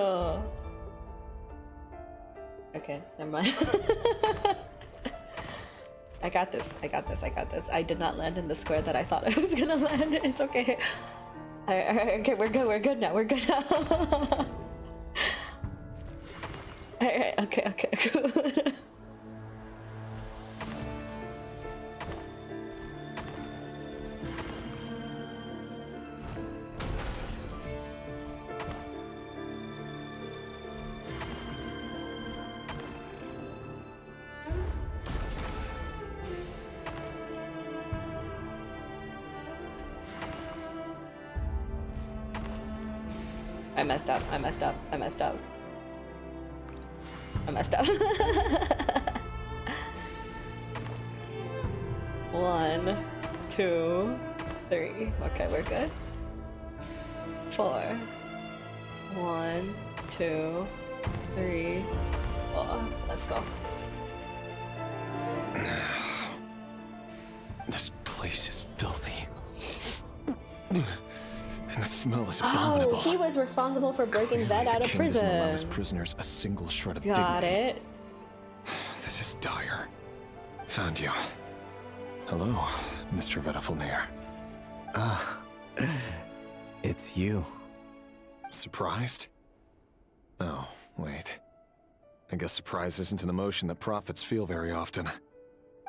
Okay, never mind. I got this. I got this. I got this. I did not land in the square that I thought I was gonna land. It's okay. Alright, okay, we're good. We're good now. We're good now. Alright, okay, good. I messed up. I messed up. I messed up. I messed up. 1, 2, 3. Okay, we're good. 4. 1, 2, 3, 4. Let's go. This place is filthy. And the smell is abominable. Oh, he was responsible for breaking Ved out of prison. Doesn't allow his prisoners a single shred of Got dignity. it. This is dire. Found you. Hello, Mr. Vedafilnir. It's you. Surprised? Oh, wait. I guess surprise isn't an emotion that prophets feel very often.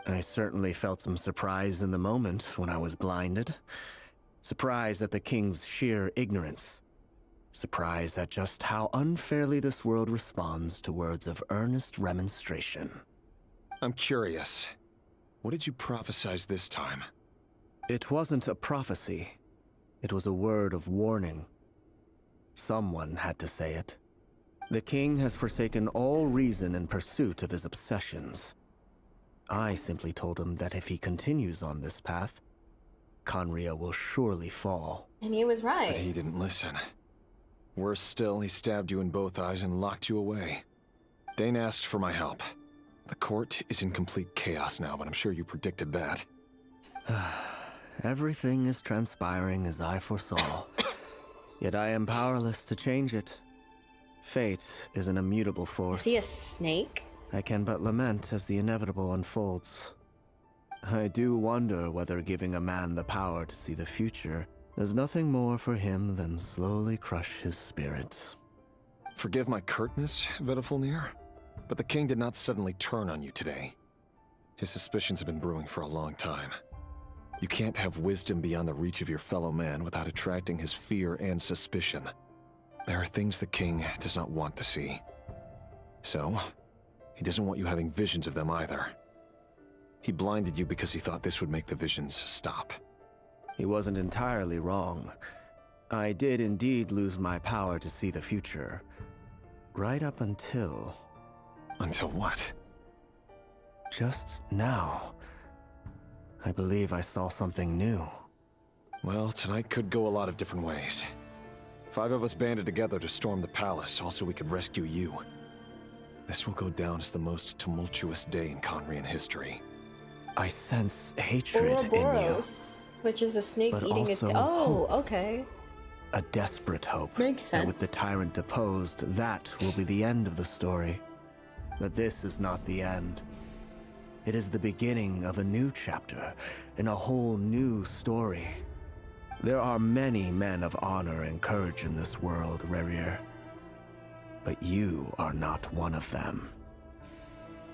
I certainly felt some surprise in the moment when I was blinded. Surprise at the king's sheer ignorance. Surprise at just how unfairly this world responds to words of earnest remonstration. I'm curious. What did you prophesize this time? It wasn't a prophecy. It was a word of warning. Someone had to say it. The king has forsaken all reason in pursuit of his obsessions. I simply told him that if he continues on this path, Conria will surely fall. And he was right. But he didn't listen. Worse still, he stabbed you in both eyes and locked you away. Dane asked for my help. The court is in complete chaos now, but I'm sure you predicted that. Everything is transpiring as I foresaw. Yet I am powerless to change it. Fate is an immutable force. Is he a snake? I can but lament as the inevitable unfolds. I do wonder whether giving a man the power to see the future does nothing more for him than slowly crush his spirit. Forgive my curtness, Vedafilnir, but the king did not suddenly turn on you today. His suspicions have been brewing for a long time. You can't have wisdom beyond the reach of your fellow man without attracting his fear and suspicion. There are things the king does not want to see. So, he doesn't want you having visions of them either. He blinded you because he thought this would make the visions stop. He wasn't entirely wrong. I did indeed lose my power to see the future. Right up until... Until what? Just now. I believe I saw something new. Well, tonight could go a lot of different ways. 5 of us banded together to storm the palace, also we could rescue you. This will go down as the most tumultuous day in Conrian history. I sense hatred in you. Ouroboros, which is a snake but eating its... also Oh, hope. okay. A desperate hope. Makes that sense. with the tyrant deposed, that will be the end of the story. But this is not the end. It is the beginning of a new chapter, in a whole new story. There are many men of honor and courage in this world, Rerir. But you are not one of them.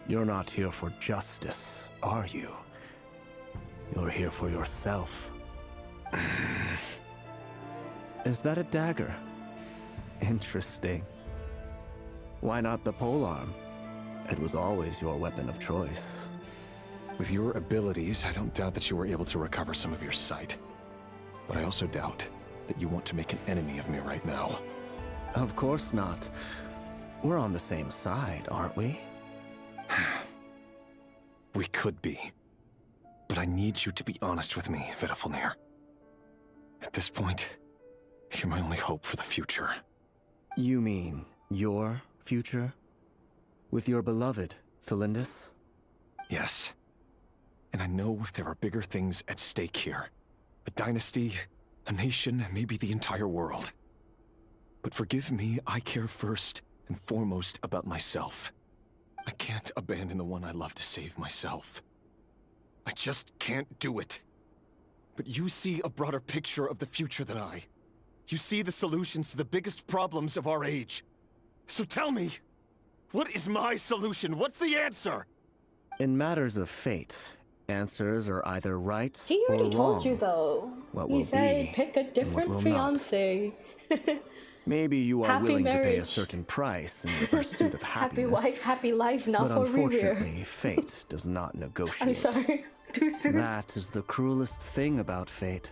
You're not here for justice, are you? You're here for yourself. Is that a dagger? Interesting. Why not the polearm? It was always your weapon of choice. With your abilities, I don't doubt that you were able to recover some of your sight. But I also doubt that you want to make an enemy of me right now. Of course not. We're on the same side, aren't we? We could be. But I need you to be honest with me, Vedafilnir. At this point, you're my only hope for the future. You mean your future? With your beloved, Felindis? Yes. And I know there are bigger things at stake here. A dynasty, a nation, maybe the entire world. But forgive me, I care first and foremost about myself. I can't abandon the one I love to save myself. I just can't do it. But you see a broader picture of the future than I. You see the solutions to the biggest problems of our age. So tell me, what is my solution? What's the answer? In matters of fate, answers are either right He or already wrong. told you though. What He will said be pick a and what different will fiance. Maybe you are Happy willing to pay a marriage. certain price in the pursuit of Happy happiness. wife, happy life, not But for unfortunately, Rerir. fate does not negotiate. I'm sorry, too soon. That is the cruelest thing about fate.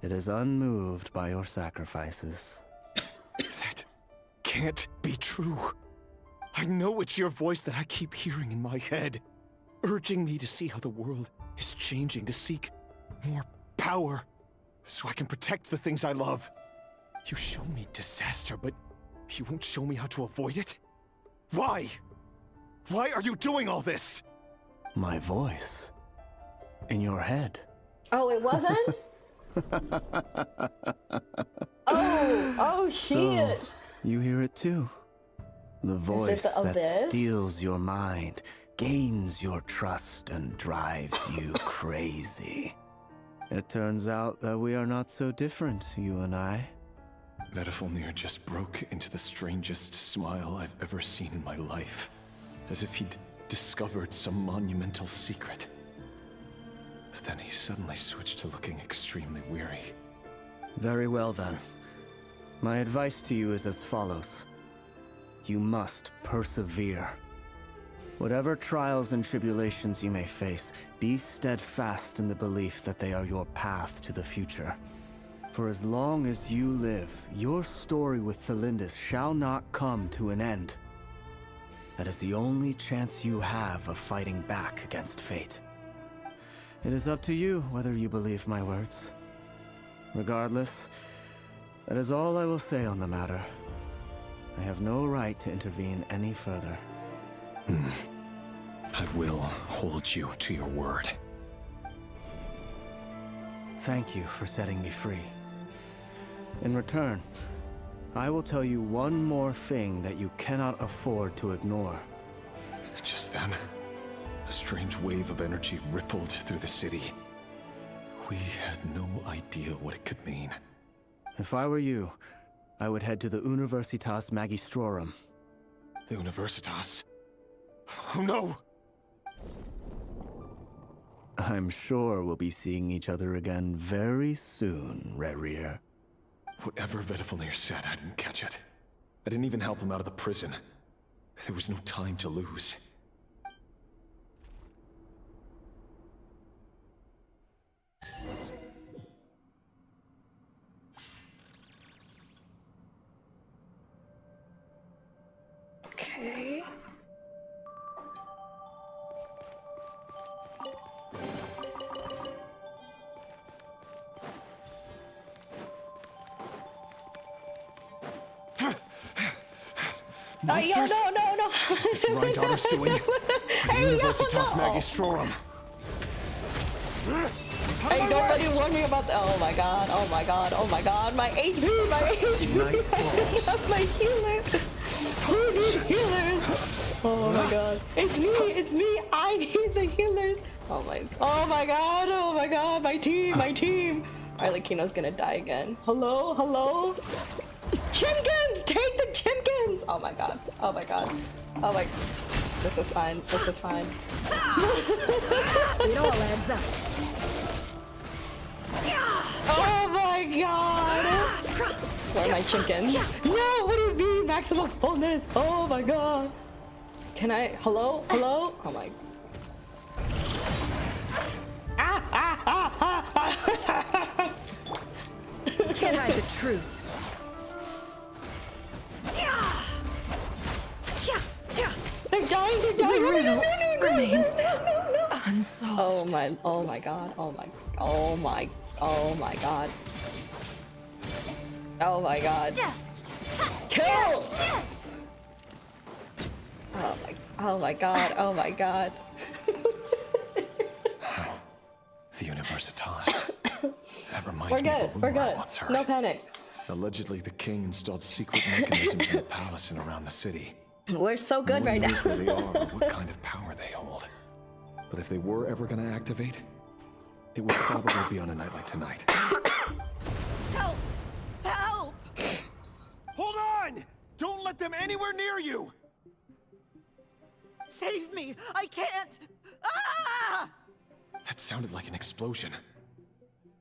It is unmoved by your sacrifices. That can't be true. I know it's your voice that I keep hearing in my head, urging me to see how the world is changing, to seek more power, so I can protect the things I love. You show me disaster, but you won't show me how to avoid it? Why? Why are you doing all this? My voice. In your head. Oh, it wasn't? Oh shit! So, you hear it too. The voice the that abyss? steals your mind, gains your trust, and drives you crazy. It turns out that we are not so different, you and I. Vedafilnir just broke into the strangest smile I've ever seen in my life, as if he'd discovered some monumental secret. But then he suddenly switched to looking extremely weary. Very well then. My advice to you is as follows. You must persevere. Whatever trials and tribulations you may face, be steadfast in the belief that they are your path to the future. For as long as you live, your story with Felindis shall not come to an end. That is the only chance you have of fighting back against fate. It is up to you whether you believe my words. Regardless, that is all I will say on the matter. I have no right to intervene any further. I will hold you to your word. Thank you for setting me free. In return, I will tell you one more thing that you cannot afford to ignore. Just then, a strange wave of energy rippled through the city. We had no idea what it could mean. If I were you, I would head to the Universitas Magistrorum. The Universitas? Oh no! I'm sure we'll be seeing each other again very soon, Rerir. Whatever Vedafilnir said, I didn't catch it. I didn't even help him out of the prison. There was no time to lose. Okay. Monsters? No. What is this Rhine daughter's doing? Hey, Universitas no. Magistrorum. Hey, nobody warned me about the. Oh my god, my HP, my healer. Who needs healers? Oh my god. It's me, I need the healers. Oh my god, my team. Arlecchino's gonna die again. Hello? Hello? Chimkins! Take the Chimkins! Oh my god. Oh my god. Oh my... This is fine. This is fine. It all adds up. Oh my god! Where are my Chimkins? No! What do you mean? Maximum fullness! Oh my god! Can I... Hello? Hello? Oh my... Can't hide the truth. They're dying! They're dying! The riddle remains unsolved. Oh my... Oh my god. Oh my... Oh my... Oh my god. Oh my god. Kill! Oh my god. Oh my god. The Universitas. That reminds We're me good. of a We're rumor I good. once heard. No panic. Allegedly, the king installed secret mechanisms in the palace and around the city. We're so good No one right now. knows where they are or what kind of power they hold. But if they were ever going to activate, it would probably be on a night like tonight. Help! Help! Hold on! Don't let them anywhere near you! Save me! I can't! Ah! That sounded like an explosion.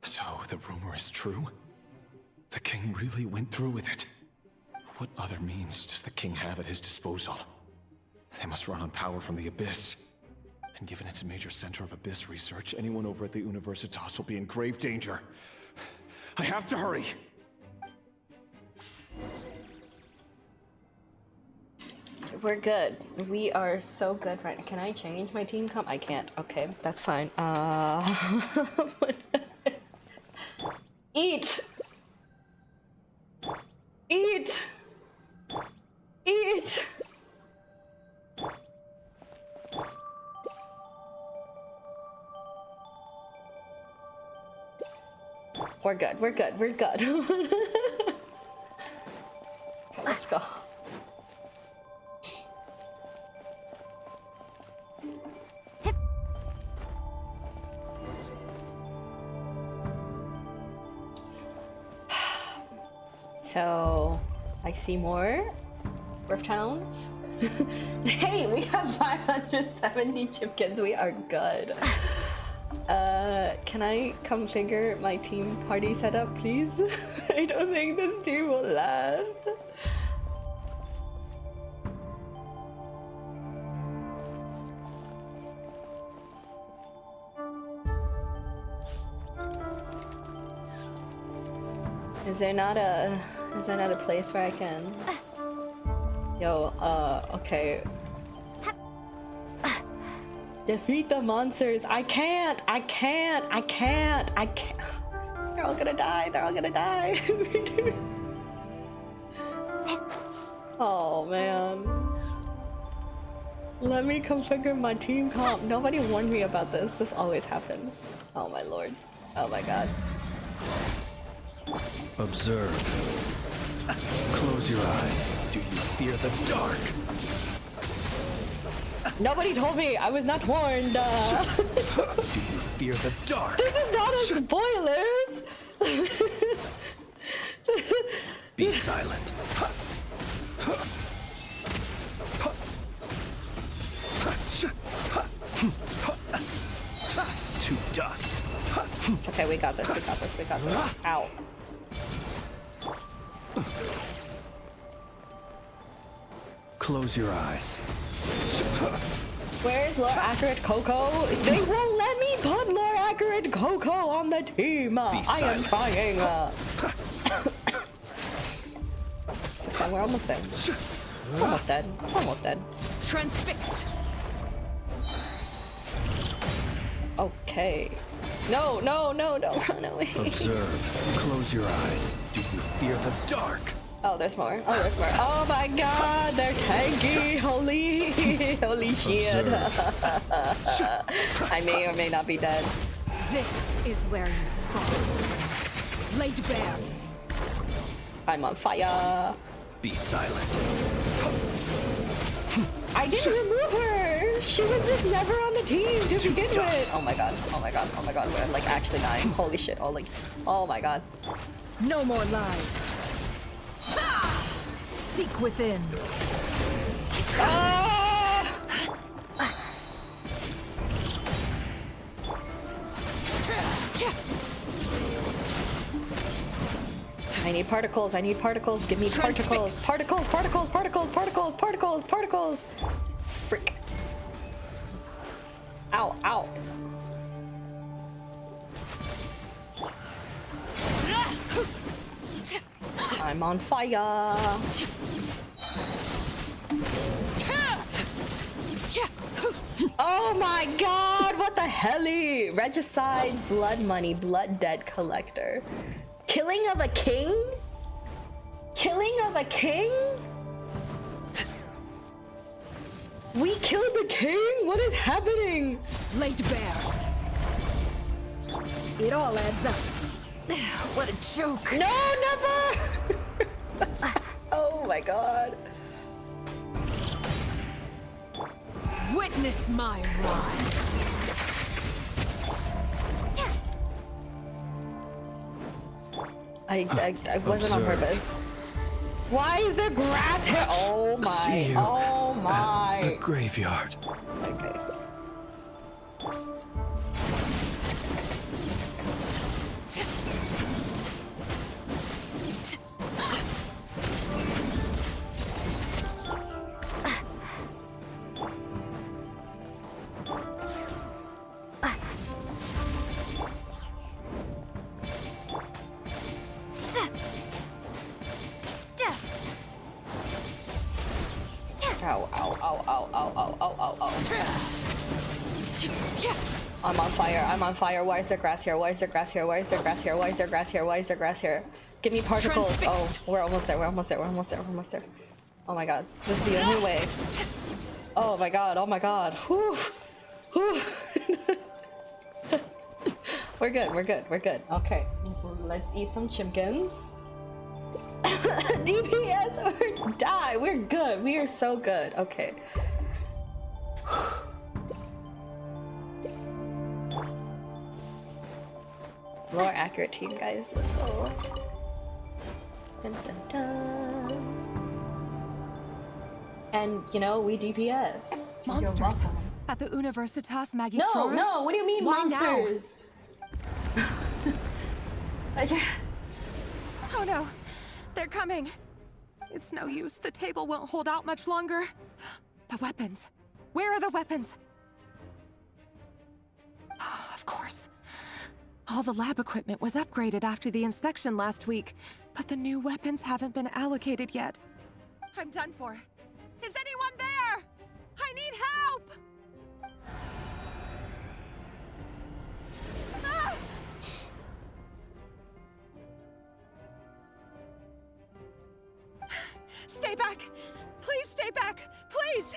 So, the rumor is true? The king really went through with it? What other means does the king have at his disposal? They must run on power from the Abyss. And given it's a major center of Abyss research, anyone over at the Universitas will be in grave danger. I have to hurry! We're good. We are so good right now. Can I change my team comp? I can't. Okay, that's fine. Eat! Eat! Eat! We're good. We're good. We're good. Okay, let's go. So, I see more Rift Towns. Hey, we have 570 Chipkins. We are good. Can I configure my team party setup, please? I don't think this team will last. Is there not a place where I can... Yo, okay. Defeat the monsters. I can't. They're all gonna die. They're all gonna die. Oh, man. Let me configure my team comp. Nobody warned me about this. This always happens. Oh, my lord. Oh, my god. Observe. Close your eyes. Do you fear the dark? Nobody told me. I was not warned. Do you fear the dark? This is not a spoilers. Be silent. To dust. It's okay. We got this. We got this. We got this. Ow. Close your eyes. Where's Lore Accurate Coco? They won't let me put Lore Accurate Coco on the team. I am trying. It's okay, we're almost dead. It's almost dead. It's almost dead. Transfixed. Okay. No, no, no, no, run away. Observe. Close your eyes. Do you fear the dark? Oh, there's more. Oh, there's more. Oh my god, they're tanky. Holy, holy shit. I may or may not be dead. This is where you fall. Laid bare. I'm on fire. Be silent. I didn't remove her. She was just never on the team to begin with. Oh my god. Oh my god. Oh my god. We're like actually dying. Holy shit. Oh like. Oh my god. No more lies. Seek within. I need particles. I need particles. Give me particles. Particles. Particles. Particles. Particles. Particles. Particles. Frick. Ow. Ow. I'm on fire. Oh my god, what the helly? Regicide, blood money, blood debt collector. Killing of a king? Killing of a king? We killed the king? What is happening? Laid bare. It all adds up. What a joke. No, never! Oh my god. Witness my rise. I wasn't on purpose. Why is there grass here? Oh See my. you Oh my. at the graveyard. Okay. Ow, ow, ow, ow, ow, ow, ow, ow, ow. I'm on fire, I'm on fire. Why is there grass here? Why is there grass here? Why is there grass here? Why is there grass here? Why is there grass here? Give me particles. Oh, we're almost there, we're almost there, we're almost there, we're almost there. Oh my god, this is the only way. Oh my god, oh my god. Whew. Whew. We're good, we're good, we're good. Okay, let's eat some chimkins. DPS or die. We're good. We are so good. Okay. More accurate team, guys. Let's go. Dun, dun, dun. And you know, we DPS. Monsters at the Universitas Magistrorum? No, no. What do you mean Why monsters? Oh no, they're coming. It's no use. The table won't hold out much longer. The weapons. Where are the weapons? Of course. All the lab equipment was upgraded after the inspection last week, but the new weapons haven't been allocated yet. I'm done for. Is anyone there? I need help! Ah! Stay back! Please stay back! Please!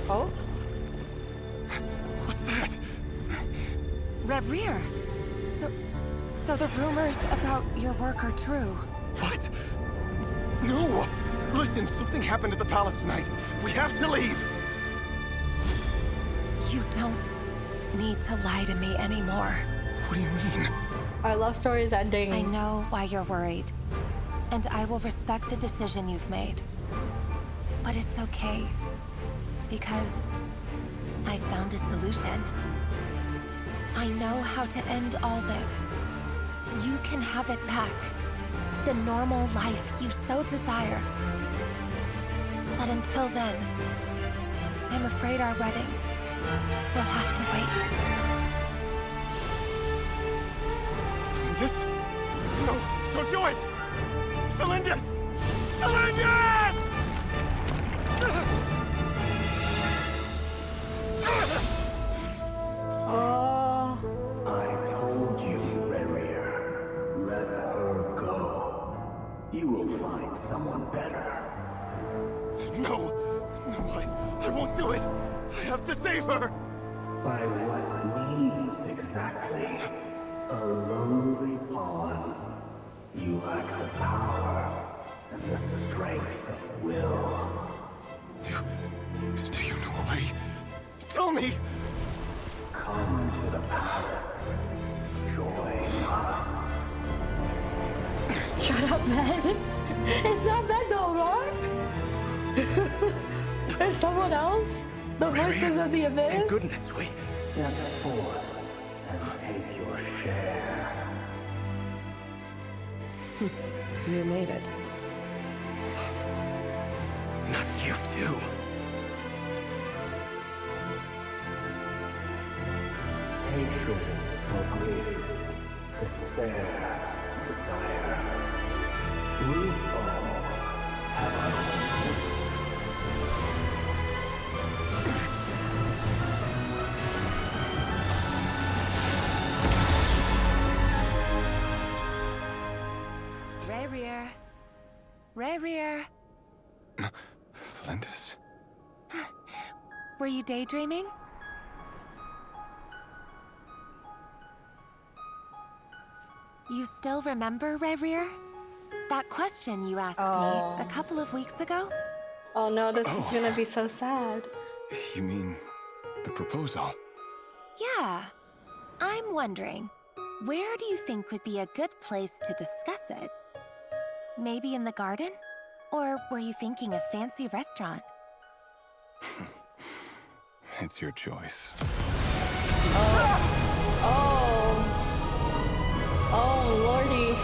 Oh? What's that? Reverie. So the rumors about your work are true. What? No! Listen, something happened at the palace tonight. We have to leave! You don't need to lie to me anymore. What do you mean? Our love story is ending. I know why you're worried, and I will respect the decision you've made. But it's okay, because I found a solution. I know how to end all this. You can have it back. The normal life you so desire. But until then, I'm afraid our wedding will have to wait. Celindus? No, don't do it! Celindus! Celindus! Oh. I told you, Reverie. Let her go. You will find someone have to save her! By what means exactly? A lowly pawn. You lack the power and the strength of will. Do you know a way? Tell me! Come to the palace. Join us. Shut up, Ben. It's not Ben no more. It's someone else. The voices of the abyss. Thank goodness we... Step forth and take your share. You made it. Not you too. Hatred or grief, despair, desire. We all have our own. Rarier. Rarier. Flindus? Were you daydreaming? You still remember, Rarier? That question you asked me a couple of weeks ago? Oh no, this is gonna be so sad. You mean the proposal? Yeah. I'm wondering, where do you think would be a good place to discuss it? Maybe in the garden? Or were you thinking a fancy restaurant? It's your choice. Oh, lordy.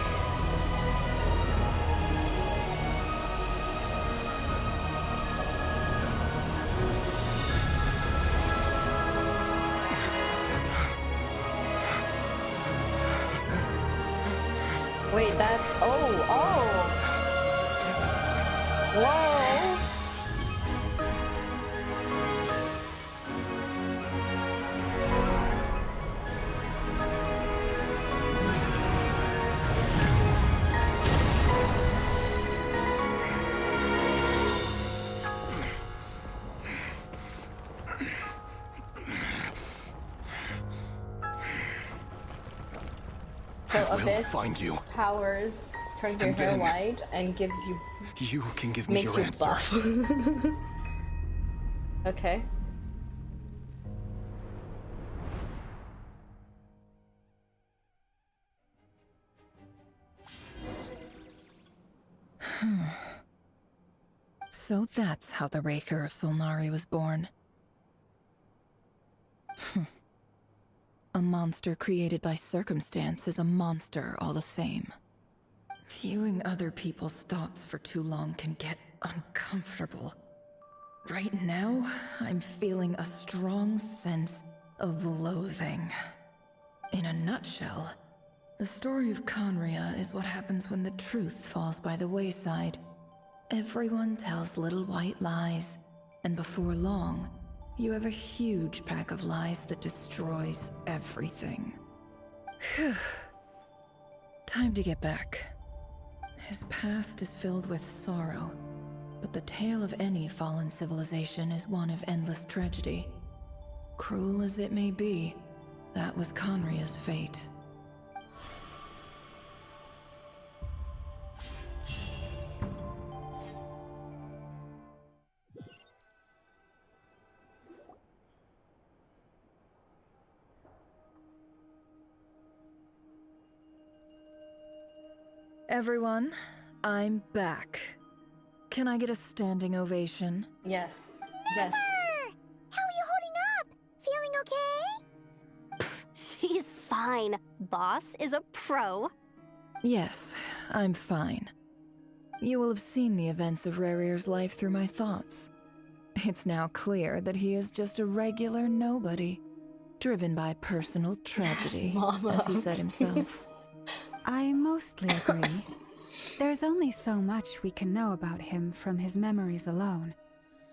Wait, that's... Whoa! So Abyss find you. powers, turns your And hair then white, and gives you... You can give me makes your you answer. buff. Okay. So that's how the Raker of Solnari was born. A monster created by circumstance is a monster all the same. Viewing other people's thoughts for too long can get uncomfortable. Right now, I'm feeling a strong sense of loathing. In a nutshell, the story of Conria is what happens when the truth falls by the wayside. Everyone tells little white lies, and before long, you have a huge pack of lies that destroys everything. Whew. Time to get back. His past is filled with sorrow, but the tale of any fallen civilization is one of endless tragedy. Cruel as it may be, that was Conria's fate. Everyone, I'm back. Can I get a standing ovation? Yes. Yes. How are you holding up? Feeling okay? She's fine. Boss is a pro. Yes, I'm fine. You will have seen the events of Rarir's life through my thoughts. It's now clear that he is just a regular nobody, driven by personal tragedy, as he said himself. I mostly agree. There's only so much we can know about him from his memories alone,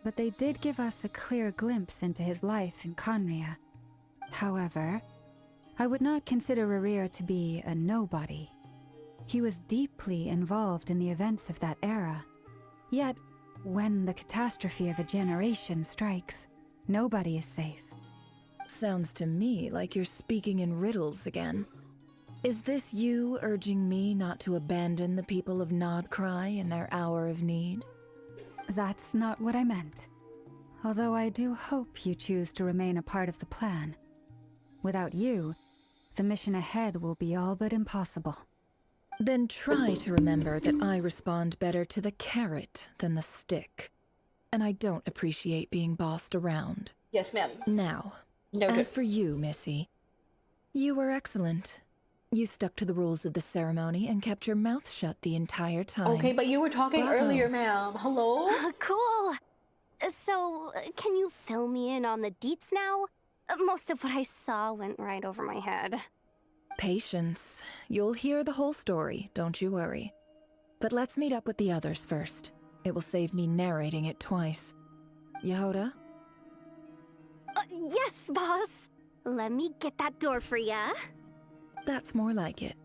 but they did give us a clear glimpse into his life in Conria. However, I would not consider Rarir to be a nobody. He was deeply involved in the events of that era. Yet, when the catastrophe of a generation strikes, Nobody is safe. Sounds to me like you're speaking in riddles again. Is this you urging me not to abandon the people of Nodcry in their hour of need? That's not what I meant. Although I do hope you choose to remain a part of the plan. Without you, the mission ahead will be all but impossible. Then try to remember that I respond better to the carrot than the stick. And I don't appreciate being bossed around. Yes, ma'am. Now, Noted. as for you, Missy, you were excellent. You stuck to the rules of the ceremony and kept your mouth shut the entire time. Okay, but you were talking Bravo. earlier, ma'am. Hello? Cool. So, can you fill me in on the deets now? Most of what I saw went right over my head. Patience. You'll hear the whole story, don't you worry. But let's meet up with the others first. It will save me narrating it twice. Yehoda? Yes, boss. Let me get that door for ya. That's more like it.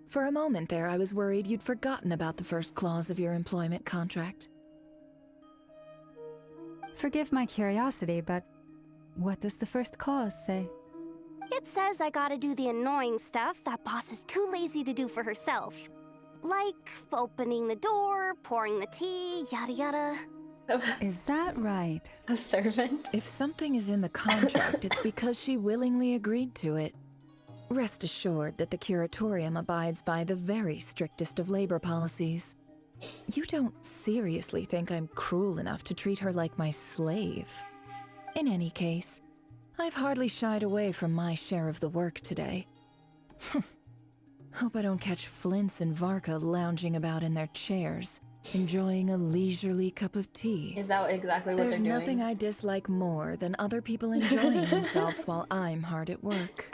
For a moment there, I was worried you'd forgotten about the first clause of your employment contract. Forgive my curiosity, but what does the first clause say? It says I gotta do the annoying stuff that boss is too lazy to do for herself. Like opening the door, pouring the tea, yada yada. Is that right? A servant? If something is in the contract, it's because she willingly agreed to it. Rest assured that the curatorium abides by the very strictest of labor policies. You don't seriously think I'm cruel enough to treat her like my slave? In any case, I've hardly shied away from my share of the work today. Hope I don't catch Flintz and Varka lounging about in their chairs, enjoying a leisurely cup of tea. Is that exactly what There's they're doing? nothing I dislike more than other people enjoying themselves while I'm hard at work.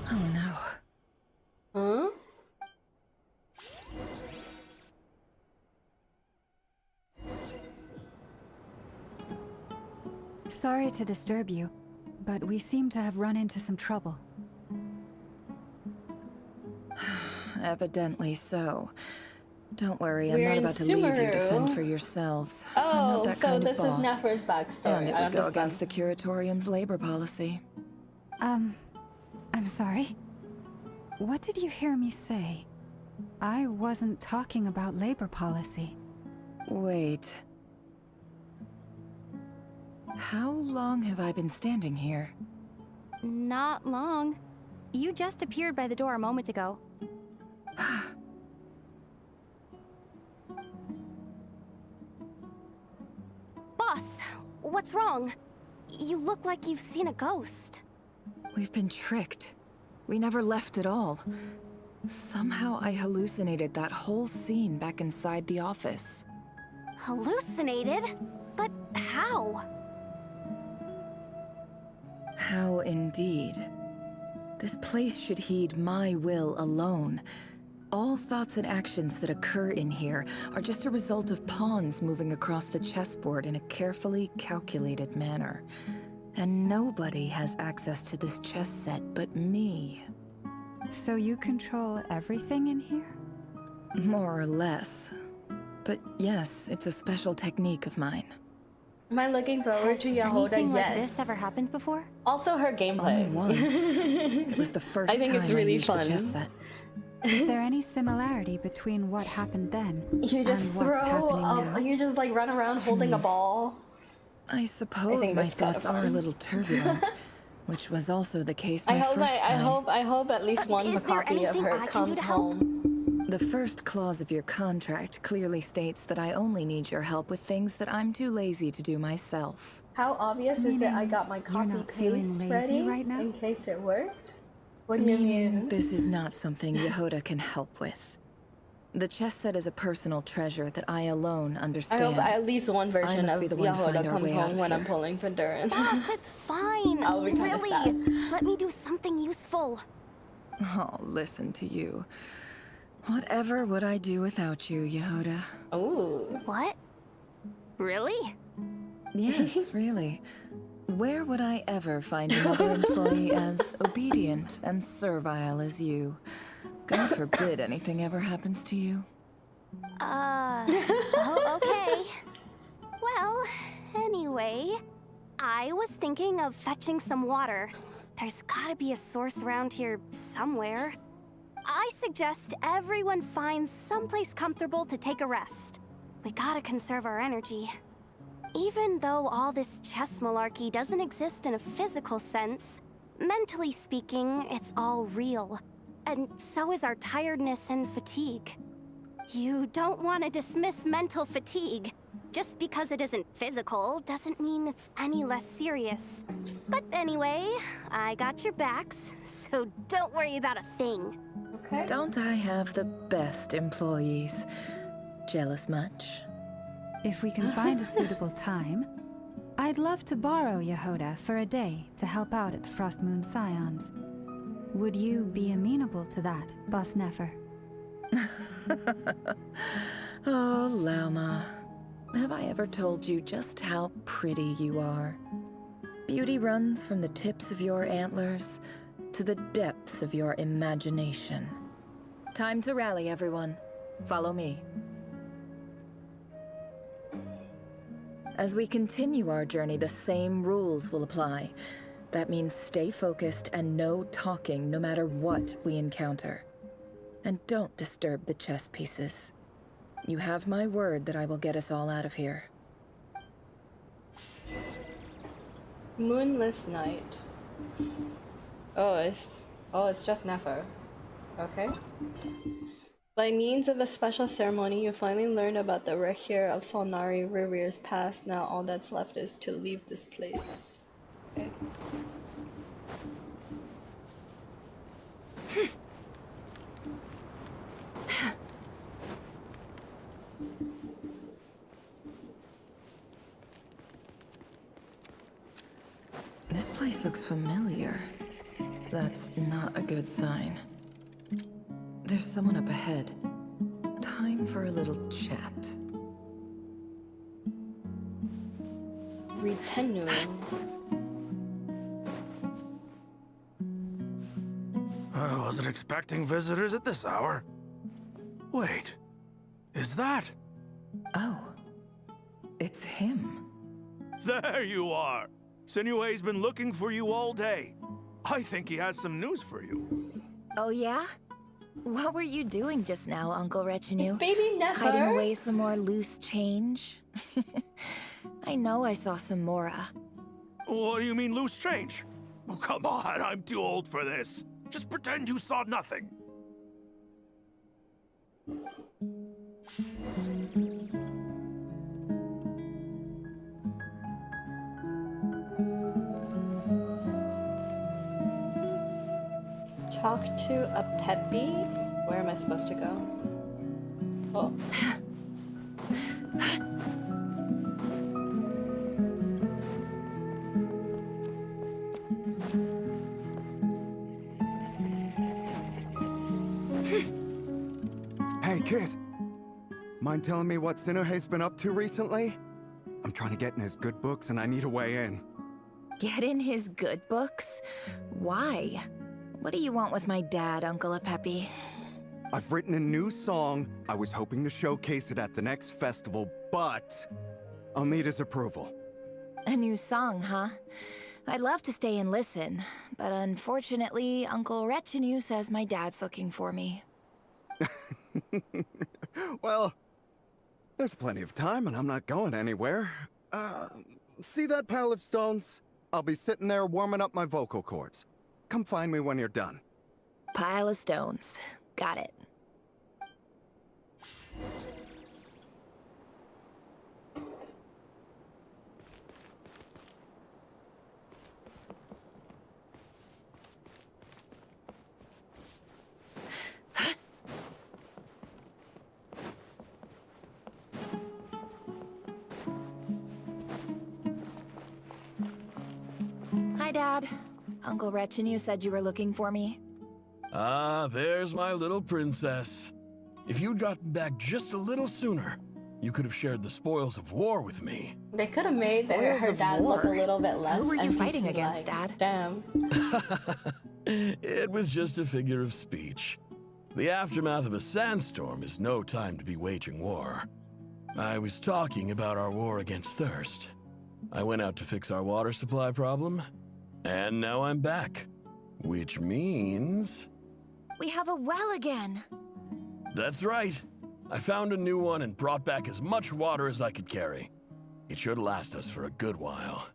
Oh no. Huh? Sorry to disturb you, but we seem to have run into some trouble. Evidently so. Don't worry, I'm We're not in about to leave you to fend Sumeru. for yourselves. I'm not Oh, that so kind this of is boss. Nefer's backstory. And it I would go understand. against the curatorium's labor policy. I'm sorry. What did you hear me say? I wasn't talking about labor policy. Wait. How long have I been standing here? Not long. You just appeared by the door a moment ago. Boss, what's wrong? You look like you've seen a ghost. We've been tricked. We never left at all. Somehow I hallucinated that whole scene back inside the office. Hallucinated? But how? How indeed. This place should heed my will alone. All thoughts and actions that occur in here are just a result of pawns moving across the chessboard in a carefully calculated manner. And nobody has access to this chess set but me. So you control everything in here? More or less. But yes, it's a special technique of mine. Am I looking forward to Yehoda? Anything Yes. like this ever happened before? Also, her gameplay. Only once. It was the first I think time it's really I used fun. the chess set. Is there any similarity between what happened then You just and what's happening now? you just like run around holding a ball. I suppose my that's kinda thoughts are a fun. little turbulent, which was also the case my I hope first time. I hope at least one Is there copy of anything her I can do comes to help? home. The first clause of your contract clearly states that I only need your help with things that I'm too lazy to do myself. How obvious is it I got my you're copy not feeling paste lazy ready right now? in case it worked? What do you mean? This is not something Yehoda can help with. The chess set is a personal treasure that I alone I understand. hope at least one version must of be the one to find Yehoda our comes way out home of when I'm here. pulling for Durin. Boss, it's fine. I'll be kinda really. sad. Let me do something useful. Oh, listen to you. Whatever would I do without you, Yehoda? Oh. What? Really? Yes, really. Where would I ever find another employee as obedient and servile as you? God forbid anything ever happens to you. Oh, okay. Well, anyway, I was thinking of fetching some water. There's gotta be a source around here somewhere. I suggest everyone finds someplace comfortable to take a rest. We gotta conserve our energy. Even though all this chess malarkey doesn't exist in a physical sense, mentally speaking, it's all real. And so is our tiredness and fatigue. You don't want to dismiss mental fatigue. Just because it isn't physical doesn't mean it's any less serious. But anyway, I got your backs, so don't worry about a thing. Okay. Don't I have the best employees? Jealous much? If we can find a suitable time, I'd love to borrow Yehoda for a day to help out at the Frost Moon Scions. Would you be amenable to that, Boss Nefer? Oh, Lauma. Have I ever told you just how pretty you are? Beauty runs from the tips of your antlers to the depths of your imagination. Time to rally, everyone. Follow me. As we continue our journey, the same rules will apply. That means stay focused and no talking no matter what we encounter. And don't disturb the chess pieces. You have my word that I will get us all out of here. Moonless night. Oh, it's just Nefer. Okay. By means of a special ceremony, you finally learn about the Rehir of Solnari Rerear's past. Now all that's left is to leave this place. Okay. This place looks familiar. That's not a good sign. There's someone up ahead. Time for a little chat. Retenu. I wasn't expecting visitors at this hour. Wait, is that? Oh, it's him. There you are! Sinue's been looking for you all day. I think he has some news for you. Oh yeah? What were you doing just now, Uncle Retinue? It's baby Nefer. Hiding away some more loose change? I know I saw some Mora. What do you mean loose change? Oh, come on, I'm too old for this. Just pretend you saw nothing. Talk to a Peppy? Where am I supposed to go? Oh. Hey, kid. Mind telling me what Sinuhe's been up to recently? I'm trying to get in his good books and I need a way in. Get in his good books? Why? What do you want with my dad, Uncle Apepi? I've written a new song. I was hoping to showcase it at the next festival, but I'll need his approval. A new song, huh? I'd love to stay and listen, but unfortunately, Uncle Retinue says my dad's looking for me. Well, there's plenty of time and I'm not going anywhere. See that pile of stones? I'll be sitting there warming up my vocal cords. Come find me when you're done. Pile of stones. Got it. Hi, Dad. Uncle Retinue said you were looking for me. Ah, there's my little princess. If you'd gotten back just a little sooner, you could have shared the spoils of war with me. They could have made her dad look a little bit less. Who were you fighting NPC-like. against, Dad? Damn. It was just a figure of speech. The aftermath of a sandstorm is no time to be waging war. I was talking about our war against thirst. I went out to fix our water supply problem, and now I'm back. Which means... We have a well again. That's right. I found a new one and brought back as much water as I could carry. It should last us for a good while.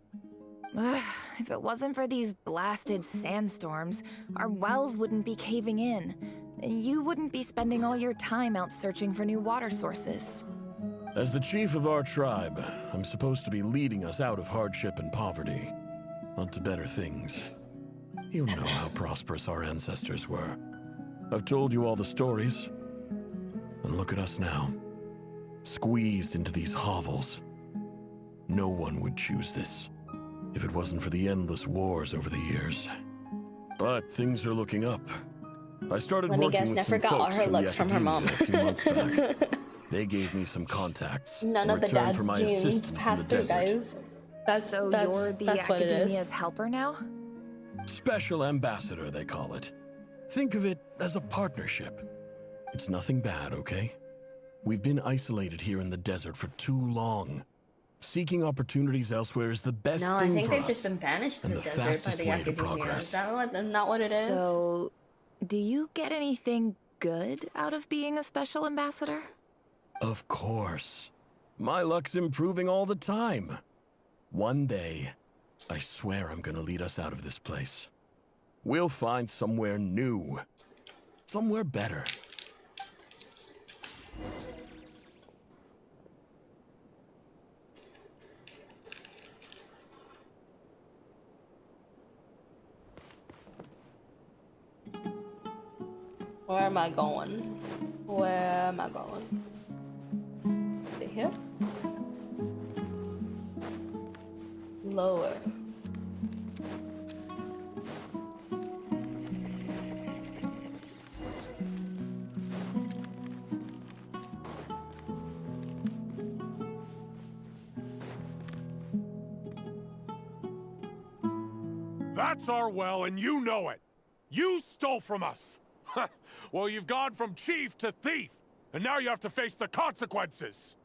If it wasn't for these blasted sandstorms, our wells wouldn't be caving in. You wouldn't be spending all your time out searching for new water sources. As the chief of our tribe, I'm supposed to be leading us out of hardship and poverty, onto better things. You know how prosperous our ancestors were. I've told you all the stories. And look at us now, squeezed into these hovels. No one would choose this, if it wasn't for the endless wars over the years. But things are looking up. I started Let me working guess, with Nefer some got all folks her from the looks from her mom. academia a few months back. They gave me some contacts. None in of the return dad's for my genes assistance in passed the through, desert. guys. That's You're the what it Academia's is. helper now? Special ambassador, they call it. Think of it as a partnership. It's nothing bad, okay? We've been isolated here in the desert for too long. Seeking opportunities elsewhere is the best No, I thing think for they've us, just been banished to and the the desert by fastest the way to academia. progress. Is that not what it is? So, do you get anything good out of being a special ambassador? Of course. My luck's improving all the time. One day, I swear I'm gonna lead us out of this place. We'll find somewhere new. Somewhere better. Where am I going? Where am I going? Is it here? Lower. That's our well, and you know it. You stole from us. Well, you've gone from chief to thief, and now you have to face the consequences.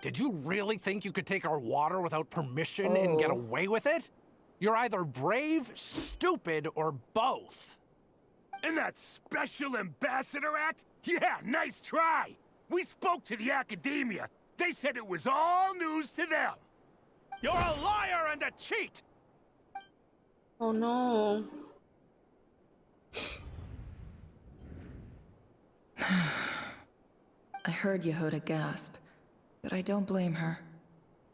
Did you really think you could take our water without permission and get away with it? You're either brave, stupid, or both. And that Special Ambassador Act? Yeah, nice try. We spoke to the academia. They said it was all news to them. You're a liar and a cheat! Oh no. I heard Yehuda gasp, but I don't blame her.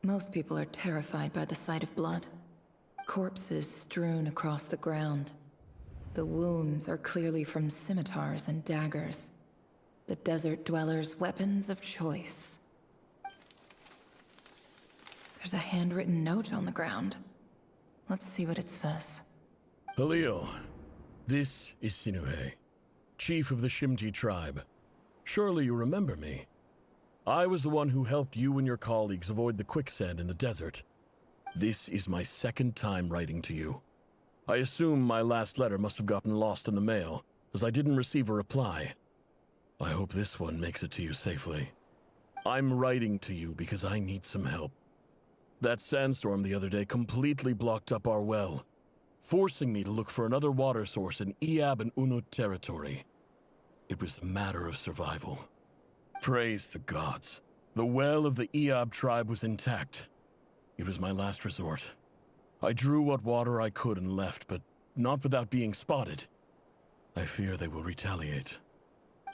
Most people are terrified by the sight of blood. Corpses strewn across the ground. The wounds are clearly from scimitars and daggers. The desert dwellers' weapons of choice. There's a handwritten note on the ground. Let's see what it says. Halil, this is Sinuhe, chief of the Shimti tribe. Surely you remember me. I was the one who helped you and your colleagues avoid the quicksand in the desert. This is my second time writing to you. I assume my last letter must have gotten lost in the mail, as I didn't receive a reply. I hope this one makes it to you safely. I'm writing to you because I need some help. That sandstorm the other day completely blocked up our well, forcing me to look for another water source in Iab and Unut territory. It was a matter of survival. Praise the gods. The well of the Iab tribe was intact. It was my last resort. I drew what water I could and left, but not without being spotted. I fear they will retaliate.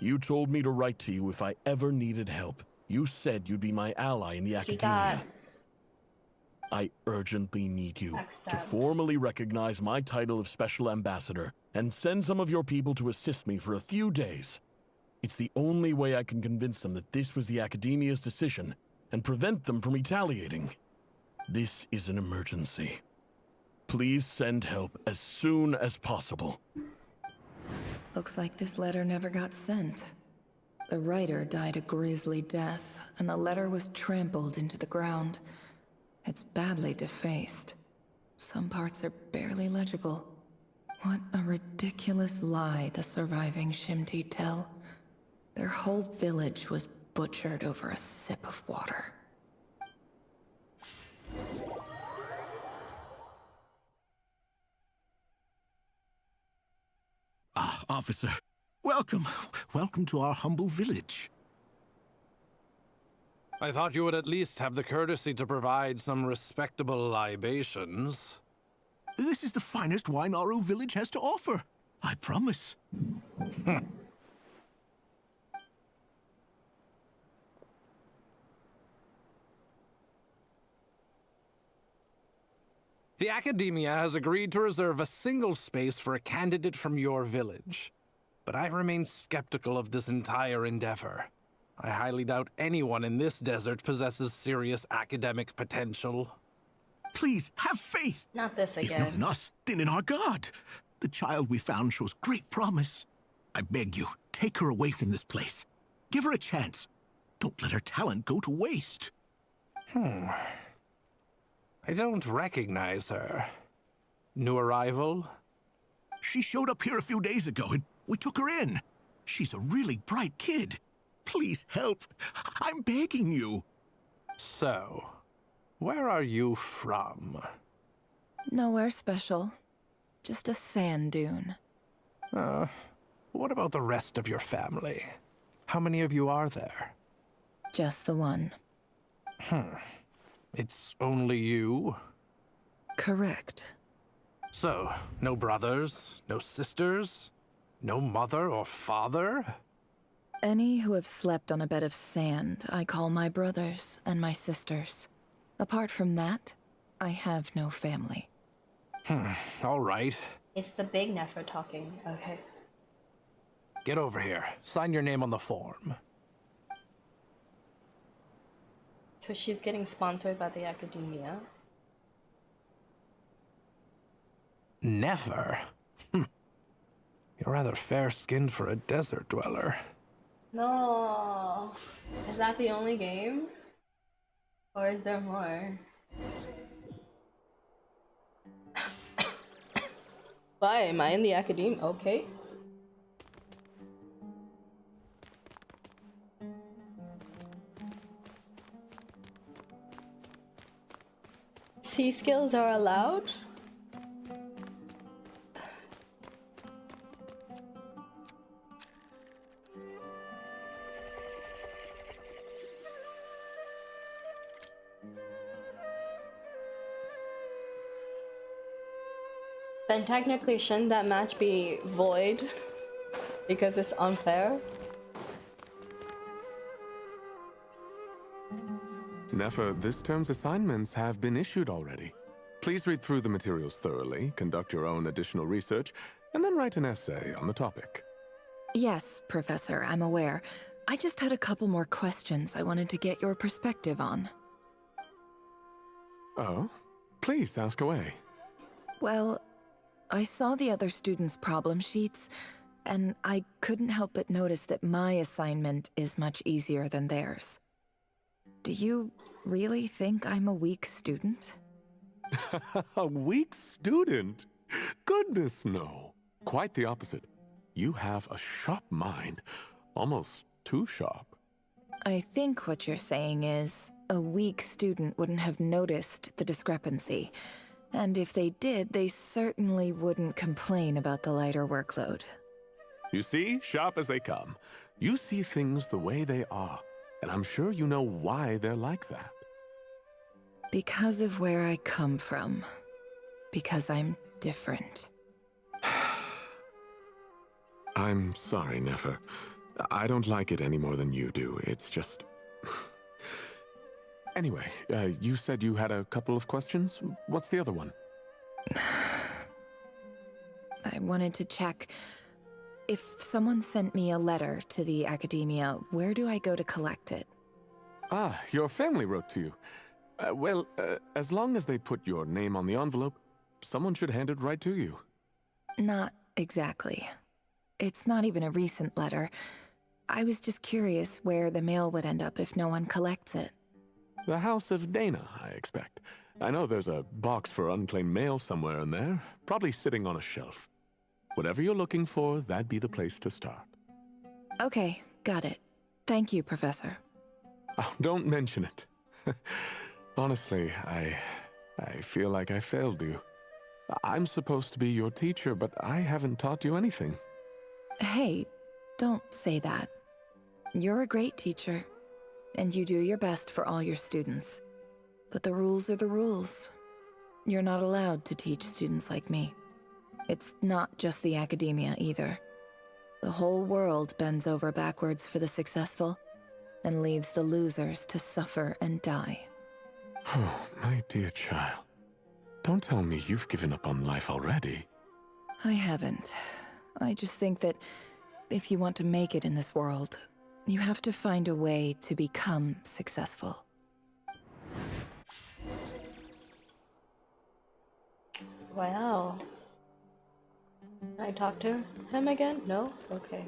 You told me to write to you if I ever needed help. You said you'd be my ally in the academia. I urgently need you to formally recognize my title of Special Ambassador and send some of your people to assist me for a few days. It's the only way I can convince them that this was the Academia's decision and prevent them from retaliating. This is an emergency. Please send help as soon as possible. Looks like this letter never got sent. The writer died a grisly death, and the letter was trampled into the ground. It's badly defaced. Some parts are barely legible. What a ridiculous lie the surviving Shimti tell. Their whole village was butchered over a sip of water. Ah, officer. Welcome. Welcome to our humble village. I thought you would at least have the courtesy to provide some respectable libations. This is the finest wine Aru village has to offer. I promise. The Academia has agreed to reserve a single space for a candidate from your village. But I remain skeptical of this entire endeavor. I highly doubt anyone in this desert possesses serious academic potential. Please, have faith. Not this If not again. in us, then in our god. The child we found shows great promise. I beg you, take her away from this place. Give her a chance. Don't let her talent go to waste. I don't recognize her. New arrival? She showed up here a few days ago, and we took her in. She's a really bright kid. Please help. I'm begging you. So, where are you from? Nowhere special. Just a sand dune. What about the rest of your family? How many of you are there? Just the one. It's only you? Correct. So, no brothers, no sisters, no mother or father? Any who have slept on a bed of sand, I call my brothers and my sisters. Apart from that, I have no family. All right. It's the big Nefer talking. Okay. Get over here. Sign your name on the form. So she's getting sponsored by the Academia. Never? You're rather fair-skinned for a desert dweller. No. Is that the only game? Or is there more? Why? Am I in the Academia? Okay. C skills are allowed? Then technically shouldn't that match be void? Because it's unfair? Nefer, this term's assignments have been issued already. Please read through the materials thoroughly, conduct your own additional research, and then write an essay on the topic. Yes, Professor, I'm aware. I just had a couple more questions I wanted to get your perspective on. Oh? Please ask away. Well, I saw the other students' problem sheets, and I couldn't help but notice that my assignment is much easier than theirs. Do you really think I'm a weak student? A weak student? Goodness, no. Quite the opposite. You have a sharp mind, almost too sharp. I think what you're saying is, a weak student wouldn't have noticed the discrepancy. And if they did, they certainly wouldn't complain about the lighter workload. You see, sharp as they come. You see things the way they are, and I'm sure you know why they're like that. Because of where I come from. Because I'm different. I'm sorry, Nefer. I don't like it any more than you do. It's just... Anyway, you said you had a couple of questions. What's the other one? I wanted to check. If someone sent me a letter to the Academia, where do I go to collect it? Ah, your family wrote to you. Well, as long as they put your name on the envelope, someone should hand it right to you. Not exactly. It's not even a recent letter. I was just curious where the mail would end up if no one collects it. The House of Dana, I expect. I know there's a box for unclaimed mail somewhere in there, probably sitting on a shelf. Whatever you're looking for, that'd be the place to start. Okay, got it. Thank you, Professor. Oh, don't mention it. Honestly, I feel like I failed you. I'm supposed to be your teacher, but I haven't taught you anything. Hey, don't say that. You're a great teacher, and you do your best for all your students. But the rules are the rules. You're not allowed to teach students like me. It's not just the academia either. The whole world bends over backwards for the successful, and leaves the losers to suffer and die. Oh, my dear child. Don't tell me you've given up on life already. I haven't. I just think that if you want to make it in this world, you have to find a way to become successful. Wow. Can I talk to him again? No? Okay.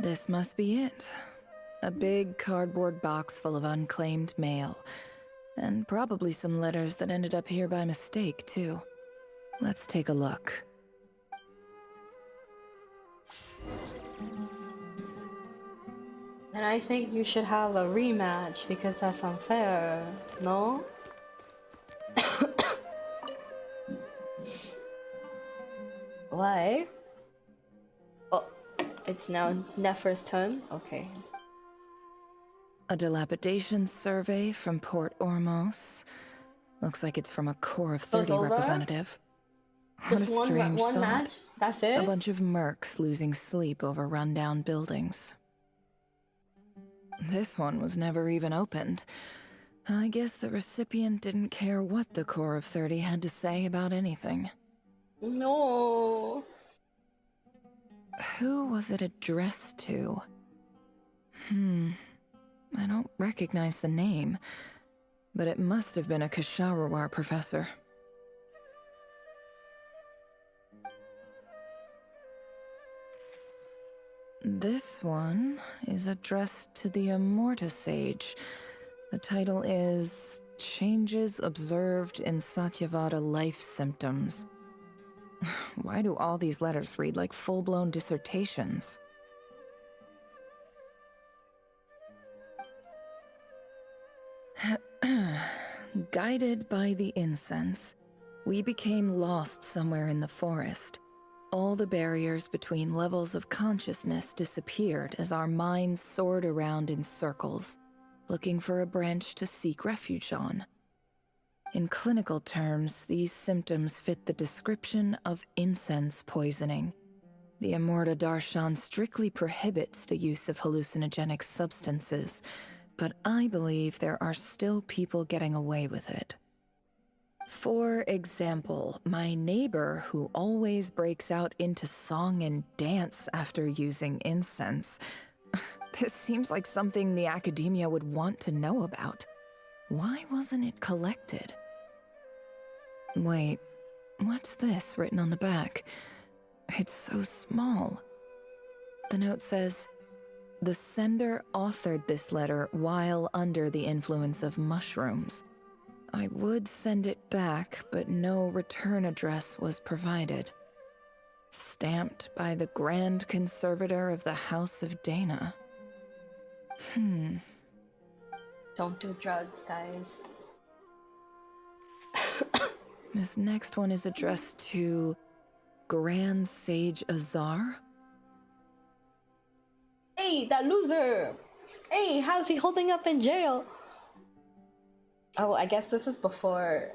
This must be it. A big cardboard box full of unclaimed mail. And probably some letters that ended up here by mistake, too. Let's take a look. And I think you should have a rematch because that's unfair, no? Why? Oh, it's now Nefer's turn? Okay. A dilapidation survey from Port Ormos. Looks like it's from a Corps of 30 over? representative. Just What a strange one thought. match? That's it? A bunch of mercs losing sleep over rundown buildings. This one was never even opened. I guess the recipient didn't care what the Corps of 30 had to say about anything. No. Who was it addressed to? I don't recognize the name, but it must have been a Kasharawar professor. This one is addressed to the Immorta Sage. The title is Changes Observed in Satyavada Life Symptoms. Why do all these letters read like full-blown dissertations? Guided by the incense, we became lost somewhere in the forest. All the barriers between levels of consciousness disappeared as our minds soared around in circles, looking for a branch to seek refuge on. In clinical terms, these symptoms fit the description of incense poisoning. The Immorta Darshan strictly prohibits the use of hallucinogenic substances, but I believe there are still people getting away with it. For example, my neighbor who always breaks out into song and dance after using incense. This seems like something the academia would want to know about. Why wasn't it collected? Wait, what's this written on the back? It's so small. The note says, the sender authored this letter while under the influence of mushrooms. I would send it back, but no return address was provided. Stamped by the Grand Conservator of the House of Dana. Don't do drugs, guys. This next one is addressed to Grand Sage Azar. Hey, that loser! Hey, how's he holding up in jail? Oh, I guess this is before,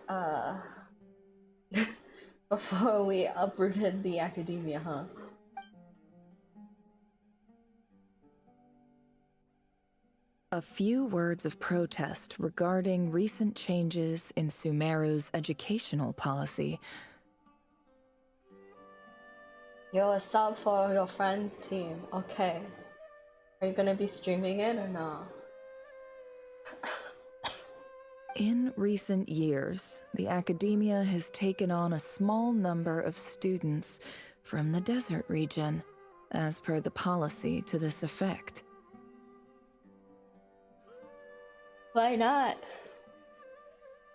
before we uprooted the academia, huh? A few words of protest regarding recent changes in Sumeru's educational policy. You're a sub for your friend's team. Okay. Are you gonna be streaming it or not? In recent years, the academia has taken on a small number of students from the desert region, as per the policy to this effect. Why not?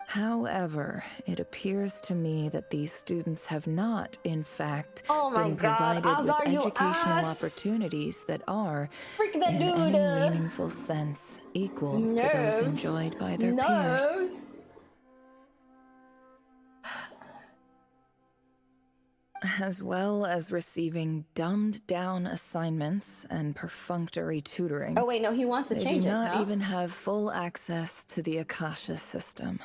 However, it appears to me that these students have not, in fact, Oh my been God, provided with Azar, you educational ass! opportunities that are, Freak that in dude! any meaningful sense, equal to those Nerves. enjoyed by their peers. Nerves. As well as receiving dumbed-down assignments and perfunctory tutoring. Oh wait, no, he wants to They change do it, not huh? even have full access to the Akasha system.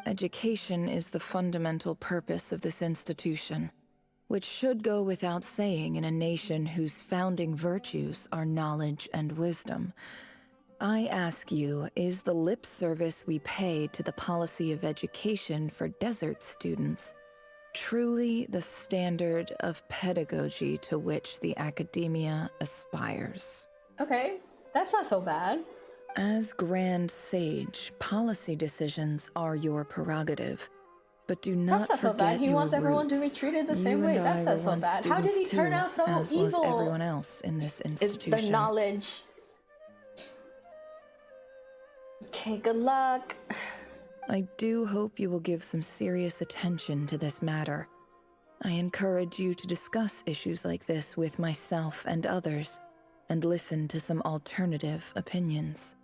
Education is the fundamental purpose of this institution, which should go without saying in a nation whose founding virtues are knowledge and wisdom. I ask you, is the lip service we pay to the policy of education for desert students truly the standard of pedagogy to which the academia aspires? Okay, that's not so bad. As Grand Sage, policy decisions are your prerogative, but do not That's not so forget bad. He your wants everyone to be roots. treated the You same way. and That's I not were so once bad. How did he students turn too, out so as evil? was everyone else in this It's institution. the knowledge. Okay, good luck. I do hope you will give some serious attention to this matter. I encourage you to discuss issues like this with myself and others, and listen to some alternative opinions.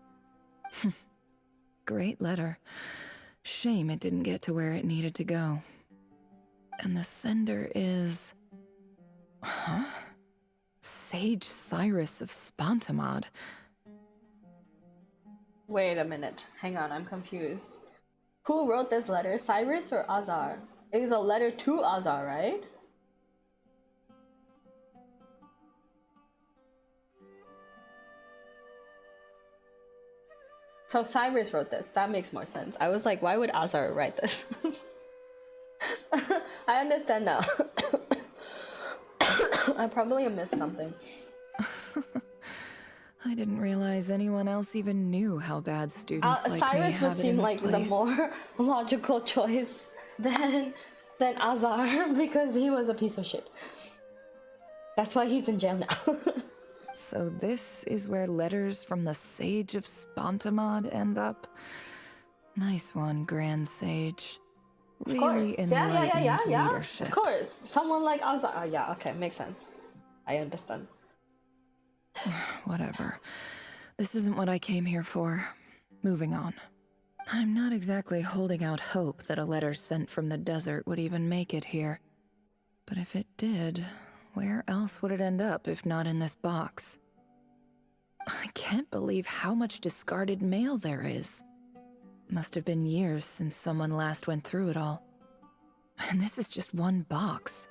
Great letter. Shame it didn't get to where it needed to go. And the sender is... Huh? Sage Cyrus of Spontamod. Wait a minute. Hang on, I'm confused. Who wrote this letter? Cyrus or Azar? It was a letter to Azar, right? So Cyrus wrote this. That makes more sense. I was like, why would Azar write this? I understand now. I probably missed something. I didn't realize anyone else even knew how bad students like me Cyrus have would it seem in this like the place. more logical choice than Azar because he was a piece of shit. That's why he's in jail now. So this is where letters from the Sage of Spontamod end up? Nice one, Grand Sage. Of course. Really Yeah. leadership. Of course. Someone like Azar. Oh, yeah, okay, makes sense. I understand. Whatever. This isn't what I came here for. Moving on. I'm not exactly holding out hope that a letter sent from the desert would even make it here. But if it did, where else would it end up if not in this box? I can't believe how much discarded mail there is. Must have been years since someone last went through it all. And this is just one box.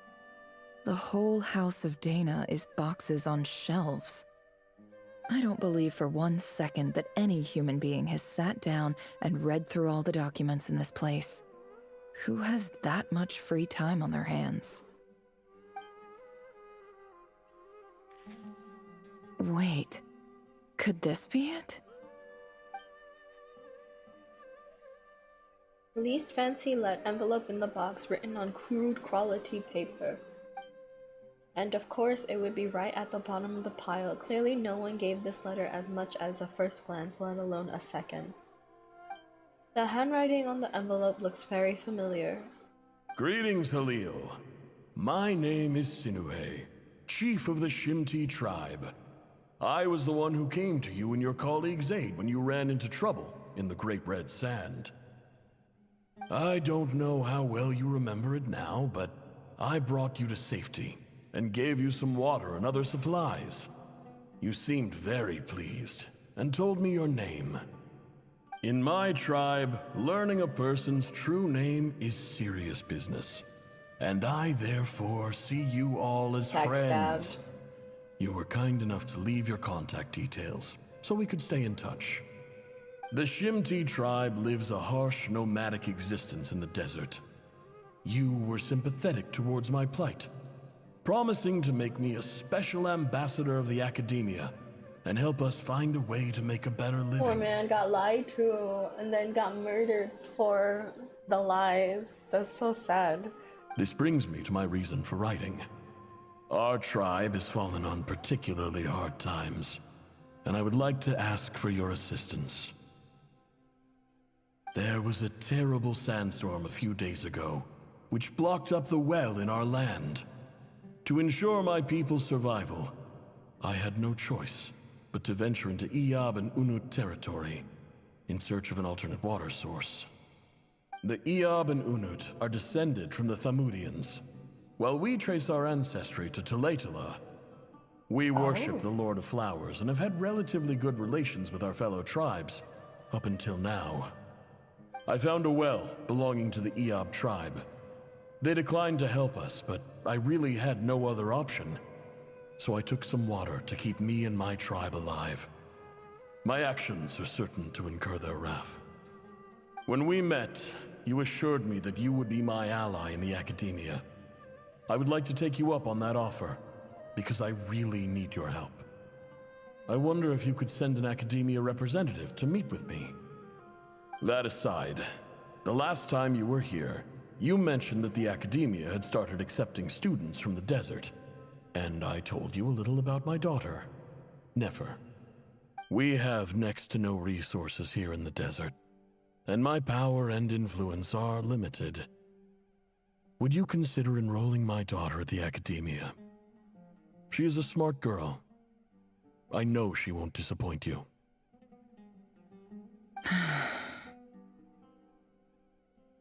The whole House of Dana is boxes on shelves. I don't believe for 1 second that any human being has sat down and read through all the documents in this place. Who has that much free time on their hands? Wait, could this be it? Least fancy envelope in the box written on crude quality paper. And of course it would be right at the bottom of the pile. Clearly no one gave this letter as much as a first glance, let alone a second. The handwriting on the envelope looks very familiar. Greetings, Halil. My name is Sinuhe, chief of the Shimti tribe. I was the one who came to you and your colleague Zaid when you ran into trouble in the Great Red Sand. I don't know how well you remember it now, but I brought you to safety and gave you some water and other supplies. You seemed very pleased and told me your name. In my tribe, learning a person's true name is serious business, and I therefore see you all as friends. You were kind enough to leave your contact details so we could stay in touch. The Shimti tribe lives a harsh, nomadic existence in the desert. You were sympathetic towards my plight, promising to make me a special ambassador of the academia and help us find a way to make a better living. Poor man got lied to and then got murdered for the lies. That's so sad. This brings me to my reason for writing. Our tribe has fallen on particularly hard times, and I would like to ask for your assistance. There was a terrible sandstorm a few days ago, which blocked up the well in our land. To ensure my people's survival, I had no choice but to venture into Iyab and Unut territory in search of an alternate water source. The Iyab and Unut are descended from the Thamudians, while we trace our ancestry to Tulatala. We worship the Lord of Flowers and have had relatively good relations with our fellow tribes up until now. I found a well belonging to the Iyab tribe. They declined to help us, but I really had no other option. So I took some water to keep me and my tribe alive. My actions are certain to incur their wrath. When we met, you assured me that you would be my ally in the academia. I would like to take you up on that offer, because I really need your help. I wonder if you could send an academia representative to meet with me. That aside, the last time you were here, you mentioned that the academia had started accepting students from the desert, and I told you a little about my daughter, Nefer. We have next to no resources here in the desert, and my power and influence are limited. Would you consider enrolling my daughter at the academia? She is a smart girl. I know she won't disappoint you.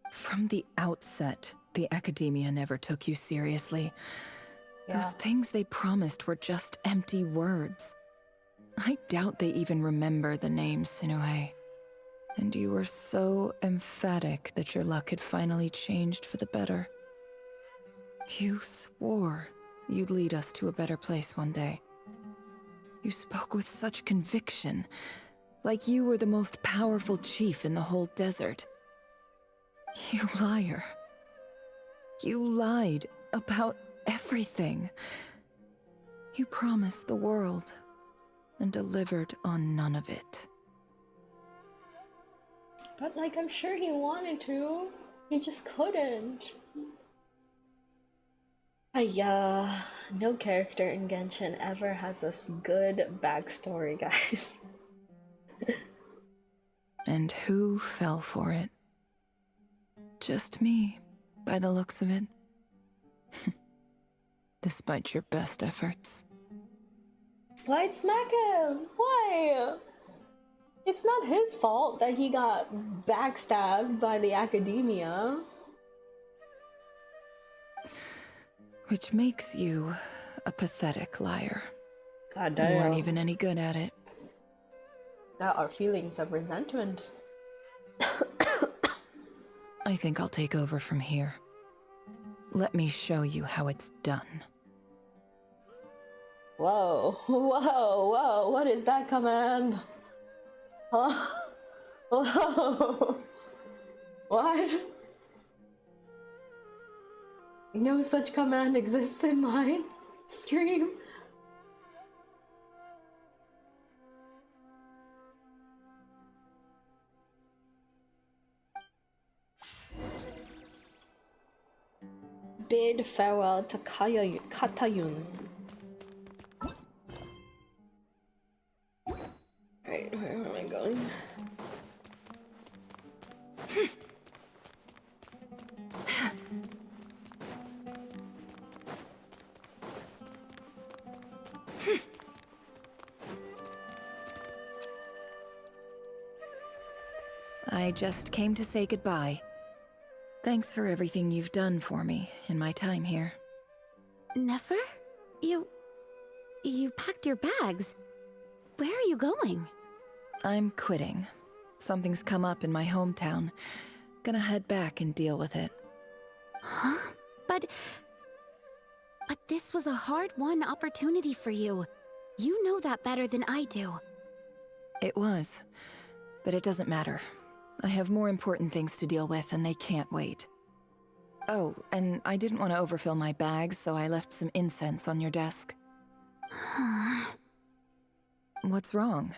From the outset, the academia never took you seriously. Yeah. Those things they promised were just empty words. I doubt they even remember the name Sinuhe. And you were so emphatic that your luck had finally changed for the better. You swore you'd lead us to a better place one day. You spoke with such conviction, like you were the most powerful chief in the whole desert. You liar. You lied about everything. You promised the world and delivered on none of it. But like, I'm sure he wanted to. He just couldn't. No character in Genshin ever has a good backstory, guys. And who fell for it? Just me, by the looks of it. Despite your best efforts. Why'd smack him? Why? It's not his fault that he got backstabbed by the academia. Which makes you a pathetic liar. God You damn. weren't even any good at it. That are feelings of resentment. I think I'll take over from here. Let me show you how it's done. Whoa, whoa, whoa, what is that command? Huh? Whoa. What? No such command exists in my stream. Bid farewell to Katayun. Right, where am I going? I just came to say goodbye. Thanks for everything you've done for me in my time here. Nefer? You packed your bags. Where are you going? I'm quitting. Something's come up in my hometown. Gonna head back and deal with it. Huh? But this was a hard-won opportunity for you. You know that better than I do. It was, but it doesn't matter. I have more important things to deal with and they can't wait. Oh, and I didn't want to overfill my bags, so I left some incense on your desk. What's wrong?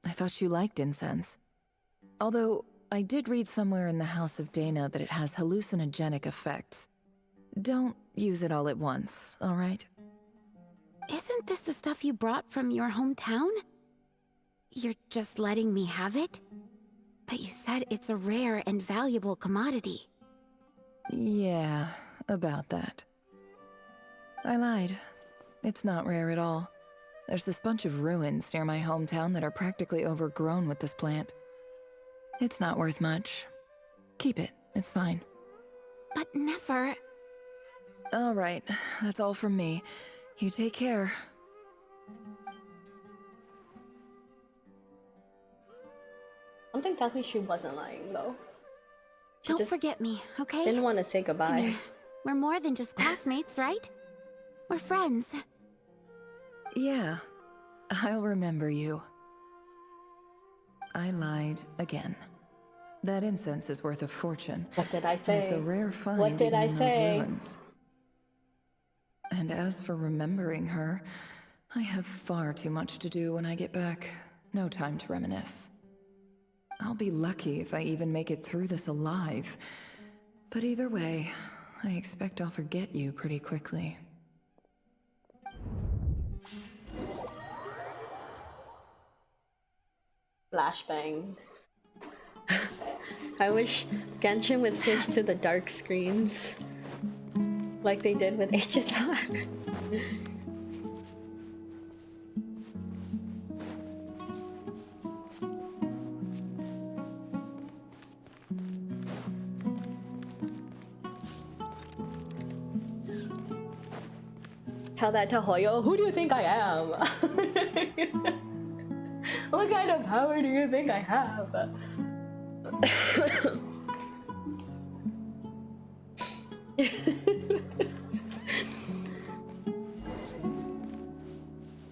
I thought you liked incense. Although, I did read somewhere in the House of Dana that it has hallucinogenic effects. Don't use it all at once, alright? Isn't this the stuff you brought from your hometown? You're just letting me have it? But you said it's a rare and valuable commodity. Yeah, about that. I lied. It's not rare at all. There's this bunch of ruins near my hometown that are practically overgrown with this plant. It's not worth much. Keep it, it's fine. But never... Alright, that's all from me. You take care. I don't think technically she wasn't lying though. She Don't just forget me, okay? didn't want to say goodbye. I mean, we're more than just classmates, right? We're friends. Yeah, I'll remember you. I lied again. That incense is worth a fortune. What did I say? And it's a rare find. What did even I in those say? ruins. And as for remembering her, I have far too much to do when I get back. No time to reminisce. I'll be lucky if I even make it through this alive. But either way, I expect I'll forget you pretty quickly. Flashbang. I wish Genshin would switch to the dark screens. Like they did with HSR. Tell that to Hoyo. Who do you think I am? What kind of power do you think I have?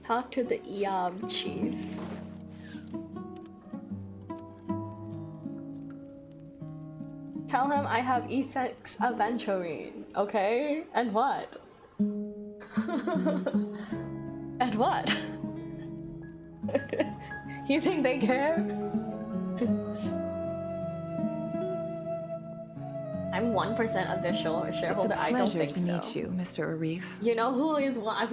Talk to the Eob chief. Tell him I have E6 Aventurine, okay? And what? And what? You think they care? I'm 1% of their shareholder. It's a I don't pleasure think to so. meet you, Mr. Arif. You know who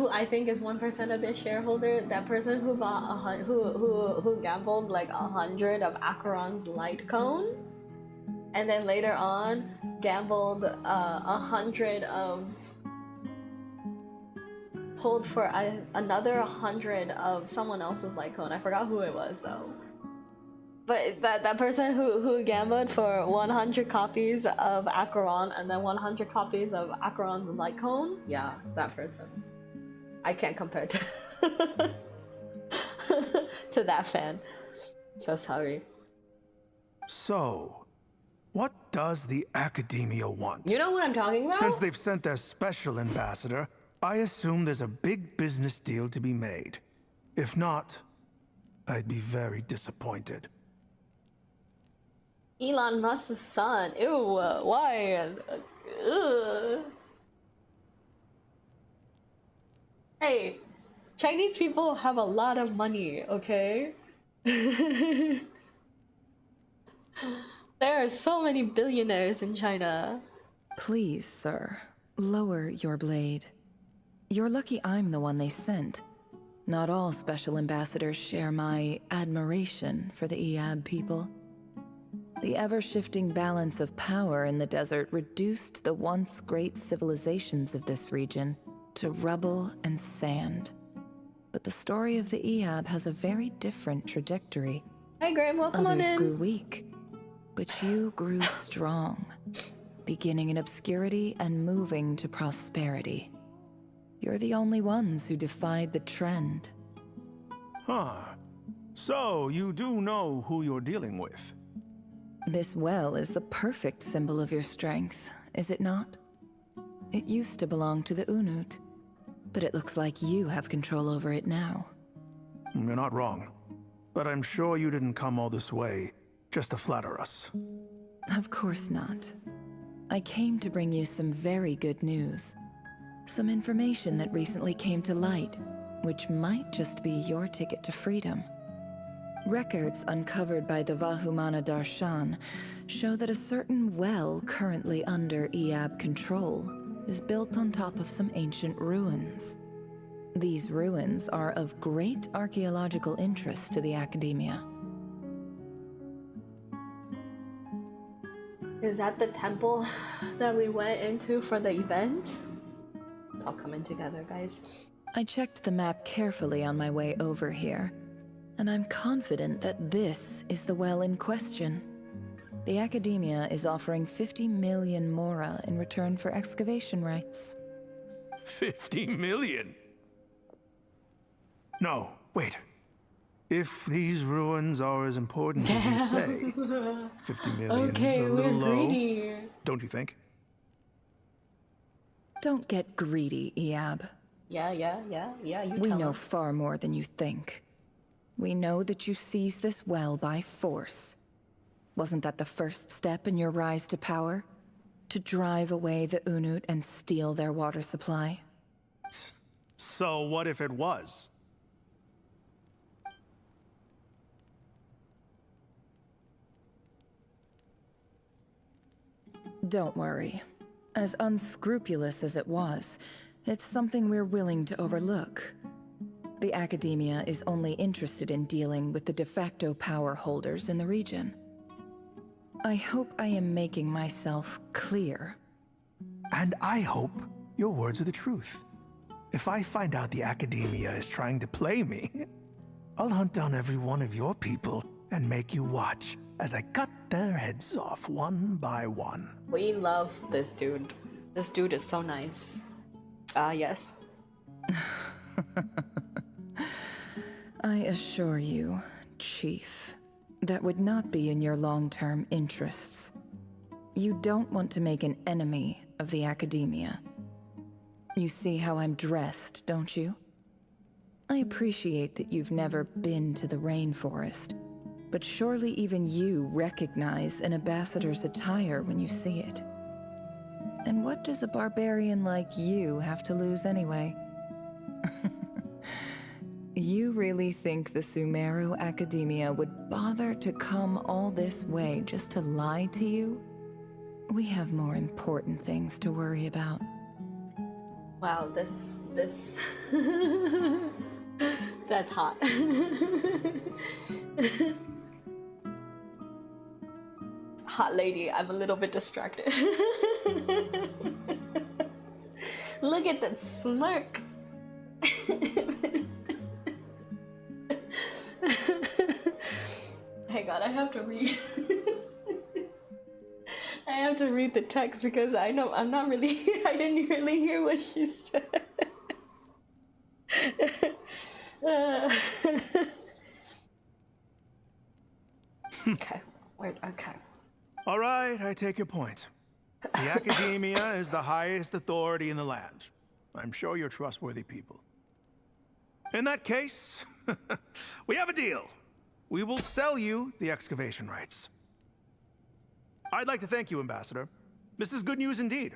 I think is 1% of their shareholder? That person who bought who gambled like 100 of Acheron's light cone, and then later on gambled 100 of pulled for another 100 of someone else's light cone. I forgot who it was though. But that person who gambled for 100 copies of Acheron and then 100 copies of Acheron's light cone, yeah, that person. I can't compare to to that fan. So sorry. So, what does the Academia want? You know what I'm talking about? Since they've sent their special ambassador, I assume there's a big business deal to be made. If not, I'd be very disappointed. Elon Musk's son. Ew, why? Ugh. Hey, Chinese people have a lot of money, okay? There are so many billionaires in China. Please, sir, lower your blade. You're lucky I'm the one they sent. Not all special ambassadors share my admiration for the Eab people. The ever-shifting balance of power in the desert reduced the once great civilizations of this region to rubble and sand. But the story of the Eab has a very different trajectory. Hi, Graham, welcome on Others in. grew weak, but you grew strong, beginning in obscurity and moving to prosperity. You're the only ones who defied the trend. Huh. So, you do know who you're dealing with? This well is the perfect symbol of your strength, is it not? It used to belong to the Unut, but it looks like you have control over it now. You're not wrong. But I'm sure you didn't come all this way just to flatter us. Of course not. I came to bring you some very good news. Some information that recently came to light, which might just be your ticket to freedom. Records uncovered by the Vahumana Darshan show that a certain well currently under Iab control is built on top of some ancient ruins. These ruins are of great archaeological interest to the Academia. Is that the temple that we went into for the event? It's all coming together, guys. I checked the map carefully on my way over here, and I'm confident that this is the well in question. The Academia is offering 50 million mora in return for excavation rights. 50 million? No, wait. If these ruins are as important as you say, 50 million okay, is a little low, greedy. don't you think? Don't get greedy, Iab. Yeah, you We tell know him. far more than you think. We know that you seized this well by force. Wasn't that the first step in your rise to power? To drive away the Unut and steal their water supply? So what if it was? Don't worry. As unscrupulous as it was, it's something we're willing to overlook. The Academia is only interested in dealing with the de facto power holders in the region. I hope I am making myself clear. And I hope your words are the truth. If I find out the Academia is trying to play me, I'll hunt down every one of your people and make you watch as I cut their heads off one by one. We love this dude. This dude is so nice. Yes. I assure you, Chief, that would not be in your long-term interests. You don't want to make an enemy of the Academia. You see how I'm dressed, don't you? I appreciate that you've never been to the rainforest, but surely even you recognize an ambassador's attire when you see it. And what does a barbarian like you have to lose anyway? You really think the Sumeru Academia would bother to come all this way just to lie to you? We have more important things to worry about. Wow, this... That's hot. Hot lady, I'm a little bit distracted. Look at that smirk. Hang on, I have to read. I have to read the text because I know I'm not really. I didn't really hear what she said. Okay. Okay. All right, I take your point. The Academia is the highest authority in the land. I'm sure you're trustworthy people. In that case, we have a deal. We will sell you the excavation rights. I'd like to thank you, Ambassador. This is good news indeed.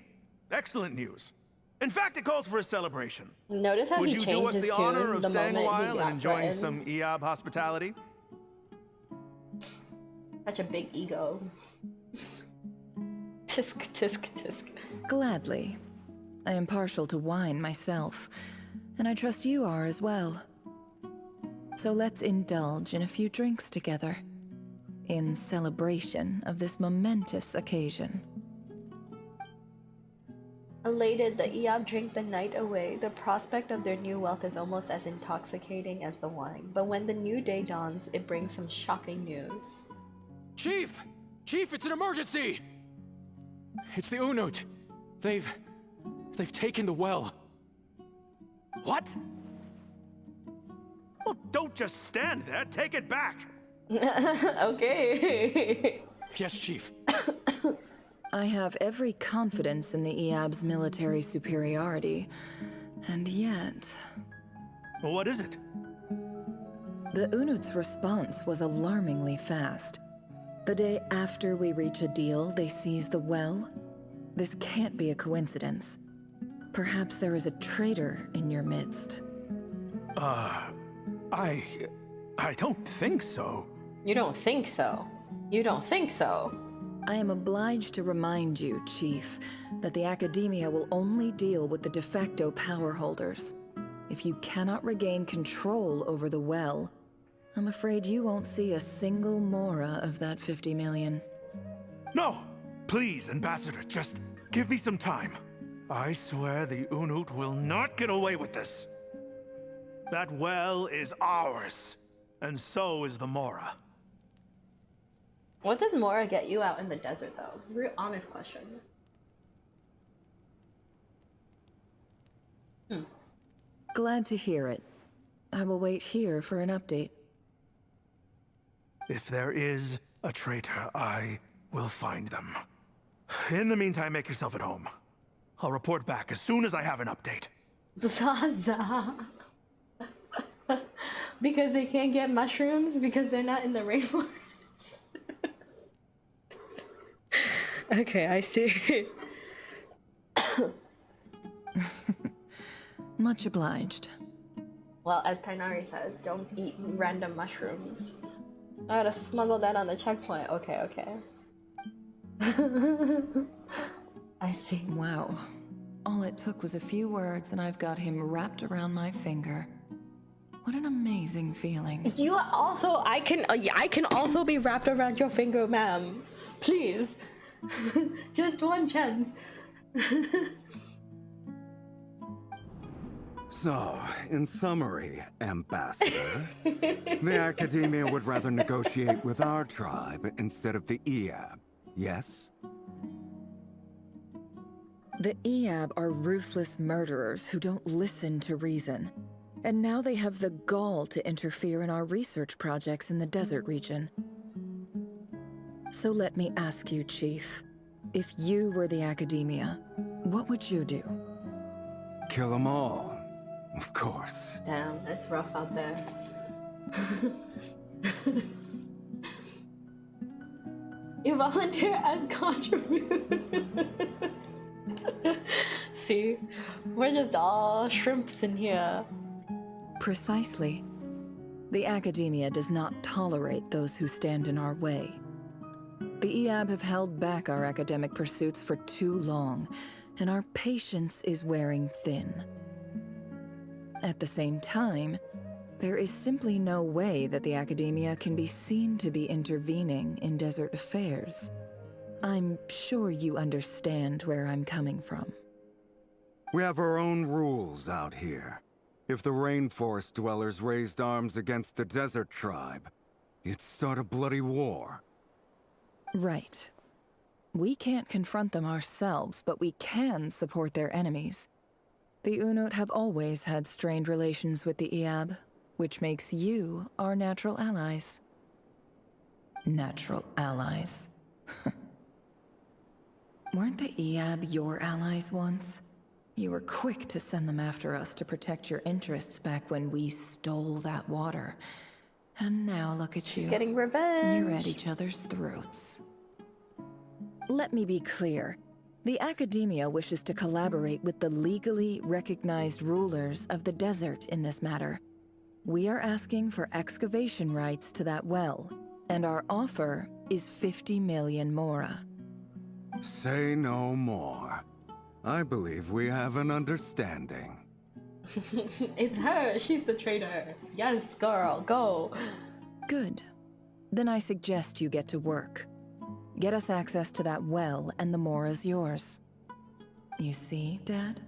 Excellent news. In fact, it calls for a celebration. Notice how Would he you do changed us his the honor tune of the staying a moment he while and got enjoying threatened? some Eob hospitality? Such a big ego. Tisk, tisk, tisk. Gladly. I am partial to wine myself, and I trust you are as well. So let's indulge in a few drinks together, in celebration of this momentous occasion. Elated, the Eob drink the night away. The prospect of their new wealth is almost as intoxicating as the wine. But when the new day dawns, it brings some shocking news. Chief! Chief, it's an emergency! It's the Unut. They've taken the well. What? Well, don't just stand there. Take it back. Okay. Yes, Chief. I have every confidence in the Eob's military superiority, and yet... Well, what is it? The Unut's response was alarmingly fast. The day after we reach a deal, they seize the well. This can't be a coincidence. Perhaps there is a traitor in your midst. I don't think so. You don't think so? You don't think so? I am obliged to remind you, Chief, that the Academia will only deal with the de facto power holders. If you cannot regain control over the well, I'm afraid you won't see a single mora of that 50 million. No! Please, Ambassador, just give me some time. I swear the Unut will not get away with this. That well is ours, and so is the mora. What does Mora get you out in the desert, though? Real honest question. Glad to hear it. I will wait here for an update. If there is a traitor, I will find them. In the meantime, make yourself at home. I'll report back as soon as I have an update. Zaza. Because they can't get mushrooms because they're not in the rainforest. Okay, I see. Much obliged. Well, as Tainari says, don't eat random mushrooms. I gotta smuggle that on the checkpoint. Okay, okay. I see. Wow. All it took was a few words and I've got him wrapped around my finger. What an amazing feeling. You also, I can also be wrapped around your finger, ma'am. Please. Just one chance. So, in summary, Ambassador, the Academia would rather negotiate with our tribe instead of the Eab, yes? The Eab are ruthless murderers who don't listen to reason. And now they have the gall to interfere in our research projects in the desert region. So let me ask you, Chief. If you were the Academia, what would you do? Kill them all, of course. Damn, it's rough out there. You volunteer as contribute. See, we're just all shrimps in here. Precisely. The Academia does not tolerate those who stand in our way. The Eab have held back our academic pursuits for too long, and our patience is wearing thin. At the same time, there is simply no way that the Academia can be seen to be intervening in desert affairs. I'm sure you understand where I'm coming from. We have our own rules out here. If the rainforest dwellers raised arms against a desert tribe, you'd start a bloody war. Right. We can't confront them ourselves, but we can support their enemies. The Unut have always had strained relations with the Eab, which makes you our natural allies. Natural allies. Weren't the Eab your allies once? You were quick to send them after us to protect your interests back when we stole that water. And now look at you. She's getting revenge. You're at each other's throats. Let me be clear. The Academia wishes to collaborate with the legally recognized rulers of the desert in this matter. We are asking for excavation rights to that well, and our offer is 50 million mora. Say no more. I believe we have an understanding. It's her. She's the traitor. Yes, girl, go. Good. Then I suggest you get to work. Get us access to that well, and the mora's yours. You see, Dad?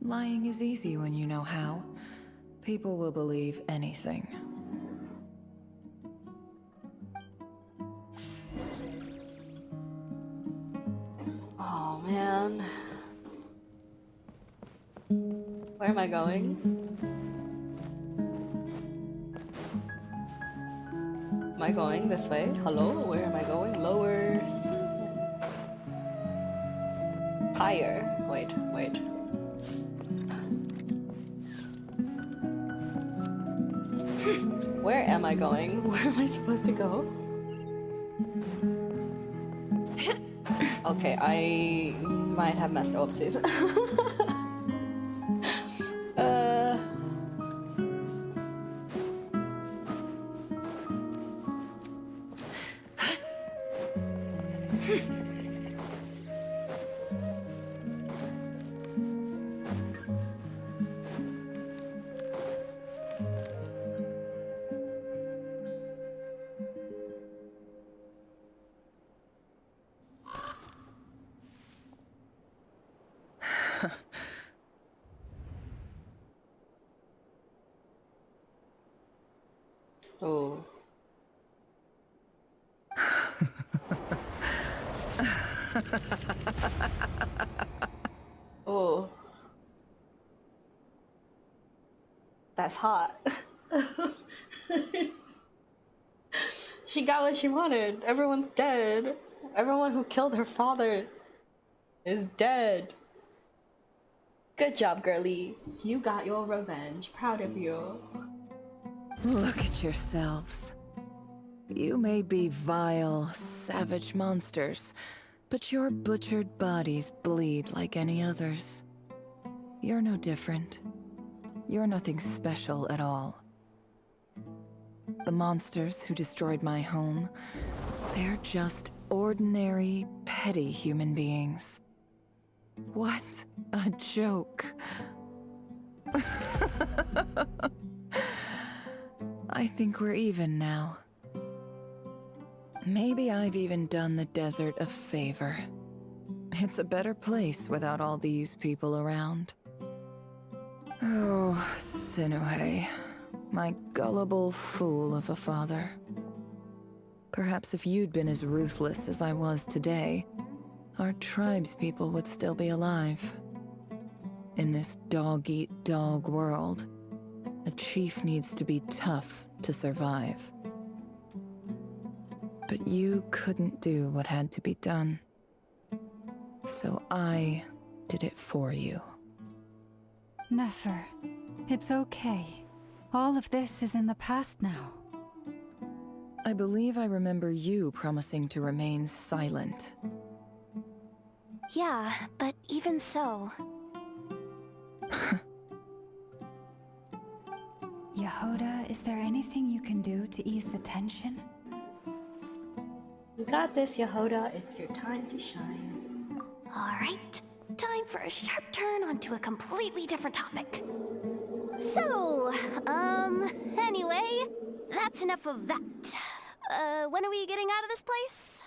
Lying is easy when you know how. People will believe anything. Oh, man. Where am I going? Am I going this way? Hello? Where am I going? Lower. Higher. Wait. Where am I going? Where am I supposed to go? Okay, I might have messed up. Oopsies. Oh. Oh. That's hot. She got what she wanted. Everyone's dead. Everyone who killed her father is dead. Good job, girlie. You got your revenge. Proud of you. Look at yourselves. You may be vile, savage monsters, but your butchered bodies bleed like any others. You're no different. You're nothing special at all. The monsters who destroyed my home, they're just ordinary, petty human beings. What a joke. I think we're even now. Maybe I've even done the desert a favor. It's a better place without all these people around. Oh, Sinuhe, my gullible fool of a father. Perhaps if you'd been as ruthless as I was today, our tribespeople would still be alive. In this dog-eat-dog world, a chief needs to be tough to survive. But you couldn't do what had to be done. So I did it for you. Nefer, it's okay. All of this is in the past now. I believe I remember you promising to remain silent. Yeah, but even so... Yehoda, is there anything you can do to ease the tension? You got this, Yehoda. It's your time to shine. Alright, time for a sharp turn onto a completely different topic. So, anyway, that's enough of that. When are we getting out of this place?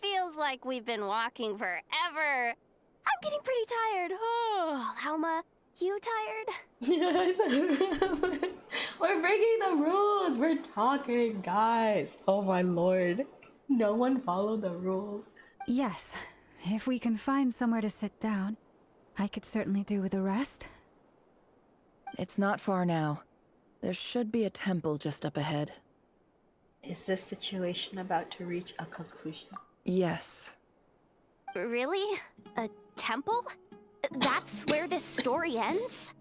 Feels like we've been walking forever. I'm getting pretty tired. Oh, Alma, you tired? We're breaking the rules. We're talking, guys. Oh my lord. No one followed the rules. Yes. If we can find somewhere to sit down, I could certainly do with a rest. It's not far now. There should be a temple just up ahead. Is this situation about to reach a conclusion? Yes. Really? A temple? That's where this story ends?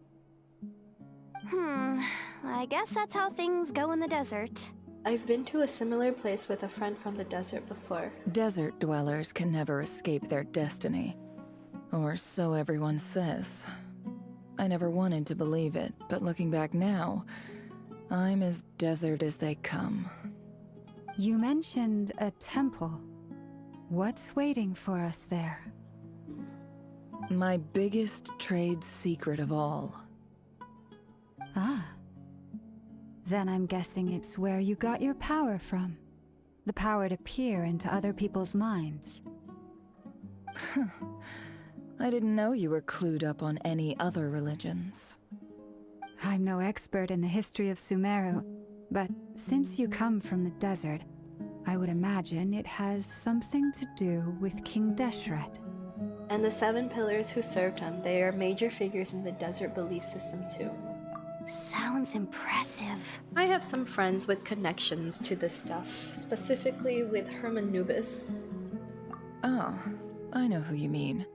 I guess that's how things go in the desert. I've been to a similar place with a friend from the desert before. Desert dwellers can never escape their destiny. Or so everyone says. I never wanted to believe it, but looking back now, I'm as desert as they come. You mentioned a temple. What's waiting for us there? My biggest trade secret of all. Ah. Then I'm guessing it's where you got your power from. The power to peer into other people's minds. I didn't know you were clued up on any other religions. I'm no expert in the history of Sumeru, but since you come from the desert, I would imagine it has something to do with King Deshret. And the 7 pillars who served him, they are major figures in the desert belief system too. Sounds impressive. I have some friends with connections to this stuff, specifically with Hermanubis. Oh, I know who you mean.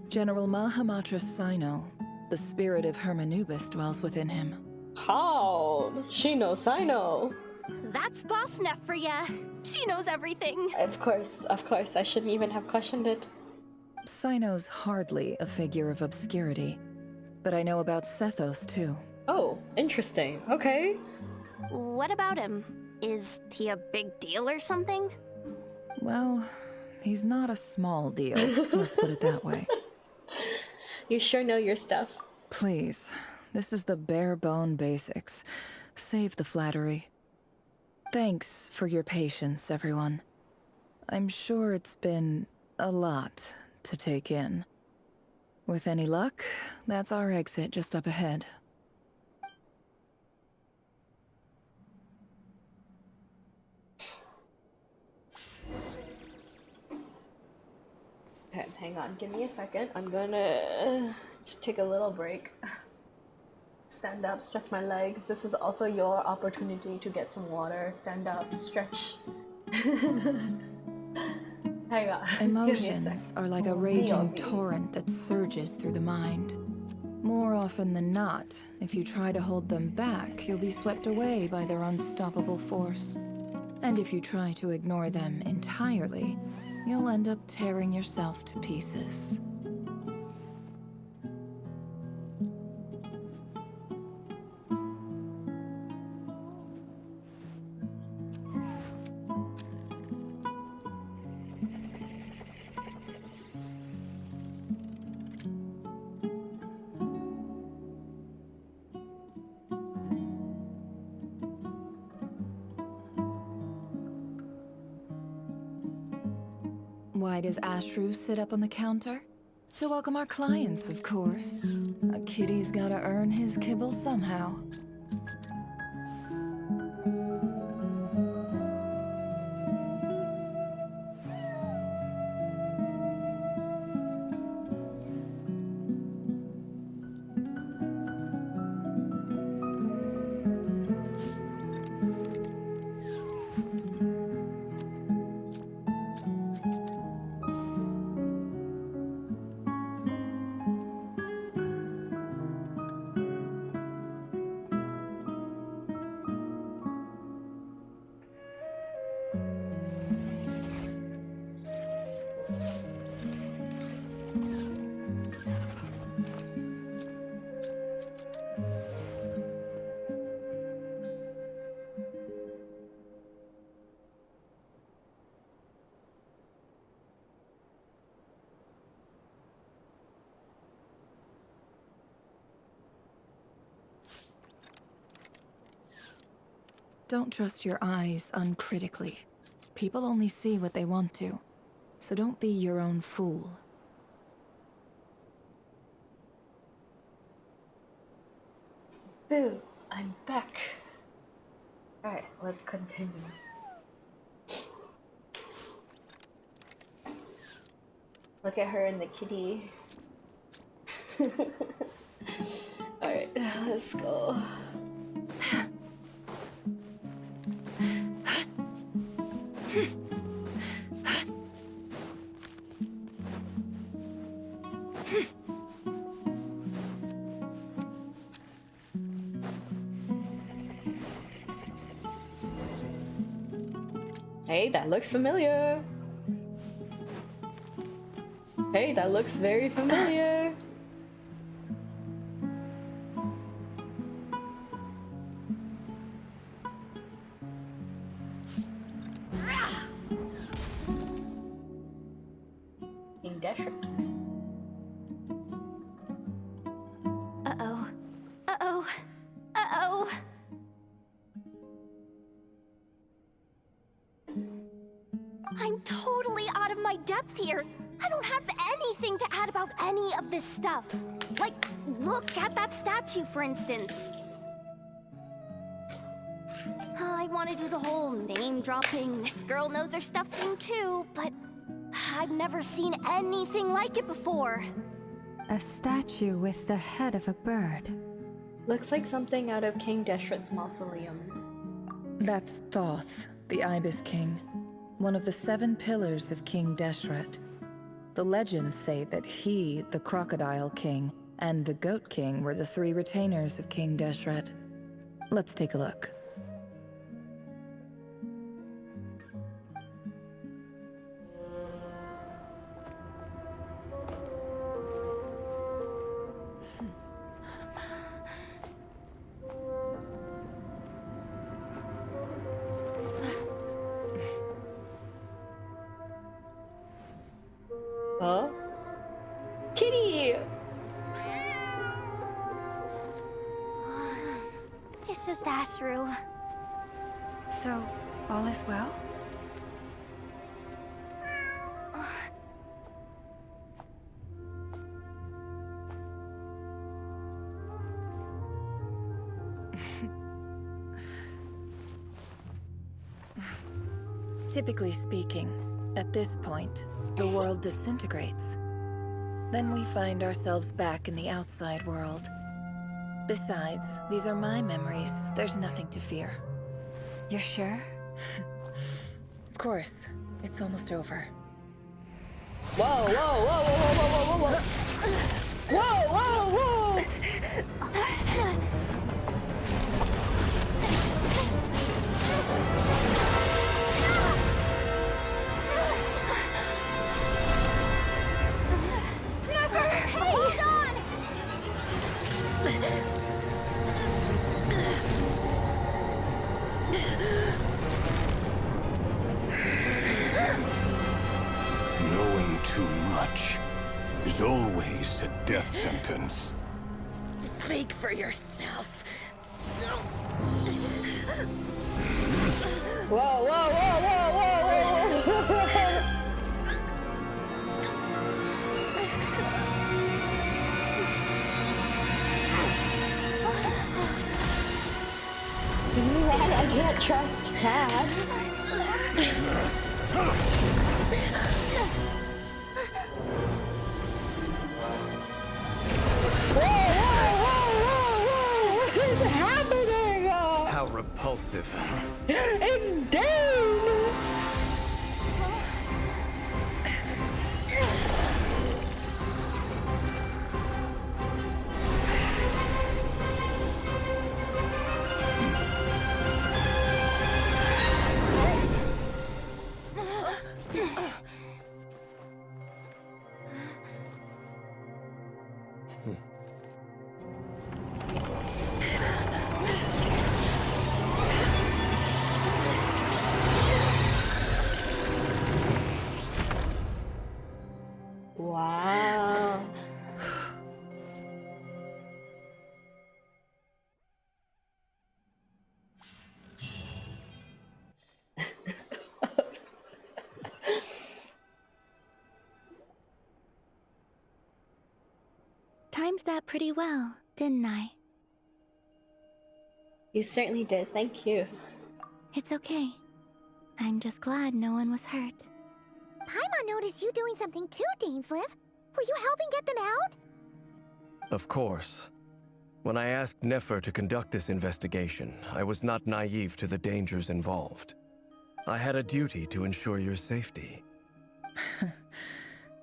General Mahamatra Sino. The spirit of Hermanubis dwells within him. How? She knows Sino. That's Boss Neff for ya. She knows everything. Of course. I shouldn't even have questioned it. Sino's hardly a figure of obscurity, but I know about Sethos too. Oh, interesting. Okay. What about him? Is he a big deal or something? Well, he's not a small deal, let's put it that way. You sure know your stuff. Please, this is the bare-bone basics. Save the flattery. Thanks for your patience, everyone. I'm sure it's been a lot to take in. With any luck, that's our exit just up ahead. Okay, hang on. Give me a second. I'm gonna just take a little break. Stand up, stretch my legs. This is also your opportunity to get some water. Stand up, stretch. Hang on. Emotions are like a raging torrent that surges through the mind. More often than not, if you try to hold them back, you'll be swept away by their unstoppable force. And if you try to ignore them entirely, you'll end up tearing yourself to pieces. Why does Ashru sit up on the counter? To welcome our clients, of course. A kitty's gotta earn his kibble somehow. Don't trust your eyes uncritically. People only see what they want to, so don't be your own fool. Boo, I'm back. Alright, let's continue. Look at her and the kitty. Alright, let's go. Hey, that looks familiar. Hey, that looks very familiar. King Deshret. Uh-oh. Uh-oh. Uh-oh. I'm totally out of my depth here. I don't have anything to add about any of this stuff. Like, look at that statue, for instance. I want to do the whole name-dropping, this girl knows her stuff thing too, but I've never seen anything like it before. A statue with the head of a bird. Looks like something out of King Deshret's mausoleum. That's Thoth, the Ibis King, one of the 7 pillars of King Deshret. The legends say that he, the Crocodile King, and the Goat King were the 3 retainers of King Deshret. Let's take a look. Huh? Kitty! It's just Ashru. So, all is well? Typically speaking, At this point, the world disintegrates. Then we find ourselves back in the outside world. Besides, these are my memories. There's nothing to fear. You're sure? Of course. It's almost over. Whoa, whoa, whoa, whoa, whoa, whoa, whoa, whoa! Whoa, whoa, whoa! Never! Hey! Hold on! Knowing too much is always a death sentence. Speak for yourself. Whoa, whoa, whoa, whoa, whoa, whoa! This is why I can't trust cats. What is happening? How repulsive. It's Dane! Wow. Timed that pretty well, didn't I? You certainly did, thank you. It's okay. I'm just glad no one was hurt. Paimon noticed you doing something too, Dainsleif. Were you helping get them out? Of course. When I asked Nefer to conduct this investigation, I was not naive to the dangers involved. I had a duty to ensure your safety.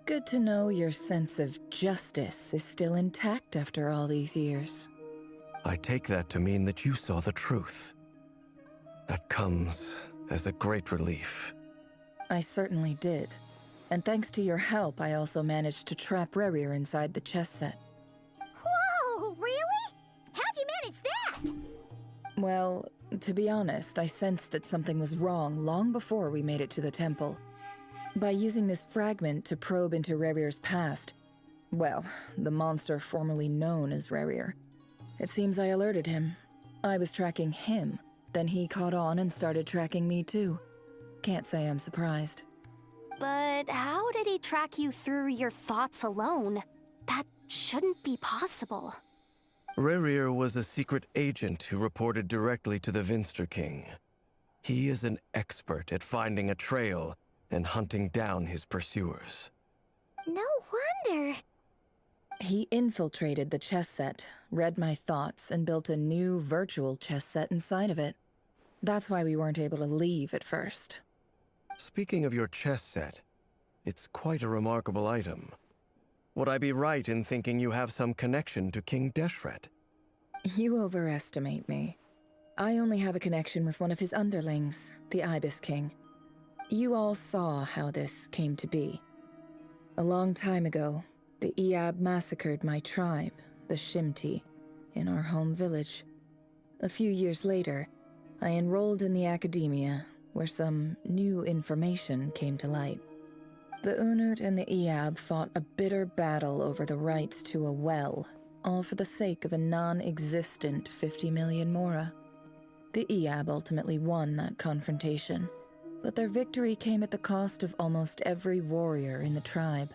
Good to know your sense of justice is still intact after all these years. I take that to mean that you saw the truth. That comes as a great relief. I certainly did. And thanks to your help, I also managed to trap Rerir inside the chess set. Whoa, really? How'd you manage that? Well, to be honest, I sensed that something was wrong long before we made it to the temple. By using this fragment to probe into Rerir's past, well, the monster formerly known as Rerir, it seems I alerted him. I was tracking him, then he caught on and started tracking me too. Can't say I'm surprised. But how did he track you through your thoughts alone? That shouldn't be possible. Rerir was a secret agent who reported directly to the Vinster King. He is an expert at finding a trail and hunting down his pursuers. No wonder. He infiltrated the chess set, read my thoughts, and built a new virtual chess set inside of it. That's why we weren't able to leave at first. Speaking of your chess set, it's quite a remarkable item. Would I be right in thinking you have some connection to King Deshret? You overestimate me. I only have a connection with one of his underlings, the Ibis King. You all saw how this came to be. A long time ago, the Eab massacred my tribe, the Shimti, in our home village. A few years later, I enrolled in the academia, where some new information came to light. The Unut and the Eab fought a bitter battle over the rights to a well, all for the sake of a non-existent 50 million Mora. The Eab ultimately won that confrontation, but their victory came at the cost of almost every warrior in the tribe.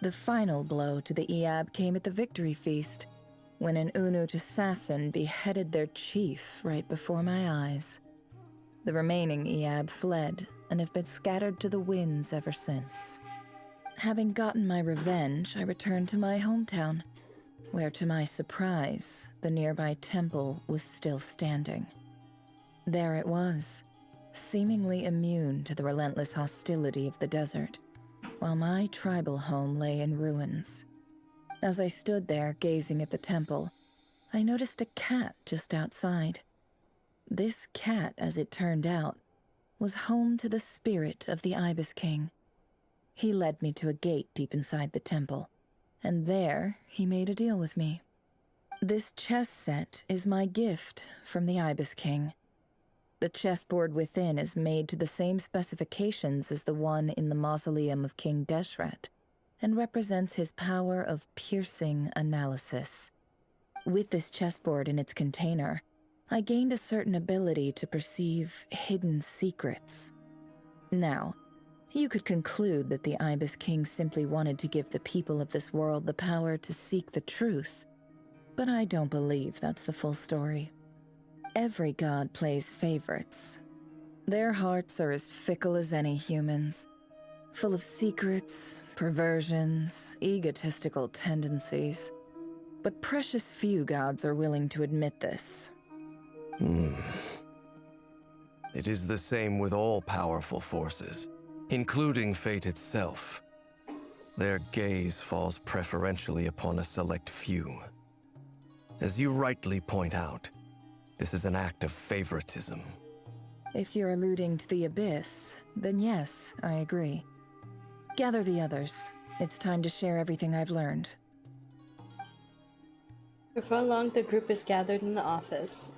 The final blow to the Eab came at the victory feast, when an Unut assassin beheaded their chief right before my eyes. The remaining Eab fled, and have been scattered to the winds ever since. Having gotten my revenge, I returned to my hometown, where to my surprise, the nearby temple was still standing. There it was, seemingly immune to the relentless hostility of the desert, while my tribal home lay in ruins. As I stood there gazing at the temple, I noticed a cat just outside. This cat, as it turned out, was home to the spirit of the Ibis King. He led me to a gate deep inside the temple, and there he made a deal with me. This chess set is my gift from the Ibis King. The chessboard within is made to the same specifications as the one in the mausoleum of King Deshret, and represents his power of piercing analysis. With this chessboard in its container, I gained a certain ability to perceive hidden secrets. Now, you could conclude that the Ibis King simply wanted to give the people of this world the power to seek the truth, but I don't believe that's the full story. Every god plays favorites. Their hearts are as fickle as any human's, full of secrets, perversions, egotistical tendencies. But precious few gods are willing to admit this. It is the same with all powerful forces, including fate itself. Their gaze falls preferentially upon a select few. As you rightly point out, this is an act of favoritism. If you're alluding to the Abyss, then yes, I agree. Gather the others. It's time to share everything I've learned. Before long, the group is gathered in the office.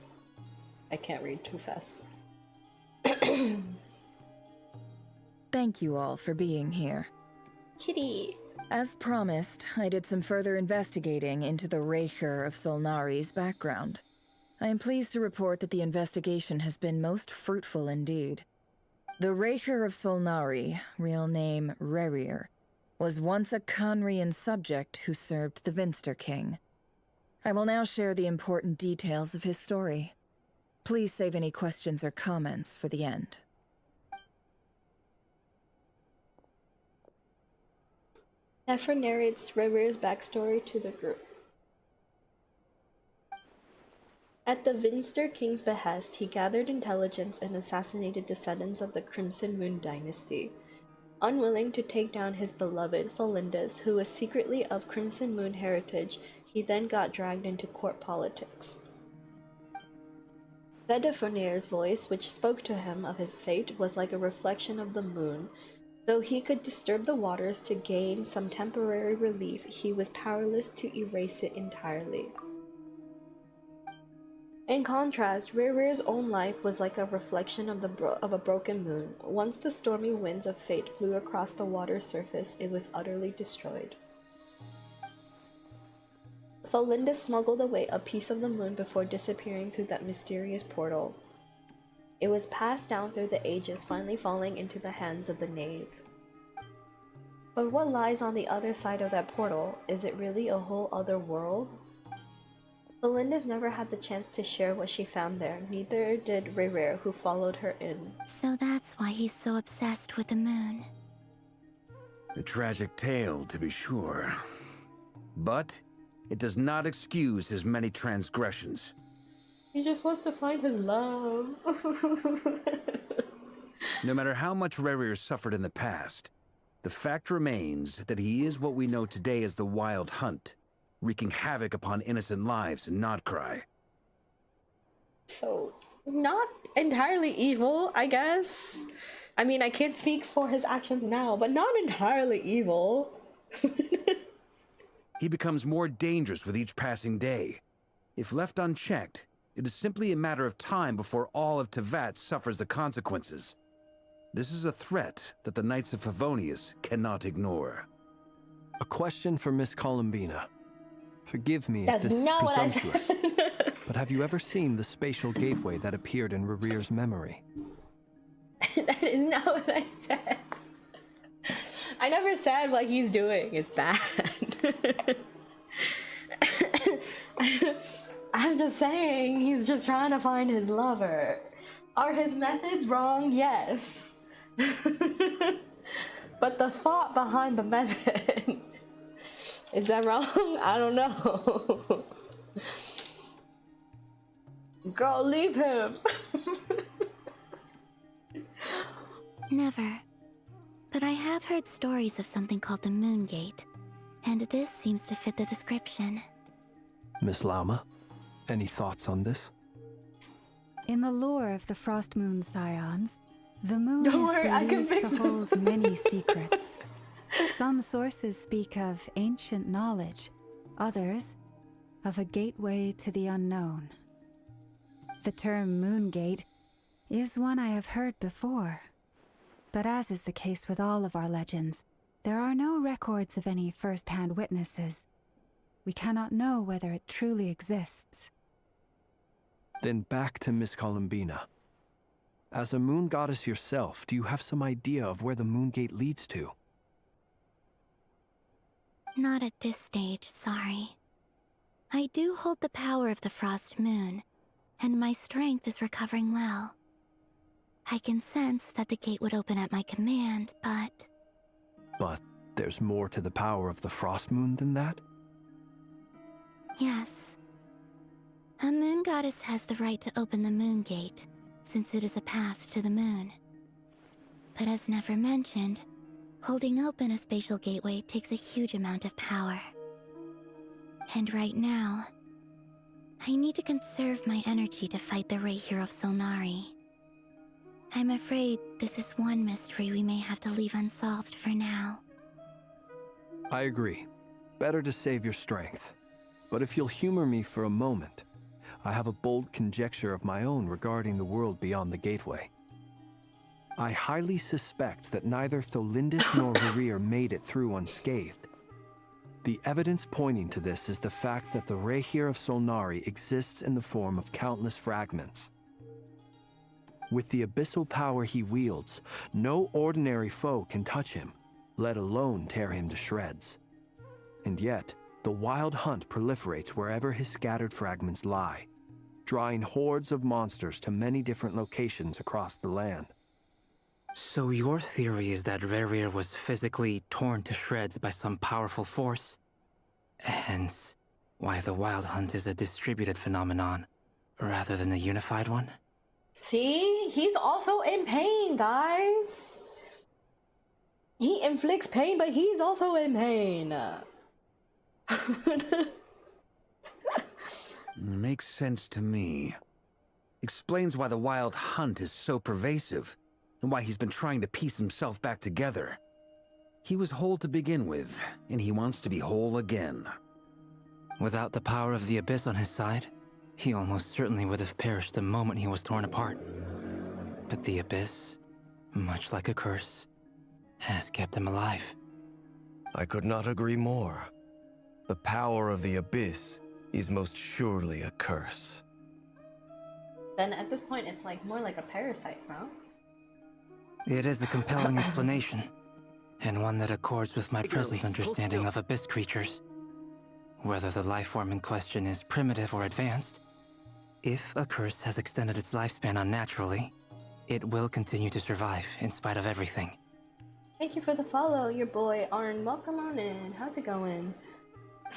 I can't read too fast. Thank you all for being here. Kitty! As promised, I did some further investigating into the Raker of Solnari's background. I am pleased to report that the investigation has been most fruitful indeed. The Raker of Solnari, real name Rerir, was once a Conrian subject who served the Vinster King. I will now share the important details of his story. Please save any questions or comments for the end. Nefer narrates Rerir's backstory to the group. At the Vinster King's behest, he gathered intelligence and assassinated descendants of the Crimson Moon dynasty. Unwilling to take down his beloved Felindus, who was secretly of Crimson Moon heritage, he then got dragged into court politics. Vedafonir's voice, which spoke to him of his fate, was like a reflection of the moon. Though he could disturb the waters to gain some temporary relief, he was powerless to erase it entirely. In contrast, Rerir's own life was like a reflection of a broken moon. Once the stormy winds of fate blew across the water's surface, it was utterly destroyed. Felindus smuggled away a piece of the moon before disappearing through that mysterious portal. It was passed down through the ages, finally falling into the hands of the knave. But what lies on the other side of that portal? Is it really a whole other world? Felindus never had the chance to share what she found there, neither did Rerir, who followed her in. So that's why he's so obsessed with the moon. A tragic tale, to be sure. But it does not excuse his many transgressions. He just wants to find his love. No matter how much Rerir suffered in the past, the fact remains that he is what we know today as the Wild Hunt, wreaking havoc upon innocent lives in Nodcry. So, not entirely evil, I guess. I mean, I can't speak for his actions now, but not entirely evil. He becomes more dangerous with each passing day. If left unchecked, it is simply a matter of time before all of Tevat suffers the consequences. This is a threat that the Knights of Favonius cannot ignore. A question for Miss Columbina. Forgive me if That's this is not what I presumptuous, said. but have you ever seen the spatial gateway that appeared in Rerir's memory? That is not what I said. I never said what he's doing is bad. I'm just saying he's just trying to find his lover. Are his methods wrong? Yes. But the thought behind the method. Is that wrong? I don't know. Girl, leave him. Never. But I have heard stories of something called the Moon Gate, and this seems to fit the description. Miss Lauma, any thoughts on this? In the lore of the Frost Moon Scions, the moon Don't is worry, I can believed fix to it. hold many secrets. Some sources speak of ancient knowledge, others of a gateway to the unknown. The term Moon Gate is one I have heard before, but as is the case with all of our legends, there are no records of any first-hand witnesses. We cannot know whether it truly exists. Then back to Miss Columbina. As a moon goddess yourself, do you have some idea of where the Moon Gate leads to? Not at this stage, sorry. I do hold the power of the Frost Moon, and my strength is recovering well. I can sense that the gate would open at my command, but... But there's more to the power of the Frost Moon than that? Yes. A moon goddess has the right to open the Moon Gate, since it is a path to the moon. But as never mentioned, holding open a spatial gateway takes a huge amount of power. And right now, I need to conserve my energy to fight the Rahier of Solnari. I'm afraid this is one mystery we may have to leave unsolved for now. I agree. Better to save your strength. But if you'll humor me for a moment, I have a bold conjecture of my own regarding the world beyond the gateway. I highly suspect that neither Tholindis nor Rarir made it through unscathed. The evidence pointing to this is the fact that the Rahier of Solnari exists in the form of countless fragments. With the abyssal power he wields, no ordinary foe can touch him, let alone tear him to shreds. And yet, the wild hunt proliferates wherever his scattered fragments lie, drawing hordes of monsters to many different locations across the land. So your theory is that Rarir was physically torn to shreds by some powerful force? Hence, why the wild hunt is a distributed phenomenon, rather than a unified one? See? He's also in pain, guys. He inflicts pain, but he's also in pain. Makes sense to me. Explains why the wild hunt is so pervasive, and why he's been trying to piece himself back together. He was whole to begin with, and he wants to be whole again. Without the power of the Abyss on his side, he almost certainly would have perished the moment he was torn apart. But the Abyss, much like a curse, has kept him alive. I could not agree more. The power of the Abyss is most surely a curse. Then at this point, it's like more like a parasite, no? It is a compelling explanation, and one that accords with my present understanding of Abyss creatures. Whether the life form in question is primitive or advanced, if a curse has extended its lifespan unnaturally, it will continue to survive in spite of everything. Thank you for the follow, your boy Arn. Welcome on in. How's it going?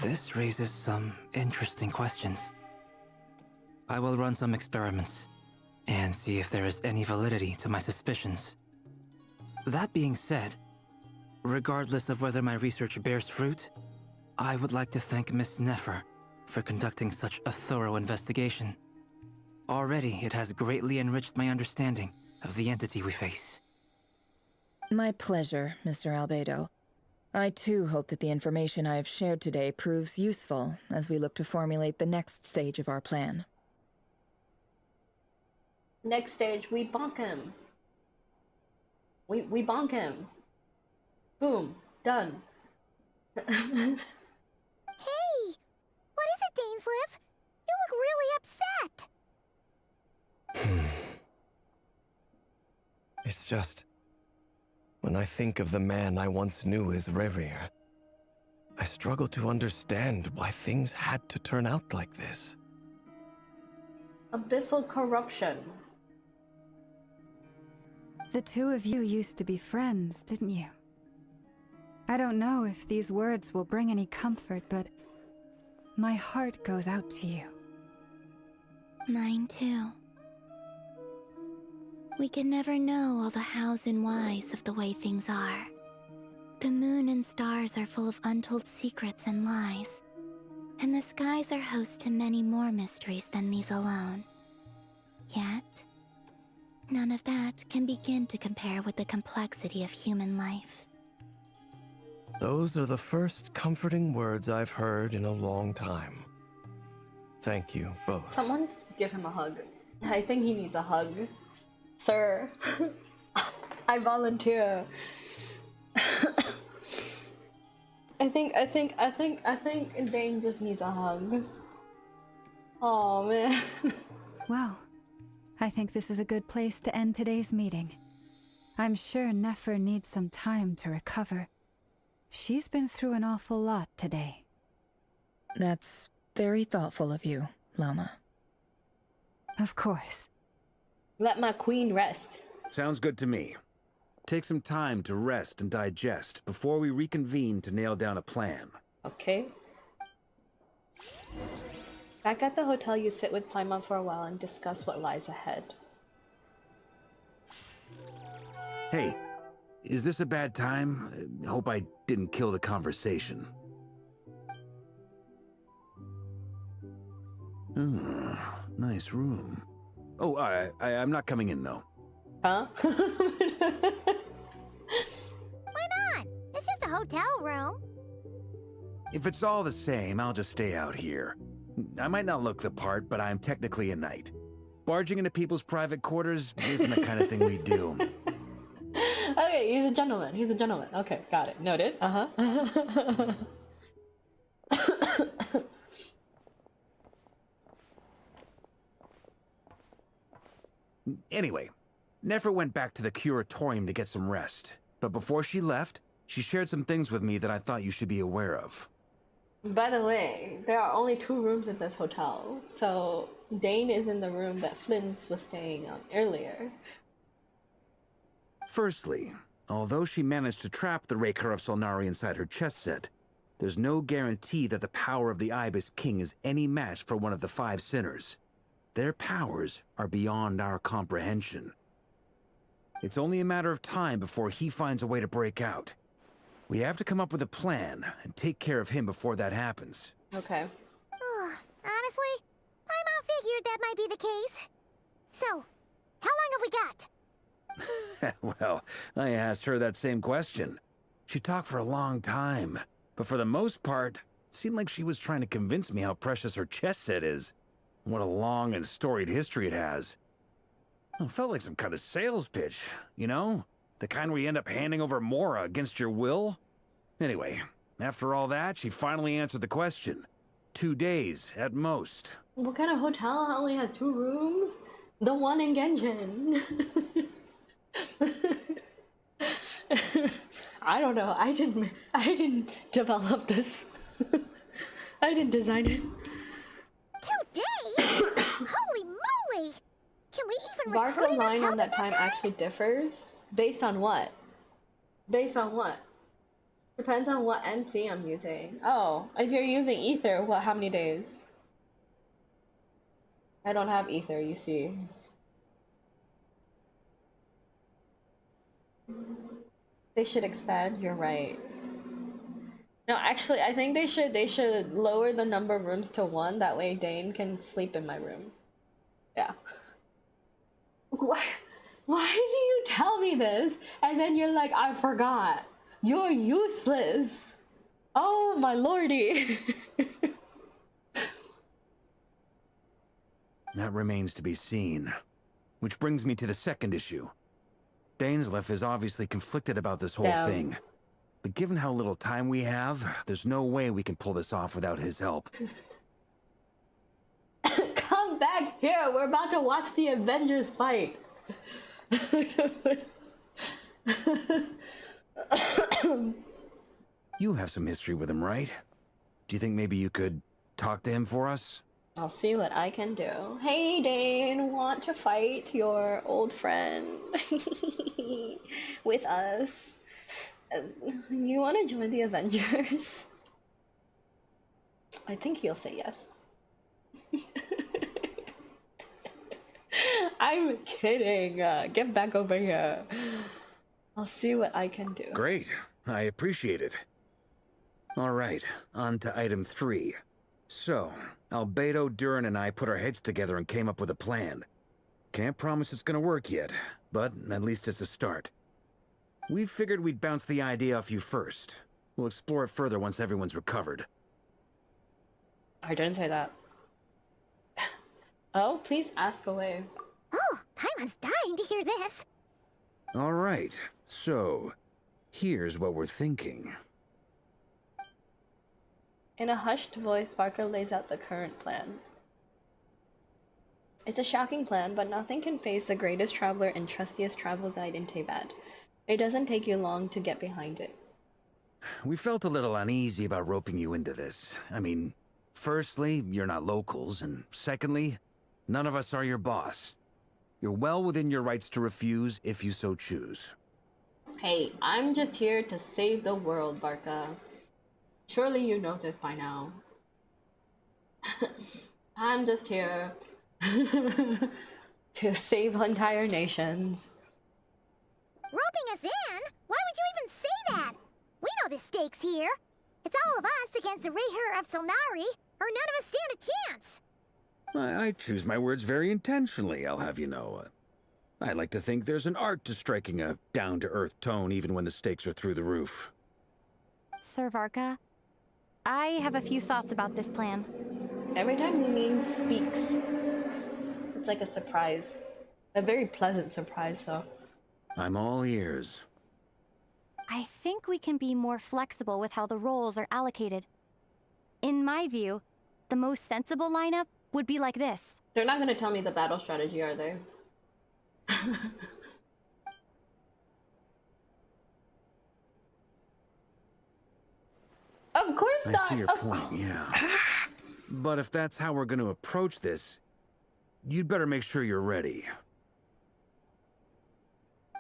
This raises some interesting questions. I will run some experiments and see if there is any validity to my suspicions. That being said, regardless of whether my research bears fruit, I would like to thank Miss Nefer for conducting such a thorough investigation. Already, it has greatly enriched my understanding of the entity we face. My pleasure, Mr. Albedo. I too hope that the information I have shared today proves useful as we look to formulate the next stage of our plan. Next stage, we bonk him. We bonk him. Boom. Done. Hey! What is it, Dainsleif? You look really upset! It's just... when I think of the man I once knew as Rarir, I struggle to understand why things had to turn out like this. Abyssal corruption. The two of you used to be friends, didn't you? I don't know if these words will bring any comfort, but my heart goes out to you. Mine too. We can never know all the hows and whys of the way things are. The moon and stars are full of untold secrets and lies, and the skies are host to many more mysteries than these alone. Yet, none of that can begin to compare with the complexity of human life. Those are the first comforting words I've heard in a long time. Thank you both. Someone give him a hug. I think he needs a hug. Sir, I volunteer. I think Dane just needs a hug. Oh man. Well, I think this is a good place to end today's meeting. I'm sure Nefer needs some time to recover. She's been through an awful lot today. That's very thoughtful of you, Lama. Of course. Let my queen rest. Sounds good to me. Take some time to rest and digest before we reconvene to nail down a plan. Okay. Back at the hotel, you sit with Paimon for a while and discuss what lies ahead. Hey, is this a bad time? Hope I didn't kill the conversation. Nice room. Oh, I'm not coming in, though. Huh? Why not? It's just a hotel room. If it's all the same, I'll just stay out here. I might not look the part, but I'm technically a knight. Barging into people's private quarters isn't the kind of thing we do. Okay, he's a gentleman. He's a gentleman. Okay, got it. Noted. Uh-huh. Anyway, Nefer went back to the curatorium to get some rest. But before she left, she shared some things with me that I thought you should be aware of. By the way, there are only 2 rooms in this hotel, so Dane is in the room that Flynn's was staying on earlier. Firstly, although she managed to trap the Raker of Solnari inside her chess set, there's no guarantee that the power of the Ibis King is any match for one of the 5 sinners. Their powers are beyond our comprehension. It's only a matter of time before he finds a way to break out. We have to come up with a plan and take care of him before that happens. Okay. Honestly, Paimon figured that might be the case. So, how long have we got? Well, I asked her that same question. She talked for a long time, but for the most part, it seemed like she was trying to convince me how precious her chess set is. What a long and storied history it has. It felt like some kind of sales pitch, you know? The kind where you end up handing over Mora against your will? Anyway, after all that, she finally answered the question. 2 days, at most. What kind of hotel only has 2 rooms? The one in Genjin. I don't know. I didn't develop this. I didn't design it. 2 days? Holy moly! Can we even Barca recruit enough line help on that in time actually differs. Based on what? Based on what? Depends on what NC I'm using. Oh, if you're using Ether, what? How many days? I don't have Ether, you see. They should expand. You're right. No, actually, I think they should lower the number of rooms to 1. That way, Dane can sleep in my room. Yeah. Why do you tell me this? And then you're like, I forgot. You're useless. Oh my lordy. That remains to be seen. Which brings me to the second issue. Dainsleif is obviously conflicted about this whole thing. But given how little time we have, there's no way we can pull this off without his help. Come back here. We're about to watch the Avengers fight. You have some history with him, right? Do you think maybe you could talk to him for us? I'll see what I can do. Hey Dane, want to fight your old friend with us? You want to join the Avengers? I think he'll say yes. I'm kidding. Get back over here. I'll see what I can do. Great. I appreciate it. All right, on to item 3. So, Albedo, Durin, and I put our heads together and came up with a plan. Can't promise it's gonna work yet, but at least it's a start. We figured we'd bounce the idea off you first. We'll explore it further once everyone's recovered. I didn't say that. Oh, please ask away. Oh, Paimon's dying to hear this. All right, so here's what we're thinking. In a hushed voice, Barker lays out the current plan. It's a shocking plan, but nothing can faze the greatest traveler and trustiest travel guide in Teyvat. It doesn't take you long to get behind it. We felt a little uneasy about roping you into this. I mean, firstly, you're not locals, and secondly, none of us are your boss. You're well within your rights to refuse if you so choose. Hey, I'm just here to save the world, Barca. Surely you know this by now. I'm just here to save entire nations. Roping us in? Why would you even say that? We know the stakes here. It's all of us against the Rayher of Solnari, or none of us stand a chance. I choose my words very intentionally, I'll have you know. I like to think there's an art to striking a down-to-earth tone even when the stakes are through the roof. Sir Varka, I have a few thoughts about this plan. Every time Lumine speaks, it's like a surprise. A very pleasant surprise, though. I'm all ears. I think we can be more flexible with how the roles are allocated. In my view, the most sensible lineup would be like this. They're not going to tell me the battle strategy, are they? Of course I not. see your point, yeah. But if that's how we're going to approach this, you'd better make sure you're ready.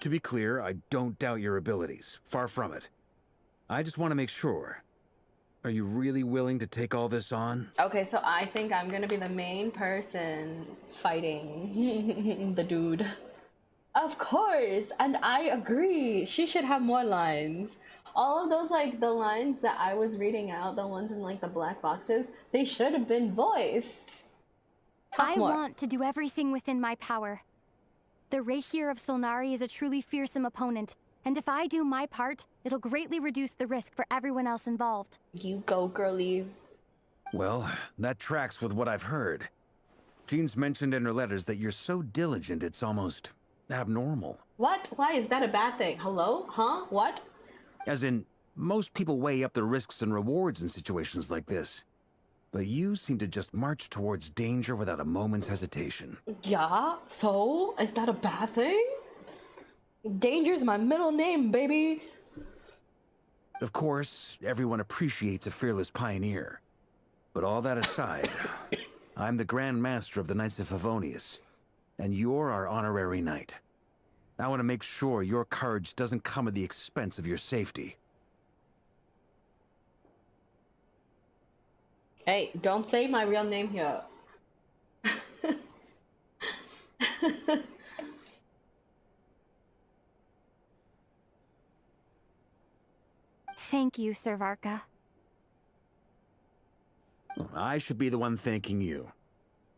To be clear, I don't doubt your abilities. Far from it. I just want to make sure. Are you really willing to take all this on? Okay, so I think I'm gonna be the main person fighting the dude. Of course, and I agree. She should have more lines. All of those, like, the lines that I was reading out, the ones in, like, the black boxes, they should have been voiced. I want to do everything within my power. The Rayher of Solnari is a truly fearsome opponent, and if I do my part, it'll greatly reduce the risk for everyone else involved. You go, girlie. Well, that tracks with what I've heard. Jean's mentioned in her letters that you're so diligent it's almost abnormal. What? Why is that a bad thing? Hello? Huh? What? As in, most people weigh up the risks and rewards in situations like this. But you seem to just march towards danger without a moment's hesitation. Yeah? So? Is that a bad thing? Danger's my middle name, baby. Of course, everyone appreciates a fearless pioneer. But all that aside, I'm the Grand Master of the Knights of Favonius, and you're our honorary knight. I want to make sure your courage doesn't come at the expense of your safety. Hey, don't say my real name here. Thank you, Sir Varka. I should be the one thanking you.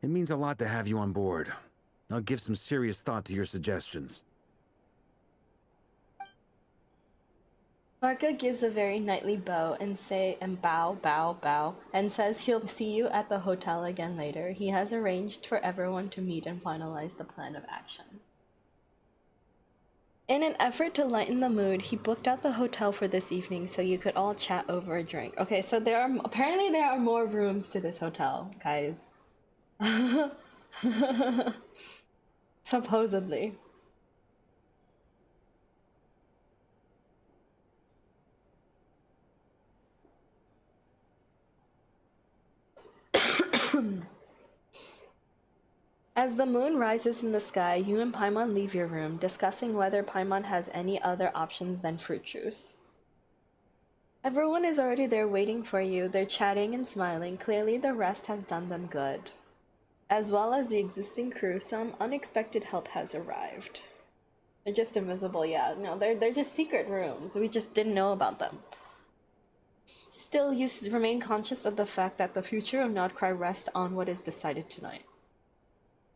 It means a lot to have you on board. I'll give some serious thought to your suggestions. Varka gives a very knightly bow and bow, and says he'll see you at the hotel again later. He has arranged for everyone to meet and finalize the plan of action. In an effort to lighten the mood, he booked out the hotel for this evening so you could all chat over a drink. Okay, so apparently there are more rooms to this hotel, guys. Supposedly. As the moon rises in the sky, you and Paimon leave your room, discussing whether Paimon has any other options than fruit juice. Everyone is already there waiting for you. They're chatting and smiling. Clearly the rest has done them good. As well as the existing crew, some unexpected help has arrived. They're just invisible, yeah. No, they're just secret rooms. We just didn't know about them. Still, you remain conscious of the fact that the future of Notcry rests on what is decided tonight.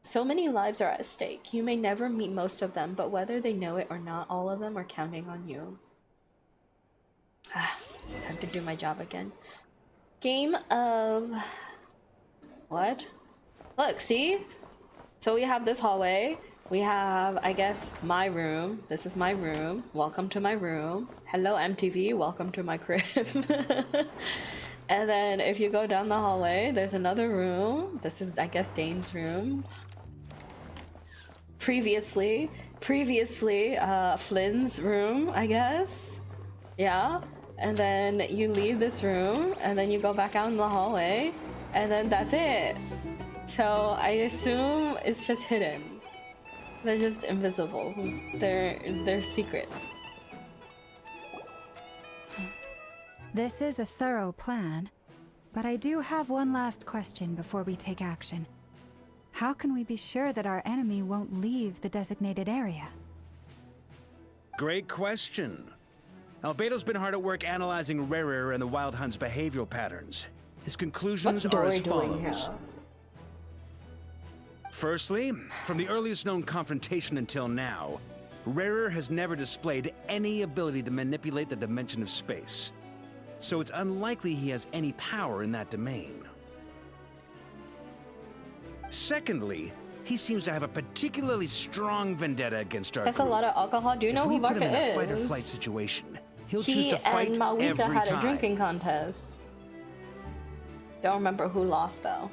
So many lives are at stake. You may never meet most of them, but whether they know it or not, all of them are counting on you. Time to do my job again. Game of... What? Look, see? So we have this hallway. We have, I guess, my room. This is my room. Welcome to my room. Hello, MTV. Welcome to my crib. And then if you go down the hallway, there's another room. This is, I guess, Dane's room. Previously, Flynn's room, I guess. Yeah. And then you leave this room, and then you go back out in the hallway, and then that's it. So I assume it's just hidden. They're just invisible. They're secret. This is a thorough plan, but I do have one last question before we take action. How can we be sure that our enemy won't leave the designated area? Great question. Albedo's been hard at work analyzing Rarer and the Wild Hunt's behavioral patterns. His conclusions are as follows. Firstly, from the earliest known confrontation until now, Rarer has never displayed any ability to manipulate the dimension of space. So it's unlikely he has any power in that domain. Secondly, he seems to have a particularly strong vendetta against our That's group. a lot of alcohol. Do you know who If we put him in a Barca fight or is? flight situation, he'll He choose to fight and Malika every had time. a drinking contest. Don't remember who lost though.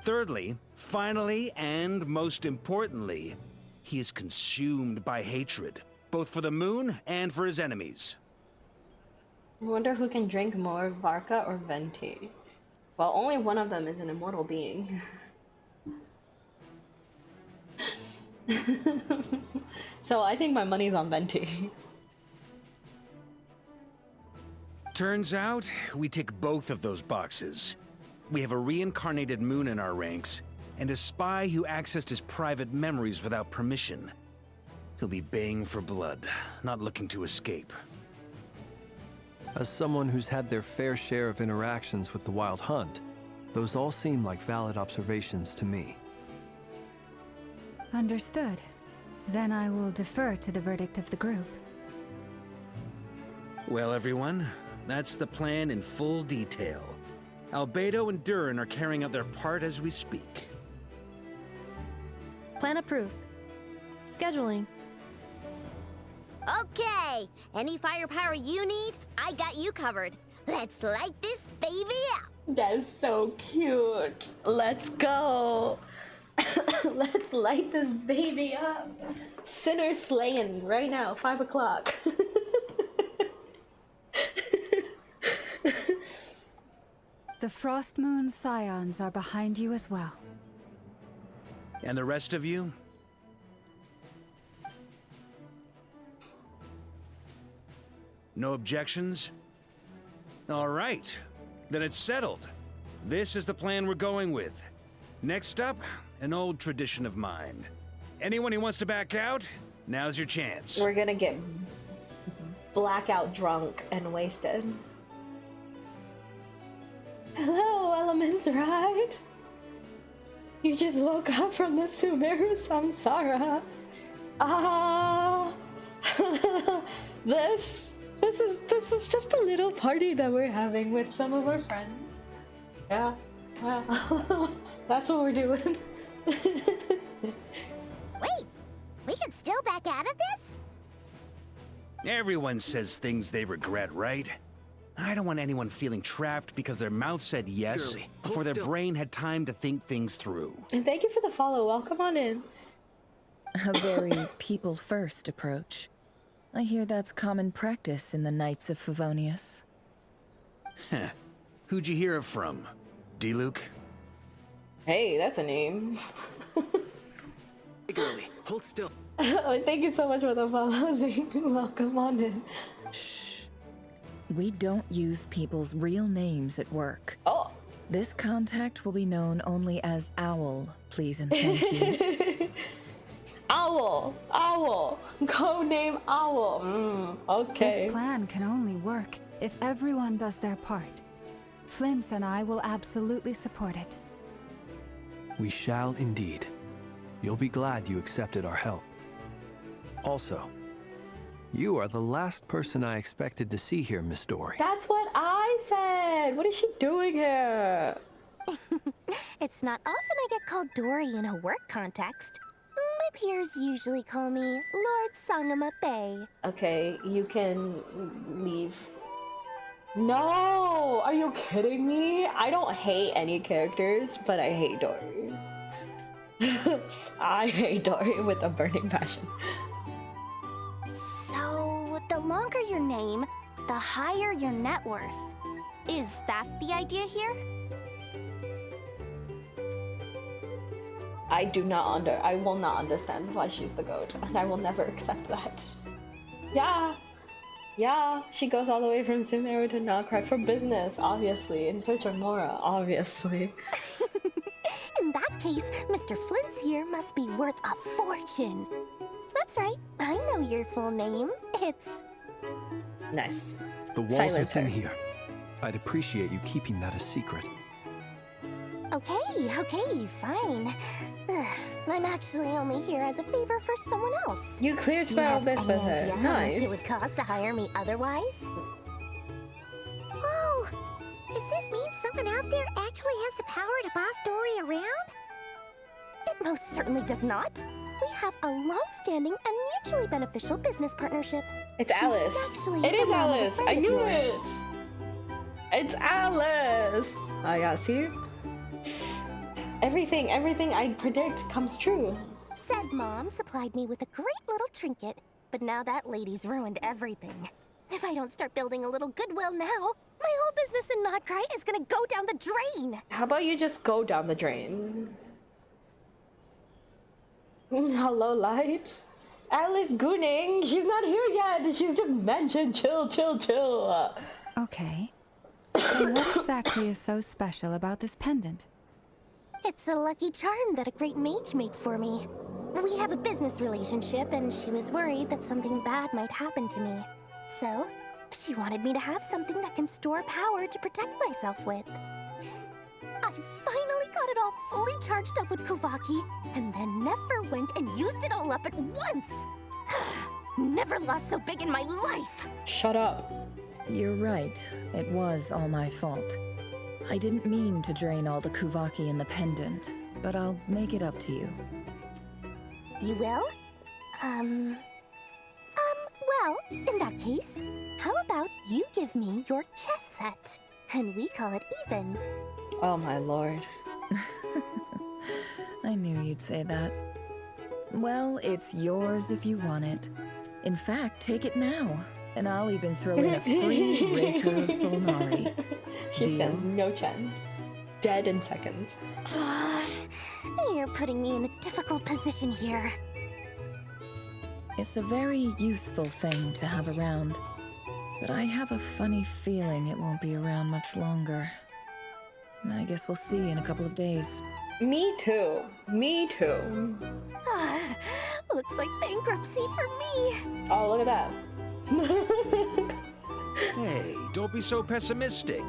Thirdly, finally, and most importantly, he is consumed by hatred, both for the moon and for his enemies. I wonder who can drink more, Varka or Venti. Well, only one of them is an immortal being. So I think my money's on Venti. Turns out, we tick both of those boxes. We have a reincarnated moon in our ranks, and a spy who accessed his private memories without permission. He'll be baying for blood, not looking to escape. As someone who's had their fair share of interactions with the Wild Hunt, those all seem like valid observations to me. Understood. Then I will defer to the verdict of the group. Well, everyone, that's the plan in full detail. Albedo and Durin are carrying out their part as we speak. Plan approved. Scheduling. Okay, any firepower you need, I got you covered. Let's light this baby up. That's so cute. Let's go. Let's light this baby up. Sinner slaying right now, 5 o'clock. The Frost Moon Scions are behind you as well. And the rest of you? No objections? All right, then it's settled. This is the plan we're going with. Next up, an old tradition of mine. Anyone who wants to back out, now's your chance. We're gonna get blackout drunk and wasted. Hello, Elements Ride. You just woke up from the Sumeru Samsara. This is just a little party that we're having with some of our friends. Yeah, that's what we're doing. Wait, we can still back out of this? Everyone says things they regret, right? I don't want anyone feeling trapped because their mouth said yes before their brain had time to think things through. And thank you for the follow. Welcome on in. A very people-first approach. I hear that's common practice in the Knights of Favonius. Heh. Who'd you hear it from? D-Luke? Hey, that's a name. Hey, girlie, hold still. Oh, thank you so much for the follow, Zeke. Welcome on in. We don't use people's real names at work. Oh. This contact will be known only as Owl, please and thank you. Owl! Owl! Codename Owl. Okay. This plan can only work if everyone does their part. Flints and I will absolutely support it. We shall indeed. You'll be glad you accepted our help. Also, you are the last person I expected to see here, Miss Dory. That's what I said! What is she doing here? It's not often I get called Dory in a work context. My peers usually call me Lord Sangama Bay. Okay, you can leave. No! Are you kidding me? I don't hate any characters, but I hate Dory. I hate Dory with a burning passion. So, the longer your name, the higher your net worth. Is that the idea here? I will not understand why she's the goat, and I will never accept that. Yeah, she goes all the way from Sumeru to Notcry for business, obviously, in search of Mora, obviously. In that case, Mr. Flint's here must be worth a fortune. That's right, I know your full name. It's... Nice. The walls are thin here. I'd appreciate you keeping that a secret. Okay, fine. Ugh, I'm actually only here as a favor for someone else. You cleared Spiral Abyss with her. Idea Nice. how much it would cost to hire me otherwise? Oh, does this mean someone out there actually has the power to boss Dory around? It most certainly does not. We have a long-standing and mutually beneficial business partnership. It's Alice. It is Alice. I knew it. It's Alice. Oh yeah, see? Everything I predict comes true. Said Mom supplied me with a great little trinket, but now that lady's ruined everything. If I don't start building a little goodwill now, my whole business in Notcry is gonna go down the drain. How about you just go down the drain? Hello, Light. Alice Gooning. She's not here yet. She's just mentioned. Chill. Okay. So what exactly is so special about this pendant? It's a lucky charm that a great mage made for me. We have a business relationship, and she was worried that something bad might happen to me. So, she wanted me to have something that can store power to protect myself with. I finally got it all fully charged up with Kuvaki, and then never went and used it all up at once! Never lost so big in my life! Shut up. You're right. It was all my fault. I didn't mean to drain all the Kuvaki in the pendant, but I'll make it up to you. You will? Well, in that case, how about you give me your chess set, and we call it even? Oh my lord. I knew you'd say that. Well, it's yours if you want it. In fact, take it now, and I'll even throw in a free Raker of Solnari. She stands no chance. Dead in seconds. You're putting me in a difficult position here. It's a very useful thing to have around, but I have a funny feeling it won't be around much longer. I guess we'll see in a couple of days. Me too. Looks like bankruptcy for me. Oh, look at that. Hey, don't be so pessimistic.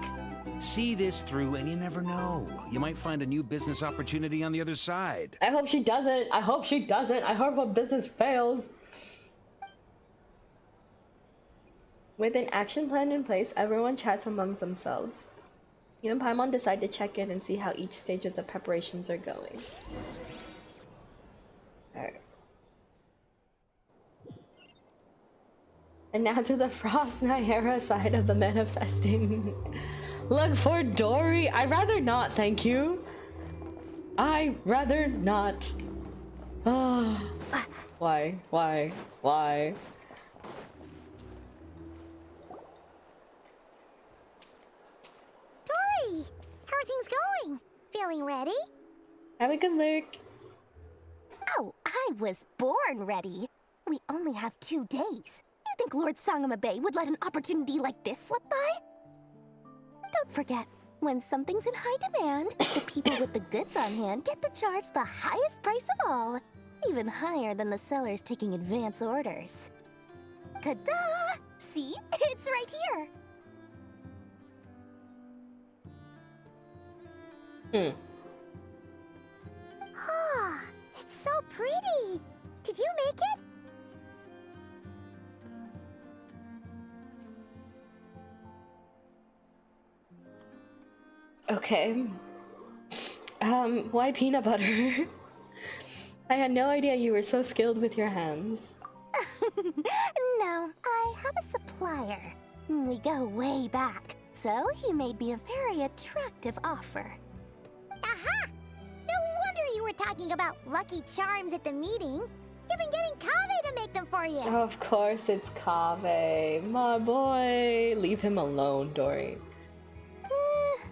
See this through and you never know. You might find a new business opportunity on the other side. I hope she doesn't. I hope her business fails. With an action plan in place, everyone chats among themselves. You and Paimon decide to check in and see how each stage of the preparations are going. Alright. And now to the Frost Nyera side of the manifesting. Look for Dory. I'd rather not, thank you. I'd rather not. Oh. Why? How are things going? Feeling ready? Have a good look. Oh, I was born ready. We only have 2 days. You think Lord Sangamabe would let an opportunity like this slip by? Don't forget, when something's in high demand, the people with the goods on hand get to charge the highest price of all, even higher than the sellers taking advance orders. Ta-da! See? It's right here. Ah, it's so pretty. Did you make it? Okay. Why peanut butter? I had no idea you were so skilled with your hands. No, I have a supplier. We go way back, so he made me a very attractive offer. Aha! No wonder you were talking about Lucky Charms at the meeting. You've been getting Kaveh to make them for you. Of course it's Kaveh. My boy. Leave him alone, Dory.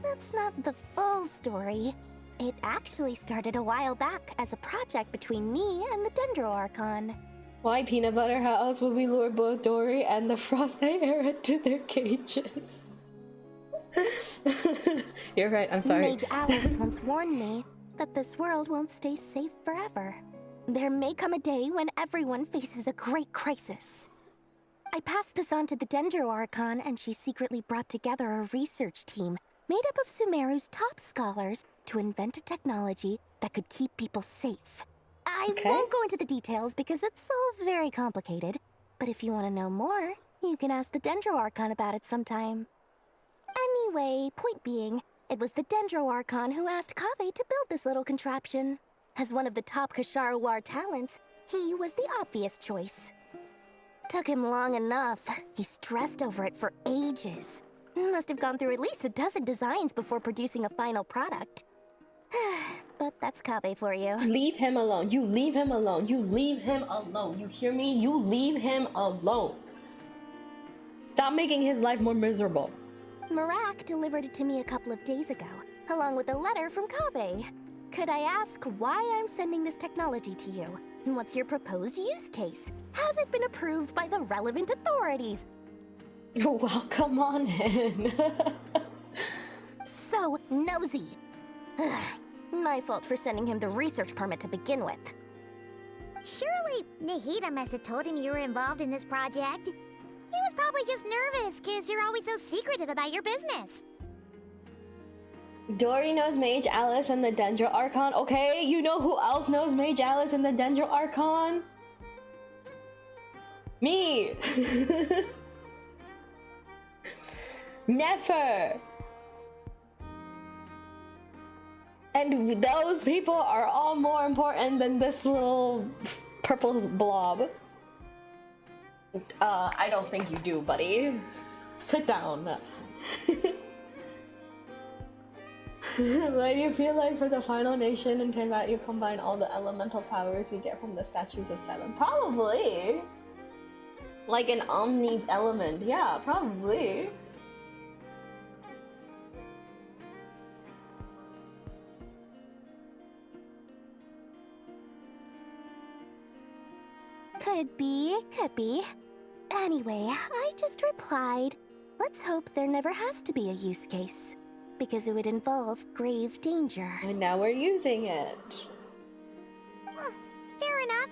That's not the full story. It actually started a while back as a project between me and the Dendro Archon. Why peanut butter? How else would we lure both Dory and the Frostite Era to their cages? You're right, I'm sorry. Mage Alice once warned me that this world won't stay safe forever. There may come a day when everyone faces a great crisis. I passed this on to the Dendro Archon, and she secretly brought together a research team made up of Sumeru's top scholars to invent a technology that could keep people safe. I won't go into the details because it's all very complicated, but if you want to know more, you can ask the Dendro Archon about it sometime. Anyway, point being, it was the Dendro Archon who asked Kaveh to build this little contraption. As one of the top Kasharawar talents, he was the obvious choice. Took him long enough. He stressed over it for ages. Must have gone through at least a dozen designs before producing a final product. But that's Kaveh for you. Leave him alone. You leave him alone. You leave him alone. You hear me? You leave him alone. Stop making his life more miserable. Marak delivered it to me a couple of days ago, along with a letter from Kaveh. Could I ask why I'm sending this technology to you? What's your proposed use case? Has it been approved by the relevant authorities? Well, come on in. So nosy. My fault for sending him the research permit to begin with. Surely, Nahida must have told him you were involved in this project. He was probably just nervous because you're always so secretive about your business. Dory knows Mage Alice and the Dendro Archon. Okay, you know who else knows Mage Alice and the Dendro Archon? Me! Never! And those people are all more important than this little purple blob. I don't think you do, buddy. Sit down. What do you feel like for the final nation in Tenvat you combine all the elemental powers we get from the Statues of Seven? Probably! Like an omni-element, yeah, probably. Could be, could be. Anyway, I just replied, let's hope there never has to be a use case, because it would involve grave danger. And now we're using it. Fair enough.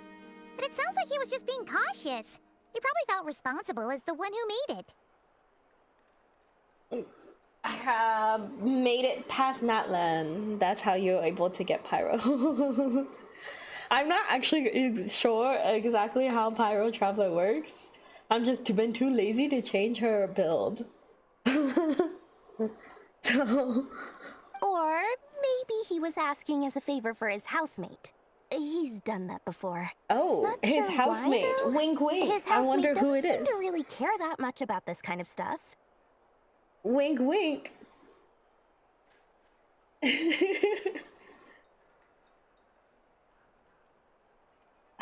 But it sounds like he was just being cautious. He probably felt responsible as the one who made it. I have made it past Natlan. That's how you're able to get Pyro. I'm not actually sure exactly how Pyro Traveler works. I'm just been too lazy to change her build. So... Or maybe he was asking as a favor for his housemate. He's done that before. Oh, Not his sure housemate. why, though. Wink, wink. His I housemate wonder who it doesn't seem is. to really care that much about this kind of stuff. Wink, wink.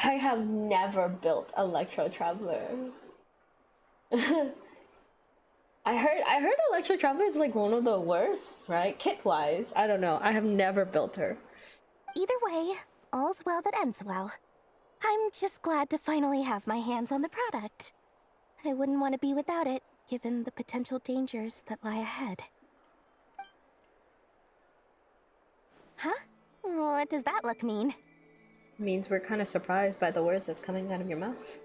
I have never built Electro Traveler. I I heard Electro Traveler is like one of the worst, right? Kit wise. I don't know. I have never built her. Either way, all's well that ends well. I'm just glad to finally have my hands on the product. I wouldn't want to be without it, given the potential dangers that lie ahead. Huh? What does that look mean? Means we're kind of surprised by the words that's coming out of your mouth.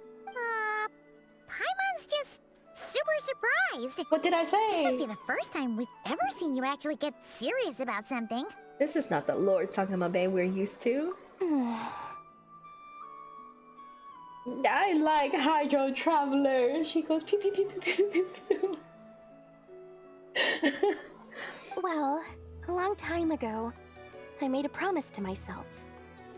Paimon's just super surprised. What did I say? This must be the first time we've ever seen you actually get serious about something. This is not the Lord Sangamabe we're used to. I like Hydro Traveler. She goes pew pew pew pew pew pew pew. Well, a long time ago, I made a promise to myself.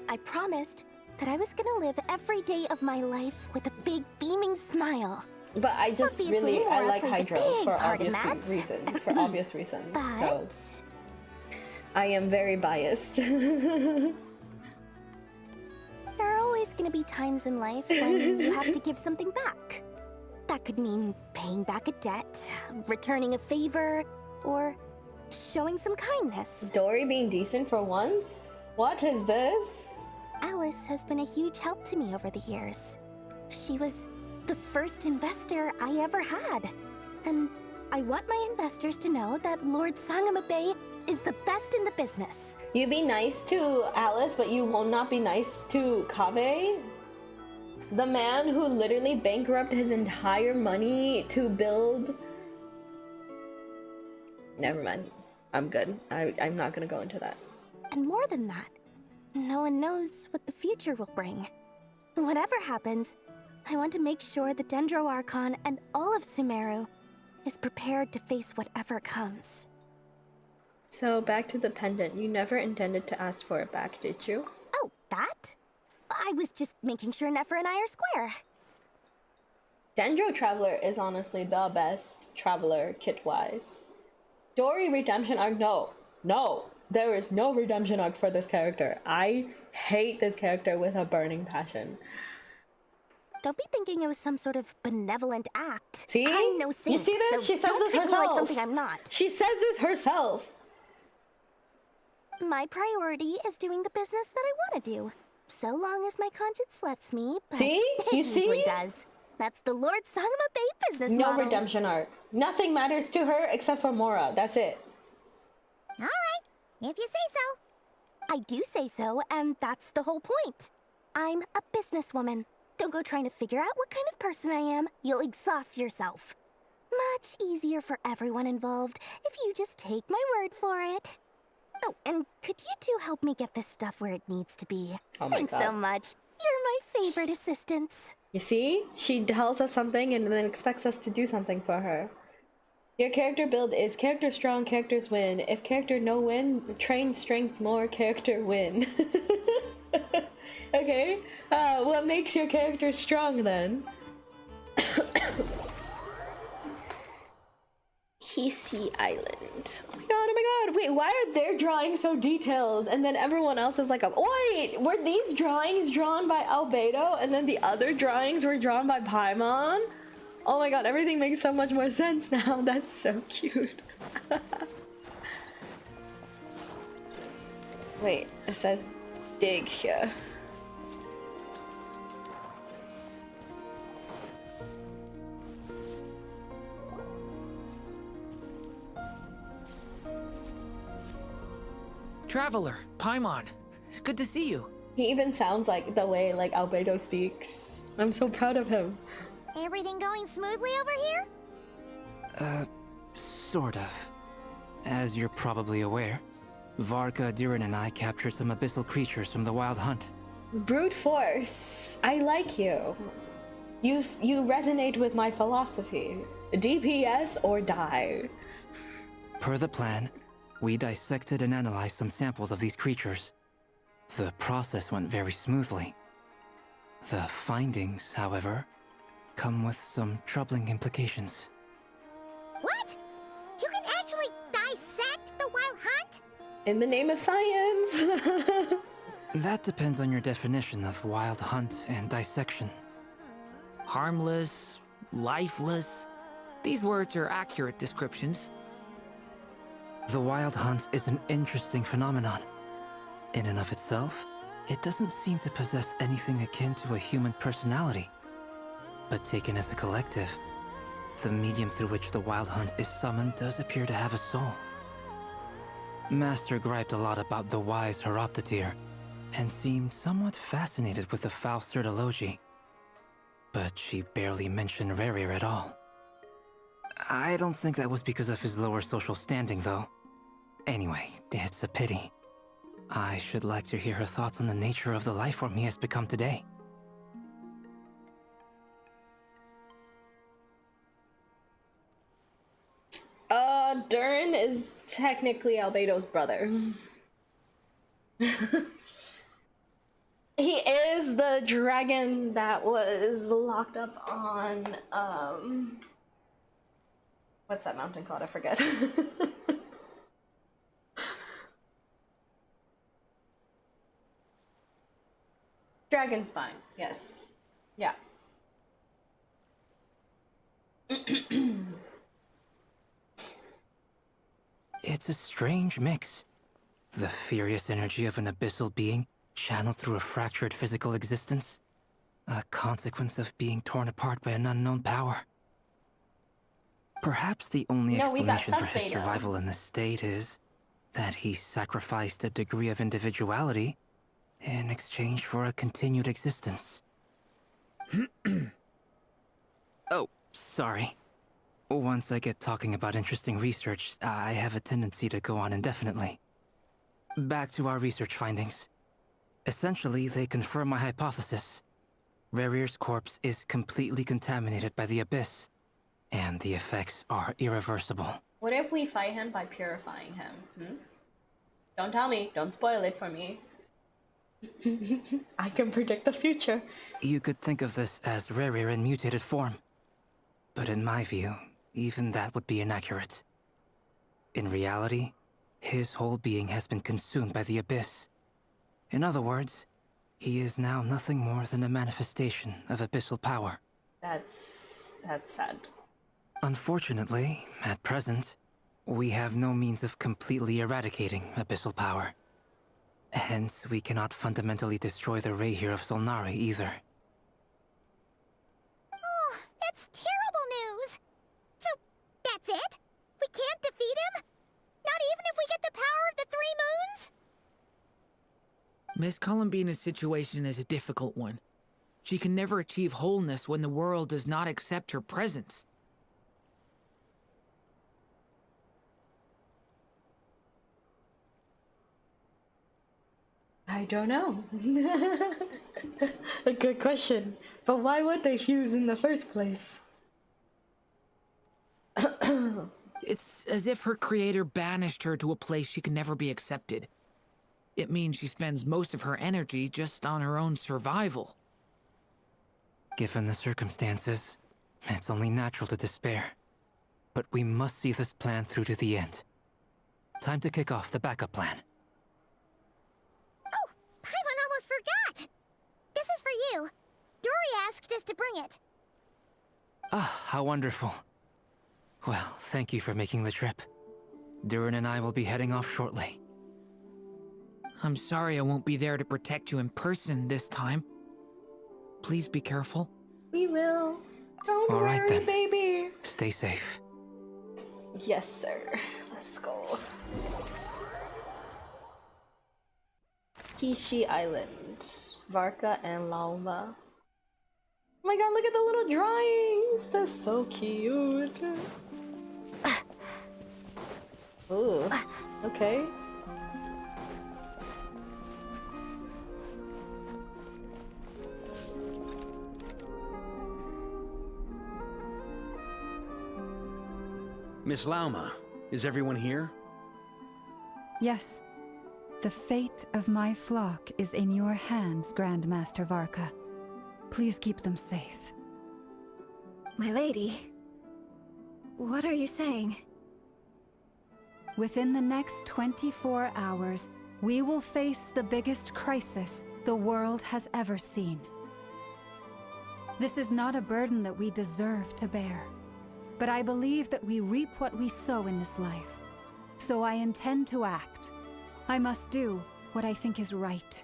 I promised that I was gonna live every day of my life with a big beaming smile. But I just Obviously, I Mora like plays a Hydro big for part in obvious that. reasons. For obvious reasons. But So I am very biased. there are always gonna be times in life when you have to give something back. That could mean paying back a debt, returning a favor, or showing some kindness. Dory being decent for once? What is this? Alice has been a huge help to me over the years. She was the first investor I ever had. And I want my investors to know that Lord Sangamabe is the best in the business. You be nice to Alice, but you will not be nice to Kaveh? The man who literally bankrupted his entire money to build... Never mind. I'm good. I'm not gonna go into that. And more than that, no one knows what the future will bring. Whatever happens, I want to make sure the Dendro Archon and all of Sumeru is prepared to face whatever comes. So back to the pendant. You never intended to ask for it back, did you? Oh, that? I was just making sure Nefer and I are square. Dendro Traveler is honestly the best traveler kit-wise. Dory redemption arc, no. There is no redemption arc for this character. I hate this character with a burning passion. Don't be thinking it was some sort of benevolent act. See? I'm no saint. You see this? So She says don't this treat me herself. like something I'm not. She says this herself. My priority is doing the business that I want to do. So long as my conscience lets me, but See? You it usually see? does. That's the Lord Sangamabe business No model. redemption arc. Nothing matters to her except for Mora. That's it. All right, if you say so. I do say so, and that's the whole point. I'm a businesswoman. Don't go trying to figure out what kind of person I am. You'll exhaust yourself. Much easier for everyone involved if you just take my word for it. Oh, and could you two help me get this stuff where it needs to be? Oh my Thanks God. so much. You're my favorite assistants. You see? She tells us something and then expects us to do something for her. Your character build is character strong, characters win. If character no win, train strength more, character win. Okay? What makes your character strong then? Kisi Island. Oh my god, wait, why are their drawings so detailed? And then everyone else is like, wait, were these drawings drawn by Albedo and then the other drawings were drawn by Paimon? Oh my god, everything makes so much more sense now. That's so cute. Wait, it says dig here. Traveler, Paimon, it's good to see you. He even sounds like the way like Albedo speaks. I'm so proud of him. Everything going smoothly over here? Sort of. As you're probably aware, Varka, Diren, and I captured some abyssal creatures from the Wild Hunt. Brute force. I like you. You resonate with my philosophy. DPS or die. Per the plan, we dissected and analyzed some samples of these creatures. The process went very smoothly. The findings, however, come with some troubling implications. What? You can actually dissect the Wild Hunt? In the name of science. That depends on your definition of Wild Hunt and dissection. Harmless, lifeless. These words are accurate descriptions. The Wild Hunt is an interesting phenomenon. In and of itself, it doesn't seem to possess anything akin to a human personality. But taken as a collective, the medium through which the Wild Hunt is summoned does appear to have a soul. Master griped a lot about the wise Horoptetyr, and seemed somewhat fascinated with the foul Sirtology. But she barely mentioned Rerir at all. I don't think that was because of his lower social standing, though. Anyway, it's a pity. I should like to hear her thoughts on the nature of the life form he has become today. Durin is technically Albedo's brother. He is the dragon that was locked up on, what's that mountain called? I forget. Dragonspine, yes. Yeah. It's a strange mix. The furious energy of an abyssal being channeled through a fractured physical existence. A consequence of being torn apart by an unknown power. Perhaps the only explanation for his survival in this state is that he sacrificed a degree of individuality in exchange for a continued existence. Oh, sorry. Once I get talking about interesting research, I have a tendency to go on indefinitely. Back to our research findings. Essentially, they confirm my hypothesis. Rerir's corpse is completely contaminated by the Abyss, and the effects are irreversible. What if we fight him by purifying him? Don't tell me. Don't spoil it for me. I can predict the future. You could think of this as Rerir in mutated form. But in my view, even that would be inaccurate. In reality, his whole being has been consumed by the Abyss. In other words, he is now nothing more than a manifestation of abyssal power. That's sad. Unfortunately, at present, we have no means of completely eradicating abyssal power. Hence, we cannot fundamentally destroy the Rayhir of Solnari either. Oh, that's terrible news! So, that's it? We can't defeat him? Not even if we get the power of the Three Moons? Miss Columbina's situation is a difficult one. She can never achieve wholeness when the world does not accept her presence. I don't know. A good question. But why would they fuse in the first place? It's as if her creator banished her to a place she can never be accepted. It means she spends most of her energy just on her own survival. Given the circumstances, it's only natural to despair. But we must see this plan through to the end. Time to kick off the backup plan. Oh, Paimon almost forgot! This is for you. Dory asked us to bring it. Ah, how wonderful. Well, thank you for making the trip. Durin and I will be heading off shortly. I'm sorry I won't be there to protect you in person this time. Please be careful. We will. Don't All right, worry, then. baby. Stay safe. Yes, sir. Let's go. Kishi Island. Varka and Lauma. Oh my god, look at the little drawings! They're so cute. Ooh, okay. Miss Lauma, is everyone here? Yes. The fate of my flock is in your hands, Grandmaster Varka. Please keep them safe. My lady, what are you saying? Within the next 24 hours, we will face the biggest crisis the world has ever seen. This is not a burden that we deserve to bear. but I believe that we reap what we sow in this life. So I intend to act. I must do what I think is right.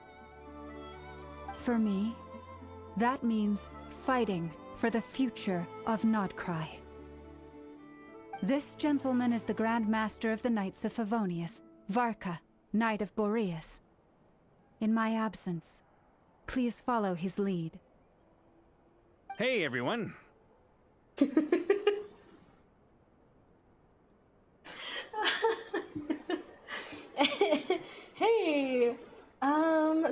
For me, that means fighting for the future of Nodcry. This gentleman is the Grand Master of the Knights of Favonius, Varka, Knight of Boreas. In my absence, please follow his lead. Hey, everyone. Hey,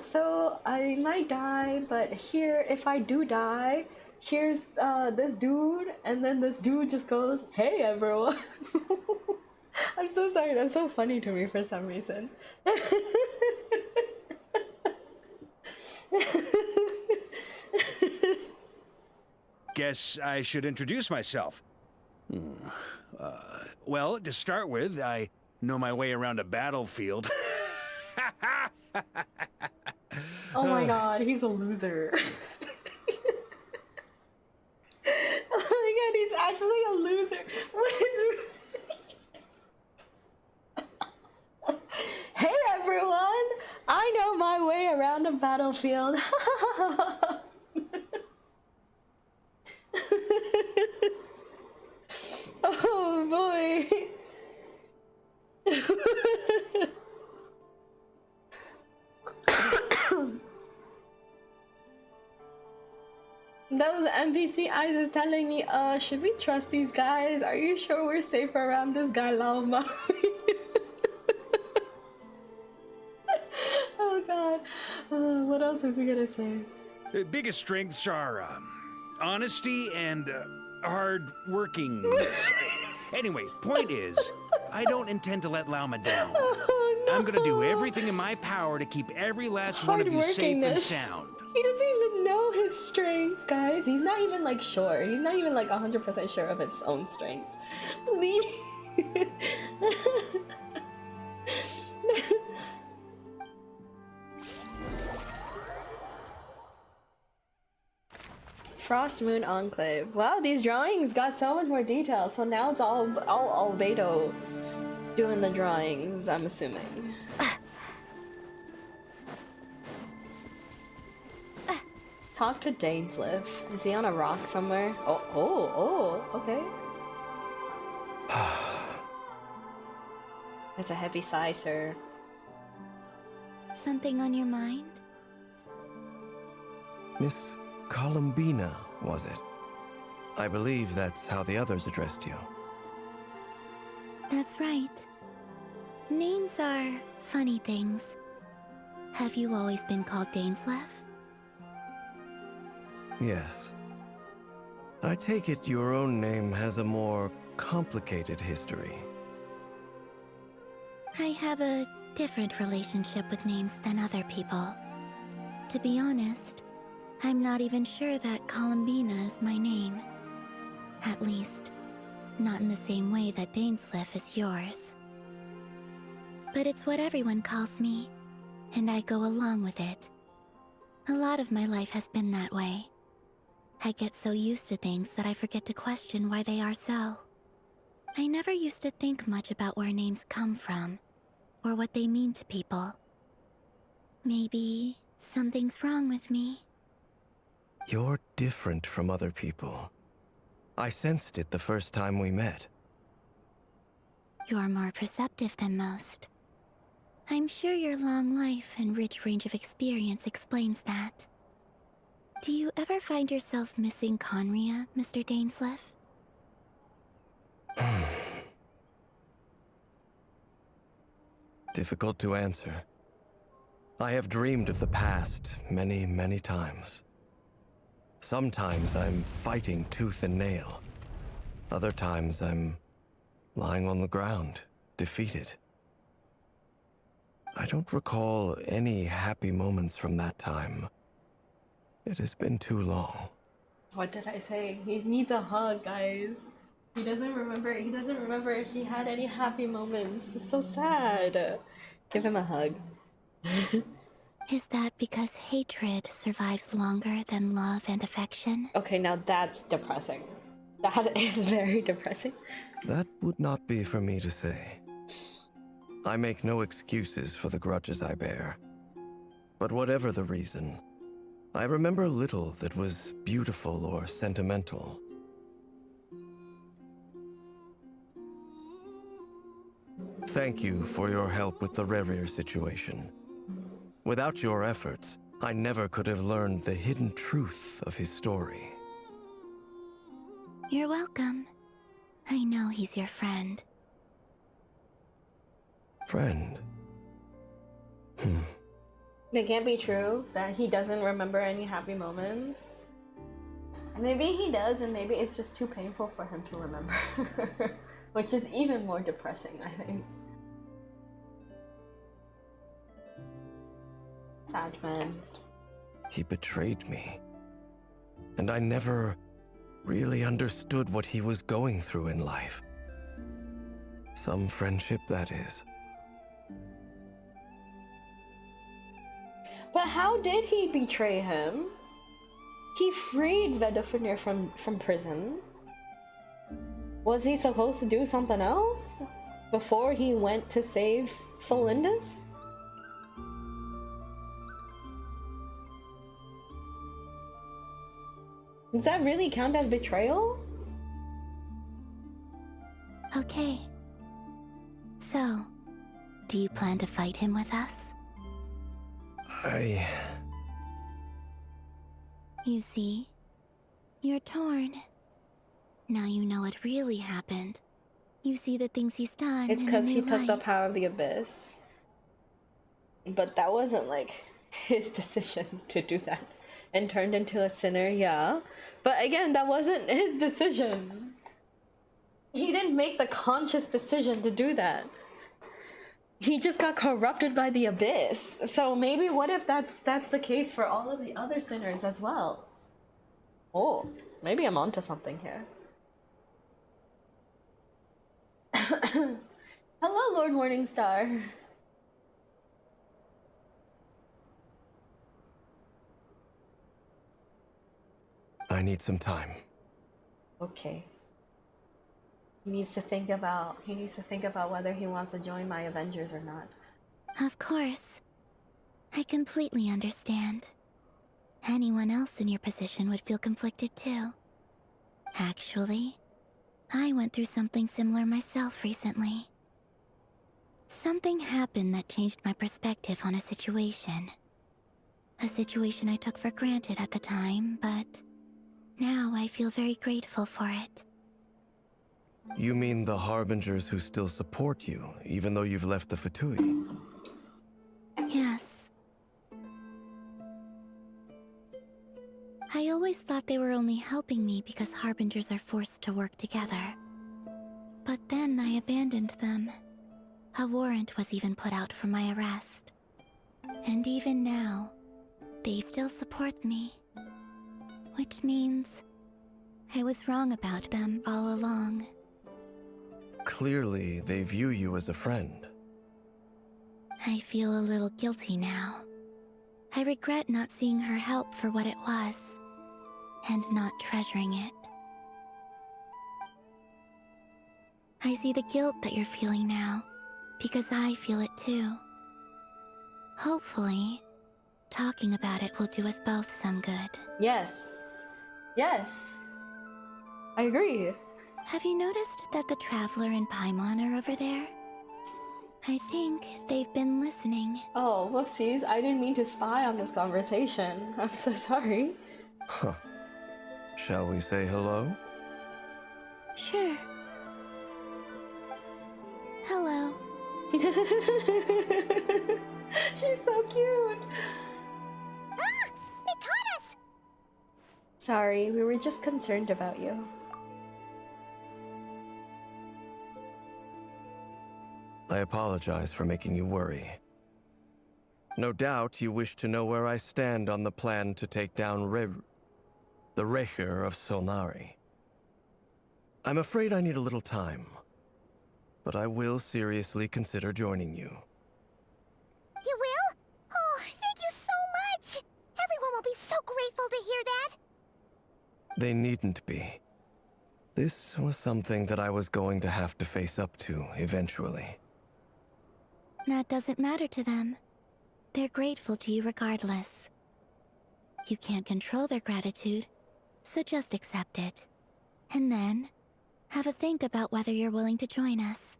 so I might die, but here, if I do die, here's this dude, and then this dude just goes, "Hey, everyone." I'm so sorry, that's so funny to me for some reason. Guess I should introduce myself. Well, to start with, I know my way around a battlefield. Oh my god, he's a loser. Oh my god, he's actually a loser. What is... Hey everyone! I know my way around a battlefield. Oh boy. Those NPC eyes is telling me, should we trust these guys? Are you sure we're safe around this guy Llama? Oh god. What else is he gonna say? The biggest strengths are honesty and hard workingness. Anyway, point is, I don't intend to let Llama down. Oh, no. I'm gonna do everything in my power to keep every last one of you safe and sound. He doesn't even know his strength, guys. He's not even like sure. He's not even like 100% sure of his own strength. Please. Frost Moon Enclave. Wow, these drawings got so much more detail. So now it's all Albedo doing the drawings, I'm assuming. Talk to Dainsliff. Is he on a rock somewhere? Oh, okay. That's a heavy sigh, sir. Something on your mind? Miss Columbina, was it? I believe that's how the others addressed you. That's right. Names are funny things. Have you always been called Dainsleff? Yes. I take it your own name has a more complicated history. I have a different relationship with names than other people. To be honest, I'm not even sure that Columbina is my name. At least, not in the same way that Dainsliff is yours. But it's what everyone calls me, and I go along with it. A lot of my life has been that way. I get so used to things that I forget to question why they are so. I never used to think much about where names come from, or what they mean to people. Maybe something's wrong with me. You're different from other people. I sensed it the first time we met. You're more perceptive than most. I'm sure your long life and rich range of experience explains that. Do you ever find yourself missing Conria, Mr. Dainsliff? Difficult to answer. I have dreamed of the past many, many times. Sometimes I'm fighting tooth and nail. Other times I'm lying on the ground, defeated. I don't recall any happy moments from that time. It has been too long. What did I say? He needs a hug, guys. He doesn't remember if he had any happy moments. It's so sad. Give him a hug. Is that because hatred survives longer than love and affection? Okay, now that's depressing. That is very depressing. That would not be for me to say. I make no excuses for the grudges I bear. But whatever the reason, I remember little that was beautiful or sentimental. Thank you for your help with the Rerir situation. Without your efforts, I never could have learned the hidden truth of his story. You're welcome. I know he's your friend. Friend? It can't be true that he doesn't remember any happy moments. Maybe he does, and maybe it's just too painful for him to remember. Which is even more depressing, I think. Sad man. He betrayed me. And I never really understood what he was going through in life. Some friendship, that is. But how did he betray him? He freed Vedofenir from prison. Was he supposed to do something else before he went to save Solindus? Does that really count as betrayal? Okay. So, do you plan to fight him with us? You see? You're torn. Now you know what really happened. You see the things he's done. It's because he took the power of the abyss. But that wasn't like his decision to do that. And turned into a sinner, yeah. But again, that wasn't his decision. He didn't make the conscious decision to do that. He just got corrupted by the abyss. So maybe what if that's the case for all of the other sinners as well? Oh, maybe I'm onto something here. Hello, Lord Morningstar. I need some time. Okay. He needs to think about whether he wants to join my Avengers or not. Of course. I completely understand. Anyone else in your position would feel conflicted too. Actually, I went through something similar myself recently. Something happened that changed my perspective on a situation. A situation I took for granted at the time, but now I feel very grateful for it. You mean the Harbingers who still support you, even though you've left the Fatui? Yes. I always thought they were only helping me because Harbingers are forced to work together. But then I abandoned them. A warrant was even put out for my arrest. And even now, they still support me. Which means I was wrong about them all along. Clearly, they view you as a friend. I feel a little guilty now. I regret not seeing her help for what it was, and not treasuring it. I see the guilt that you're feeling now, because I feel it too. Hopefully, talking about it will do us both some good. Yes. Yes. I agree. Have you noticed that the Traveler and Paimon are over there? I think they've been listening. Oh, whoopsies. I didn't mean to spy on this conversation. I'm so sorry. Huh. Shall we say hello? Sure. Hello. She's so cute. Ah! They caught us! Sorry, we were just concerned about you. I apologize for making you worry. No doubt you wish to know where I stand on the plan to take down the Recher of Solnari. I'm afraid I need a little time, but I will seriously consider joining you. You will? Oh, thank you so much! Everyone will be so grateful to hear that! They needn't be. This was something that I was going to have to face up to eventually. That doesn't matter to them. They're grateful to you regardless. You can't control their gratitude, so just accept it. And then, have a think about whether you're willing to join us.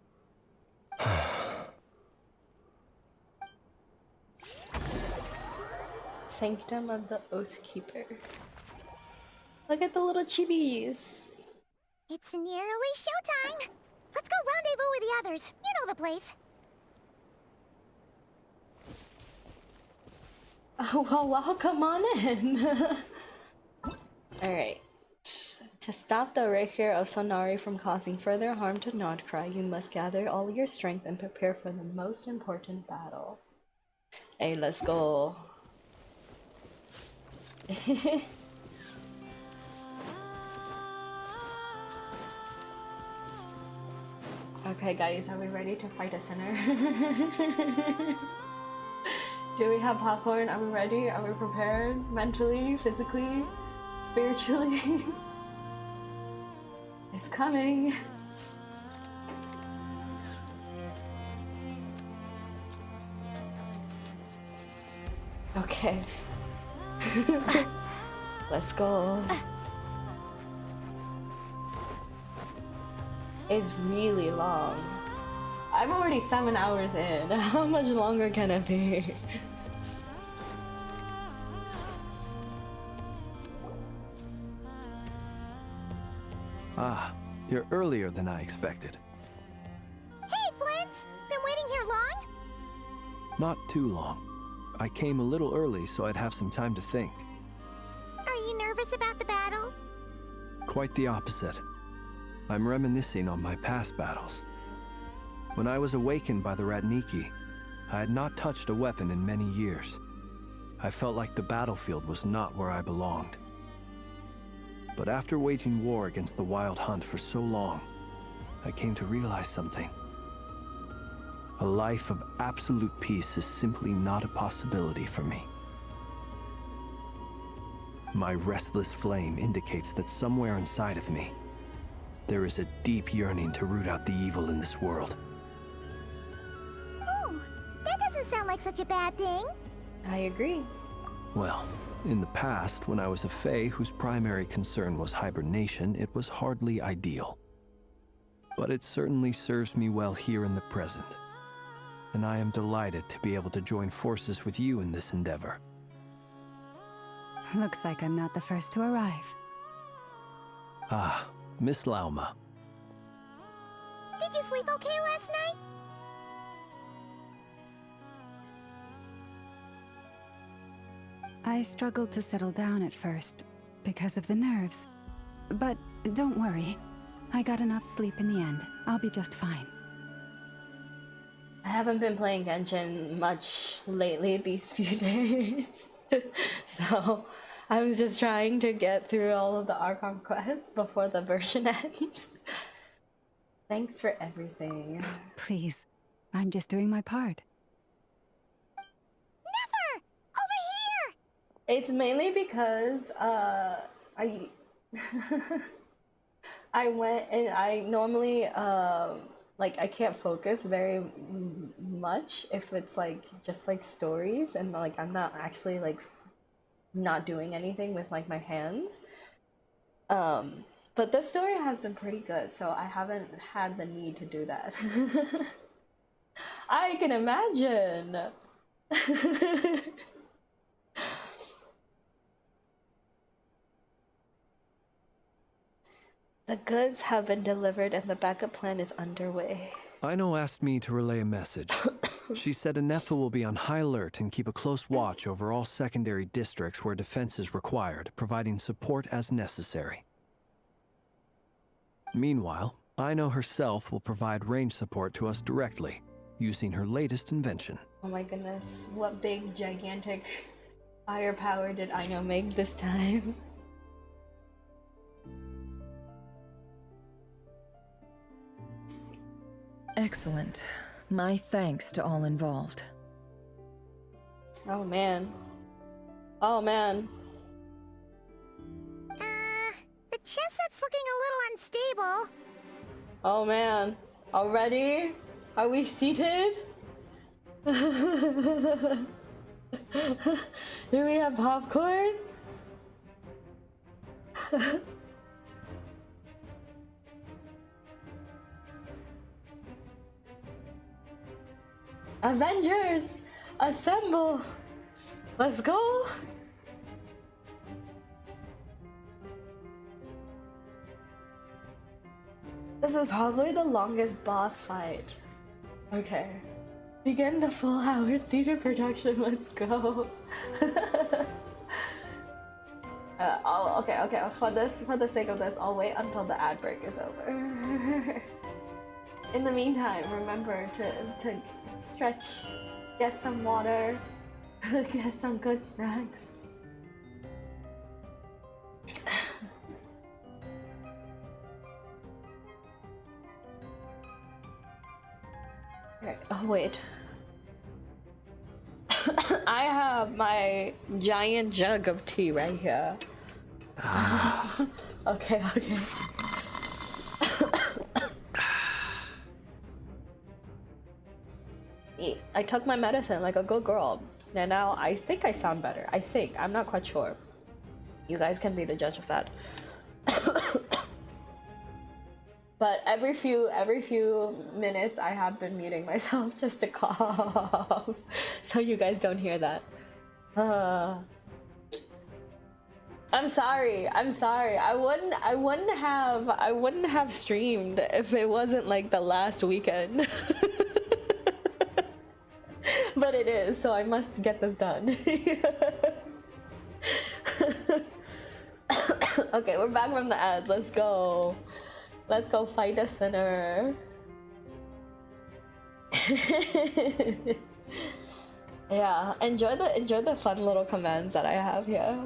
Sanctum of the Oathkeeper. Look at the little chibis. It's nearly showtime. Let's go rendezvous with the others. You know the place. Oh, well, welcome on in. Alright. To stop the Raker of Sonari from causing further harm to Nordcry, you must gather all your strength and prepare for the most important battle. Hey, let's go. Okay, guys, are we ready to fight a sinner? Do we have popcorn? Are we ready? Are we prepared? Mentally, physically, spiritually? It's coming. Okay. Let's go. It's really long. I'm already 7 hours in. How much longer can it be? Ah, you're earlier than I expected. Hey, Flint's! Been waiting here long? Not too long. I came a little early so I'd have some time to think. Are you nervous about the battle? Quite the opposite. I'm reminiscing on my past battles. When I was awakened by the Ratniki, I had not touched a weapon in many years. I felt like the battlefield was not where I belonged. But after waging war against the Wild Hunt for so long, I came to realize something. A life of absolute peace is simply not a possibility for me. My restless flame indicates that somewhere inside of me, there is a deep yearning to root out the evil in this world. Oh, that doesn't sound like such a bad thing. I agree. Well, in the past, when I was a Fae whose primary concern was hibernation, it was hardly ideal. But it certainly serves me well here in the present. And I am delighted to be able to join forces with you in this endeavor. Looks like I'm not the first to arrive. Ah, Miss Lauma. Did you sleep okay last night? I struggled to settle down at first, because of the nerves. But don't worry, I got enough sleep in the end. I'll be just fine. I haven't been playing Genshin much lately these few days. So I was just trying to get through all of the Archon quests before the version ends. Thanks for everything. Please, I'm just doing my part. Never! Over here! It's mainly because I went and I normally like I can't focus very much if it's like just like stories and like I'm not actually like not doing anything with like my hands. But this story has been pretty good, so I haven't had the need to do that. I can imagine. The goods have been delivered and the backup plan is underway. Aino asked me to relay a message. She said Anefa will be on high alert and keep a close watch over all secondary districts where defense is required, providing support as necessary. Meanwhile, Aino herself will provide range support to us directly, using her latest invention. Oh my goodness, what big gigantic firepower did Aino make this time? Excellent. My thanks to all involved. Oh man. Oh man. The chess set's looking a little unstable. Oh man, already? Are we seated? Do we have popcorn? Avengers, assemble! Let's go! This is probably the longest boss fight. Okay. Begin the full hours theater production, let's go. Okay, for the sake of this, I'll wait until the ad break is over. In the meantime, remember to stretch, get some water, get some good snacks. Okay, oh wait. I have my giant jug of tea right here. Okay. I took my medicine like a good girl, and now I think I sound better. I'm not quite sure. You guys can be the judge of that. But every few minutes I have been muting myself just to cough, so you guys don't hear that. I'm sorry. I wouldn't have streamed if it wasn't like the last weekend. But it is, so I must get this done. Okay, we're back from the ads. Let's go. Let's go fight a sinner. Yeah, enjoy the fun little commands that I have here.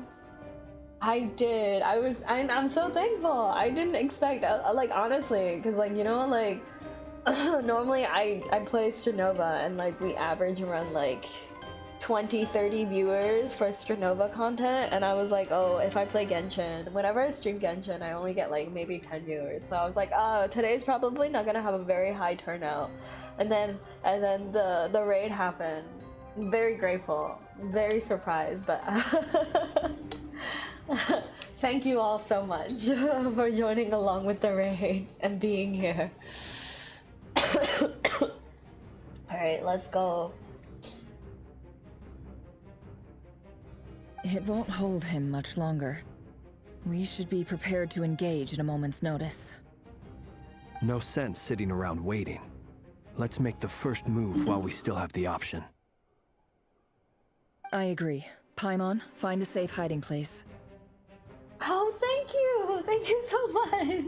I did. I'm so thankful. I didn't expect, like, honestly, because, like, you know, like, normally I play Stranova and, like, we average around, like, 20-30 viewers for Stranova content, and I was like, oh, if I play Genshin, whenever I stream Genshin, I only get like maybe 10 viewers. So I was like, oh, today's probably not gonna have a very high turnout. And then the raid happened. Very grateful, very surprised, but thank you all so much for joining along with the raid and being here. All right, let's go. It won't hold him much longer. We should be prepared to engage at a moment's notice. No sense sitting around waiting. Let's make the first move while we still have the option. I agree. Paimon, find a safe hiding place. Oh, thank you! Thank you so much!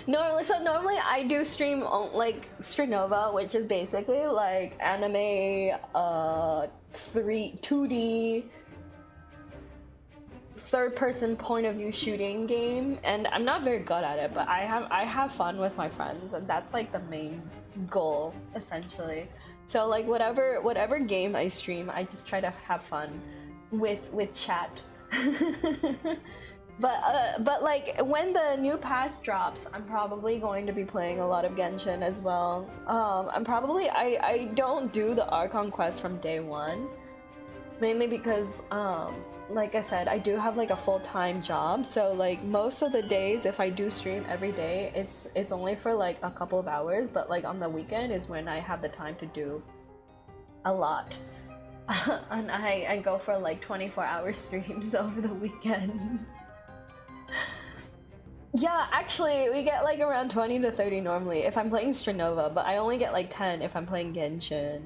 Normally I do stream like Stranova, which is basically like anime 2D third-person point of view shooting game, and I'm not very good at it, but I have fun with my friends, and that's like the main goal essentially. So like whatever game I stream, I just try to have fun with chat. But like when the new patch drops, I'm probably going to be playing a lot of Genshin as well. I don't do the Archon Quest from day one, mainly because like I said, I do have like a full-time job, so like most of the days if I do stream every day, it's only for like a couple of hours, but like on the weekend is when I have the time to do a lot. And I go for like 24-hour streams over the weekend. Yeah, actually, we get like around 20 to 30 normally if I'm playing Stranova, but I only get like 10 if I'm playing Genshin.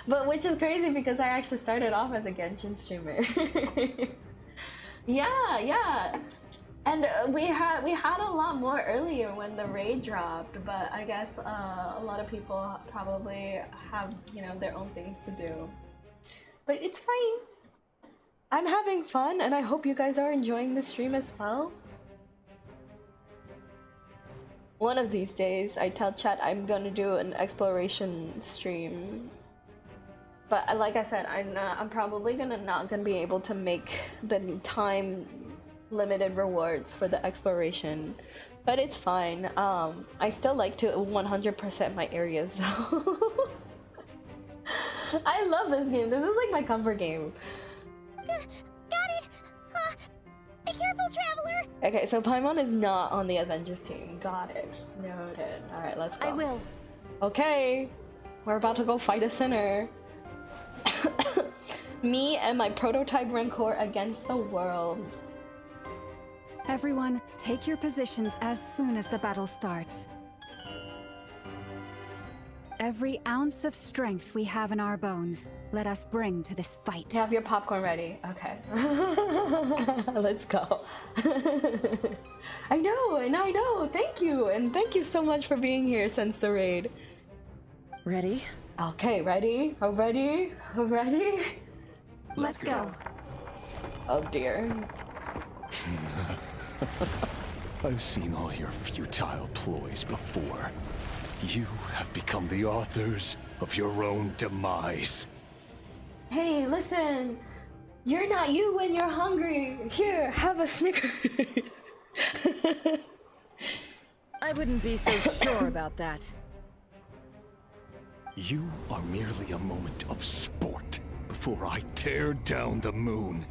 But which is crazy because I actually started off as a Genshin streamer. Yeah. And we had a lot more earlier when the raid dropped, but I guess a lot of people probably have, you know, their own things to do. But it's fine. I'm having fun, and I hope you guys are enjoying the stream as well. One of these days, I tell chat I'm gonna do an exploration stream. But like I said, I'm probably not gonna be able to make the time limited rewards for the exploration, but it's fine. I still like to 100% my areas though. I love this game. This is like my comfort game. Got it! Be careful, traveler! Okay, so Paimon is not on the Avengers team. Got it. Noted. Alright, let's go. I will. Okay. We're about to go fight a sinner. Me and my prototype Rancor against the worlds. Everyone, take your positions as soon as the battle starts. Every ounce of strength we have in our bones, let us bring to this fight. Have your popcorn ready. Okay. Let's go. I know. Thank you. And thank you so much for being here since the raid. Ready? Okay, ready? Ready? Let's go. Oh dear. I've seen all your futile ploys before. You have become the authors of your own demise. Hey, listen. You're not you when you're hungry. Here, have a Snickers. I wouldn't be so sure about that. You are merely a moment of sport before I tear down the moon.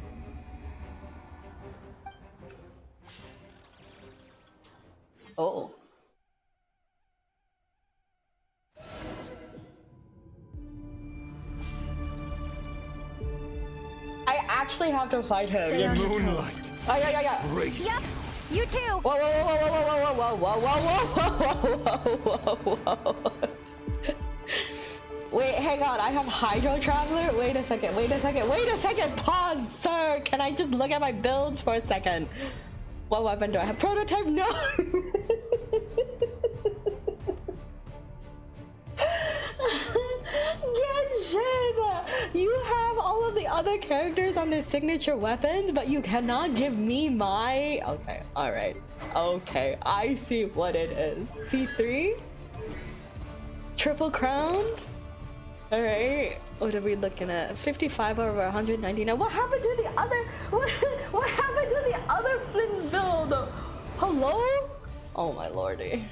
Oh. I actually have to fight him. Stay on your toes. Moonlight. Oh, yeah. Great. Yep, you too. Whoa. Wait, hang on. I have Hydro Traveler? Wait a second. Pause, sir. Can I just look at my builds for a second? What weapon do I have? Prototype? No. Genshin! You have all of the other characters on their signature weapons, but you cannot give me my... Okay, alright. Okay, I see what it is. C3? Triple crown? Alright, what are we looking at? 55 over 199. What happened to the other... What happened to the other Flynn's build? Hello? Oh my lordy.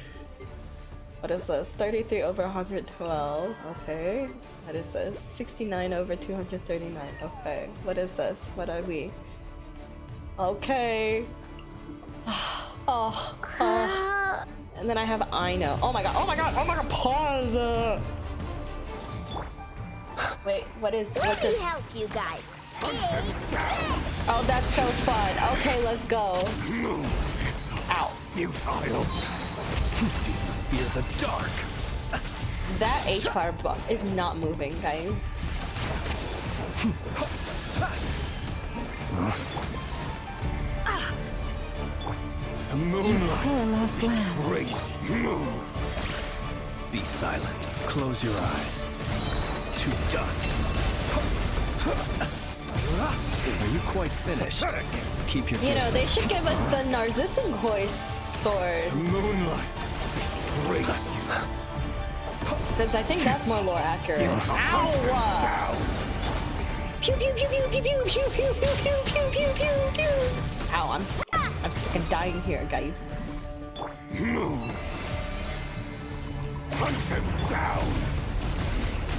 What is this? 33 over 112. Okay. What is this? 69 over 239. Okay. What is this? What are we? Okay. Oh. And then I have I know. Oh my god. Pause. Wait, what is Let me this? help you guys. Oh, that's so fun. Okay, let's go. Ow. Futile. Fear the dark. That H-bar buff is not moving, guys. The moonlight. Poor lost land. Great move. Be silent. Close your eyes. To dust. Are you quite finished? Keep your You know, distance. they should give us the Narcissus sword. Moonlight. Great. Because I think that's more lore accurate. Ow! Pew pew pew pew pew pew pew pew pew pew pew pew pew. Ow! I'm freaking dying here, guys. Move. Hunt them down.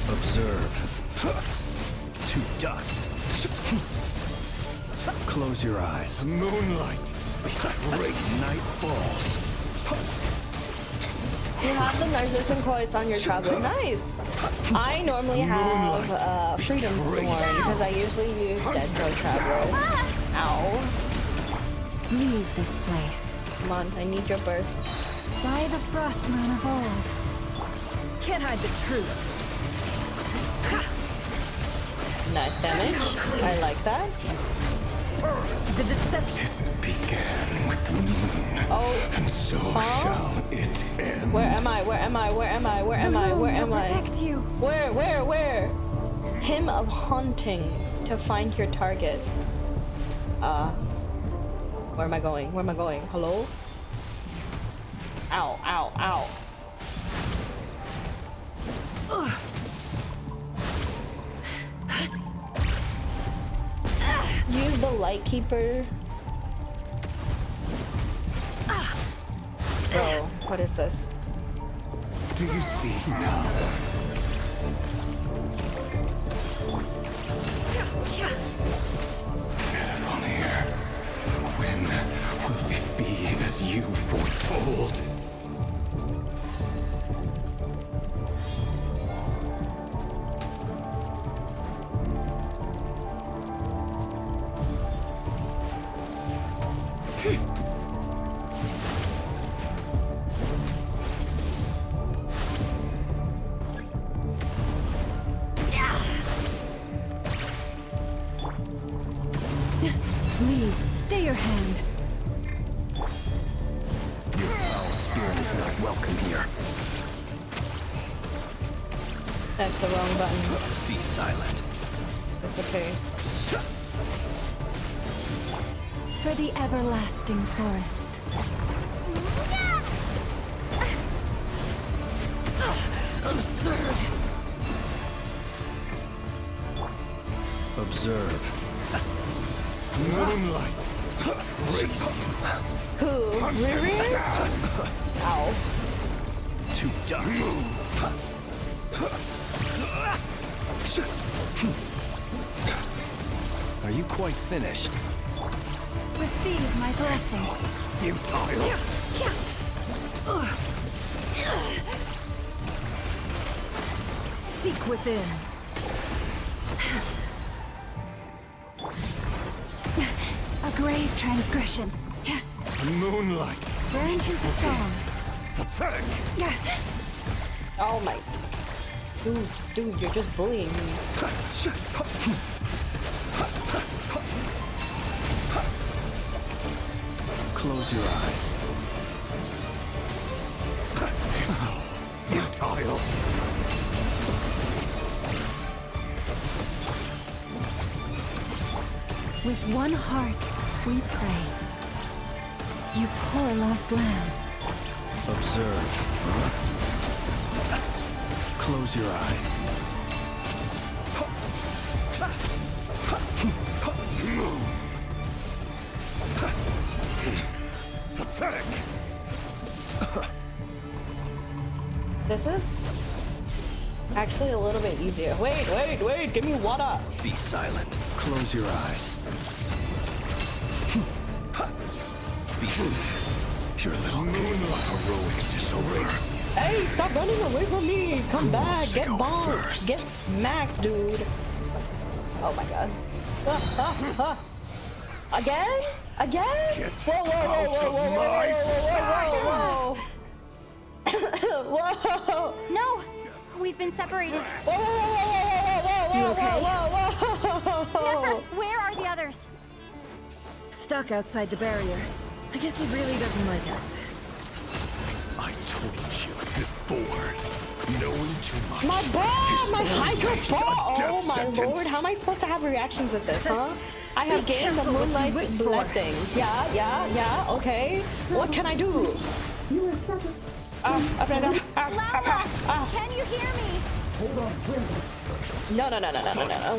Observe. To dust. Close your eyes. Moonlight. Great night falls. You have the Narcissus on your traveler. Nice! I normally have Freedom Sworn because I usually use Dendro Traveler. Ow. Leave this place. Come on, I need your burst. By the frost moon of old. Can't hide the truth. Nice damage. I like that. The deception began with the moon. Oh. And so shall it end. Where am I? Protect you. Where? Hymn of Haunting to find your target. Where am I going? Hello? Ow. light keeper. Bro, what is this? Do you see now? Faravonir, when will it be as you foretold? Leave. Stay your hand. Your foul spirit is not welcome here. That's the wrong button. Be silent. It's okay. For the everlasting forest. Absurd. Observe. Moonlight. Who? Riri? Ow. To dust. Are you quite finished? Receive my blessing. Futile. Seek within. A grave transgression. Moonlight. Branches a song. Pathetic. Oh my. Dude, you're just bullying me. Close your eyes. Futile. With one heart, we pray. You poor lost lamb. Observe. Close your eyes. Pathetic. This is actually a little bit easier. Wait, give me water. Be silent. Close your eyes. Your little moonlight heroics is over. Hey, stop running away from me. Come Who back, wants to get go bonked, first? get smacked, dude. Oh my god. Again? Get Whoa. Whoa. No! We've been separated. Whoa. You okay? Never! Where are the others? Stuck outside the barrier. I guess he really doesn't like us. I told you before. Knowing too much. My ball! is My hydro always a ball! death Oh my sentence. lord, how am I supposed to have reactions with this, huh? I have gained the moonlight's blessings. Yeah, okay. What can I do? Lala! Can you hear me? No,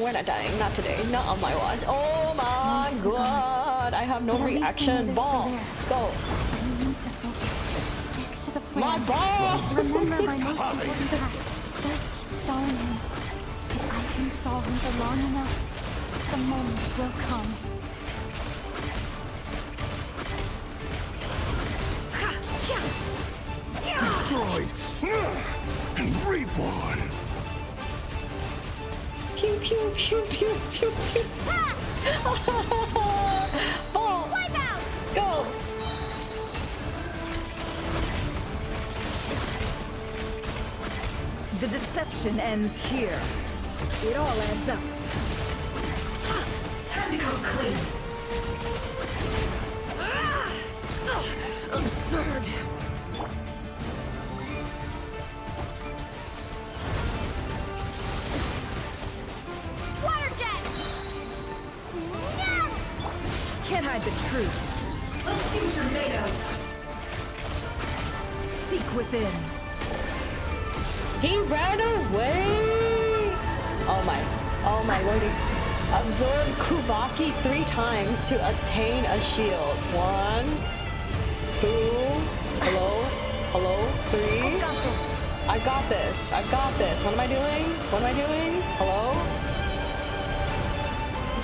we're not dying. Not today. Not on my watch. Oh my god, I have no reaction. Ball, go. Stick to the plan. My ball! Remember my most important task. Just installing him. If I can install him for long enough, the moment will come. Destroyed and reborn. Pew pew pew pew pew pew. Ball, Wipe out! go. The deception ends here. It all adds up. Time to go clean. Absurd. Water jet! Can't hide the truth. Those things are made of. Seek within. He ran away. Oh my lordy. Absorb Kuvaki 3 times to attain a shield. 1, 2, hello, hello, 3. I got this. I've got this. What am I doing? What am I doing? Hello?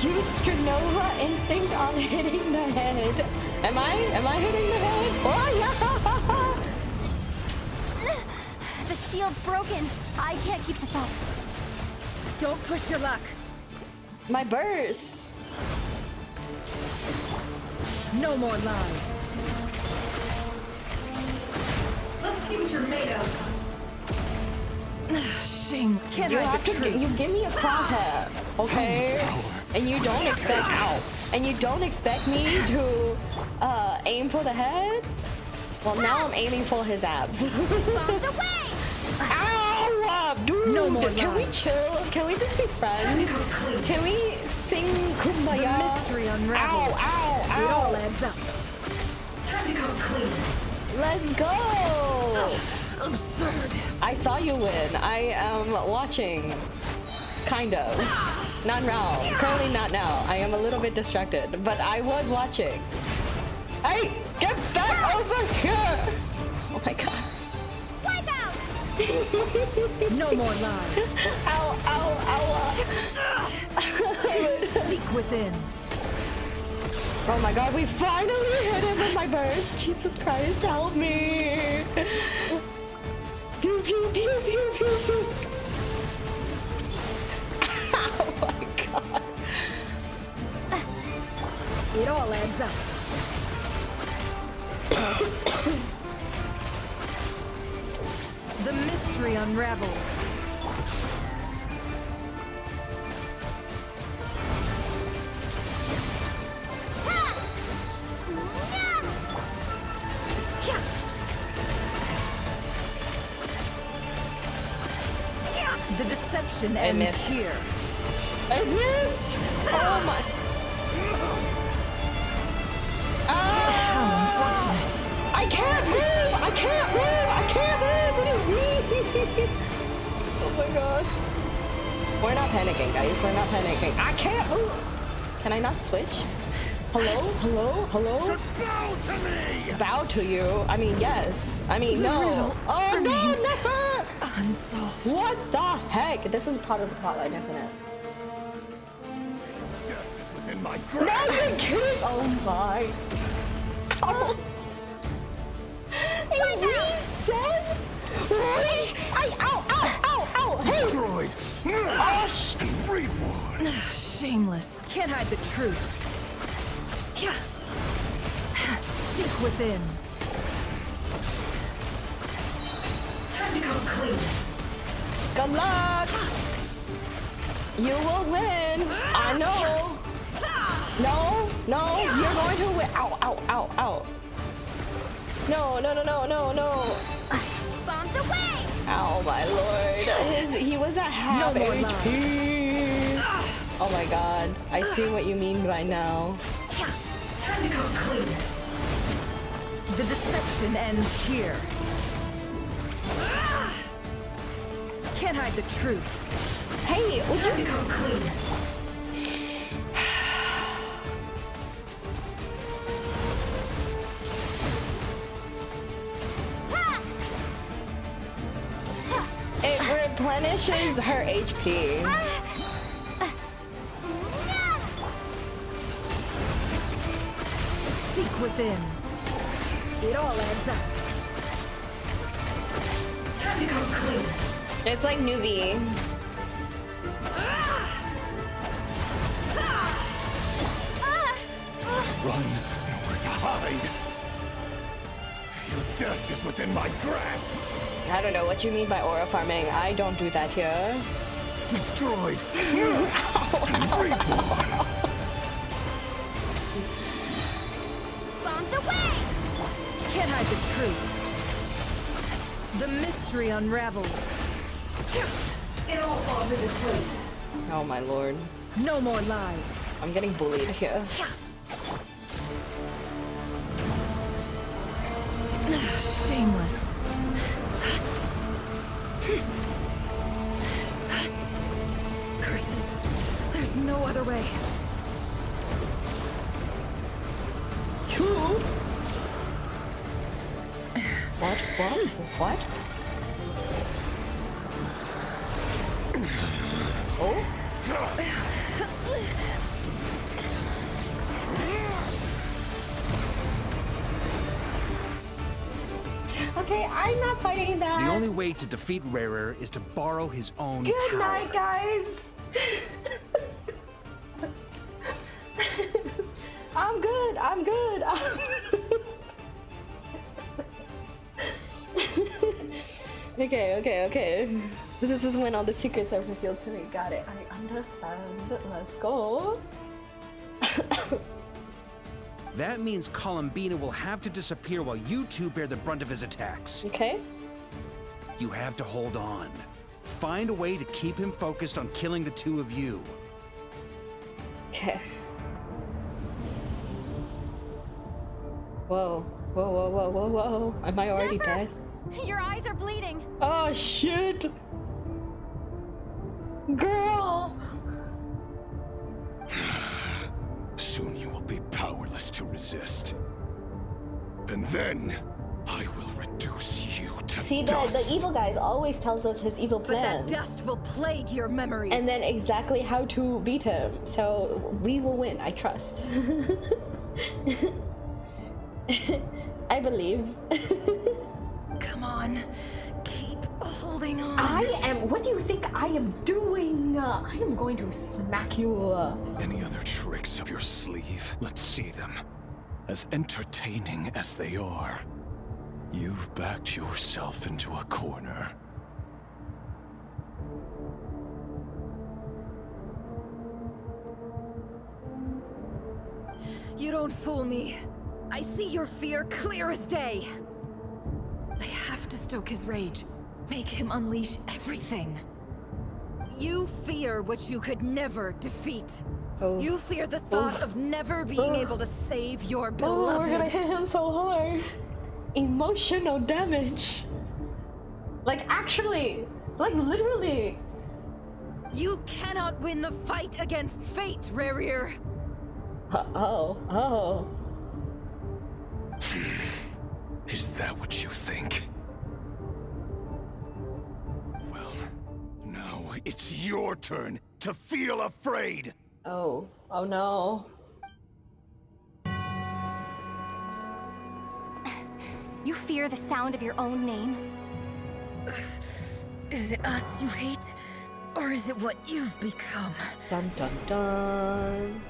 Use Strenova instinct on hitting the head. Am I hitting the head? Oh yeah! The shield's broken. I can't keep this up. Don't push your luck. My burst. No more lies. Let's see what you're made of. Shame. Can't You hide have the to. truth. You give me a crosshair, okay? And you don't expect and you don't expect me to aim for the head. Well, now I'm aiming for his abs. Ow! Dude, No more can we lies. chill? Can we just be friends? Can we sing Kumbaya? The mystery unravels. Ow! Ow! It all Ow! adds up. Time to come clean. Let's go! Absurd. I saw you win. I am watching. Kind of. Not now. Currently not now. I am a little bit distracted, but I was watching. Hey! Get back over here! Oh my god. Wipe out! No more lies. Ow, ow, ow. Seek within. Oh my god, we finally hit him with my burst. Jesus Christ, help me. Pew, pew, pew, pew, pew, pew. Oh my god. It all adds up. The mystery unravels. The deception I ends missed. here. I missed! Oh my. How unfortunate. I can't move! I can't move! I can't move! What do you mean? Oh my god. We're not panicking, guys. We're not panicking. I can't move! Can I not switch? Hello? Hello? Hello? Bow to me! Bow to you? I mean, yes. I mean, no. Oh no, never! Unsolved. What the heck? This is part of the plotline, isn't it? Death is within my No, grasp. you're kidding! Oh my. Oh. It reset? Really? Ow, ow, ow, ow! Hey! Destroyed. Oh, Reborn. Shameless. Can't hide the truth. Seek within. Time to come clean. Good luck! You will win! I know! No, no, you're going to win! Ow, ow, ow, ow! No, no, no, no, no, no! Bombs away! Oh my lord! He was at half No more HP! Oh my god, I see what you mean by now. Time to come clean. The deception ends here. Can't hide the truth. Hey, would you come clean? It replenishes her HP. Seek within. It all adds up. Time to come clean. It's like Nuvi. Run, nowhere to hide. Your death is within my grasp. I don't know what you mean by aura farming. I don't do that here. Destroyed. Bombs away! Can't hide the truth. The mystery unravels. It all falls into place. Oh my lord. No more lies. I'm getting bullied here. Shameless. Curses. There's no other way. What? Oh? Okay, I'm not fighting that. The only way to defeat Rarer is to borrow his own Good power. night, guys. I'm good. Okay. This is when all the secrets are revealed to me. Got it. I understand. Let's go. That means Columbina will have to disappear while you two bear the brunt of his attacks. Okay. You have to hold on. Find a way to keep him focused on killing the two of you. Okay. Whoa. Am I already dead? Your eyes are bleeding. Oh shit! Girl! Soon you will be powerless to resist. And then, I will reduce you to See, dust. the evil guy always tells us his evil But plans. that dust will plague your memories. And then exactly how to beat him. So we will win, I trust. I believe. Come on. Keep holding on. What do you think I am doing? I am going to smack you. Any other tricks up your sleeve? Let's see them. As entertaining as they are, you've backed yourself into a corner. You don't fool me. I see your fear clear as day. I have to stoke his rage. Make him unleash everything. You fear what you could never defeat. Oh. You fear the thought of never being able to save your Oh, beloved. we're gonna hit him so hard. Emotional damage. Like actually, like literally. You cannot win the fight against fate, Rarir. Oh. Is that what you think? Well, now it's your turn to feel afraid! Oh no. You fear the sound of your own name? Is it us you hate? Or is it what you've become? Dun dun dun.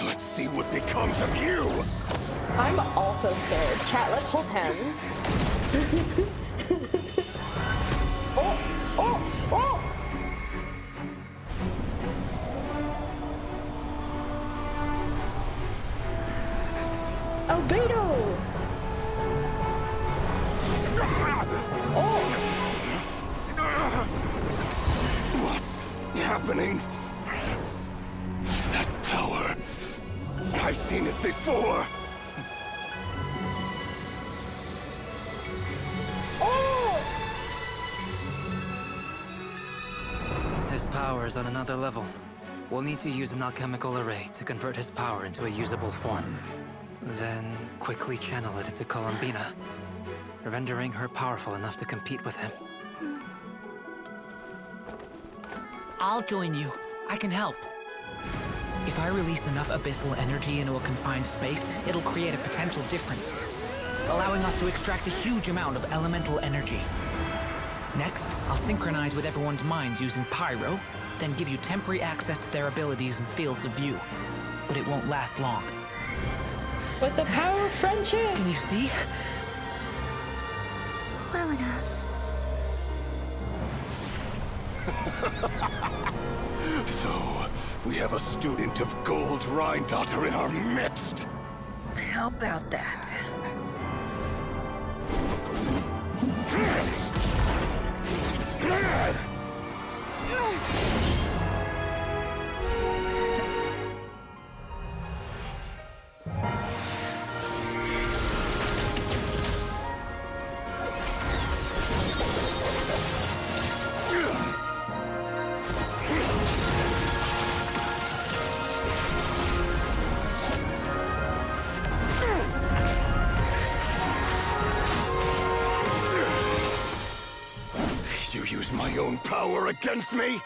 Let's see what becomes of you! I'm also scared. Chat, let's hold hands. Oh! Albedo! What's happening? That power. I've seen it before. His power is on another level. We'll need to use an alchemical array to convert his power into a usable form. Then quickly channel it into Columbina, rendering her powerful enough to compete with him. I'll join you. I can help. If I release enough abyssal energy into a confined space, it'll create a potential difference, allowing us to extract a huge amount of elemental energy. Next, I'll synchronize with everyone's minds using Pyro, then give you temporary access to their abilities and fields of view. But it won't last long. With the power of friendship! Can you see? Well enough. So, we have a student of Gold Rhine-Daughter in our midst. How about that? use my own power against me?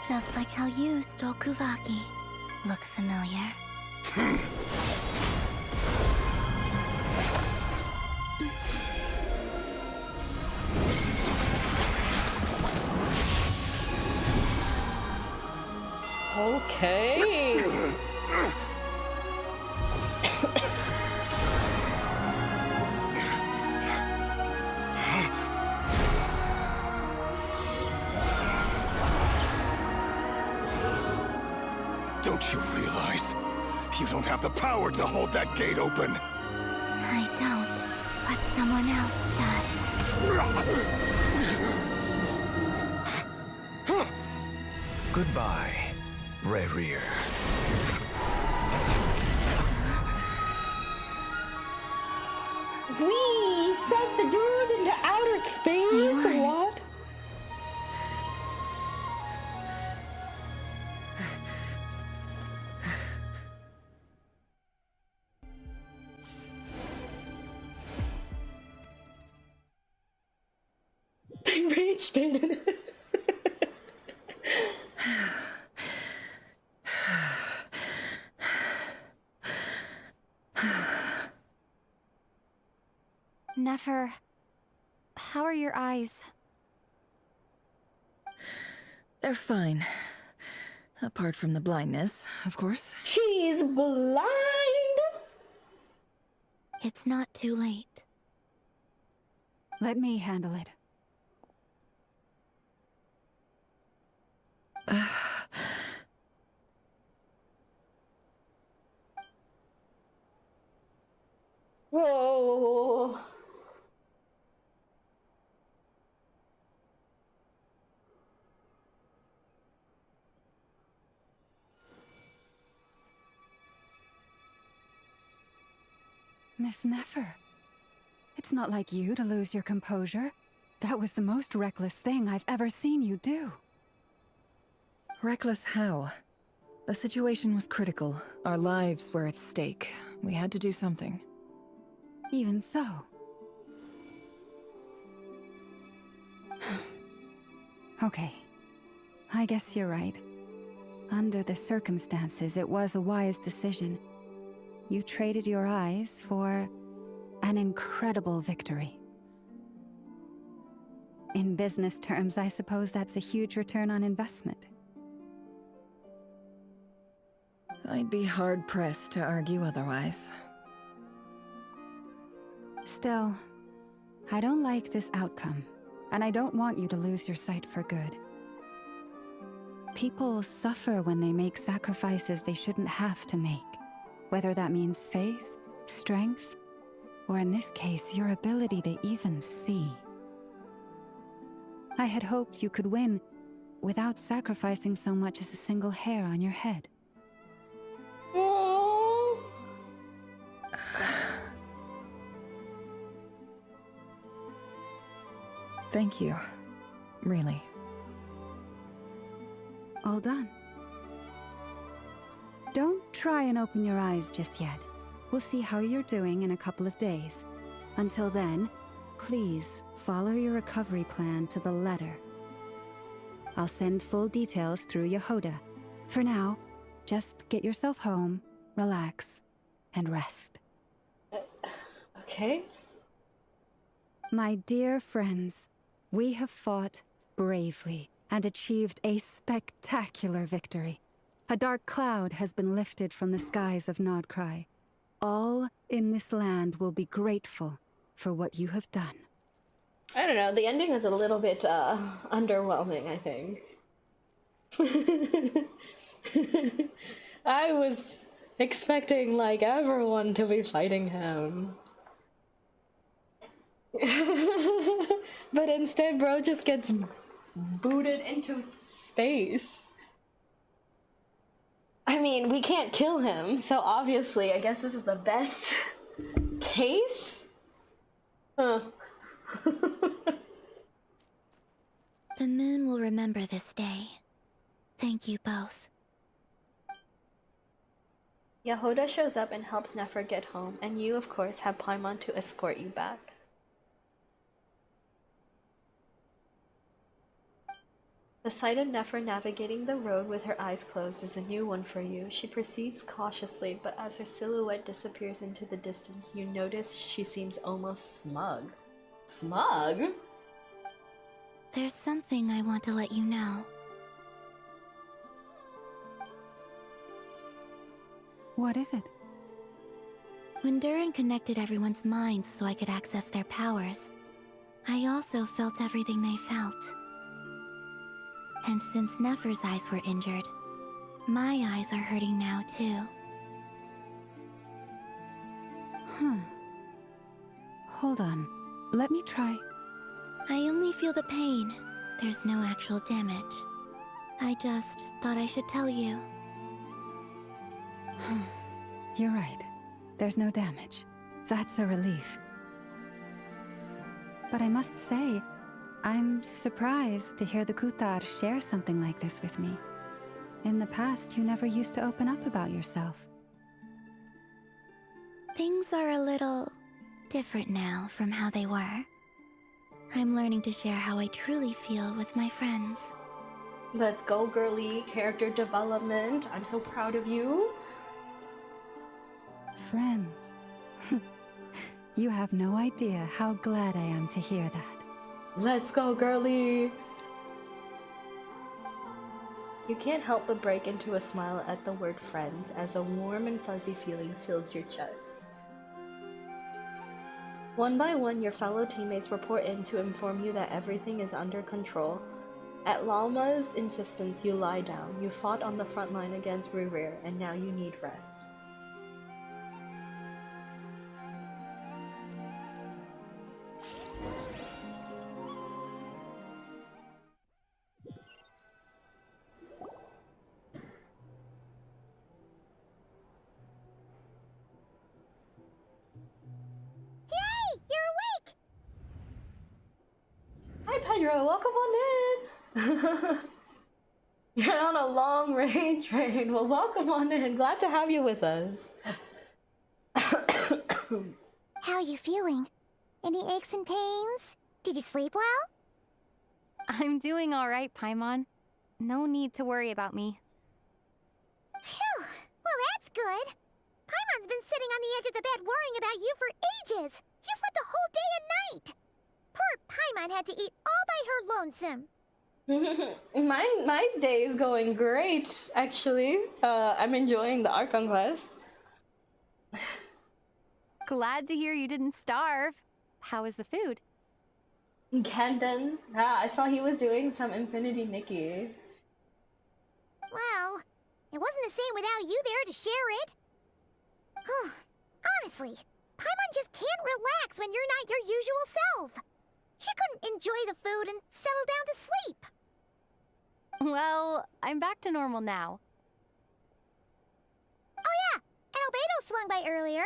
Just like how you stole Kuvaki. Look familiar? Okay. Don't you realize? You don't have the power to hold that gate open. I don't, but someone else does. Goodbye, Rerir. We sent the dude into outer space? What? They rage baited. Nefer, how are your eyes? They're fine. Apart from the blindness, of course. She's blind? It's not too late. Let me handle it. Whoa. Miss Nefer, it's not like you to lose your composure. That was the most reckless thing I've ever seen you do. Reckless how? The situation was critical. Our lives were at stake. We had to do something. Even so. Okay. I guess you're right. Under the circumstances, it was a wise decision. You traded your eyes for an incredible victory. In business terms, I suppose that's a huge return on investment. I'd be hard-pressed to argue otherwise. Still, I don't like this outcome, and I don't want you to lose your sight for good. People suffer when they make sacrifices they shouldn't have to make, whether that means faith, strength, or in this case, your ability to even see. I had hoped you could win without sacrificing so much as a single hair on your head. Thank you. Really. All done. Don't try and open your eyes just yet. We'll see how you're doing in a couple of days. Until then, please follow your recovery plan to the letter. I'll send full details through Yehoda. For now, just get yourself home, relax, and rest. Okay. My dear friends, we have fought bravely and achieved a spectacular victory. A dark cloud has been lifted from the skies of Nodcry. All in this land will be grateful for what you have done. I don't know, the ending is a little bit underwhelming, I think. I was expecting like everyone to be fighting him. But instead bro just gets booted into space. I mean, we can't kill him, so obviously I guess this is the best case? Huh. The moon will remember this day. Thank you both. Yehoda shows up and helps Nefer get home, and you, of course, have Paimon to escort you back. The sight of Nefer navigating the road with her eyes closed is a new one for you. She proceeds cautiously, but as her silhouette disappears into the distance, you notice she seems almost smug. Smug? There's something I want to let you know. What is it? When Durin connected everyone's minds so I could access their powers, I also felt everything they felt. And since Nefer's eyes were injured, my eyes are hurting now too. Huh. Hold on. Let me try. I only feel the pain. There's no actual damage. I just thought I should tell you. You're right. There's no damage. That's a relief. But I must say, I'm surprised to hear the Kutar share something like this with me. In the past, you never used to open up about yourself. Things are a little different now from how they were. I'm learning to share how I truly feel with my friends. Let's go, girly. Character development. I'm so proud of you. Friends. You have no idea how glad I am to hear that. Let's go, girly. You can't help but break into a smile at the word friends as a warm and fuzzy feeling fills your chest. One by one, your fellow teammates report in to inform you that everything is under control. At Lalma's insistence, you lie down. You fought on the front line against Rurir, and now you need rest. Hi Pedro, welcome on in! You're on a long rain train. Well, welcome on in. Glad to have you with us. How are you feeling? Any aches and pains? Did you sleep well? I'm doing all right, Paimon. No need to worry about me. Phew! Well, that's good. Paimon's been sitting on the edge of the bed worrying about you for ages. You slept a whole day and night. Poor Paimon had to eat all by her lonesome. My day is going great, actually. I'm enjoying the Archon Quest. Glad to hear you didn't starve. How is the food? Camden. I saw he was doing some Infinity Nikki. Well, it wasn't the same without you there to share it. Honestly, Paimon just can't relax when you're not your usual self. She couldn't enjoy the food and settle down to sleep. Well, I'm back to normal now. Oh yeah, and Albedo swung by earlier.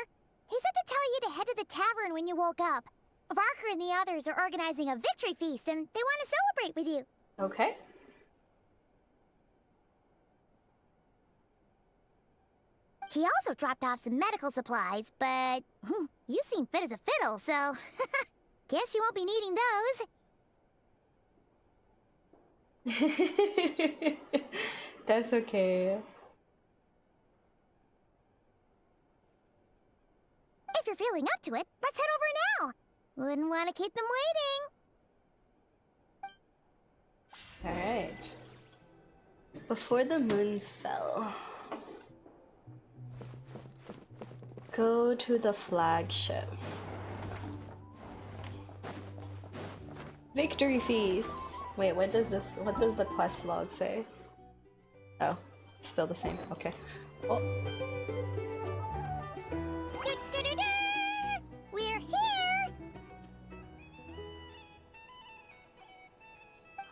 He said to tell you to head to the tavern when you woke up. Varker and the others are organizing a victory feast and they want to celebrate with you. Okay. He also dropped off some medical supplies, but you seem fit as a fiddle, so guess you won't be needing those. That's okay. If you're feeling up to it, let's head over now. Wouldn't want to keep them waiting. Alright. Before the moons fell. Go to the flagship. Victory feast. Wait, what does the quest log say? Oh, still the same. Okay. Oh. We're here!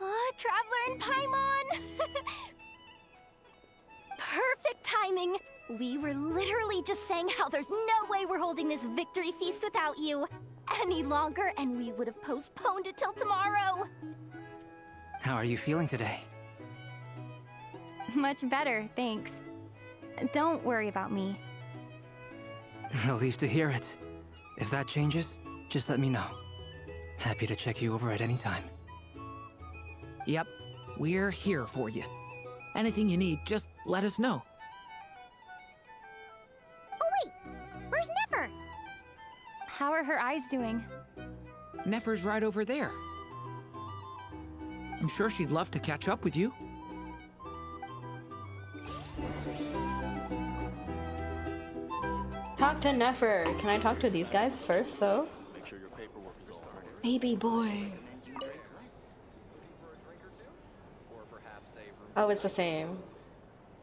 Oh, Traveler and Paimon! Perfect timing! We were literally just saying how there's no way we're holding this victory feast without you any longer, and we would have postponed it till tomorrow. How are you feeling today? Much better, thanks. Don't worry about me. Relieved to hear it. If that changes, just let me know. Happy to check you over at any time. Yep, We're here for you. Anything you need, just let us know. Oh wait, where's Nefer? How are her eyes doing? Nefer's right over there. I'm sure she'd love to catch up with you. Talk to Nefer. Can I talk to these guys first, though? Make sure your paperwork is started. Baby boy. Oh, it's the same.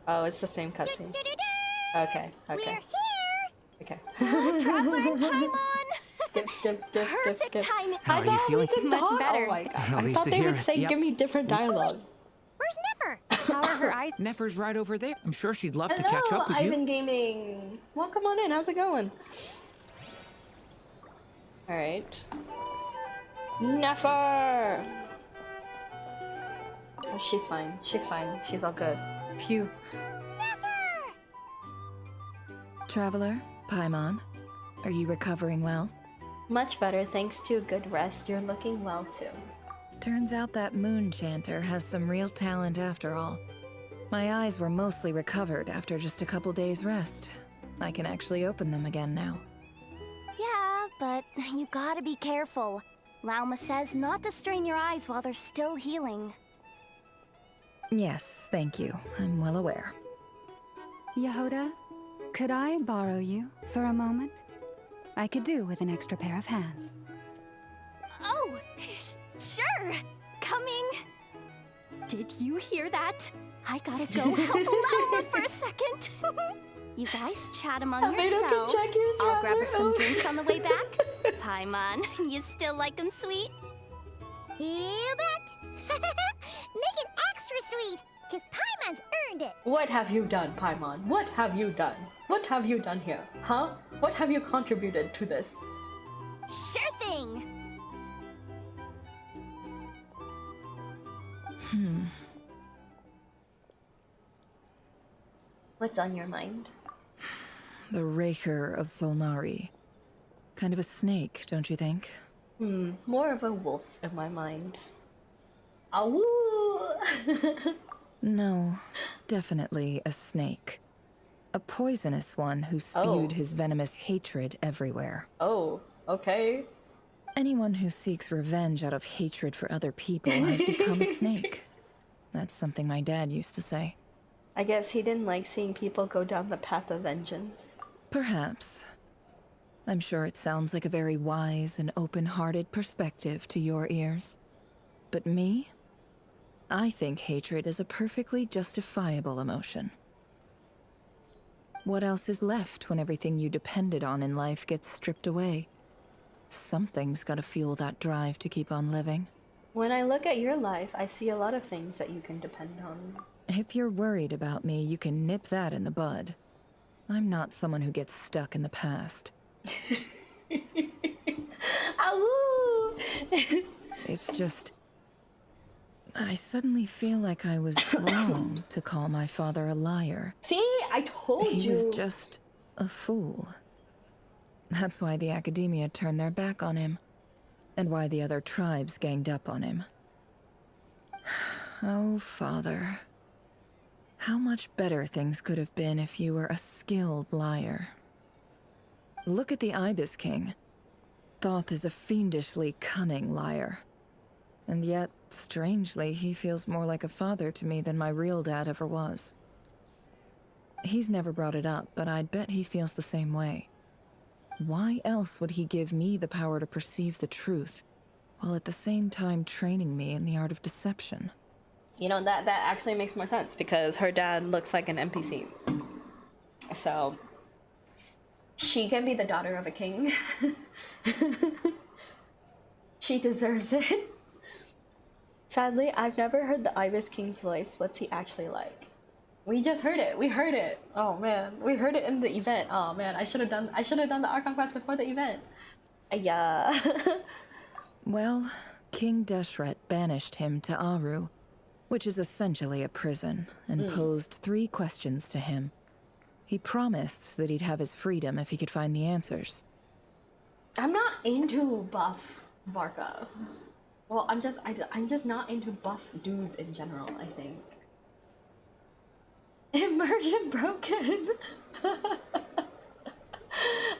Oh, it's the same cutscene. Okay, okay. Okay. Traveler and Paimon! Skip. Perfect timing. How I are you thought we feeling? could Much talk. better. Oh my god. I Relieved thought to they hear would it. say Yep. give me different dialogue. Where's Nefer? How are her eyes? Nefer's right over there. I'm sure she'd love to Hello, catch up with Ivan you. Gaming. Well, come on in. How's it going? All right. Nefer. Oh, she's fine. She's fine. She's all good. Phew. Traveler, Paimon, are you recovering well? Much better thanks to a good rest. You're looking well too. Turns out that moon chanter has some real talent after all. My eyes were mostly recovered after just a couple days rest. I can actually open them again now. Yeah, but you gotta be careful. Lauma says not to strain your eyes while they're still healing. Yes, thank you. I'm well aware. Yehoda, could I borrow you for a moment? I could do with an extra pair of hands. Oh, sure. Coming. Did you hear that? I gotta go help Lauma for a second. You guys chat among yourselves. I'll grab us some drinks on the way back. Paimon, you still like 'em sweet? You bet. Make it extra sweet, because Paimon's earned it. What have you done, Paimon? What have you done? What have you done here? Huh? What have you contributed to this? Sure thing. What's on your mind? The Raker of Solnari. Kind of a snake, don't you think? More of a wolf in my mind. Awoo! No, definitely a snake. A poisonous one who spewed his venomous hatred everywhere. Oh, okay. Anyone who seeks revenge out of hatred for other people has become a snake. That's something my dad used to say. I guess he didn't like seeing people go down the path of vengeance. Perhaps. I'm sure it sounds like a very wise and open-hearted perspective to your ears. But me? I think hatred is a perfectly justifiable emotion. What else is left when everything you depended on in life gets stripped away? Something's gotta fuel that drive to keep on living. When I look at your life, I see a lot of things that you can depend on. If you're worried about me, you can nip that in the bud. I'm not someone who gets stuck in the past. Awoo! It's just... I suddenly feel like I was wrong to call my father a liar. See? I told you! He was just a fool. That's why the Academia turned their back on him, and why the other tribes ganged up on him. Oh, Father. How much better things could have been if you were a skilled liar. Look at the Ibis King. Thoth is a fiendishly cunning liar. And yet, strangely, he feels more like a father to me than my real dad ever was. He's never brought it up, but I'd bet he feels the same way. Why else would he give me the power to perceive the truth, while at the same time training me in the art of deception? You know, that actually makes more sense, because her dad looks like an NPC. So, she can be the daughter of a king. She deserves it. Sadly, I've never heard the Ibis King's voice. What's he actually like? We just heard it. We heard it. Oh man, we heard it in the event. Oh man, I should have done the Archon Quest before the event. Yeah. Well, King Deshret banished him to Aru, which is essentially a prison, and posed 3 questions to him. He promised that he'd have his freedom if he could find the answers. I'm not into buff Varka. Well, I'm just not into buff dudes in general, I think. Immersion broken.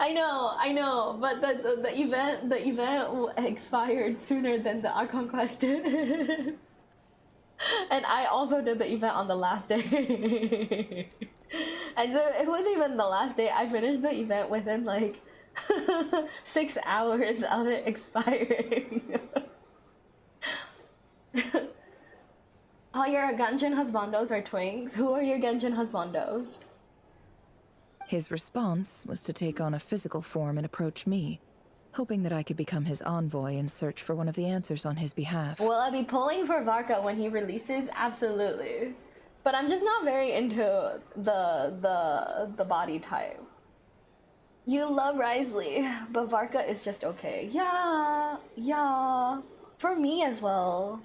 I know, but the event expired sooner than the Archon Quest did. And I also did the event on the last day. And so it wasn't even the last day. I finished the event within like 6 hours of it expiring. All your Genshin husbandos are twinks. Who are your Genshin husbandos? His response was to take on a physical form and approach me, hoping that I could become his envoy and search for one of the answers on his behalf. Will I be pulling for Varka when he releases? Absolutely. But I'm just not very into the body type. You love Risley, but Varka is just okay. Yeah. For me as well.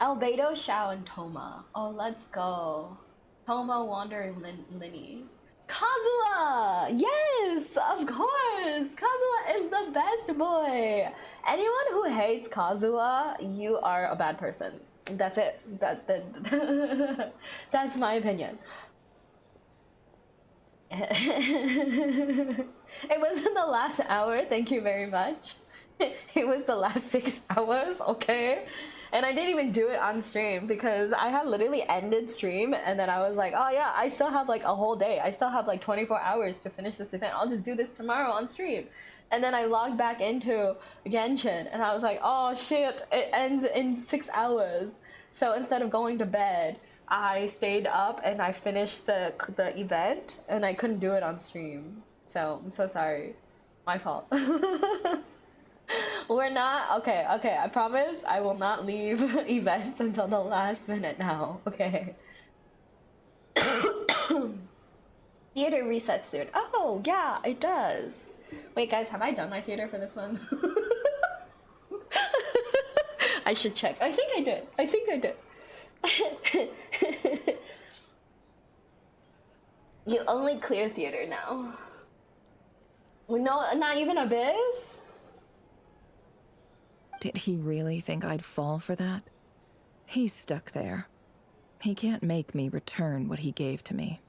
Albedo, Shao, and Toma. Oh, let's go. Toma, Wander, Linny. Kazuha! Yes, of course! Kazuha is the best boy! Anyone who hates Kazuha, you are a bad person. That's it. That's my opinion. It wasn't the last hour, thank you very much. It was the last 6 hours, okay? And I didn't even do it on stream because I had literally ended stream and then I was like, oh yeah, I still have like a whole day. I still have like 24 hours to finish this event. I'll just do this tomorrow on stream. And then I logged back into Genshin and I was like, oh shit, it ends in 6 hours. So instead of going to bed, I stayed up and I finished the event and I couldn't do it on stream. So I'm so sorry. My fault. We're not okay. I promise I will not leave events until the last minute now. Okay. Theater resets soon. Oh yeah, it does. Wait, guys, have I done my theater for this one? I should check. I think I did. You only clear theater now. No, not even Abyss? Did he really think I'd fall for that? He's stuck there. He can't make me return what he gave to me.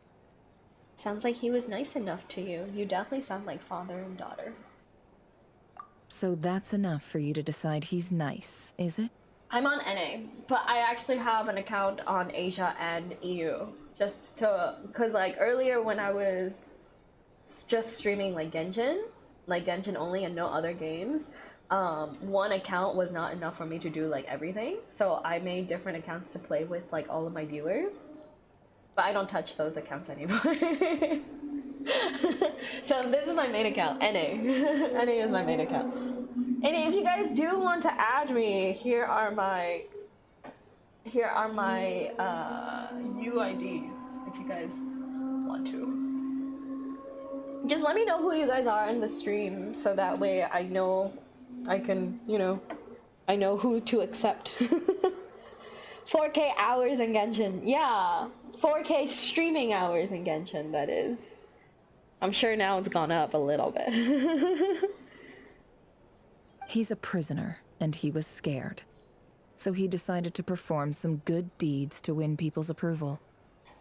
Sounds like he was nice enough to you. You definitely sound like father and daughter. So that's enough for you to decide he's nice, is it? I'm on NA, but I actually have an account on Asia and EU. Just to, cause like earlier when I was just streaming like Genshin only and no other games, one account was not enough for me to do like everything. So I made different accounts to play with like all of my viewers. But I don't touch those accounts anymore. So this is my main account, NA. NA is my main account. And if you guys do want to add me, here are my UIDs if you guys want to. Just let me know who you guys are in the stream so that way I know I can, I know who to accept. 4K hours in Genshin. Yeah, 4K streaming hours in Genshin, that is. I'm sure now it's gone up a little bit. He's a prisoner, and he was scared. So he decided to perform some good deeds to win people's approval.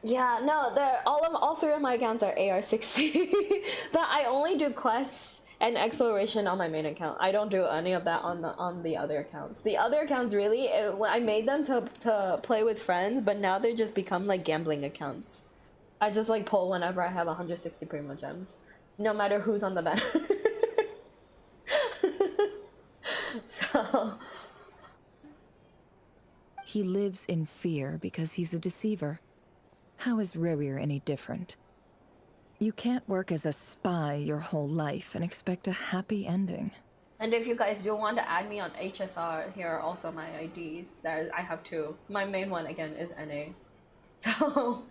Yeah, no, all three of my accounts are AR60. But I only do quests and exploration on my main account. I don't do any of that on the other accounts. The other accounts really, I made them to play with friends, but now they just become like gambling accounts. I just like pull whenever I have 160 Primo Gems, no matter who's on the banner. So he lives in fear because he's a deceiver. How is Rerir any different? You can't work as a spy your whole life and expect a happy ending. And if you guys do want to add me on HSR, here are also my IDs. I have two. My main one again is NA. So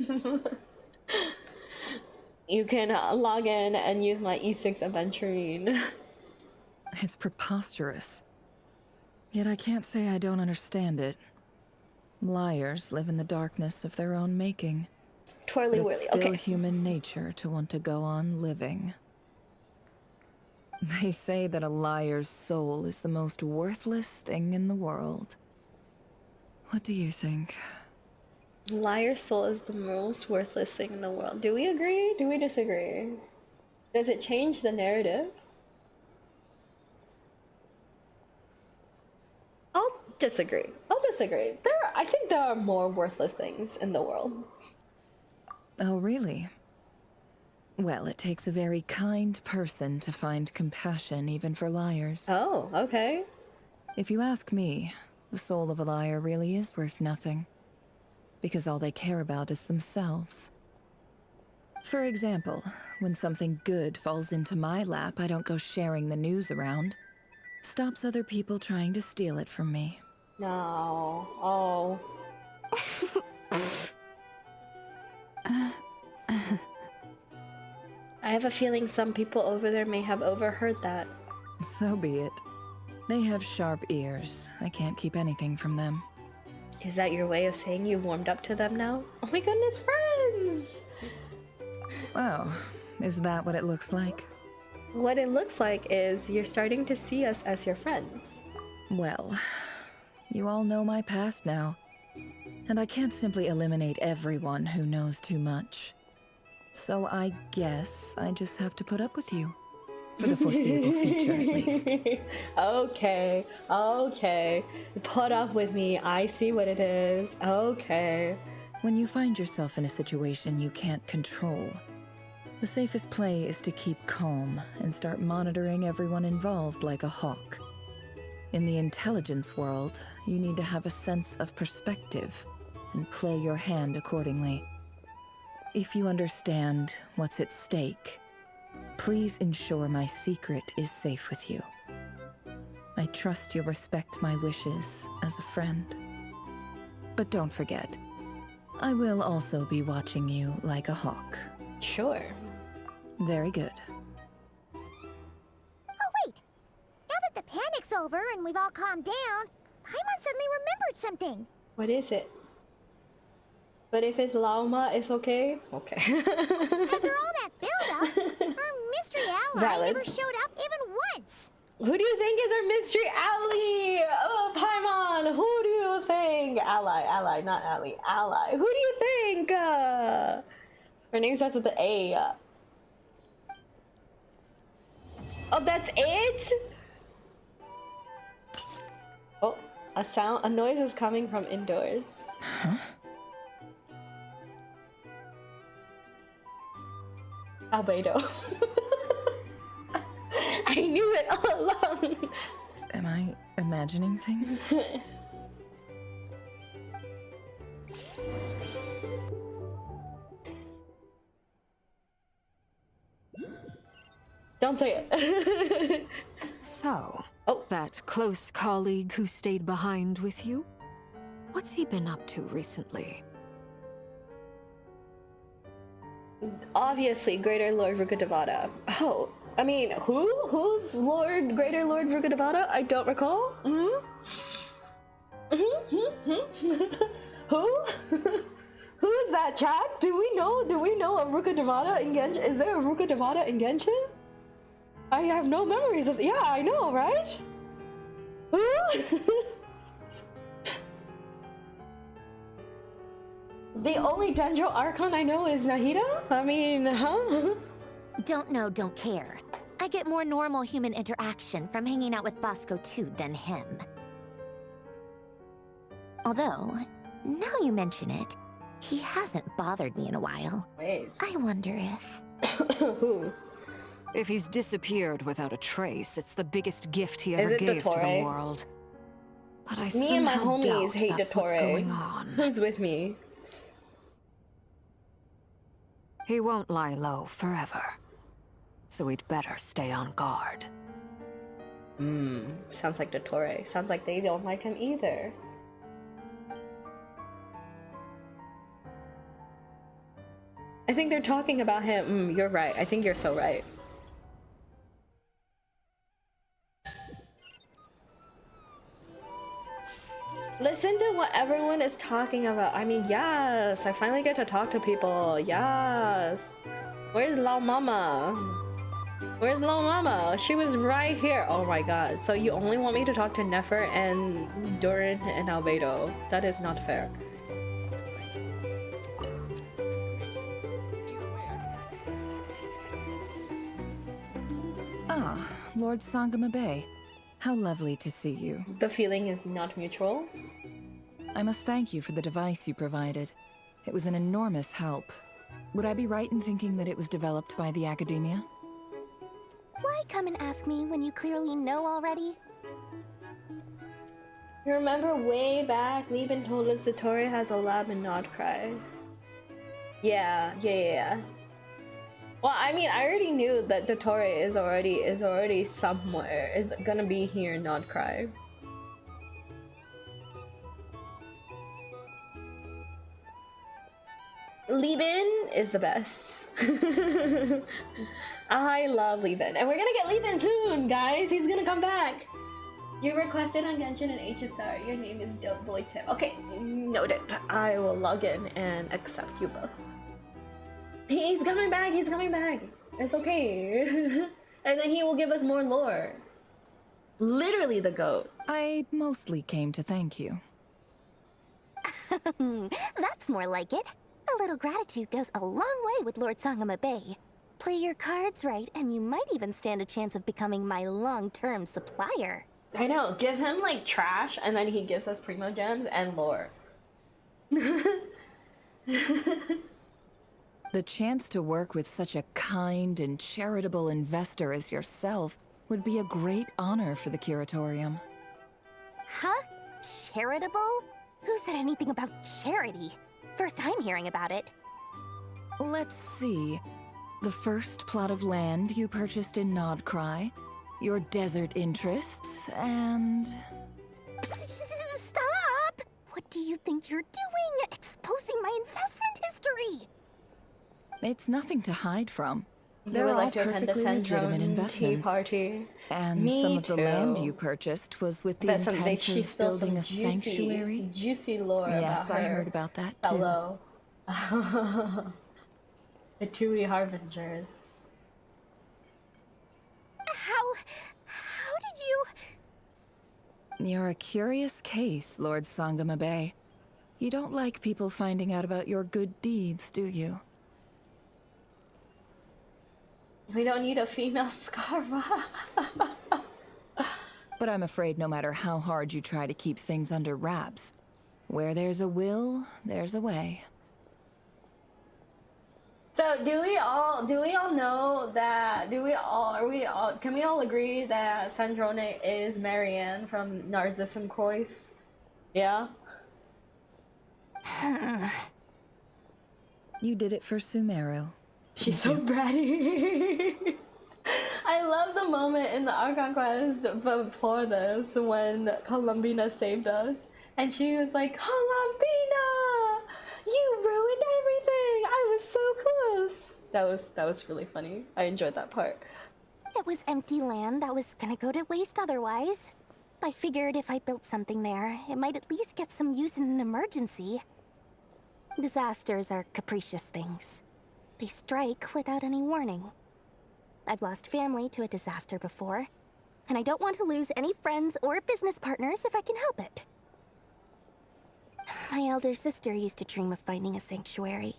you can log in and use my E6 Aventurine. It's preposterous. Yet I can't say I don't understand it. Liars live in the darkness of their own making. Twirly But whirly, it's still okay. human nature to want to go on living. They say that a liar's soul is the most worthless thing in the world. What do you think? Liar's soul is the most worthless thing in the world. Do we agree? Do we disagree? Does it change the narrative? I'll disagree. I think there are more worthless things in the world. Oh, really? Well, it takes a very kind person to find compassion even for liars. Oh, okay. If you ask me, the soul of a liar really is worth nothing. Because all they care about is themselves. For example, when something good falls into my lap, I don't go sharing the news around. Stops other people trying to steal it from me. No. Oh. I have a feeling some people over there may have overheard that. So be it. They have sharp ears. I can't keep anything from them. Is that your way of saying you warmed up to them now? Oh my goodness, friends! Oh, is that what it looks like? What it looks like is you're starting to see us as your friends. Well, you all know my past now. And I can't simply eliminate everyone who knows too much. So I guess I just have to put up with you. For the foreseeable future, at least. Okay, okay. Put up with me. I see what it is. Okay. When you find yourself in a situation you can't control, the safest play is to keep calm and start monitoring everyone involved like a hawk. In the intelligence world, you need to have a sense of perspective and play your hand accordingly. If you understand what's at stake, please ensure my secret is safe with you. I trust you'll respect my wishes as a friend. But don't forget, I will also be watching you like a hawk. Sure. Very good. Oh, wait! Now that the panic's over and we've all calmed down, Paimon suddenly remembered something. What is it? But if it's Lauma, it's okay? Okay. After all that build-up, our mystery ally Valid. never showed up even once. Who do you think is our mystery ally? Oh, Paimon, who do you think? Ally, not ally. Ally. Who do you think? Her name starts with the A. Oh, that's it? Oh, a noise is coming from indoors. Huh? Albedo. I knew it all along. Am I imagining things? Don't say it. So, that close colleague who stayed behind with you? What's he been up to recently? Obviously, Greater Lord Rukkhadevata. Oh, I mean, who? Who's Greater Lord Rukkhadevata? I don't recall. Who? Who is that, chat? Do we know a Rukkhadevata in Genshin? Is there a Rukkhadevata in Genshin? I have no memories of. Yeah, I know, right? Who? The only Dendro Archon I know is Nahida? I mean, huh? Don't know, don't care. I get more normal human interaction from hanging out with Bosco too than him. Although, now you mention it, he hasn't bothered me in a while. Wait. I wonder if... Who? If he's disappeared without a trace, it's the biggest gift he Is ever it gave to the Dottore? world. But I Me and my somehow homies doubt hate that's what's Dottore. going on. Who's with me? He won't lie low forever. So we'd better stay on guard. Sounds like Dottore. Sounds like they don't like him either. I think they're talking about him. You're right. I think you're so right. Listen to what everyone is talking about. I mean, yes, I finally get to talk to people. Yes. Where's Lao Mama? Where's Lil Mama? She was right here. Oh my god. So you only want me to talk to Nefer and Durin and Albedo. That is not fair. Ah, Lord Sangama Bay. How lovely to see you. The feeling is not mutual. I must thank you for the device you provided. It was an enormous help. Would I be right in thinking that it was developed by the Academia? Why come and ask me when you clearly know already? You remember way back, Lieben told us Dottore has a lab in Nodcry. Yeah. Well, I mean, I already knew that Dottore is already somewhere. Is gonna be here in Nodcry. Lieben is the best. I love Lieben, and we're gonna get Lieben soon, guys. He's gonna come back. You requested on Genshin and HSR. Your name is Dope Boy Tim. Okay, noted. I will log in and accept you both. He's coming back. He's coming back. It's okay. And then he will give us more lore. Literally the goat. I mostly came to thank you. That's more like it. A little gratitude goes a long way with Lord Sangama Bay. Play your cards right, and you might even stand a chance of becoming my long-term supplier. I know. Give him like trash, and then he gives us primo gems and lore. The chance to work with such a kind and charitable investor as yourself would be a great honor for the Curatorium. Huh? Charitable? Who said anything about charity? First I'm hearing about it. Let's see. The first plot of land you purchased in Nodcry, your desert interests, and... Stop! What do you think you're doing? Exposing my investment history! It's nothing to hide from. You They're would all like to attend the perfectly legitimate Syndrome tea investments. party. And Me some of the too. land you purchased was with the But intent she of spilled building a some sanctuary. juicy lore Yes, about I her heard about that too. fellow. The Tui Harbingers. How did you... You're a curious case, Lord Sangama Bay. You don't like people finding out about your good deeds, do you? We don't need a female Scarva. But I'm afraid no matter how hard you try to keep things under wraps, where there's a will, there's a way. So do we all know that can we all agree that Sandrone is Marianne from Narcissus Croix? Yeah? You did it for Sumeru. She's so bratty. I love the moment in the Archon Quest before this when Columbina saved us. And she was like, Columbina! You ruined everything! I was so close! That was really funny. I enjoyed that part. It was empty land that was gonna go to waste otherwise. I figured if I built something there, it might at least get some use in an emergency. Disasters are capricious things. They strike without any warning. I've lost family to a disaster before, and I don't want to lose any friends or business partners if I can help it. My elder sister used to dream of finding a sanctuary.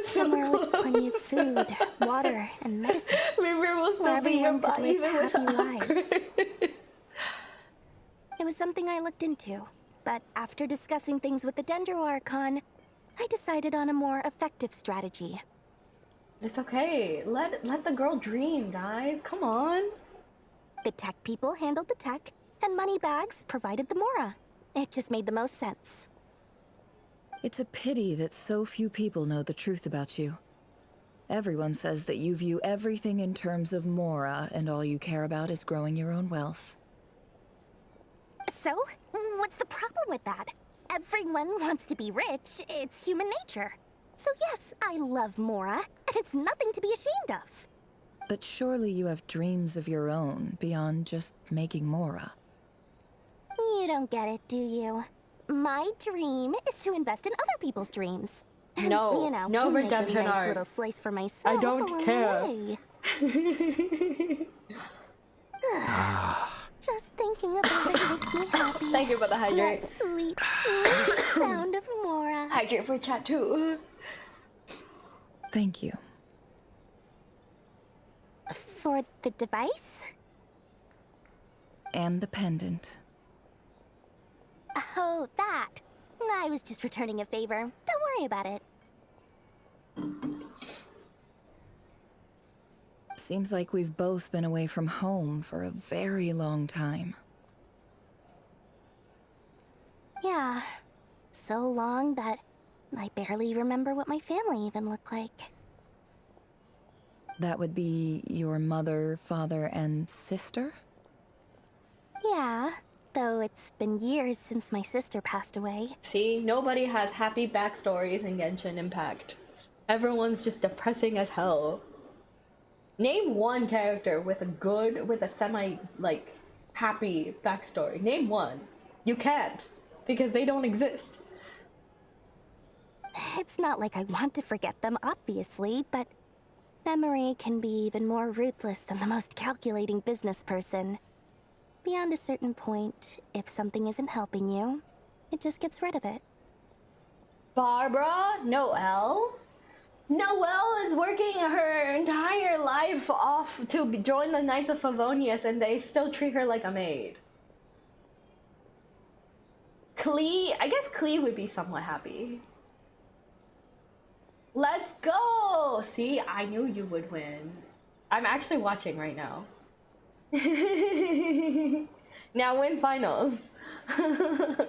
Somewhere with plenty of food, water, and medicine. River will where still be your everyone could body live even happy without lives. It was something I looked into, but after discussing things with the Dendro Archon, I decided on a more effective strategy. It's okay. Let the girl dream, guys. Come on. The tech people handled the tech, and Moneybags provided the Mora. It just made the most sense. It's a pity that so few people know the truth about you. Everyone says that you view everything in terms of Mora, and all you care about is growing your own wealth. So, what's the problem with that? Everyone wants to be rich. It's human nature. So yes, I love Mora, and it's nothing to be ashamed of. But surely you have dreams of your own beyond just making Mora. You don't get it, do you? My dream is to invest in other people's dreams. And, No, you know, no make redemption a nice arc. little slice for myself I don't along the care. way. Just thinking about it makes me happy. Thank you for the hydrate. That sweet, sweet sound of Mora. Hydrate for chat too. Thank you. For the device? And the pendant. Oh, that. I was just returning a favor. Don't worry about it. Seems like we've both been away from home for a very long time. Yeah. So long that I barely remember what my family even looked like. That would be your mother, father, and sister? Yeah, though it's been years since my sister passed away. See, nobody has happy backstories in Genshin Impact. Everyone's just depressing as hell. Name one character with a semi, like, happy backstory. Name one. You can't, because they don't exist. It's not like I want to forget them, obviously, but memory can be even more ruthless than the most calculating business person. Beyond a certain point, if something isn't helping you, it just gets rid of it. Barbara? Noelle? Noelle is working her entire life off to join the Knights of Favonius, and they still treat her like a maid. Klee? I guess Klee would be somewhat happy. Let's go! See, I knew you would win. I'm actually watching right now. Now win finals. Klee's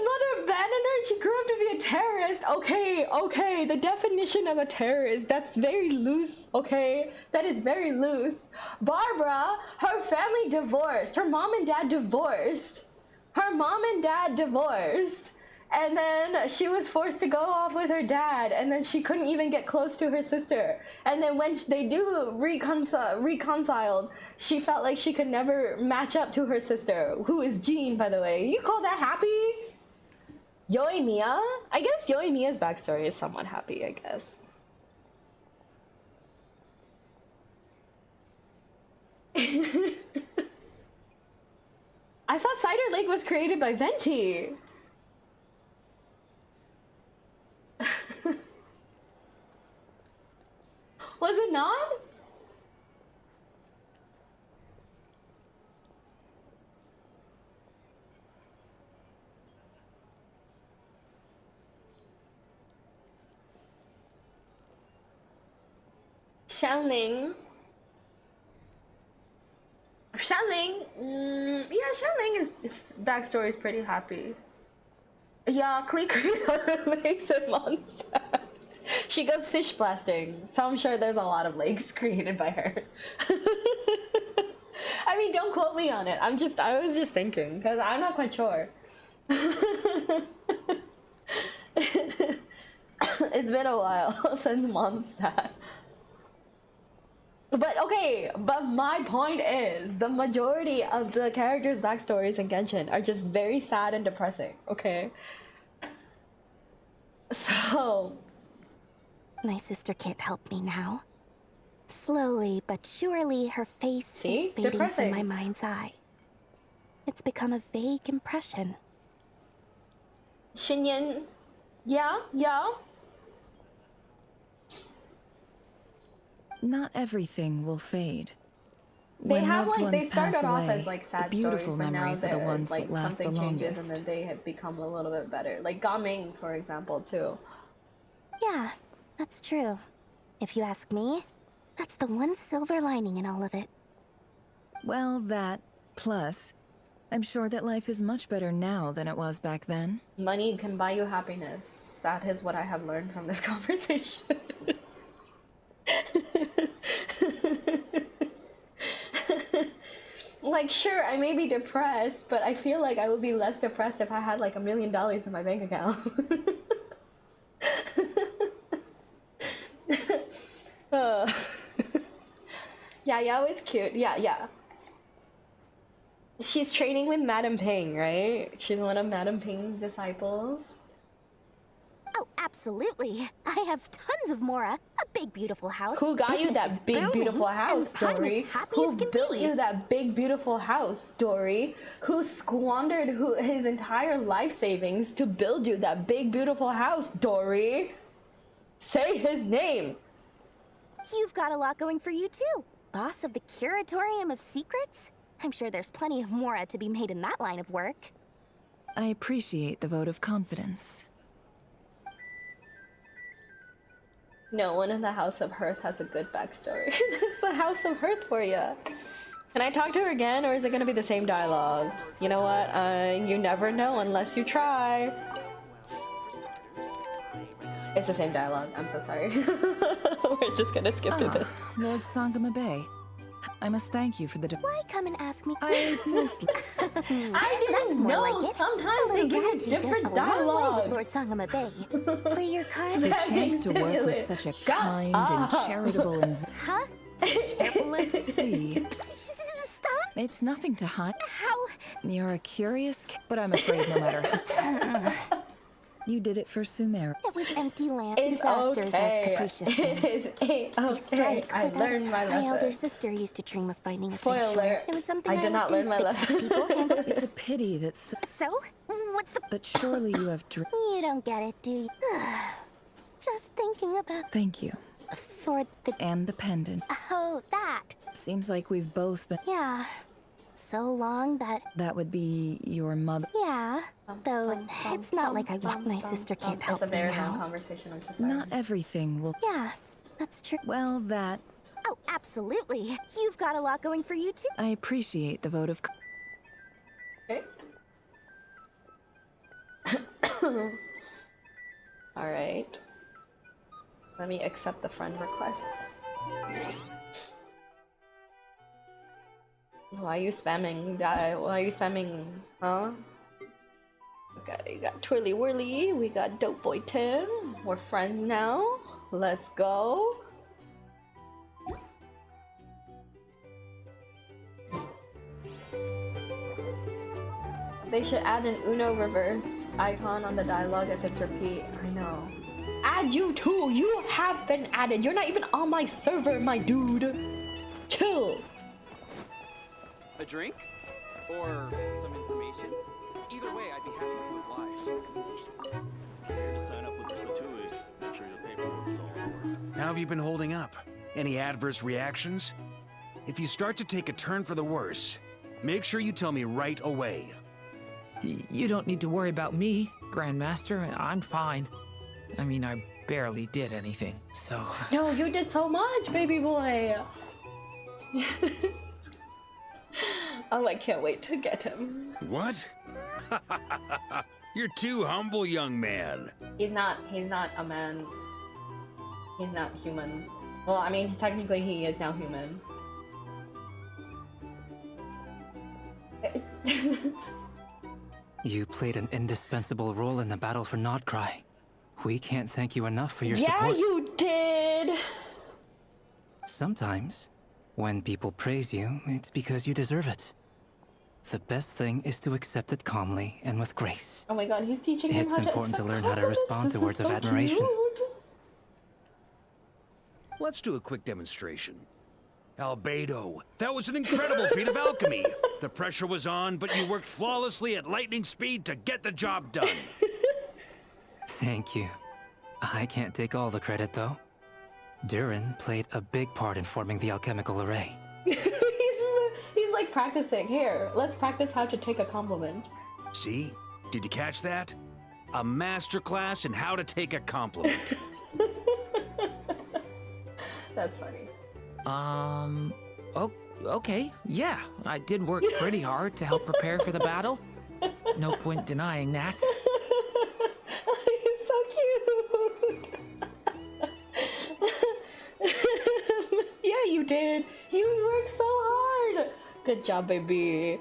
mother abandoned her and she grew up to be a terrorist. Okay, the definition of a terrorist, that's very loose, okay? That is very loose. Barbara, her family divorced. Her mom and dad divorced. And then she was forced to go off with her dad, and then she couldn't even get close to her sister. And then when they do reconciled, she felt like she could never match up to her sister, who is Jean, by the way. You call that happy? Yoimiya? I guess Yoimiya's backstory is somewhat happy, I guess. I thought Cider Lake was created by Venti. Was it not? Xiangling. Yeah, Xiangling is backstory is pretty happy. Yeah, Klee makes it monster. She goes fish blasting, so I'm sure there's a lot of lakes created by her. I mean, don't quote me on it. I was just thinking, because I'm not quite sure. It's been a while since Mondstadt. But okay, but my point is, the majority of the characters' backstories in Genshin are just very sad and depressing, okay? So... My sister can't help me now. Slowly but surely, her face is fading from my mind's eye. It's become a vague impression. Xinyan... Yeah? Not everything will fade. They When have loved like they ones started pass off away, as like sad the beautiful stories, but now memories are the they're ones like that last the something changes longest. and then they have become a little bit better. Like Gaming, for example, too. Yeah, that's true. If you ask me, that's the one silver lining in all of it. Well, that, plus, I'm sure that life is much better now than it was back then. Money can buy you happiness. That is what I have learned from this conversation. Like, sure, I may be depressed, but I feel like I would be less depressed if I had like $1 million in my bank account. Yeah, Yao is cute. Yeah. She's training with Madame Ping, right? She's one of Madame Ping's disciples. Oh, absolutely. I have tons of Mora. A big, beautiful house. Who got you Business is that big, booming, beautiful house, and I'm Dory? as happy Who as can built be. you that big, beautiful house, Dory? Who squandered his entire life savings to build you that big, beautiful house, Dory? Say his name. You've got a lot going for you, too. Boss of the Curatorium of Secrets? I'm sure there's plenty of Mora to be made in that line of work. I appreciate the vote of confidence. No one in the House of Hearth has a good backstory. That's the House of Hearth for you. Can I talk to her again, or is it gonna be the same dialogue? You know what? You never know unless you try. It's the same dialogue. I'm so sorry. We're just gonna skip through this. Lord Sangama Bay. I must thank you for the Why come and ask me? I mostly... I didn't know. Like Sometimes they give you different dialogues. Lord Sangama Bay. Play your cards. The chance to work with such a kind and charitable and... Huh? Let's see. Stop. It's nothing to hide. How? You're a curious... But I'm afraid no matter... You did it for Sumer. It was empty land. It's Disasters okay. are capricious It things. is okay. I learned my lesson. My elder sister used to dream of finding a Spoiler. sanctuary. It was something I did not learn my lesson. It's a pity that... So? What's the... But surely you have... You don't get it, do you? Just thinking about... Thank you. For the... And the pendant. Oh, that. Seems like we've both been... Yeah. So long that... That would be your mother. Yeah. Though, it's not like my sister can't help It's a very me long now. conversation. I'm so sorry. Not everything will... Yeah, that's true. Well, that... Oh, absolutely. You've got a lot going for you, too. I appreciate the vote of... Okay. Alright. Let me accept the friend request. Why are you spamming that? Why are you spamming, huh? Okay, you got Twirly Whirly, we got Dope Boy Tim. We're friends now. Let's go. They should add an Uno reverse icon on the dialogue if it's repeat. I know. Add you too! You have been added! You're not even on my server, my dude! Chill! A drink? Or some information? Either way, I'd be happy to oblige. Here to sign up with the Satuis. Make sure your paperwork is all in order. How have you been holding up? Any adverse reactions? If you start to take a turn for the worse, make sure you tell me right away. You don't need to worry about me, Grandmaster. I'm fine. I mean, I barely did anything, so... No, you did so much, baby boy! Oh, I can't wait to get him. What? You're too humble, young man. He's not a man. He's not human. Well, I mean, technically he is now human. You played an indispensable role in the battle for Notcry. We can't thank you enough for your Yeah, support. you did! Sometimes, when people praise you, it's because you deserve it. The best thing is to accept it calmly and with grace. Oh my god, he's teaching him It's how to important to accept learn how to compliments. respond to This words is of so admiration. cute. Let's do a quick demonstration. Albedo, that was an incredible feat of alchemy. The pressure was on, but you worked flawlessly at lightning speed to get the job done. Thank you. I can't take all the credit, though. Durin played a big part in forming the alchemical array. He's like practicing. Here, let's practice how to take a compliment. See? Did you catch that? A masterclass in how to take a compliment. That's funny. Okay, yeah. I did work pretty hard to help prepare for the battle. No point denying that. He's so cute. Yeah, you did. You worked so hard. Good job, baby.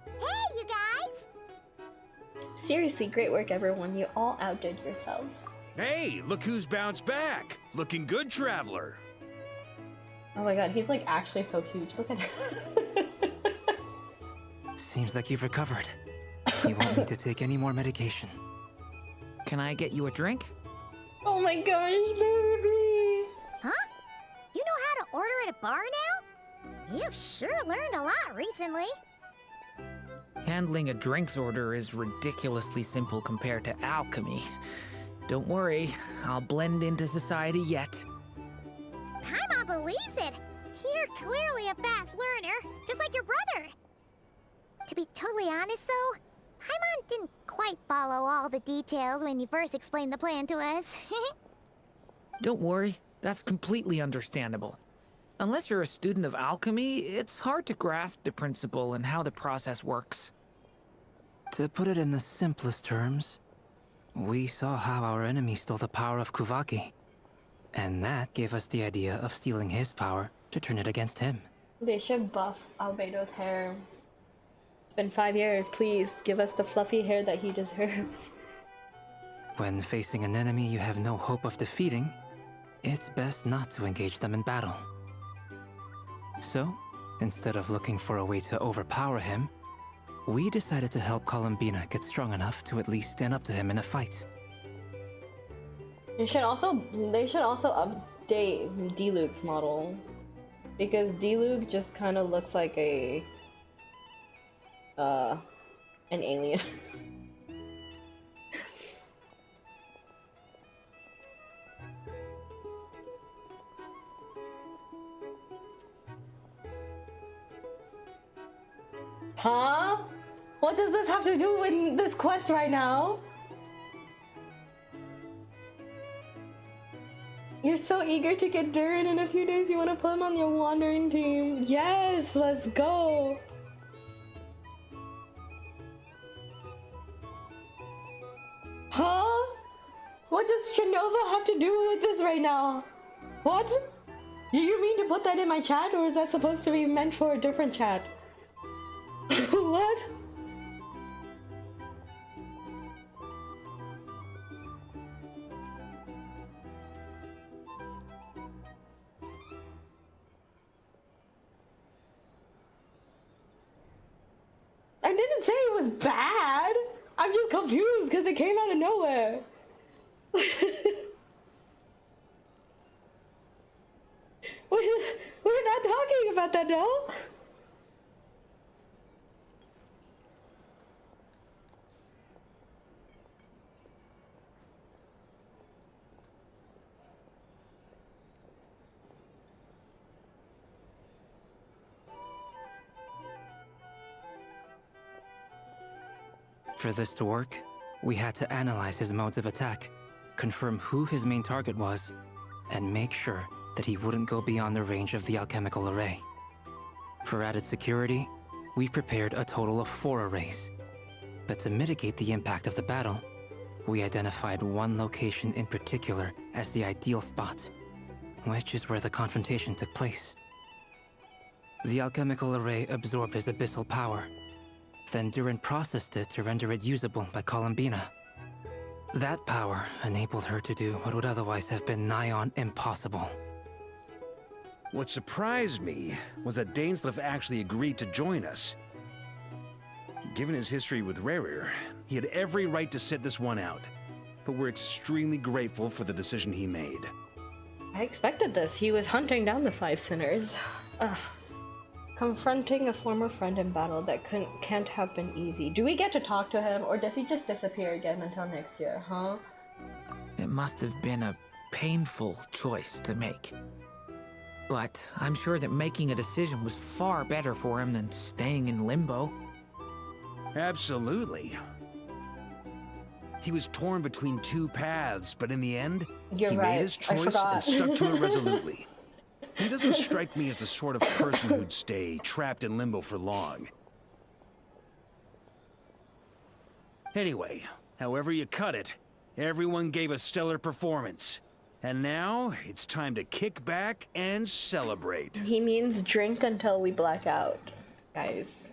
Hey, you guys! Seriously, great work, everyone. You all outdid yourselves. Hey, look who's bounced back. Looking good, traveler. Oh my god, he's like actually so huge. Look at him. Seems like you've recovered. You won't need to take any more medication. Can I get you a drink? Oh my gosh, baby! Huh? You know how to order at a bar now? You've sure learned a lot recently. Handling a drinks order is ridiculously simple compared to alchemy. Don't worry, I'll blend into society yet. Paimon believes it. You're clearly a fast learner, just like your brother. To be totally honest, though, Paimon didn't quite follow all the details when you first explained the plan to us. Don't worry, that's completely understandable. Unless you're a student of alchemy, it's hard to grasp the principle and how the process works. To put it in the simplest terms, we saw how our enemy stole the power of Kuvaki. And that gave us the idea of stealing his power to turn it against him. They should buff Albedo's hair. It's been 5 years. Please give us the fluffy hair that he deserves. When facing an enemy you have no hope of defeating, it's best not to engage them in battle. So, instead of looking for a way to overpower him, we decided to help Columbina get strong enough to at least stand up to him in a fight. They should also update D-Luke's model, because D-Luke just kind of looks like an alien. Huh? What does this have to do with this quest right now? You're so eager to get Durin in a few days, you want to put him on your wandering team. Yes, let's go. Huh? What does Stranova have to do with this right now? What? You mean to put that in my chat, or is that supposed to be meant for a different chat? What? I didn't say it was bad. I'm just confused because it came out of nowhere. We're not talking about that, no? For this to work, we had to analyze his modes of attack, confirm who his main target was, and make sure that he wouldn't go beyond the range of the alchemical array. For added security, we prepared a total of 4 arrays. But to mitigate the impact of the battle, we identified one location in particular as the ideal spot, which is where the confrontation took place. The alchemical array absorbed his abyssal power. Then Durin processed it to render it usable by Columbina. That power enabled her to do what would otherwise have been nigh on impossible. What surprised me was that Dainsleif actually agreed to join us. Given his history with Rerir, he had every right to sit this one out. But we're extremely grateful for the decision he made. I expected this. He was hunting down the 5 sinners. Ugh. Confronting a former friend in battle that can't have been easy. Do we get to talk to him, or does he just disappear again until next year, huh? It must have been a painful choice to make. But I'm sure that making a decision was far better for him than staying in limbo. Absolutely. He was torn between 2 paths, but in the end, You're he right. made his choice and stuck to it resolutely. He doesn't strike me as the sort of person who'd stay trapped in limbo for long. Anyway, however you cut it, everyone gave a stellar performance. And now, it's time to kick back and celebrate. He means drink until we black out, guys.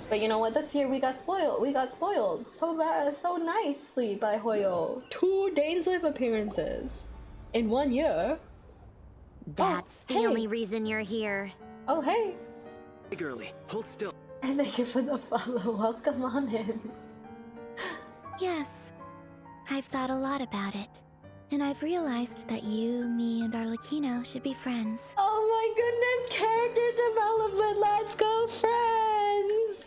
But you know what? This year we got spoiled. We got spoiled so bad, so nicely by Hoyo. 2 Dainsleif appearances in 1 year. That's the only reason you're here. Oh, hey. Hey, girlie, hold still. And thank you for the follow. Welcome on in. Yes, I've thought a lot about it. And I've realized that you, me, and Arlecchino should be friends. Oh my goodness, character development. Let's go, friends.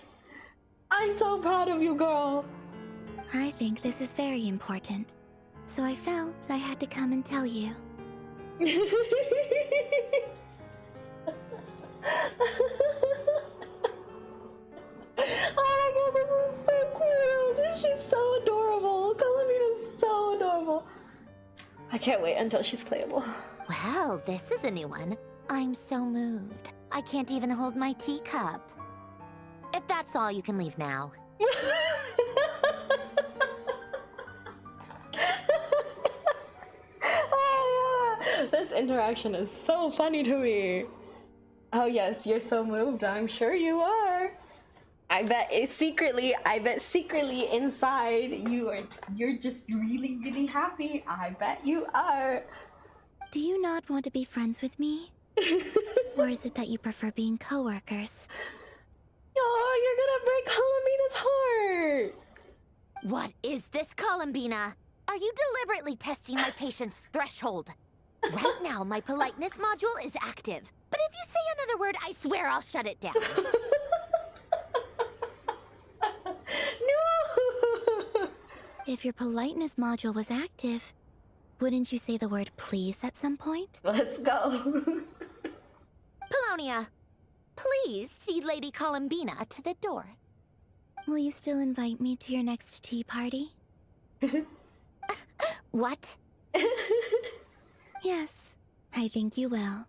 I'm so proud of you, girl. I think this is very important. So I felt I had to come and tell you. Oh my god, this is so cute. She's so adorable. Columbina's so adorable. I can't wait until she's playable. Well, this is a new one. I'm so moved. I can't even hold my teacup. If that's all, you can leave now. Oh yeah, this interaction is so funny to me. Oh yes, you're so moved. I'm sure you are. I bet secretly inside you're just really, really happy. I bet you are. Do you not want to be friends with me? Or is it that you prefer being coworkers? Oh, you're gonna break Columbina's heart! What is this, Columbina? Are you deliberately testing my patience threshold? Right now, my politeness module is active. But if you say another word, I swear I'll shut it down. No! If your politeness module was active, wouldn't you say the word please at some point? Let's go. Polonia, please see Lady Columbina to the door. Will you still invite me to your next tea party? What? Yes, I think you will.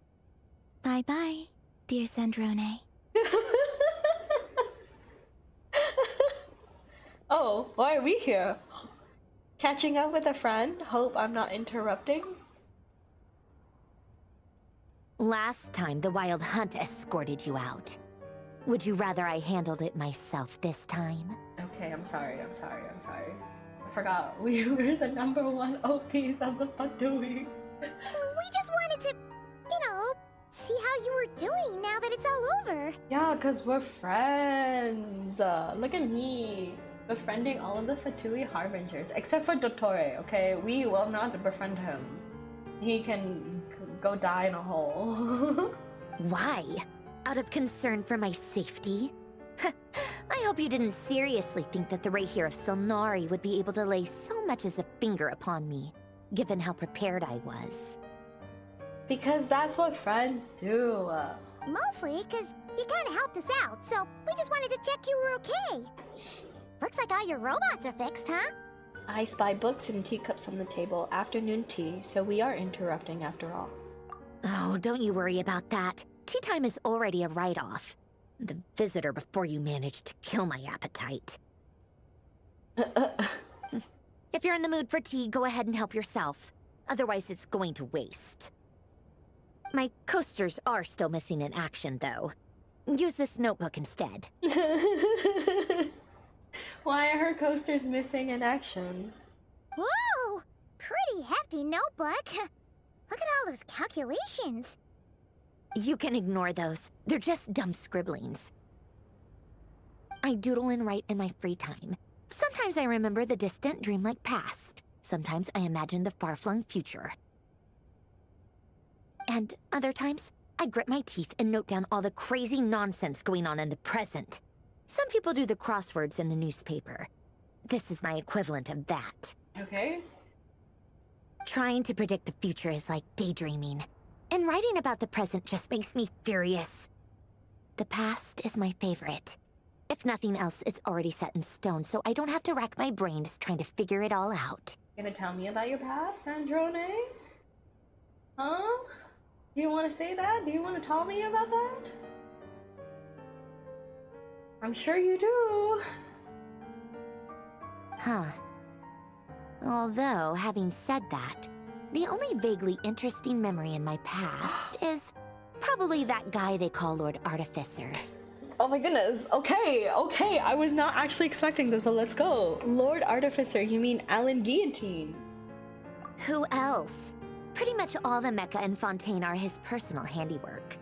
Bye-bye, dear Sandrone. Oh, why are we here? Catching up with a friend? Hope I'm not interrupting. Last time, the Wild Hunt escorted you out. Would you rather I handled it myself this time? Okay, I'm sorry. I forgot we were the #1 OPs of the Fatui. We just wanted to, see how you were doing now that it's all over. Yeah, because we're friends. Look at me. Befriending all of the Fatui Harbingers. Except for Dottore, okay? We will not befriend him. He can go die in a hole. Why? Out of concern for my safety? I hope you didn't seriously think that the Rahir of Solnari would be able to lay so much as a finger upon me, given how prepared I was. Because that's what friends do. Mostly because you kind of helped us out, so we just wanted to check you were okay. Looks like all your robots are fixed, huh? I spy books and teacups on the table. Afternoon tea, so we are interrupting after all. Oh, don't you worry about that. Tea time is already a write-off. The visitor before you managed to kill my appetite. If you're in the mood for tea, go ahead and help yourself. Otherwise, it's going to waste. My coasters are still missing in action, though. Use this notebook instead. Why are her coasters missing in action? Whoa! Pretty hefty notebook. Look at all those calculations. You can ignore those. They're just dumb scribblings. I doodle and write in my free time. Sometimes I remember the distant, dreamlike past. Sometimes I imagine the far-flung future. And other times, I grit my teeth and note down all the crazy nonsense going on in the present. Some people do the crosswords in the newspaper. This is my equivalent of that. Okay. Trying to predict the future is like daydreaming. And writing about the present just makes me furious. The past is my favorite. If nothing else, it's already set in stone, so I don't have to rack my brains trying to figure it all out. Gonna tell me about your past, Sandrone? Huh? Do you want to say that? Do you want to tell me about that? I'm sure you do. Huh. Although, having said that, the only vaguely interesting memory in my past is probably that guy they call Lord Artificer. Oh my goodness. Okay. I was not actually expecting this, but let's go. Lord Artificer, you mean Alan Guillotine? Who else? Pretty much all the mecha and Fontaine are his personal handiwork.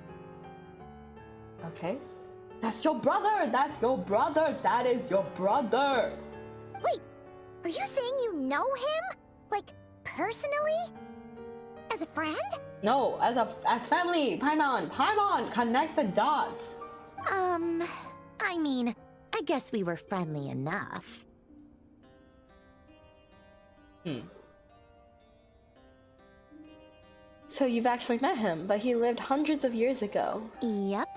Okay. That's your brother! That's your brother! That is your brother! Wait, are you saying you know him? Like, personally? As a friend? No, as family! Paimon! Connect the dots! I mean, I guess we were friendly enough. So you've actually met him, but he lived hundreds of years ago. Yep.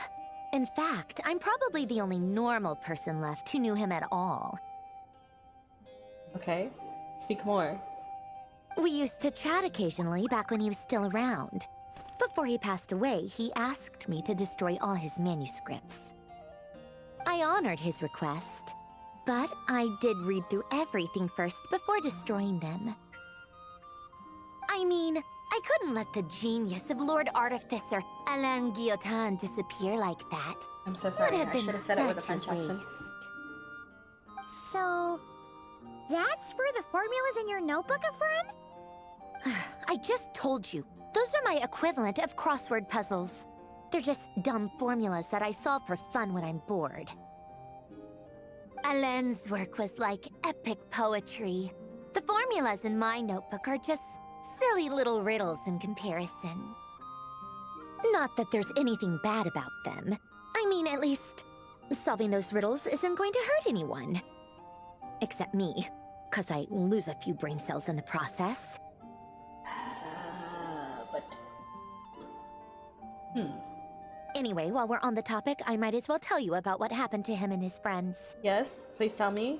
In fact, I'm probably the only normal person left who knew him at all. Okay, speak more. We used to chat occasionally back when he was still around. Before he passed away, he asked me to destroy all his manuscripts. I honored his request, but I did read through everything first before destroying them. I mean, I couldn't let the genius of Lord Artificer Alain Guillotin disappear like that. I'm so sorry, Would have I been should have said it with a such French accent. waste. So, that's where the formula's in your notebook are from? I just told you. Those are my equivalent of crossword puzzles. They're just dumb formulas that I solve for fun when I'm bored. Alain's work was like epic poetry. The formulas in my notebook are just silly little riddles in comparison. Not that there's anything bad about them. I mean, at least, solving those riddles isn't going to hurt anyone. Except me, 'cause I lose a few brain cells in the process. Anyway, while we're on the topic, I might as well tell you about what happened to him and his friends. Yes, please tell me.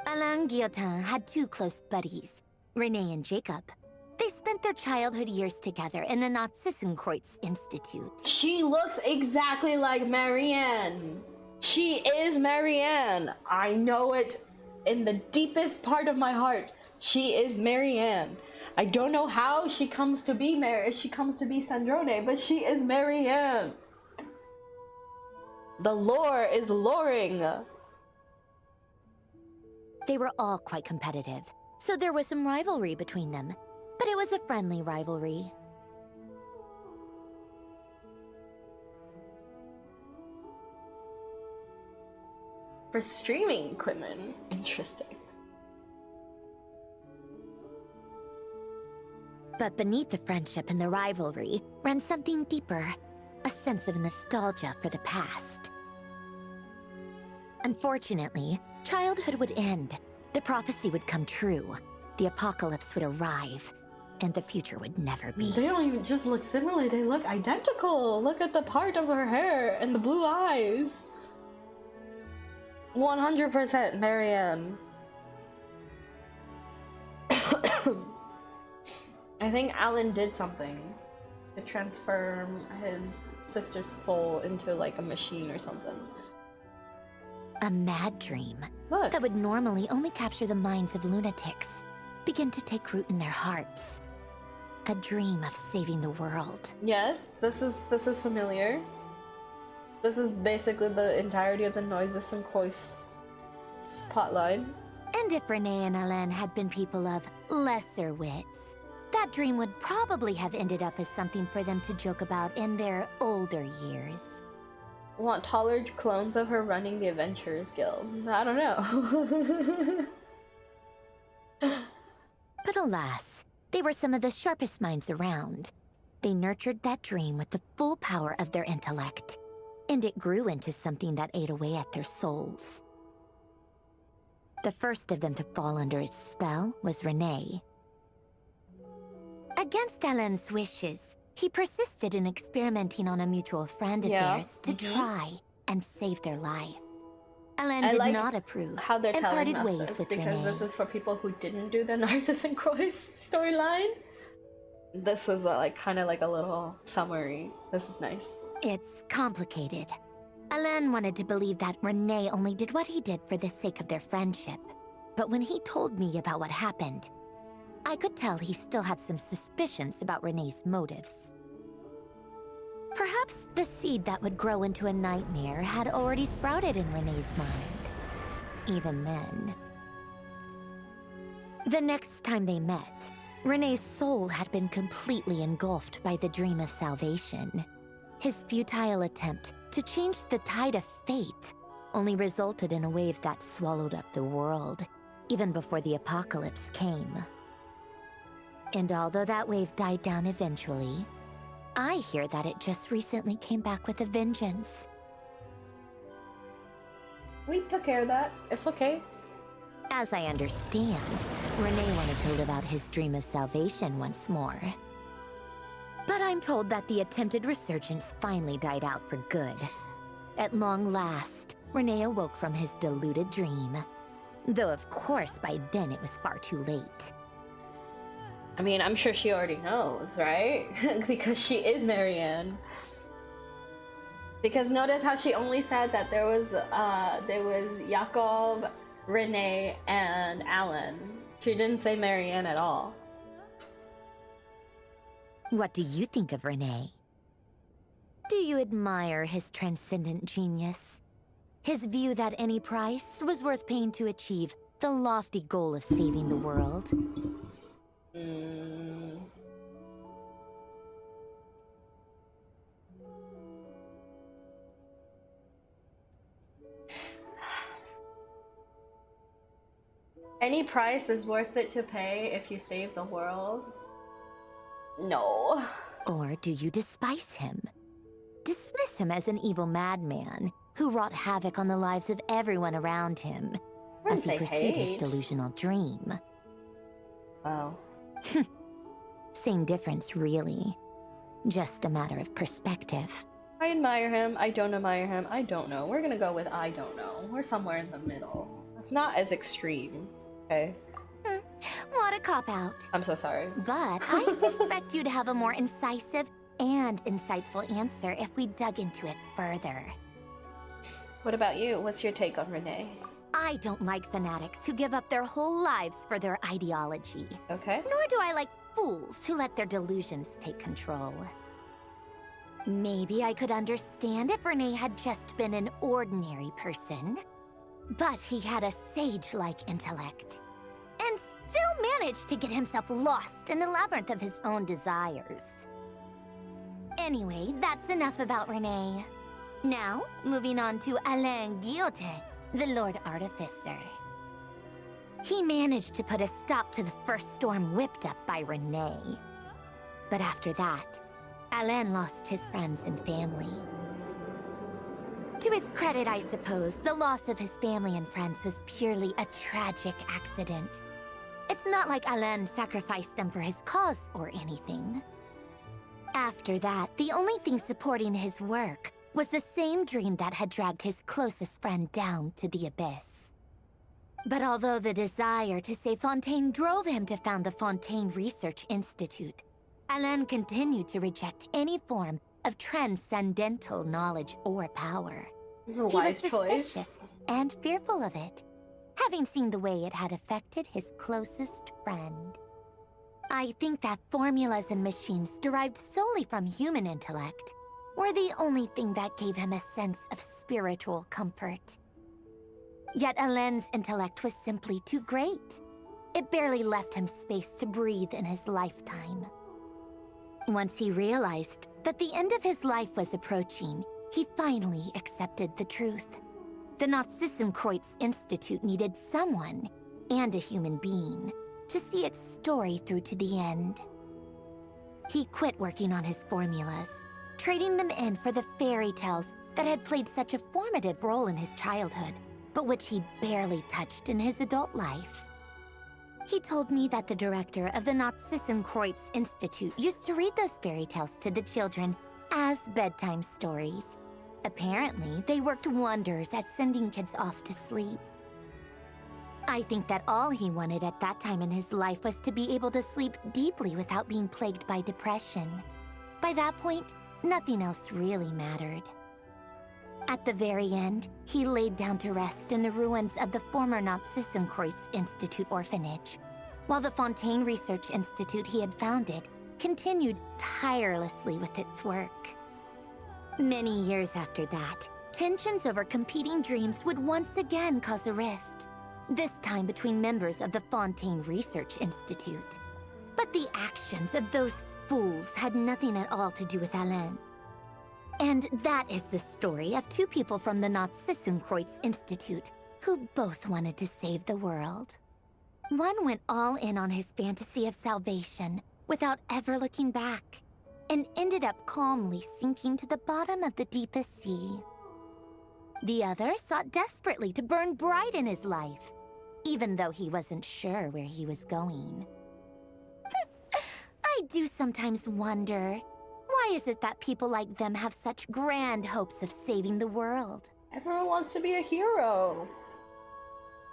Alain Guillotin had two close buddies, Renee and Jacob. They spent their childhood years together in the Narzissenkreuz Institute. She looks exactly like Marianne. She is Marianne. I know it in the deepest part of my heart. She is Marianne. I don't know how she comes to be She comes to be Sandrone, but she is Marianne. The lore is luring. They were all quite competitive, so there was some rivalry between them. But it was a friendly rivalry. For streaming equipment. Interesting. But beneath the friendship and the rivalry ran something deeper, a sense of nostalgia for the past. Unfortunately, childhood would end, the prophecy would come true, the apocalypse would arrive, and the future would never be. They don't even just look similar, they look identical. Look at the part of her hair and the blue eyes. 100% Marianne. I think Alan did something to transform his sister's soul into like a machine or something. A mad dream Look. that would normally only capture the minds of lunatics begin to take root in their hearts. A dream of saving the world. Yes, this is familiar. This is basically the entirety of the Narzissenkreuz plotline. And if Renee and Alain had been people of lesser wits, that dream would probably have ended up as something for them to joke about in their older years. Want taller clones of her running the Adventurers Guild? I don't know. But alas, they were some of the sharpest minds around. They nurtured that dream with the full power of their intellect, and it grew into something that ate away at their souls. The first of them to fall under its spell was Renee. Against Alain's wishes, he persisted in experimenting on a mutual friend of theirs to try and save their life. Alain did like not approve how they're and telling parted us ways this, with because Renee. this is for people who didn't do the Narzissenkreuz storyline. This is like kind of like a little summary. This is nice. It's complicated. Alain wanted to believe that Renee only did what he did for the sake of their friendship. But when he told me about what happened, I could tell he still had some suspicions about Renee's motives. Perhaps the seed that would grow into a nightmare had already sprouted in Renee's mind. Even then. The next time they met, Renee's soul had been completely engulfed by the dream of salvation. His futile attempt to change the tide of fate only resulted in a wave that swallowed up the world, even before the apocalypse came. And although that wave died down eventually, I hear that it just recently came back with a vengeance. We took care of that. It's okay. As I understand, Renee wanted to live out his dream of salvation once more. But I'm told that the attempted resurgence finally died out for good. At long last, Renee awoke from his deluded dream. Though of course by then it was far too late. I mean, I'm sure she already knows, right? Because she is Marianne. Because notice how she only said that there was Jakob, Renee, and Alan. She didn't say Marianne at all. What do you think of Renee? Do you admire his transcendent genius? His view that any price was worth paying to achieve the lofty goal of saving the world? Any price is worth it to pay if you save the world? No. Or do you despise him? Dismiss him as an evil madman who wrought havoc on the lives of everyone around him as he pursued his delusional dream. Wow. Same difference, really. Just a matter of perspective. I admire him. I don't admire him. I don't know. We're gonna go with I don't know. We're somewhere in the middle. It's not as extreme. Okay. What a cop-out. I'm so sorry. But I suspect you'd have a more incisive and insightful answer if we dug into it further. What about you? What's your take on Renee? I don't like fanatics who give up their whole lives for their ideology. Okay. Nor do I like fools who let their delusions take control. Maybe I could understand if Renee had just been an ordinary person. But he had a sage-like intellect. And still managed to get himself lost in the labyrinth of his own desires. Anyway, that's enough about Renee. Now, moving on to Alain Guillotin, the Lord Artificer. He managed to put a stop to the first storm whipped up by Renee. But after that, Alain lost his friends and family. To his credit, I suppose, the loss of his family and friends was purely a tragic accident. It's not like Alain sacrificed them for his cause or anything. After that, the only thing supporting his work was the same dream that had dragged his closest friend down to the abyss. But although the desire to save Fontaine drove him to found the Fontaine Research Institute, Alain continued to reject any form of transcendental knowledge or power. This is a wise choice. He was suspicious and fearful of it, having seen the way it had affected his closest friend. I think that formulas and machines derived solely from human intellect were the only thing that gave him a sense of spiritual comfort. Yet Alain's intellect was simply too great. It barely left him space to breathe in his lifetime. Once he realized that the end of his life was approaching, he finally accepted the truth. The Nazissenkreuz Institute needed someone, and a human being, to see its story through to the end. He quit working on his formulas, trading them in for the fairy tales that had played such a formative role in his childhood, but which he barely touched in his adult life. He told me that the director of the Nazissenkreuz Institute used to read those fairy tales to the children as bedtime stories. Apparently, they worked wonders at sending kids off to sleep. I think that all he wanted at that time in his life was to be able to sleep deeply without being plagued by depression. By that point, nothing else really mattered. At the very end, he laid down to rest in the ruins of the former Nazissenkreuz Institute orphanage, while the Fontaine Research Institute he had founded continued tirelessly with its work. Many years after that, tensions over competing dreams would once again cause a rift, this time between members of the Fontaine Research Institute. But the actions of those fools had nothing at all to do with Alain. And that is the story of two people from the Nazissenkreuz Institute who both wanted to save the world. One went all in on his fantasy of salvation without ever looking back, and ended up calmly sinking to the bottom of the deepest sea. The other sought desperately to burn bright in his life, even though he wasn't sure where he was going. I do sometimes wonder, why is it that people like them have such grand hopes of saving the world? Everyone wants to be a hero.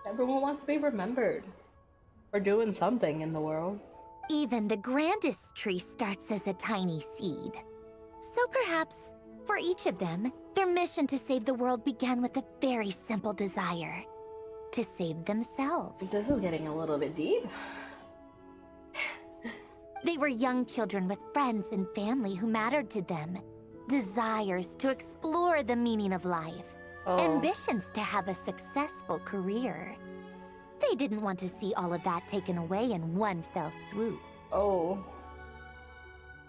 Everyone wants to be remembered for doing something in the world. Even the grandest tree starts as a tiny seed. So perhaps, for each of them, their mission to save the world began with a very simple desire: to save themselves. This is getting a little bit deep. They were young children with friends and family who mattered to them. Desires to explore the meaning of life. Ambitions to have a successful career. They didn't want to see all of that taken away in one fell swoop.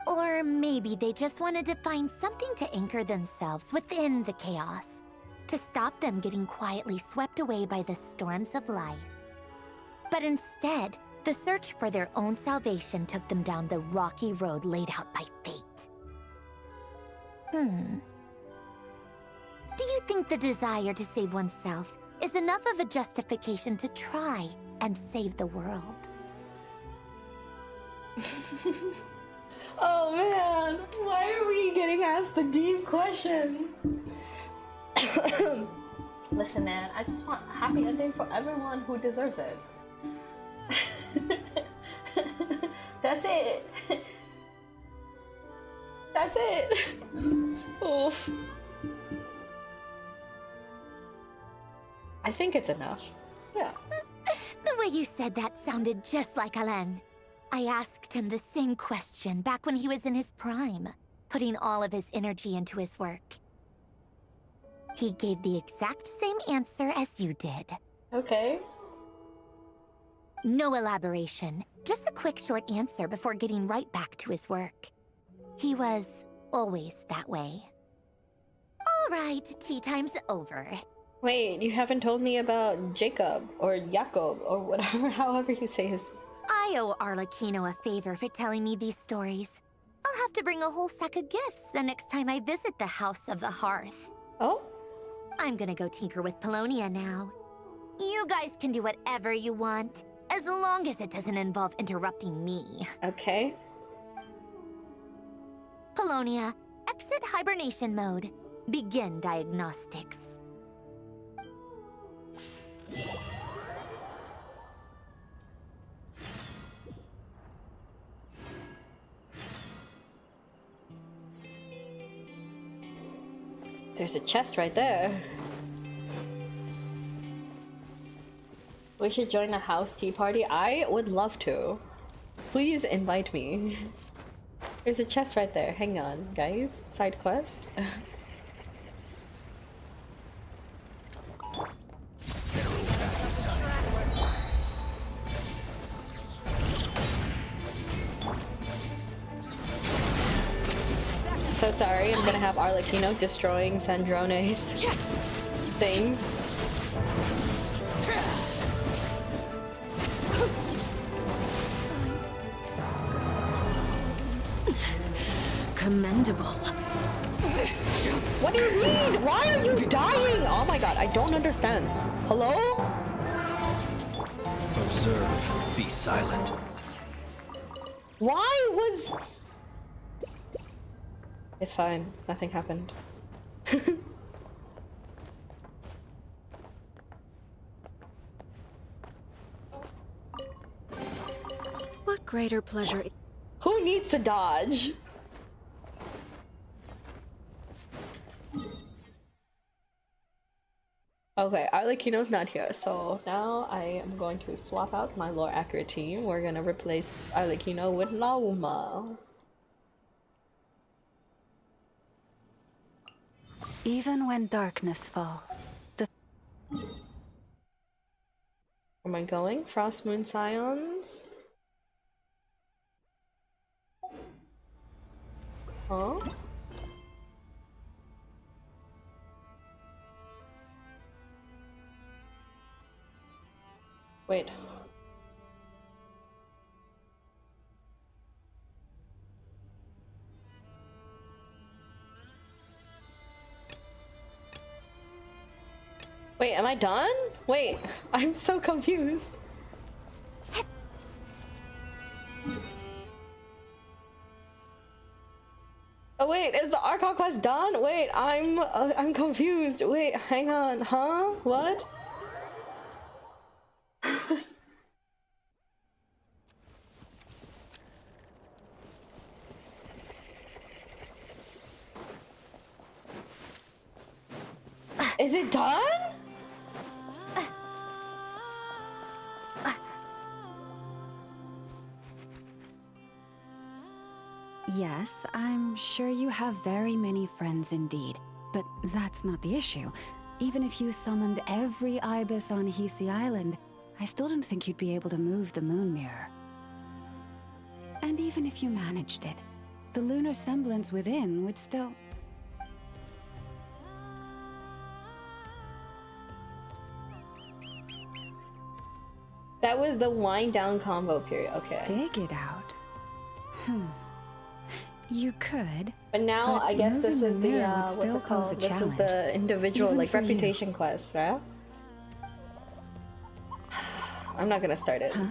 Or maybe they just wanted to find something to anchor themselves within the chaos, to stop them getting quietly swept away by the storms of life. But instead, the search for their own salvation took them down the rocky road laid out by fate. Do you think the desire to save oneself is enough of a justification to try and save the world? Oh man, why are we getting asked the deep questions? Listen man, I just want a happy ending for everyone who deserves it. That's it. That's it. Oof. I think it's enough. Yeah. The way you said that sounded just like Alain. I asked him the same question back when he was in his prime, putting all of his energy into his work. He gave the exact same answer as you did. Okay. No elaboration, just a quick short answer before getting right back to his work. He was always that way. All right, tea time's over. Wait, you haven't told me about Jacob, or Jakob, or whatever, however you say his... I owe Arlecchino a favor for telling me these stories. I'll have to bring a whole sack of gifts the next time I visit the House of the Hearth. Oh? I'm gonna go tinker with Polonia now. You guys can do whatever you want, as long as it doesn't involve interrupting me. Okay. Polonia, exit hibernation mode. Begin diagnostics. There's a chest right there. We should join a house tea party. I would love to. Please invite me. There's a chest right there. Hang on, guys. Side quest. So sorry, I'm gonna have Arlecchino destroying Sandrone's things. Commendable. What do you mean? Why are you dying? Oh my god, I don't understand. Hello? Observe. Be silent. Why was... It's fine. Nothing happened. What greater pleasure... Who needs to dodge? Okay, Arlecchino's not here, so now I am going to swap out my lore accurate team. We're gonna replace Arlecchino with Lauma. Even when darkness falls, the... Where am I going? Frost Moon Scions? Huh? Wait. Wait, am I done? Wait, I'm so confused. Oh wait, is the Archon Quest done? Wait, I'm confused. Wait, hang on, huh? What? Is it done? Yes, I'm sure you have very many friends indeed, but that's not the issue. Even if you summoned every ibis on Hisi Island, I still don't think you'd be able to move the moon mirror. And even if you managed it, the lunar semblance within would still... That was the wind down combo period. Okay. Dig it out. You could. But now I guess this is the what's what's it called? This is the individual like reputation quest, right? I'm not gonna start it. Huh?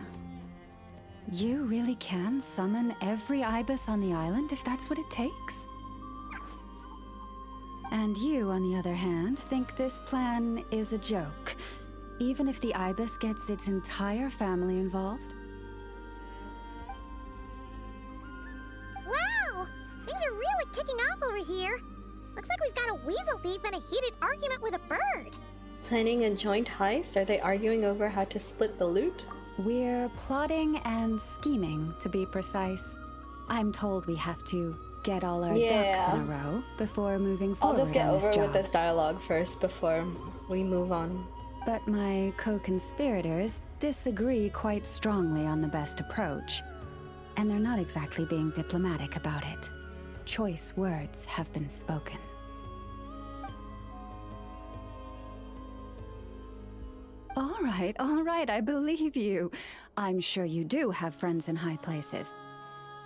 You really can summon every ibis on the island if that's what it takes? And you, on the other hand, think this plan is a joke, even if the ibis gets its entire family involved? Wow! Things are really kicking off over here. Looks like we've got a weasel thief and a heated argument with a bird. Planning a joint heist? Are they arguing over how to split the loot? We're plotting and scheming, to be precise. I'm told we have to get all our ducks in a row before moving forward. I'll just get on this over job. with this dialogue first before we move on. But my co-conspirators disagree quite strongly on the best approach. And they're not exactly being diplomatic about it. Choice words have been spoken. All right, I believe you. I'm sure you do have friends in high places.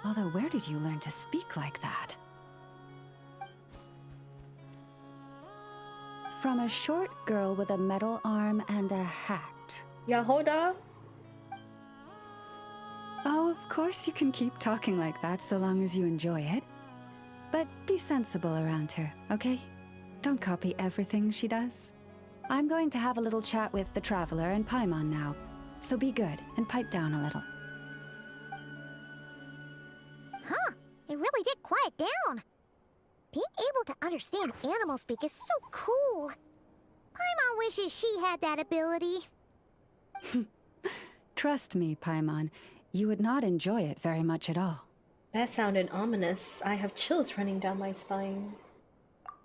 Although, where did you learn to speak like that? From a short girl with a metal arm and a hat. Yahoda? Oh, of course you can keep talking like that so long as you enjoy it. But be sensible around her, okay? Don't copy everything she does. I'm going to have a little chat with the Traveler and Paimon now, so be good and pipe down a little. Huh, it really did quiet down. Being able to understand animal speak is so cool. Paimon wishes she had that ability. Trust me, Paimon, you would not enjoy it very much at all. That sounded ominous. I have chills running down my spine.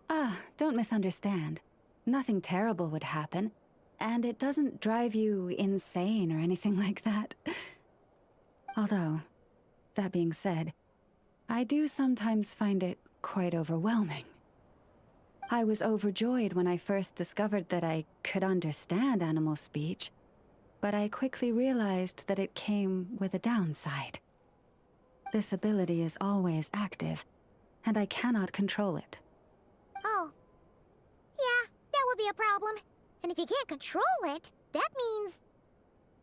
Ah, don't misunderstand. Nothing terrible would happen, and it doesn't drive you insane or anything like that. Although, that being said, I do sometimes find it quite overwhelming. I was overjoyed when I first discovered that I could understand animal speech, but I quickly realized that it came with a downside. This ability is always active, and I cannot control it. Oh. Yeah, that would be a problem. And if you can't control it, that means...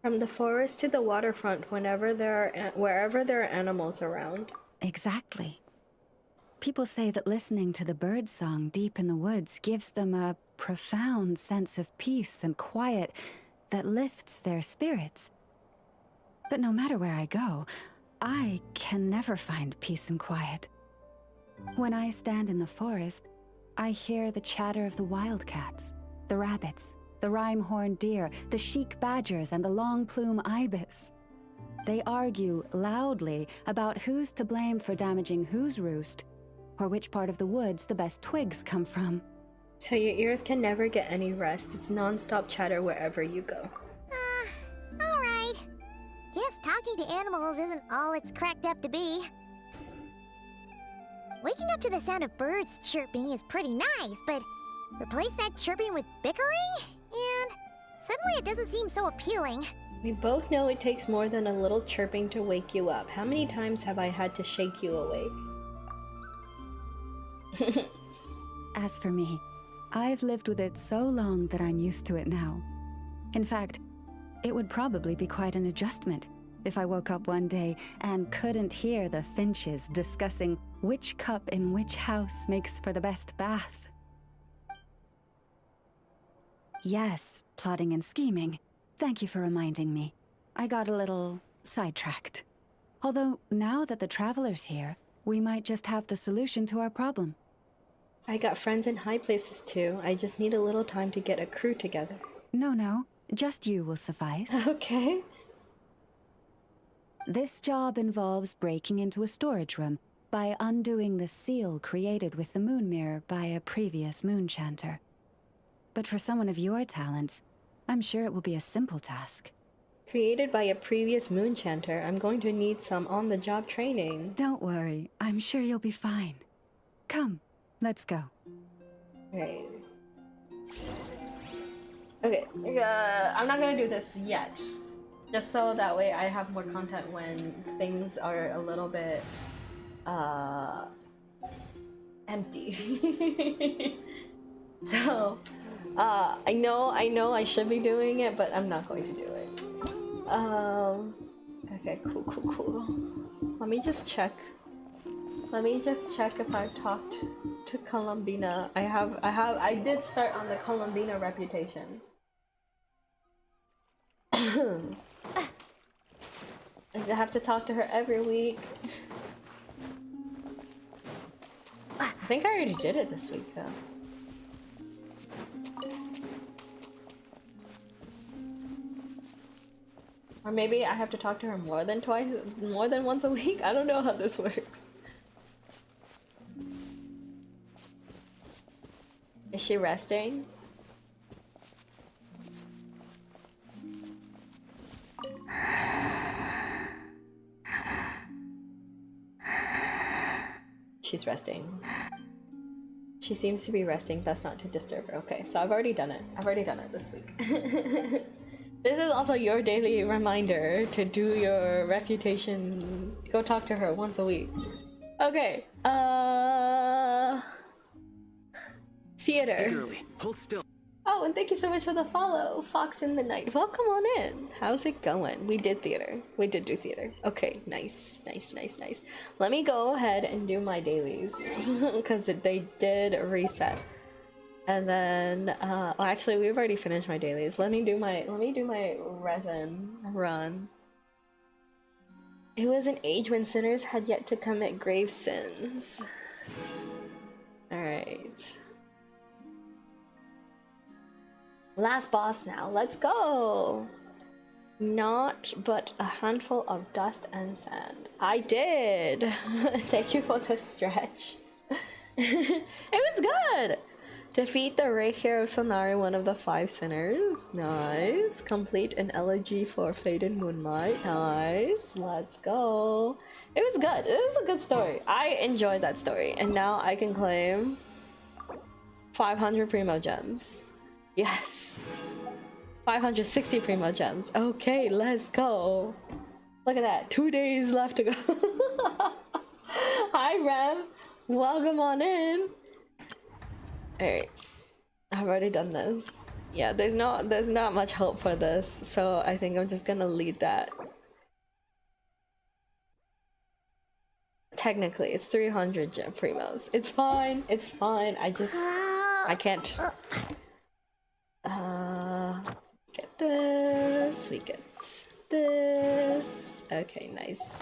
From the forest to the waterfront, wherever there are animals around. Exactly. People say that listening to the bird song deep in the woods gives them a profound sense of peace and quiet that lifts their spirits. But no matter where I go, I can never find peace and quiet. When I stand in the forest, I hear the chatter of the wildcats, the rabbits, the rhyme-horned deer, the chic badgers, and the long-plume ibis. They argue loudly about who's to blame for damaging whose roost, or which part of the woods the best twigs come from. So your ears can never get any rest. It's non-stop chatter wherever you go. Alright. Guess talking to animals isn't all it's cracked up to be. Waking up to the sound of birds chirping is pretty nice, but replace that chirping with bickering? And suddenly it doesn't seem so appealing. We both know it takes more than a little chirping to wake you up. How many times have I had to shake you awake? As for me, I've lived with it so long that I'm used to it now. In fact, it would probably be quite an adjustment if I woke up one day and couldn't hear the Finches discussing which cup in which house makes for the best bath. Yes, plotting and scheming. Thank you for reminding me. I got a little sidetracked. Although, now that the Traveler's here, we might just have the solution to our problem. I got friends in high places too. I just need a little time to get a crew together. No, just you will suffice. Okay. This job involves breaking into a storage room by undoing the seal created with the moon mirror by a previous moon chanter. But for someone of your talents, I'm sure it will be a simple task. Created by a previous moon chanter, I'm going to need some on-the-job training. Don't worry, I'm sure you'll be fine. Come, let's go. Right. Okay, I'm not gonna do this yet. Just so that way I have more content when things are a little bit, empty. So, I know I should be doing it, but I'm not going to do it. Okay, cool. Let me just check if I've talked to Columbina. I did start on the Columbina reputation. I have to talk to her every week. I think I already did it this week though. Or maybe I have to talk to her more than once a week? I don't know how this works. Is she resting? She's resting. She seems to be resting, best not to disturb her. Okay, so I've already done it. this week. This is also your daily reminder to do your refutation. Go talk to her once a week. Okay, theater. Girly, hold still. Oh, and thank you so much for the follow, Fox in the Night. Welcome on in. How's it going? We did theater. We did do theater. Okay, nice. Let me go ahead and do my dailies because they did reset. And then, well, actually, we've already finished my dailies. Let me do my resin run. It was an age when sinners had yet to commit grave sins. All right. Last boss now. Let's go. Not but a handful of dust and sand. I did. Thank you for the stretch. It was good. Defeat the Ray Hero Sonari, one of the 5 sinners. Nice. Complete an elegy for Faded Moonlight. Nice. Let's go. It was good. It was a good story. I enjoyed that story. And now I can claim 500 Primo Gems. Yes. 560 Primo Gems. Okay, let's go. Look at that. 2 days left to go. Hi, Rev. Welcome on in. Alright. I've already done this. Yeah, there's not much hope for this, so I think I'm just gonna lead that. Technically, it's 300 gem primos. It's fine. I can't. Get this. We get this. Okay, nice.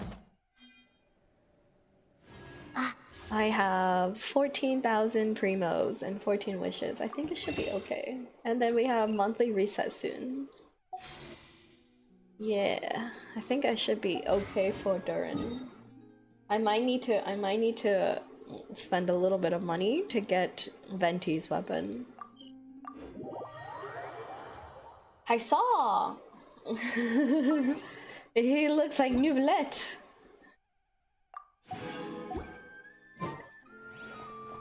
I have 14,000 primos and 14 wishes. I think it should be okay. And then we have monthly reset soon. Yeah, I think I should be okay for Durin. I might need to spend a little bit of money to get Venti's weapon. I saw! He looks like Nouvellette.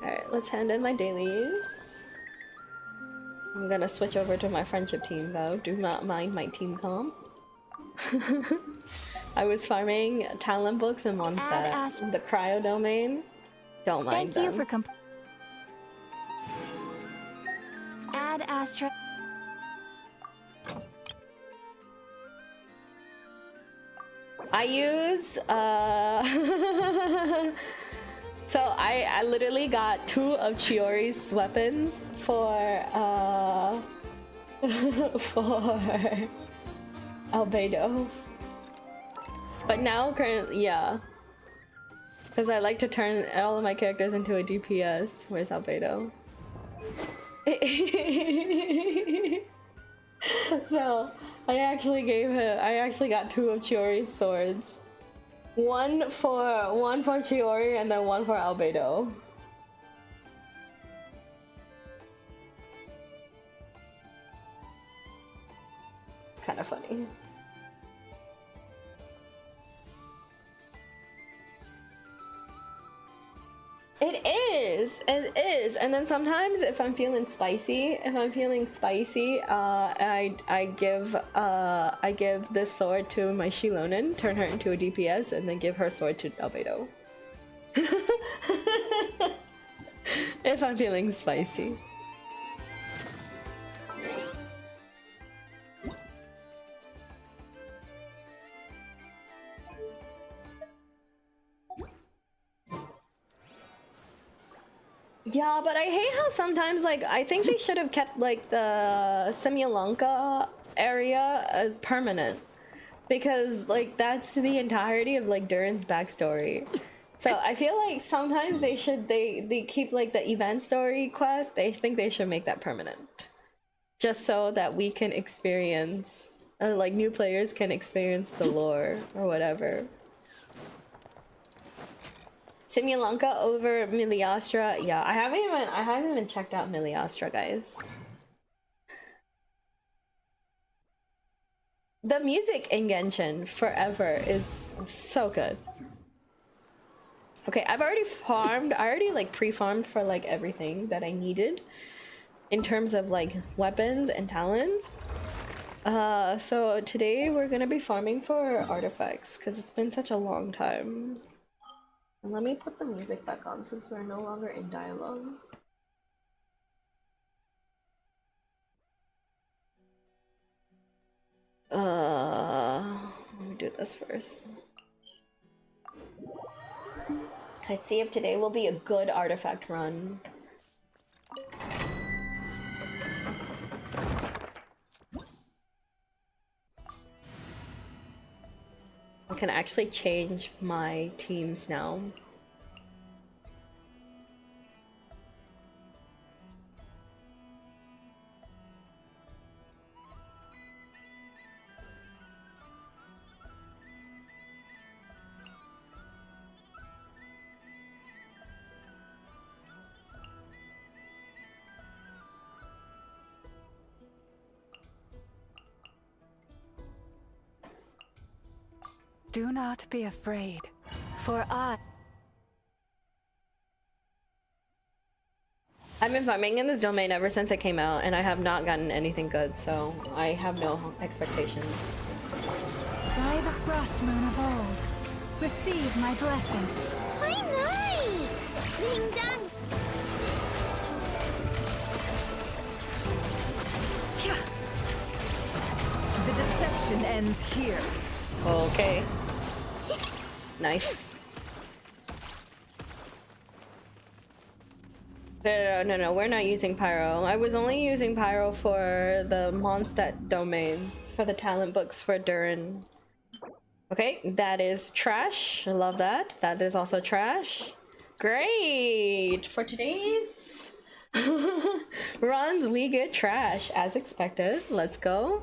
Alright, let's hand in my dailies. I'm gonna switch over to my friendship team though. Do not mind my team comp. I was farming talent books in Mondstadt. The cryo domain. Don't mind Thank you them. for Add Astra. I use so I literally got 2 of Chiori's weapons for for Albedo. But now currently, yeah. Because I like to turn all of my characters into a DPS. Where's Albedo? So I actually got 2 of Chiori's swords. One for Chiori and then one for Albedo. It's kind of funny. It is, and then sometimes if I'm feeling spicy, I give this sword to my Shilonin, turn her into a DPS, and then give her sword to Albedo. If I'm feeling spicy. Yeah, but I hate how sometimes, like, I think they should have kept, like, the Simulanka area as permanent. Because, like, that's the entirety of, like, Durin's backstory. So I feel like sometimes they keep, like, the event story quest, they think they should make that permanent. Just so that we can experience, like, new players can experience the lore or whatever. Simulanka over Miliastra. Yeah, I haven't even checked out Miliastra, guys. The music in Genshin forever is so good. Okay, I've already farmed. I already like pre-farmed for like everything that I needed in terms of like weapons and talents. So today we're gonna be farming for artifacts because it's been such a long time. And let me put the music back on since we're no longer in dialogue. Let me do this first. Let's see if today will be a good artifact run. I can actually change my teams now. Do not be afraid, for I've been farming in this domain ever since it came out, and I have not gotten anything good, so I have no expectations. By the frost moon of old, receive my blessing. My nice! Ding dong! The deception ends here. Okay. Nice. No, we're not using Pyro. I was only using Pyro for the Mondstadt domains, for the talent books for Durin. Okay, that is trash. I love that. That is also trash. Great! For today's runs, we get trash, as expected. Let's go.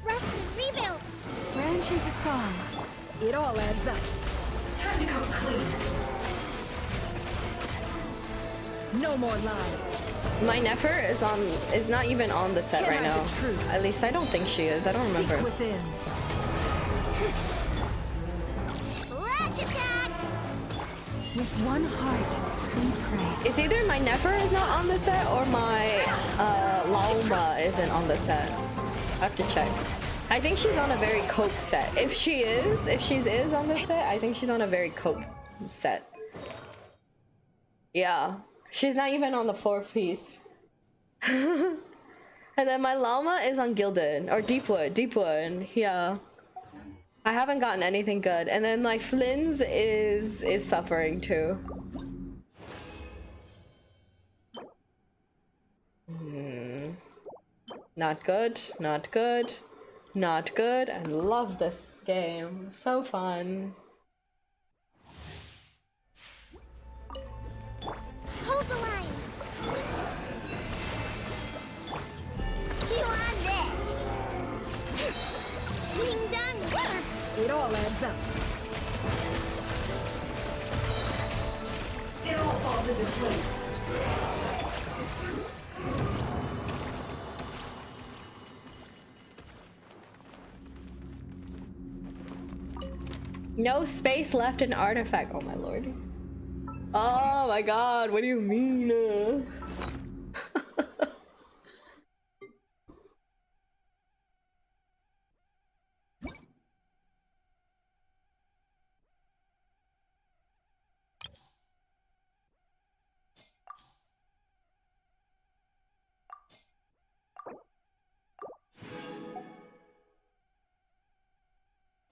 Rest and rebuild! Branch into song. It all adds up. Time to come clean. No more lies. My Nefer is not even on the set right now. At least I don't think she is. I don't remember. Within. Flash attack! With one heart, we pray. It's either my Nefer is not on the set or my Lauma isn't on the set. I have to check. I think she's on a very cope set. If she is on this set, I think she's on a very cope set. Yeah, she's not even on the 4th piece. And then my llama is on Gilded or Deepwood. Yeah, I haven't gotten anything good. And then my Flynn's is suffering too. Not good. Not good. Not good. I love this game. So fun. Hold the line. Chew on this. Ding dong. It all adds up. It all falls into place. No space left in artifact. Oh my lord. Oh my god, what do you mean?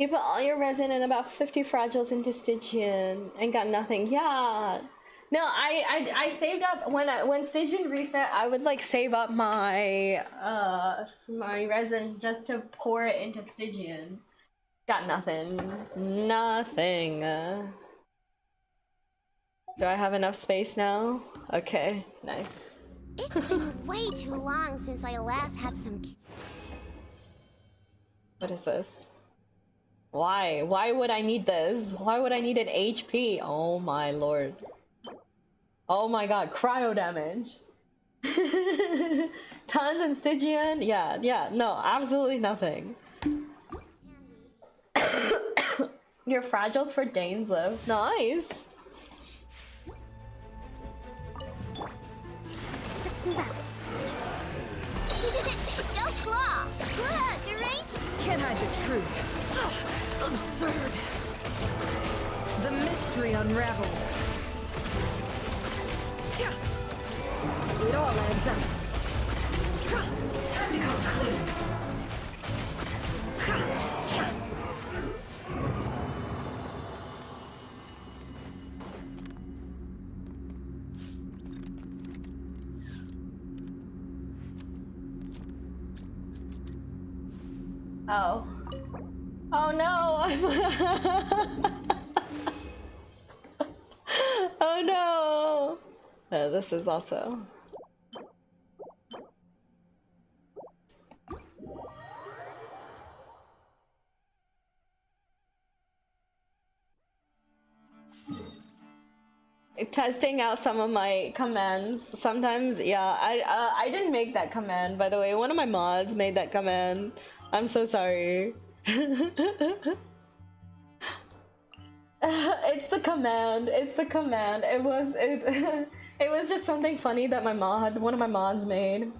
You put all your resin and about 50 fragiles into Stygian and got nothing. Yeah. No, I saved up when Stygian reset. I would like save up my my resin just to pour it into Stygian. Got nothing. Nothing. Do I have enough space now? Okay, nice. It's been way too long since I last had some. What is this? Why? Why would I need this? Why would I need an HP? Oh my lord. Oh my god, cryo damage. Tons and Stygian? Yeah, no, absolutely nothing. Your fragiles for Dane's live. Nice. Let's move out. Go claw! Look, you're right. Can't hide the truth. Absurd. The mystery unravels. It all adds up. Time to come clean. Oh. Oh no! Oh no! This is also... Testing out some of my commands. Sometimes, yeah, I didn't make that command, by the way. One of my mods made that command. I'm so sorry. It's the command. It's the command. It was it was just something funny that one of my mods made.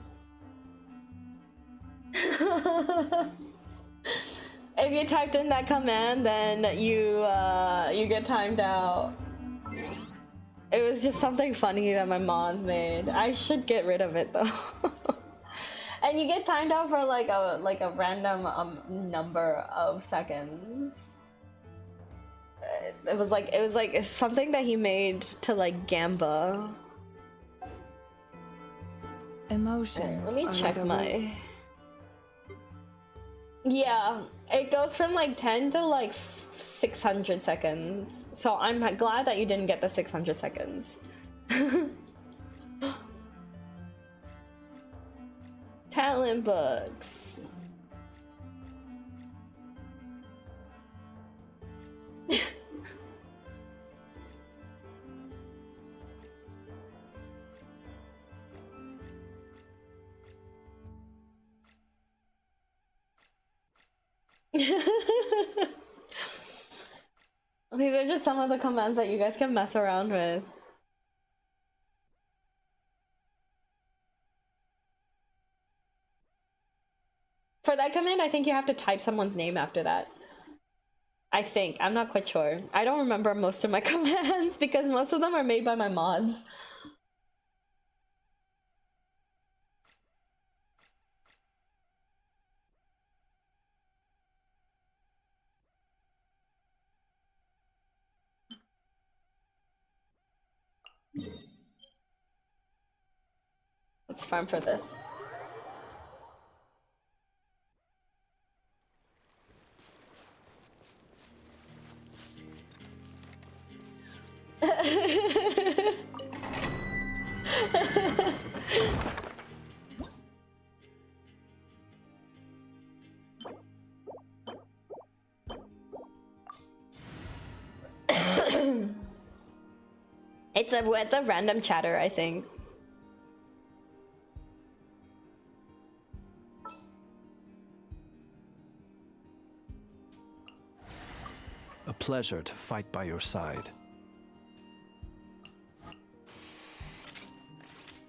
If you typed in that command, then you get timed out. It was just something funny that my mod made. I should get rid of it though. And you get timed out for like a random number of seconds. It was like something that he made to like Gamba. Emotions. Let me check my. Yeah, it goes from like 10 to like 600 seconds. So I'm glad that you didn't get the 600 seconds. Talent books. These are just some of the commands that you guys can mess around with. For that command, I think you have to type someone's name after that. I think. I'm not quite sure. I don't remember most of my commands because most of them are made by my mods. Let's farm for this. It's with a random chatter, I think. A pleasure to fight by your side.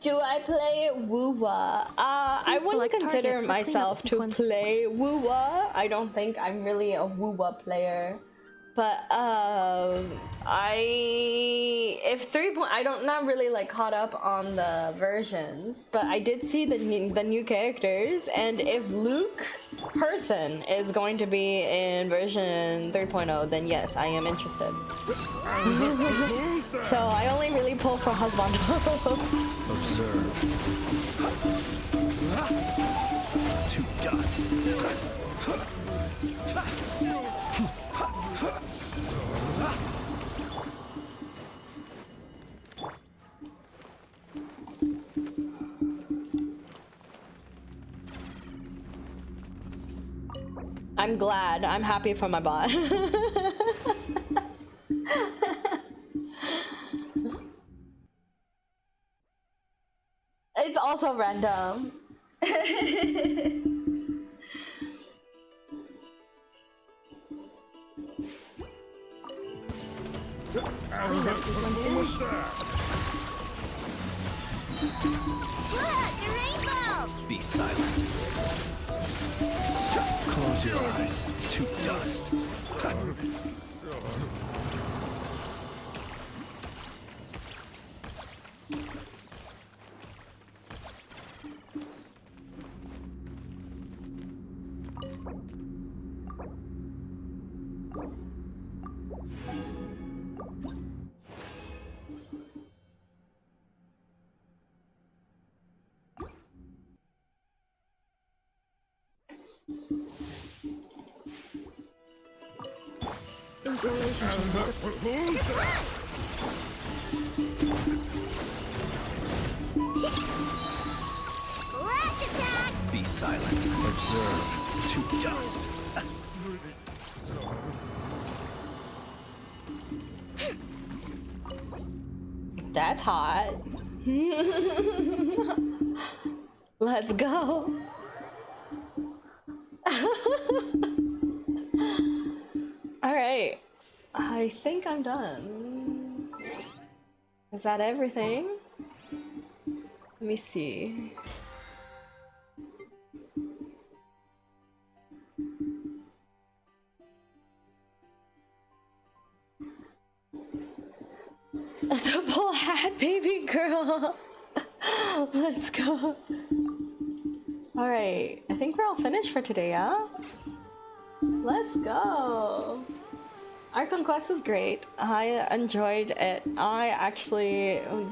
Do I play Woowa? I wouldn't select consider target for myself to cleanup sequence. play Woowa. I don't think I'm really a Woowa player. But I don't not really like caught up on the versions, but I did see the new characters, and if Luke person is going to be in version 3.0, then yes, I am interested. So I only really pull for husband. Observe. To dust. I'm glad. I'm happy for my bot. It's also random. Be silent. Close your eyes. To dust. Insulation chamber. Flash attack! Be silent. Observe. To dust. That's hot. Let's go. All right. I think I'm done. Is that everything? Let me see. A double hat, baby girl. Let's go. All right, I think we're all finished for today, yeah? Let's go. Archon Quest was great. I enjoyed it.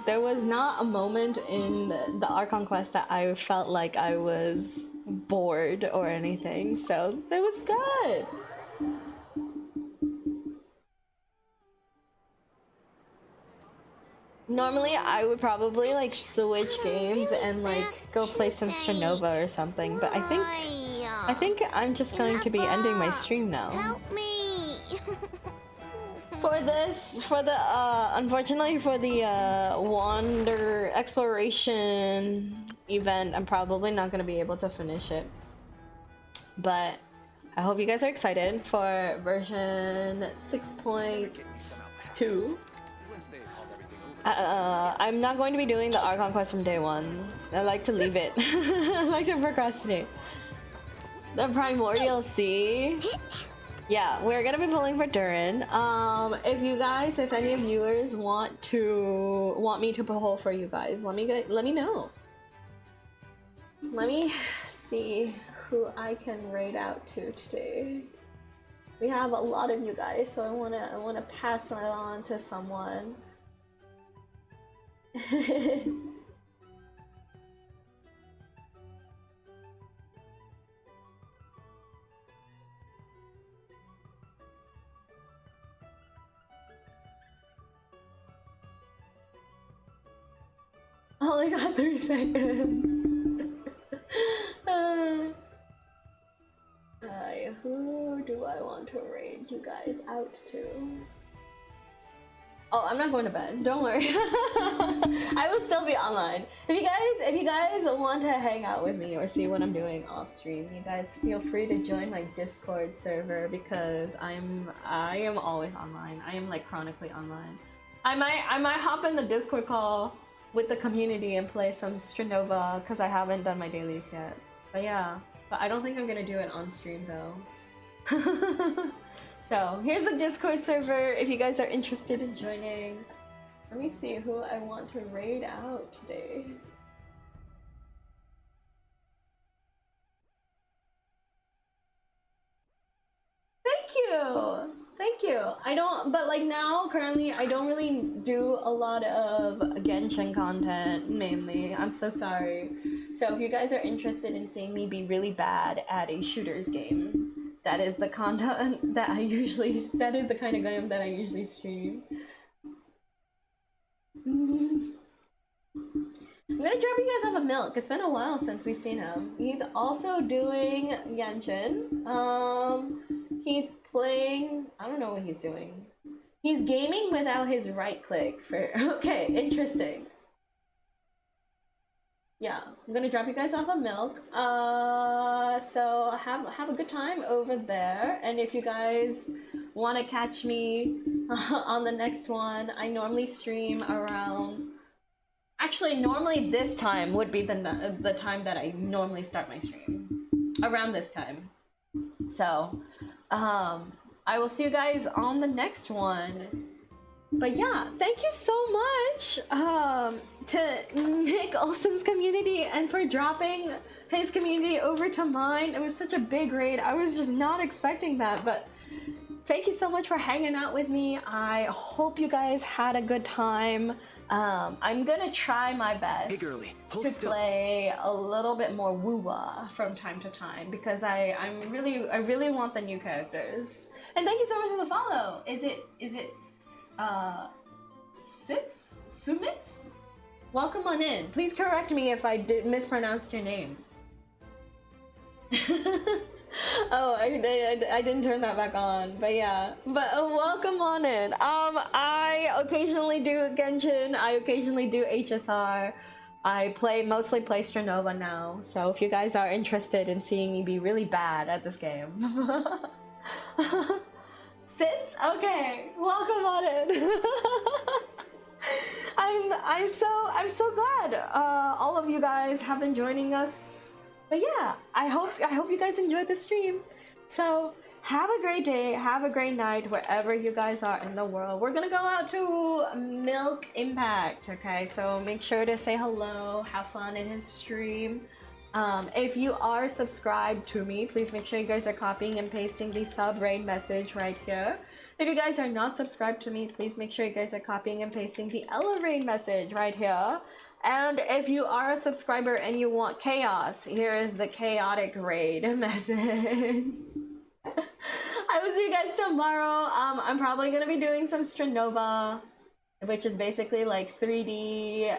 There was not a moment in the Archon Quest that I felt like I was bored or anything, so it was good. Normally, I would probably like switch games and like go play some Stranova or something, but I think I'm just going to be ending my stream now. Help me! Unfortunately for the Wander Exploration event, I'm probably not going to be able to finish it. But I hope you guys are excited for version 6.2. I'm not going to be doing the Archon Quest from day one. I like to leave it. I like to procrastinate. The Primordial Sea. Yeah, we're gonna be pulling for Durin. If you guys, if any viewers want me to pull for you guys, let me know. Let me see who I can raid out to today. We have a lot of you guys, so I wanna pass that on to someone. I only got 3 seconds. Who do I want to raid you guys out to? Oh, I'm not going to bed. Don't worry. I will still be online. If you guys want to hang out with me or see what I'm doing off stream, you guys feel free to join my Discord server because I am always online. I am like chronically online. I might hop in the Discord call with the community and play some Stranova because I haven't done my dailies yet. But yeah, but I don't think I'm gonna do it on stream though. So here's the Discord server if you guys are interested in joining. Let me see who I want to raid out today. Thank you! Thank you! I don't, but like now, currently, I don't really do a lot of Genshin content, mainly. I'm so sorry. So if you guys are interested in seeing me be really bad at a shooters game, that is the content that I usually, that is the kind of game that I usually stream. I'm gonna drop you guys off a Milk. It's been a while since we've seen him. He's also doing Genshin. He's playing, I don't know what he's doing. He's gaming without his right click for, okay, interesting. Yeah, I'm gonna drop you guys off a Milk. So have a good time over there. And if you guys want to catch me on the next one, I normally stream around. Actually, normally this time would be the time that I normally start my stream. Around this time. So, I will see you guys on the next one. But yeah, thank you so much to Nick Olsen's community and for dropping his community over to mine. It was such a big raid. I was just not expecting that, but thank you so much for hanging out with me. I hope you guys had a good time. I'm gonna try my best to play a little bit more woo-wah from time to time because I really want the new characters. And thank you so much for the follow. Is it Sumits? Welcome on in. Please correct me if I mispronounced your name. Oh, I didn't turn that back on, but yeah. But welcome on in. I occasionally do Genshin. I occasionally do HSR. I mostly play Stranova now. So if you guys are interested in seeing me be really bad at this game. Sits? Okay, welcome on in. I'm so glad all of you guys have been joining us. But yeah, I hope you guys enjoyed the stream. So have a great day, have a great night wherever you guys are in the world. We're gonna go out to Milk Impact, okay? So make sure to say hello, have fun in his stream. If you are subscribed to me, please make sure you guys are copying and pasting the sub-raid message right here. If you guys are not subscribed to me, please make sure you guys are copying and pasting the Elevate message right here. And if you are a subscriber and you want chaos, here is the chaotic raid message. I will see you guys tomorrow. I'm probably gonna be doing some Stranova, which is basically like 3D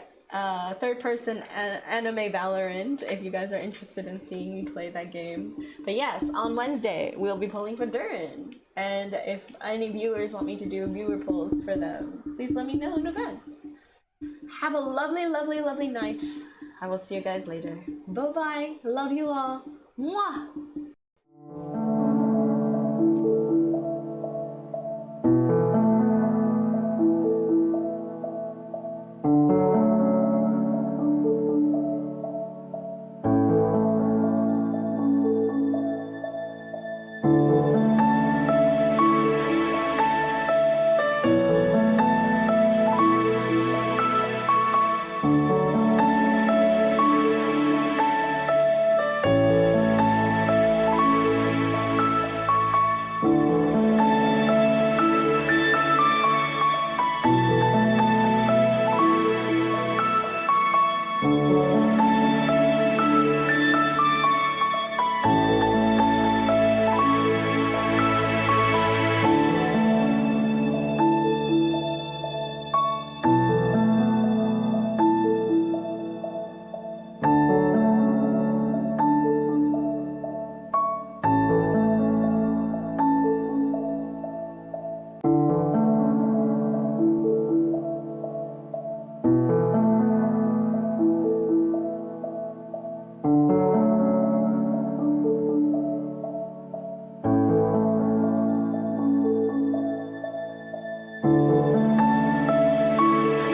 third-person anime Valorant, if you guys are interested in seeing me play that game. But yes, on Wednesday, we'll be pulling for Durin. And if any viewers want me to do viewer polls for them, please let me know in advance. Have a lovely, lovely, lovely night. I will see you guys later. Bye-bye. Love you all. Mwah!